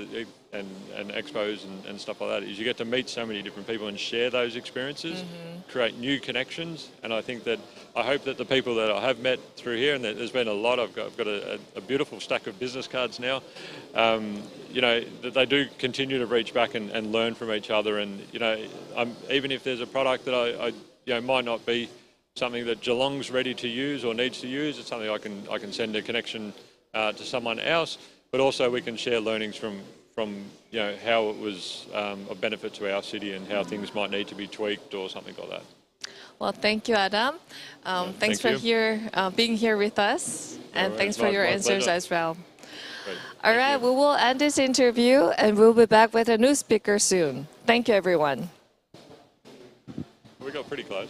and expos and stuff like that, is you get to meet so many different people and share those experiences, create new connections. And I think that I hope that the people that I have met through here, and there's been a lot, I've got a beautiful stack of business cards now, that they do continue to reach back and learn from each other. And even if there's a product that I might not be something that Geelong's ready to use or needs to use, it's something I can send a connection to someone else, but also we can share learnings from how it was of benefit to our city and how things might need to be tweaked or something like that. Well, thank you, Adam. Thanks for being here with us, and thanks for your answers as well. Great. All right, we will end this interview, and we'll be back with a new speaker soon. Thank you, everyone. We got pretty close.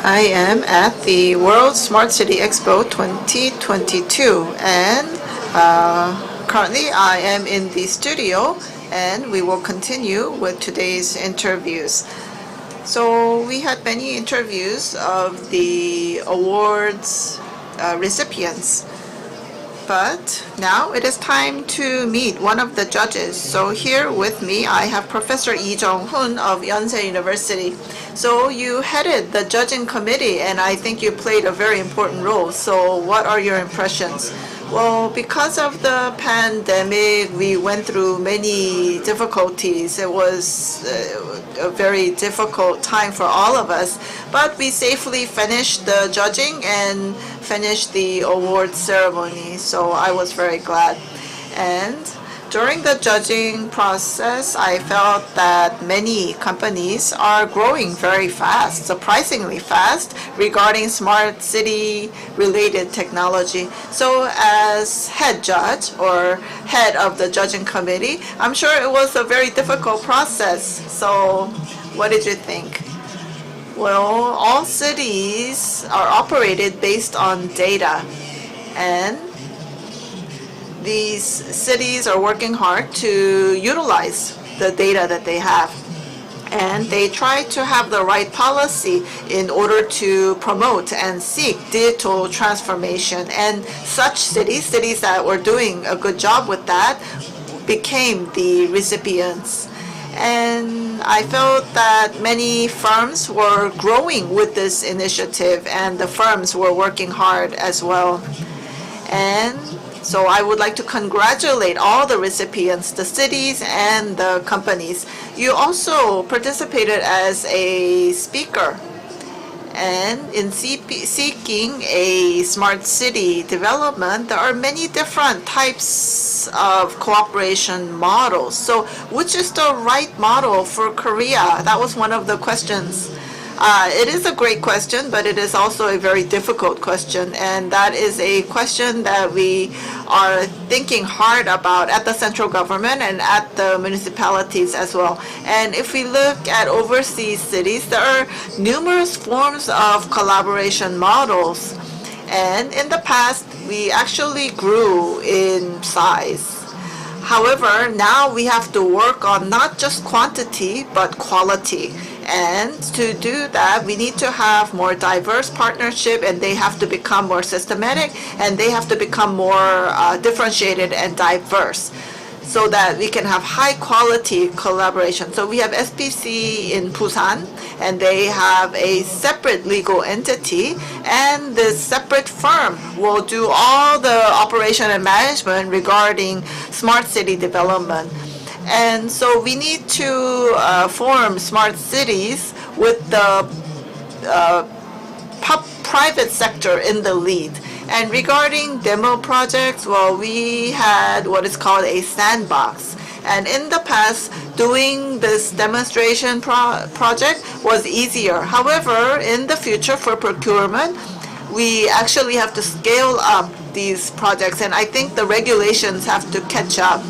I am at the World Smart City Expo 2022, and currently I am in the studio, and we will continue with today's interviews. So we had many interviews of the awards recipients. But now it is time to meet one of the judges. So here with me, I have Professor Lee Jong-hoon of Yonsei University. So you headed the judging committee, and I think you played a very important role. So what are your impressions? Well, because of the pandemic, we went through many difficulties. It was a very difficult time for all of us, but we safely finished the judging and finished the award ceremony, so I was very glad. And during the judging process, I felt that many companies are growing very fast, surprisingly fast, regarding smart city related technology. So as head judge or head of the judging committee, I'm sure it was a very difficult process. So what did you think? Well, all cities are operated based on data, and these cities are working hard to utilize the data that they have. And they try to have the right policy in order to promote and seek digital transformation. And such cities that were doing a good job with that, became the recipients. And I felt that many firms were growing with this initiative, and the firms were working hard as well. And so I would like to congratulate all the recipients, the cities and the companies. You also participated as a speaker. And in seeking a smart city development, there are many different types of cooperation models. So which is the right model for Korea? That was one of the questions. It is a great question, but it is also a very difficult question. And that is a question that we are thinking hard about at the central government and at the municipalities as well. And if we look at overseas cities, there are numerous forms of collaboration models. And in the past, we actually grew in size. However, now we have to work on not just quantity, but quality. And to do that, we need to have more diverse partnership, and they have to become more systematic, and they have to become more differentiated and diverse, so that we can have high quality collaboration. So we have SPC in Busan, and they have a separate legal entity, and this separate firm will do all the operation and management regarding smart city development. And so we need to form smart cities with the private sector in the lead. And regarding demo projects, well, we had what is called a sandbox. And in the past, doing this demonstration project was easier. However, in the future for procurement, we actually have to scale up these projects. And I think the regulations have to catch up.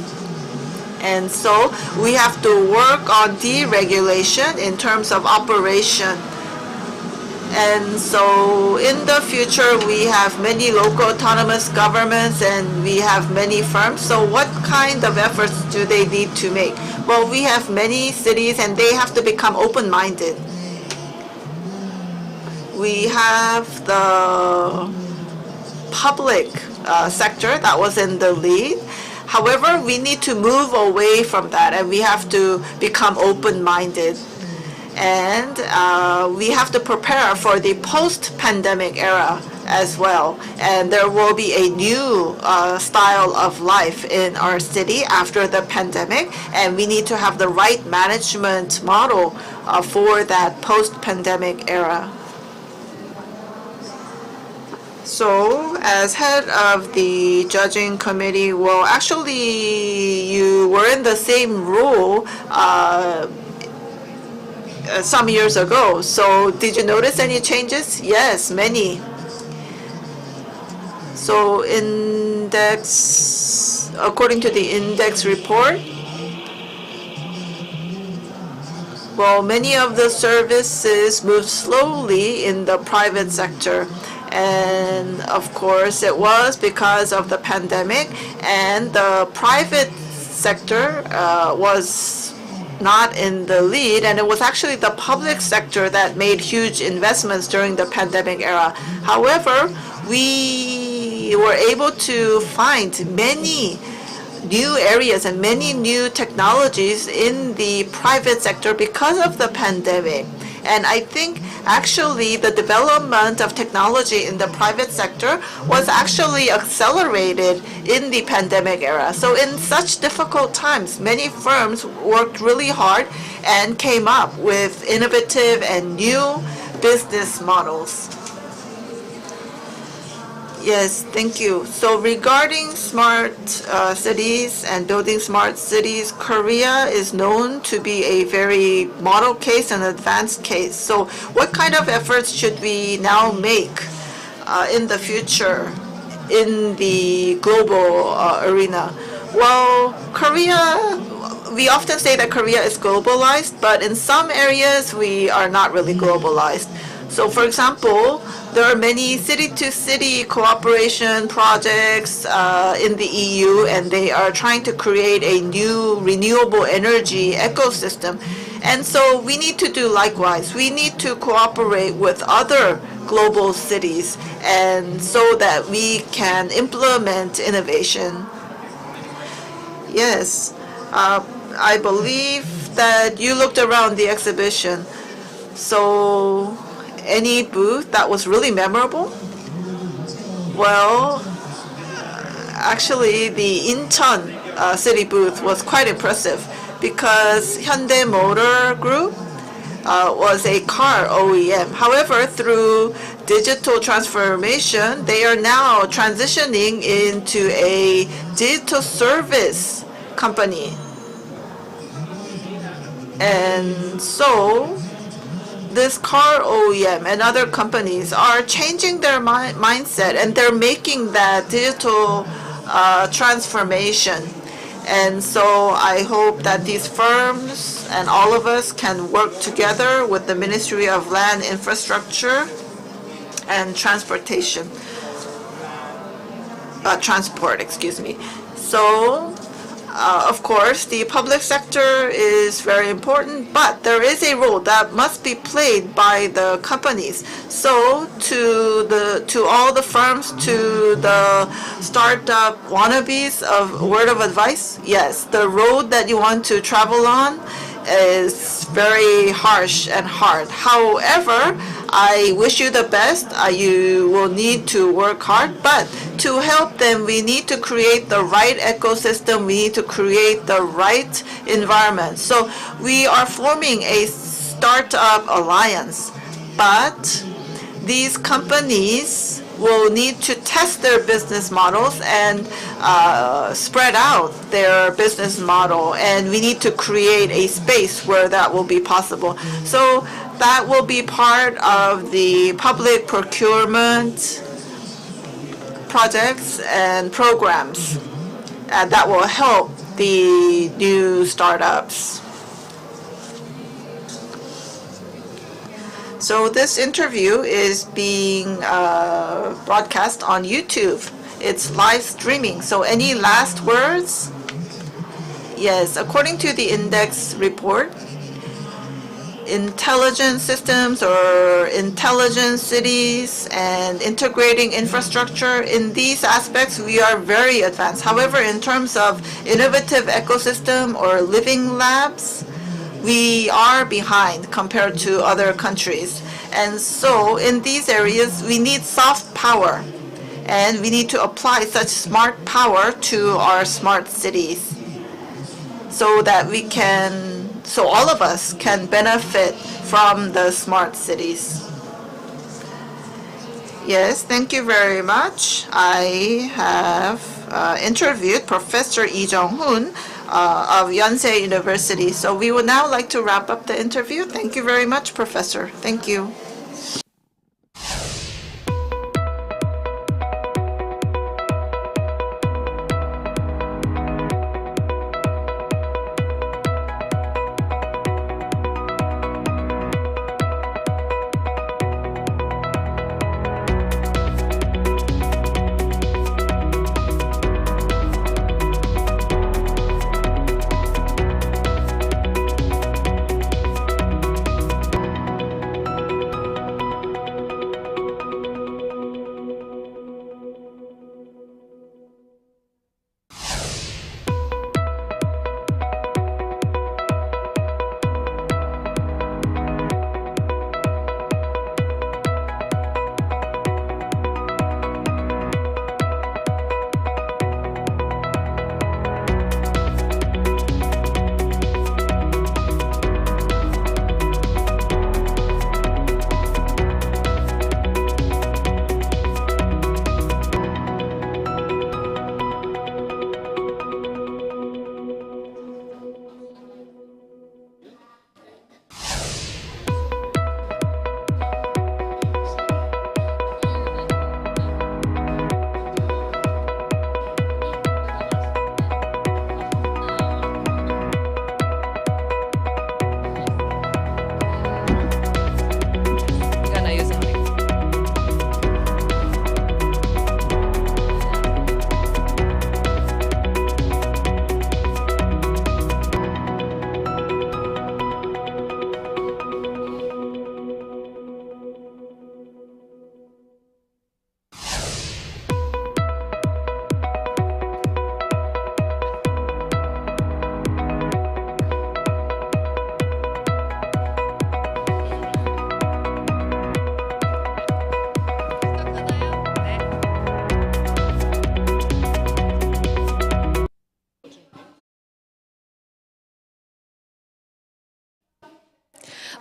And so we have to work on deregulation in terms of operation. And so in the future, we have many local autonomous governments, and we have many firms. So what kind of efforts do they need to make? Well, we have many cities, and they have to become open-minded. We have the public sector that was in the lead. However, we need to move away from that, and we have to become open-minded. And we have to prepare for the post-pandemic era as well. And there will be a new style of life in our city after the pandemic, and we need to have the right management model for that post-pandemic era. So, as head of the judging committee, well, actually, you were in the same role some years ago. So, did you notice any changes? Yes, many. So, according to the index report, well, many of the services moved slowly in the private sector. And of course, it was because of the pandemic, and the private sector was not in the lead, and it was actually the public sector that made huge investments during the pandemic era. However, we were able to find many new areas and many new technologies in the private sector because of the pandemic. And I think actually the development of technology in the private sector was actually accelerated in the pandemic era. So in such difficult times, many firms worked really hard and came up with innovative and new business models. Yes, thank you. So regarding smart cities and building smart cities, Korea is known to be a very model case and advanced case. So what kind of efforts should we now make in the future in the global arena? Well, Korea, we often say that Korea is globalized, but in some areas we are not really globalized. So for example, there are many city-to-city cooperation projects in the EU, and they are trying to create a new renewable energy ecosystem. And so we need to do likewise. We need to cooperate with other global cities, and so that we can implement innovation. Yes, I believe that you looked around the exhibition. So any booth that was really memorable? Well, actually the Incheon city booth was quite impressive because Hyundai Motor Group was a car OEM. However, through digital transformation, they are now transitioning into a digital service company. And so this car OEM and other companies are changing their mindset, and they're making that digital transformation. And so I hope that these firms and all of us can work together with the Ministry of Land, Infrastructure, and Transportation. Transport, excuse me. So of course, the public sector is very important, but there is a role that must be played by the companies. So to all the firms, to the startup wannabes of word of advice, yes, the road that you want to travel on is very harsh and hard. However, I wish you the best. You will need to work hard, but to help them, we need to create the right ecosystem. We need to create the right environment. So we are forming a startup alliance, but these companies will need to test their business models and spread out their business model, and we need to create a space where that will be possible. So that will be part of the public procurement projects and programs that will help the new startups. So this interview is being broadcast on YouTube. It's live streaming. So any last words? Yes, according to the index report, intelligent systems or intelligent cities and integrating infrastructure, in these aspects we are very advanced. However, in terms of innovative ecosystem or living labs, we are behind compared to other countries. And so in these areas, we need soft power, and we need to apply such smart power to our smart cities so that we can, so all of us can benefit from the smart cities. Yes, thank you very much. I have interviewed Professor Lee Jong-hoon of Yonsei University. So we would now like to wrap up the interview. Thank you very much, Professor. Thank you.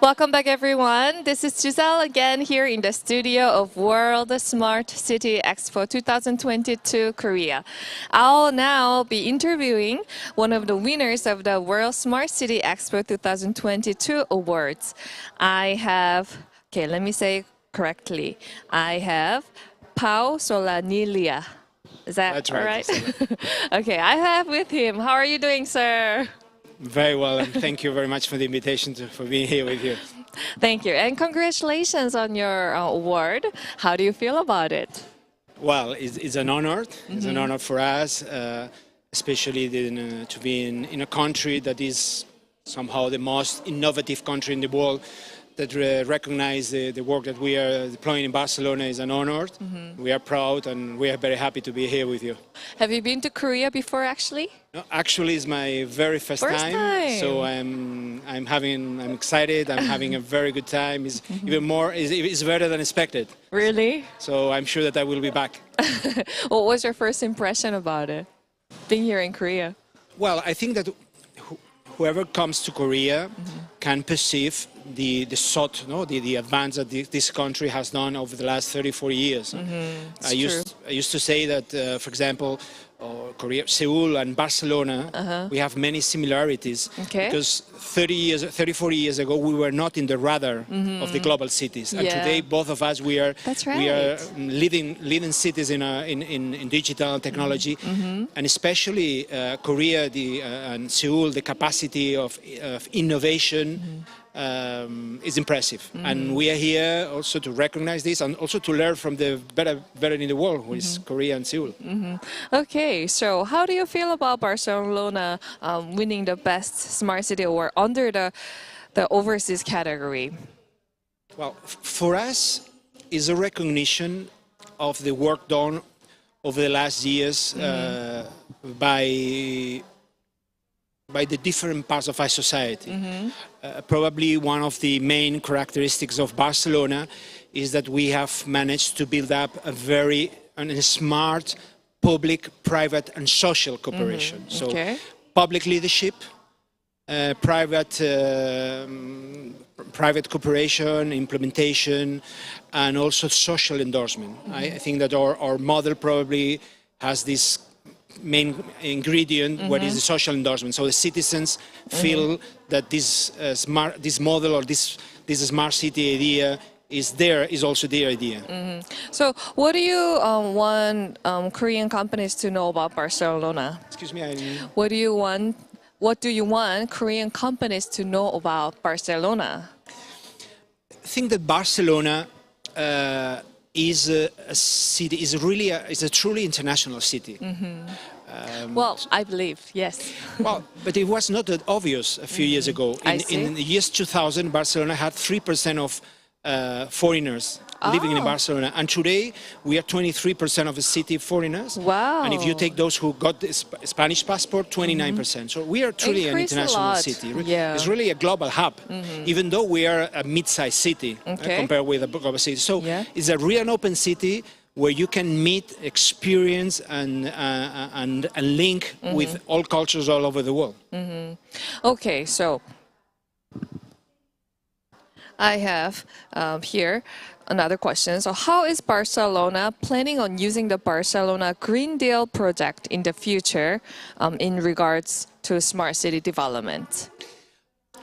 Welcome back, everyone. This is Giselle again here in the studio of World Smart City Expo 2022 Korea. I'll now be interviewing one of the winners of the World Smart City Expo 2022 awards. Let me say correctly. I have Pau Solanilia. Is that That's all right? Okay, I have with him. How are you doing, sir? Very well, and thank you very much for the invitation for being here with you. Thank you, and congratulations on your award. How do you feel about it? Well, it's an honor. It's an honor for us, especially to be in a country that is somehow the most innovative country in the world, that recognize the work that we are deploying in Barcelona is an honor. We are proud and we are very happy to be here with you. Have you been to Korea before, actually? No, actually, it's my very first time. So I'm excited. I'm having a very good time. It's even more. It's better than expected. Really? So I'm sure that I will be back. What was your first impression about it, being here in Korea? Well, I think that whoever comes to Korea can perceive the advance that this country has done over the last 34 years. I used to say that, for example, Korea, Seoul and Barcelona, we have many similarities because 40 years ago we were not in the radar of the global cities, and today both of us we are leading cities in digital technology, and especially Korea and Seoul, the capacity of innovation. Is impressive, and we are here also to recognize this and also to learn from the better in the world, who is Korea and Seoul. Okay, so how do you feel about Barcelona winning the best smart city award under the overseas category? Well, for us, is a recognition of the work done over the last years by the different parts of our society. Probably one of the main characteristics of Barcelona is that we have managed to build up a very smart public, private and social cooperation. So public leadership, private cooperation, implementation, and also social endorsement. I think that our model probably has this main ingredient, what is the social endorsement. So the citizens feel that this model or this smart city idea is also their idea. So what do you want Korean companies to know about Barcelona? Excuse me, What do you want Korean companies to know about Barcelona? I think that Barcelona is a city, is a truly international city. Well, I believe, yes. Well, but it was not that obvious a few years ago. In the years 2000, Barcelona had 3% of foreigners living in Barcelona, and today we are 23% of the city foreigners. Wow! And if you take those who got the Spanish passport, 29%. So we are truly an international city. It's really a global hub, even though we are a mid-sized city compared with a global city. So it's a real open city where you can meet, experience, and link with all cultures all over the world. Okay, so I have here another question. So how is Barcelona planning on using the Barcelona Green Deal project in the future in regards to smart city development?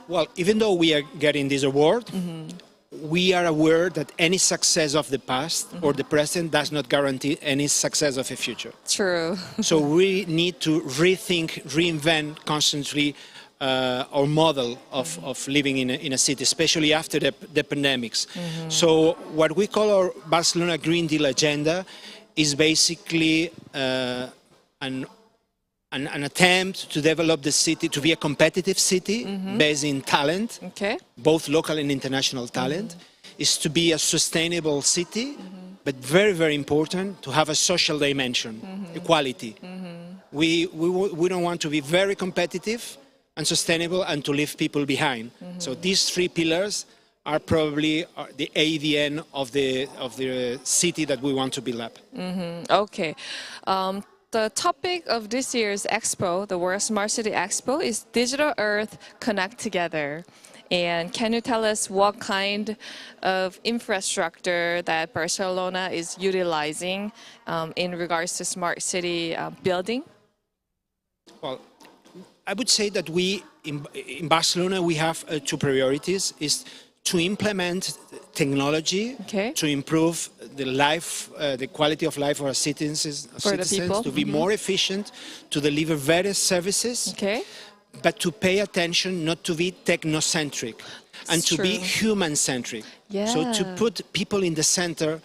Well, even though we are getting this award, we are aware that any success of the past or the present does not guarantee any success of the future. True. So we need to rethink, reinvent constantly our model of living in a city, especially after the pandemics. So what we call our Barcelona Green Deal agenda is basically an attempt to develop the city to be a competitive city based in talent, both local and international talent, is to be a sustainable city, but very, very important to have a social dimension, equality. We don't want to be very competitive and sustainable and to leave people behind. So these three pillars are probably the ADN of the city that we want to build up. Okay. The topic of this year's Expo, the World Smart City Expo, is Digital Earth Connect Together. And can you tell us what kind of infrastructure that Barcelona is utilizing in regards to smart city building? Well, I would say that we, in Barcelona, we have two priorities, is to implement technology to improve the life, the quality of life of our citizens, to be more efficient, to deliver better services, but to pay attention not to be technocentric and to be human-centric. So to put people in the center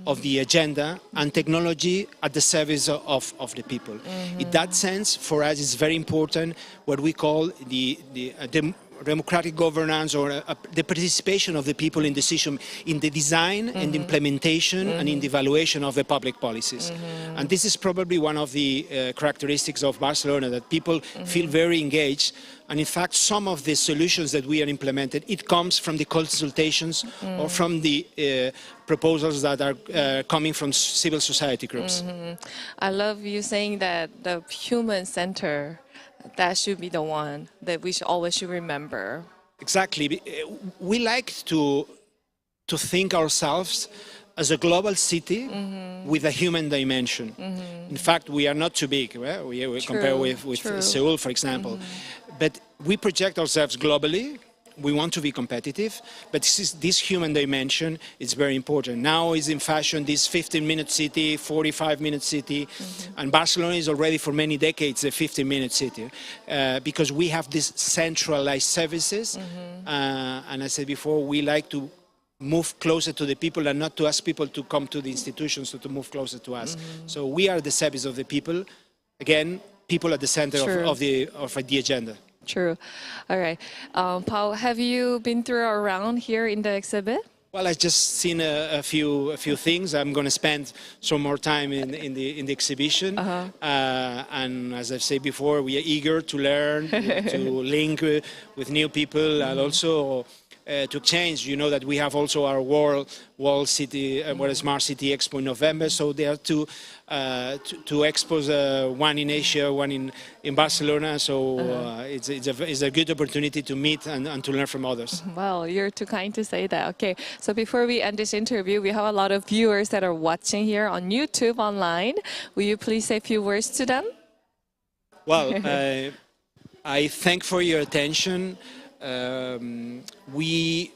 of the agenda and technology at the service of the people. In that sense, for us, it's very important what we call the democratic governance or the participation of the people in decision in the design and implementation and in the evaluation of the public policies. And this is probably one of the characteristics of Barcelona, that people feel very engaged. And in fact, some of the solutions that we are implemented, it comes from the consultations or from the proposals that are coming from civil society groups. I love you saying that the human center, that should be the one that we should remember. Exactly. We like to think ourselves as a global city with a human dimension. In fact, we are not too big. Right? We compare with Seoul, for example. But we project ourselves globally. We want to be competitive, but this human dimension is very important. Now is in fashion this 15-minute city, 45-minute city, and Barcelona is already for many decades a 15-minute city because we have these centralized services. And I said before, we like to move closer to the people and not to ask people to come to the institutions, so to move closer to us. So we are the service of the people. Again, people at the center of the agenda. True. All right. Paul, have you been through around here in the exhibit? Well, I've just seen a few things. I'm going to spend some more time in the exhibition. And as I've said before, we are eager to learn, to link with new people, and also to change. You know that we have also our World City, Smart City Expo in November. So there are two expos, one in Asia, one in Barcelona. So it's a good opportunity to meet and to learn from others. Well, you're too kind to say that. Okay, so before we end this interview, we have a lot of viewers that are watching here on YouTube online. Will you please say a few words to them? Well, I thank for your attention. We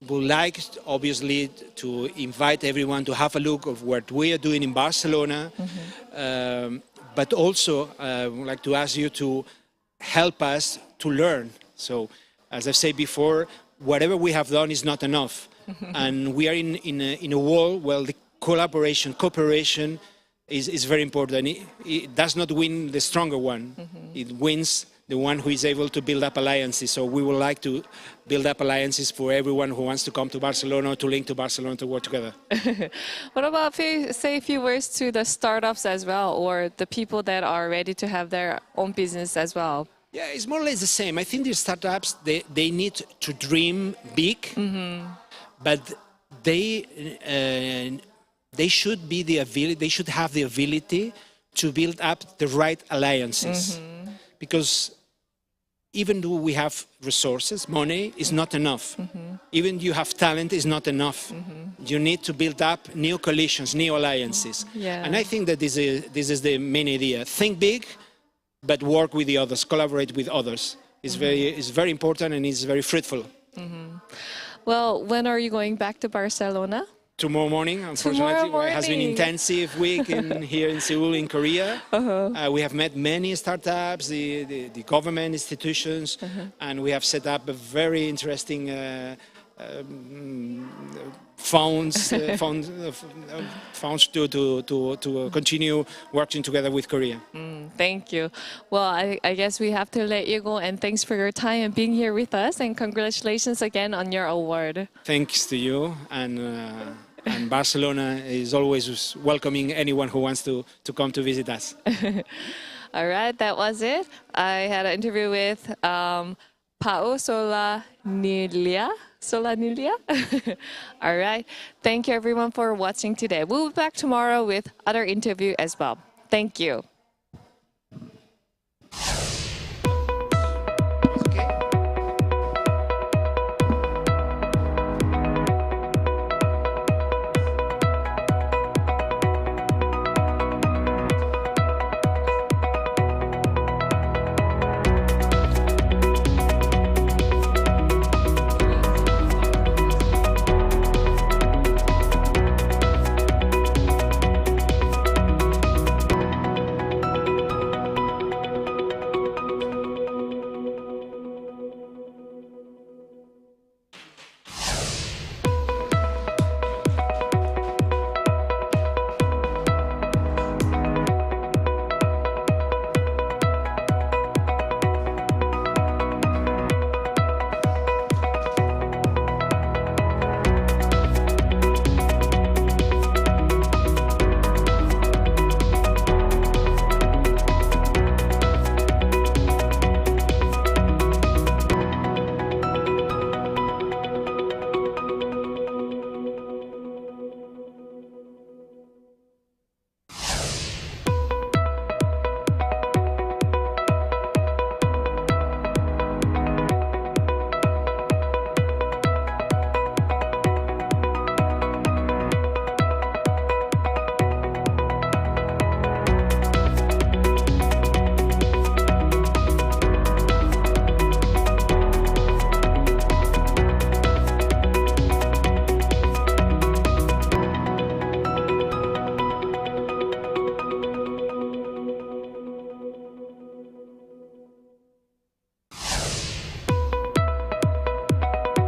would like, obviously, to invite everyone to have a look of what we are doing in Barcelona, but also I would like to ask you to help us to learn. So, as I've said before, whatever we have done is not enough, and we are in a world where the cooperation is very important. It does not win the stronger one; it wins the one who is able to build up alliances. So we would like to build up alliances for everyone who wants to come to Barcelona, to link to Barcelona, to work together. What about say a few words to the startups as well, or the people that are ready to have their own business as well? Yeah, it's more or less the same. I think the startups, they need to dream big, but they should have the ability to build up the right alliances. Because even though we have resources, money is not enough. Even you have talent is not enough. You need to build up new coalitions, new alliances. And I think that this is the main idea. Think big, but work with the others, collaborate with others. It's very important and it's very fruitful. Well, when are you going back to Barcelona? Tomorrow morning, unfortunately. It has been an intensive week here in Seoul, in Korea. We have met many startups, the government institutions, and we have set up a very interesting funds to continue working together with Korea. Thank you. Well, I guess we have to let you go, and thanks for your time and being here with us, and congratulations again on your award. Thanks to you, and Barcelona is always welcoming anyone who wants to come to visit us. All right, that was it. I had an interview with Pao Solanilia. All right. Thank you, everyone, for watching today. We'll be back tomorrow with other interview as well. Thank you.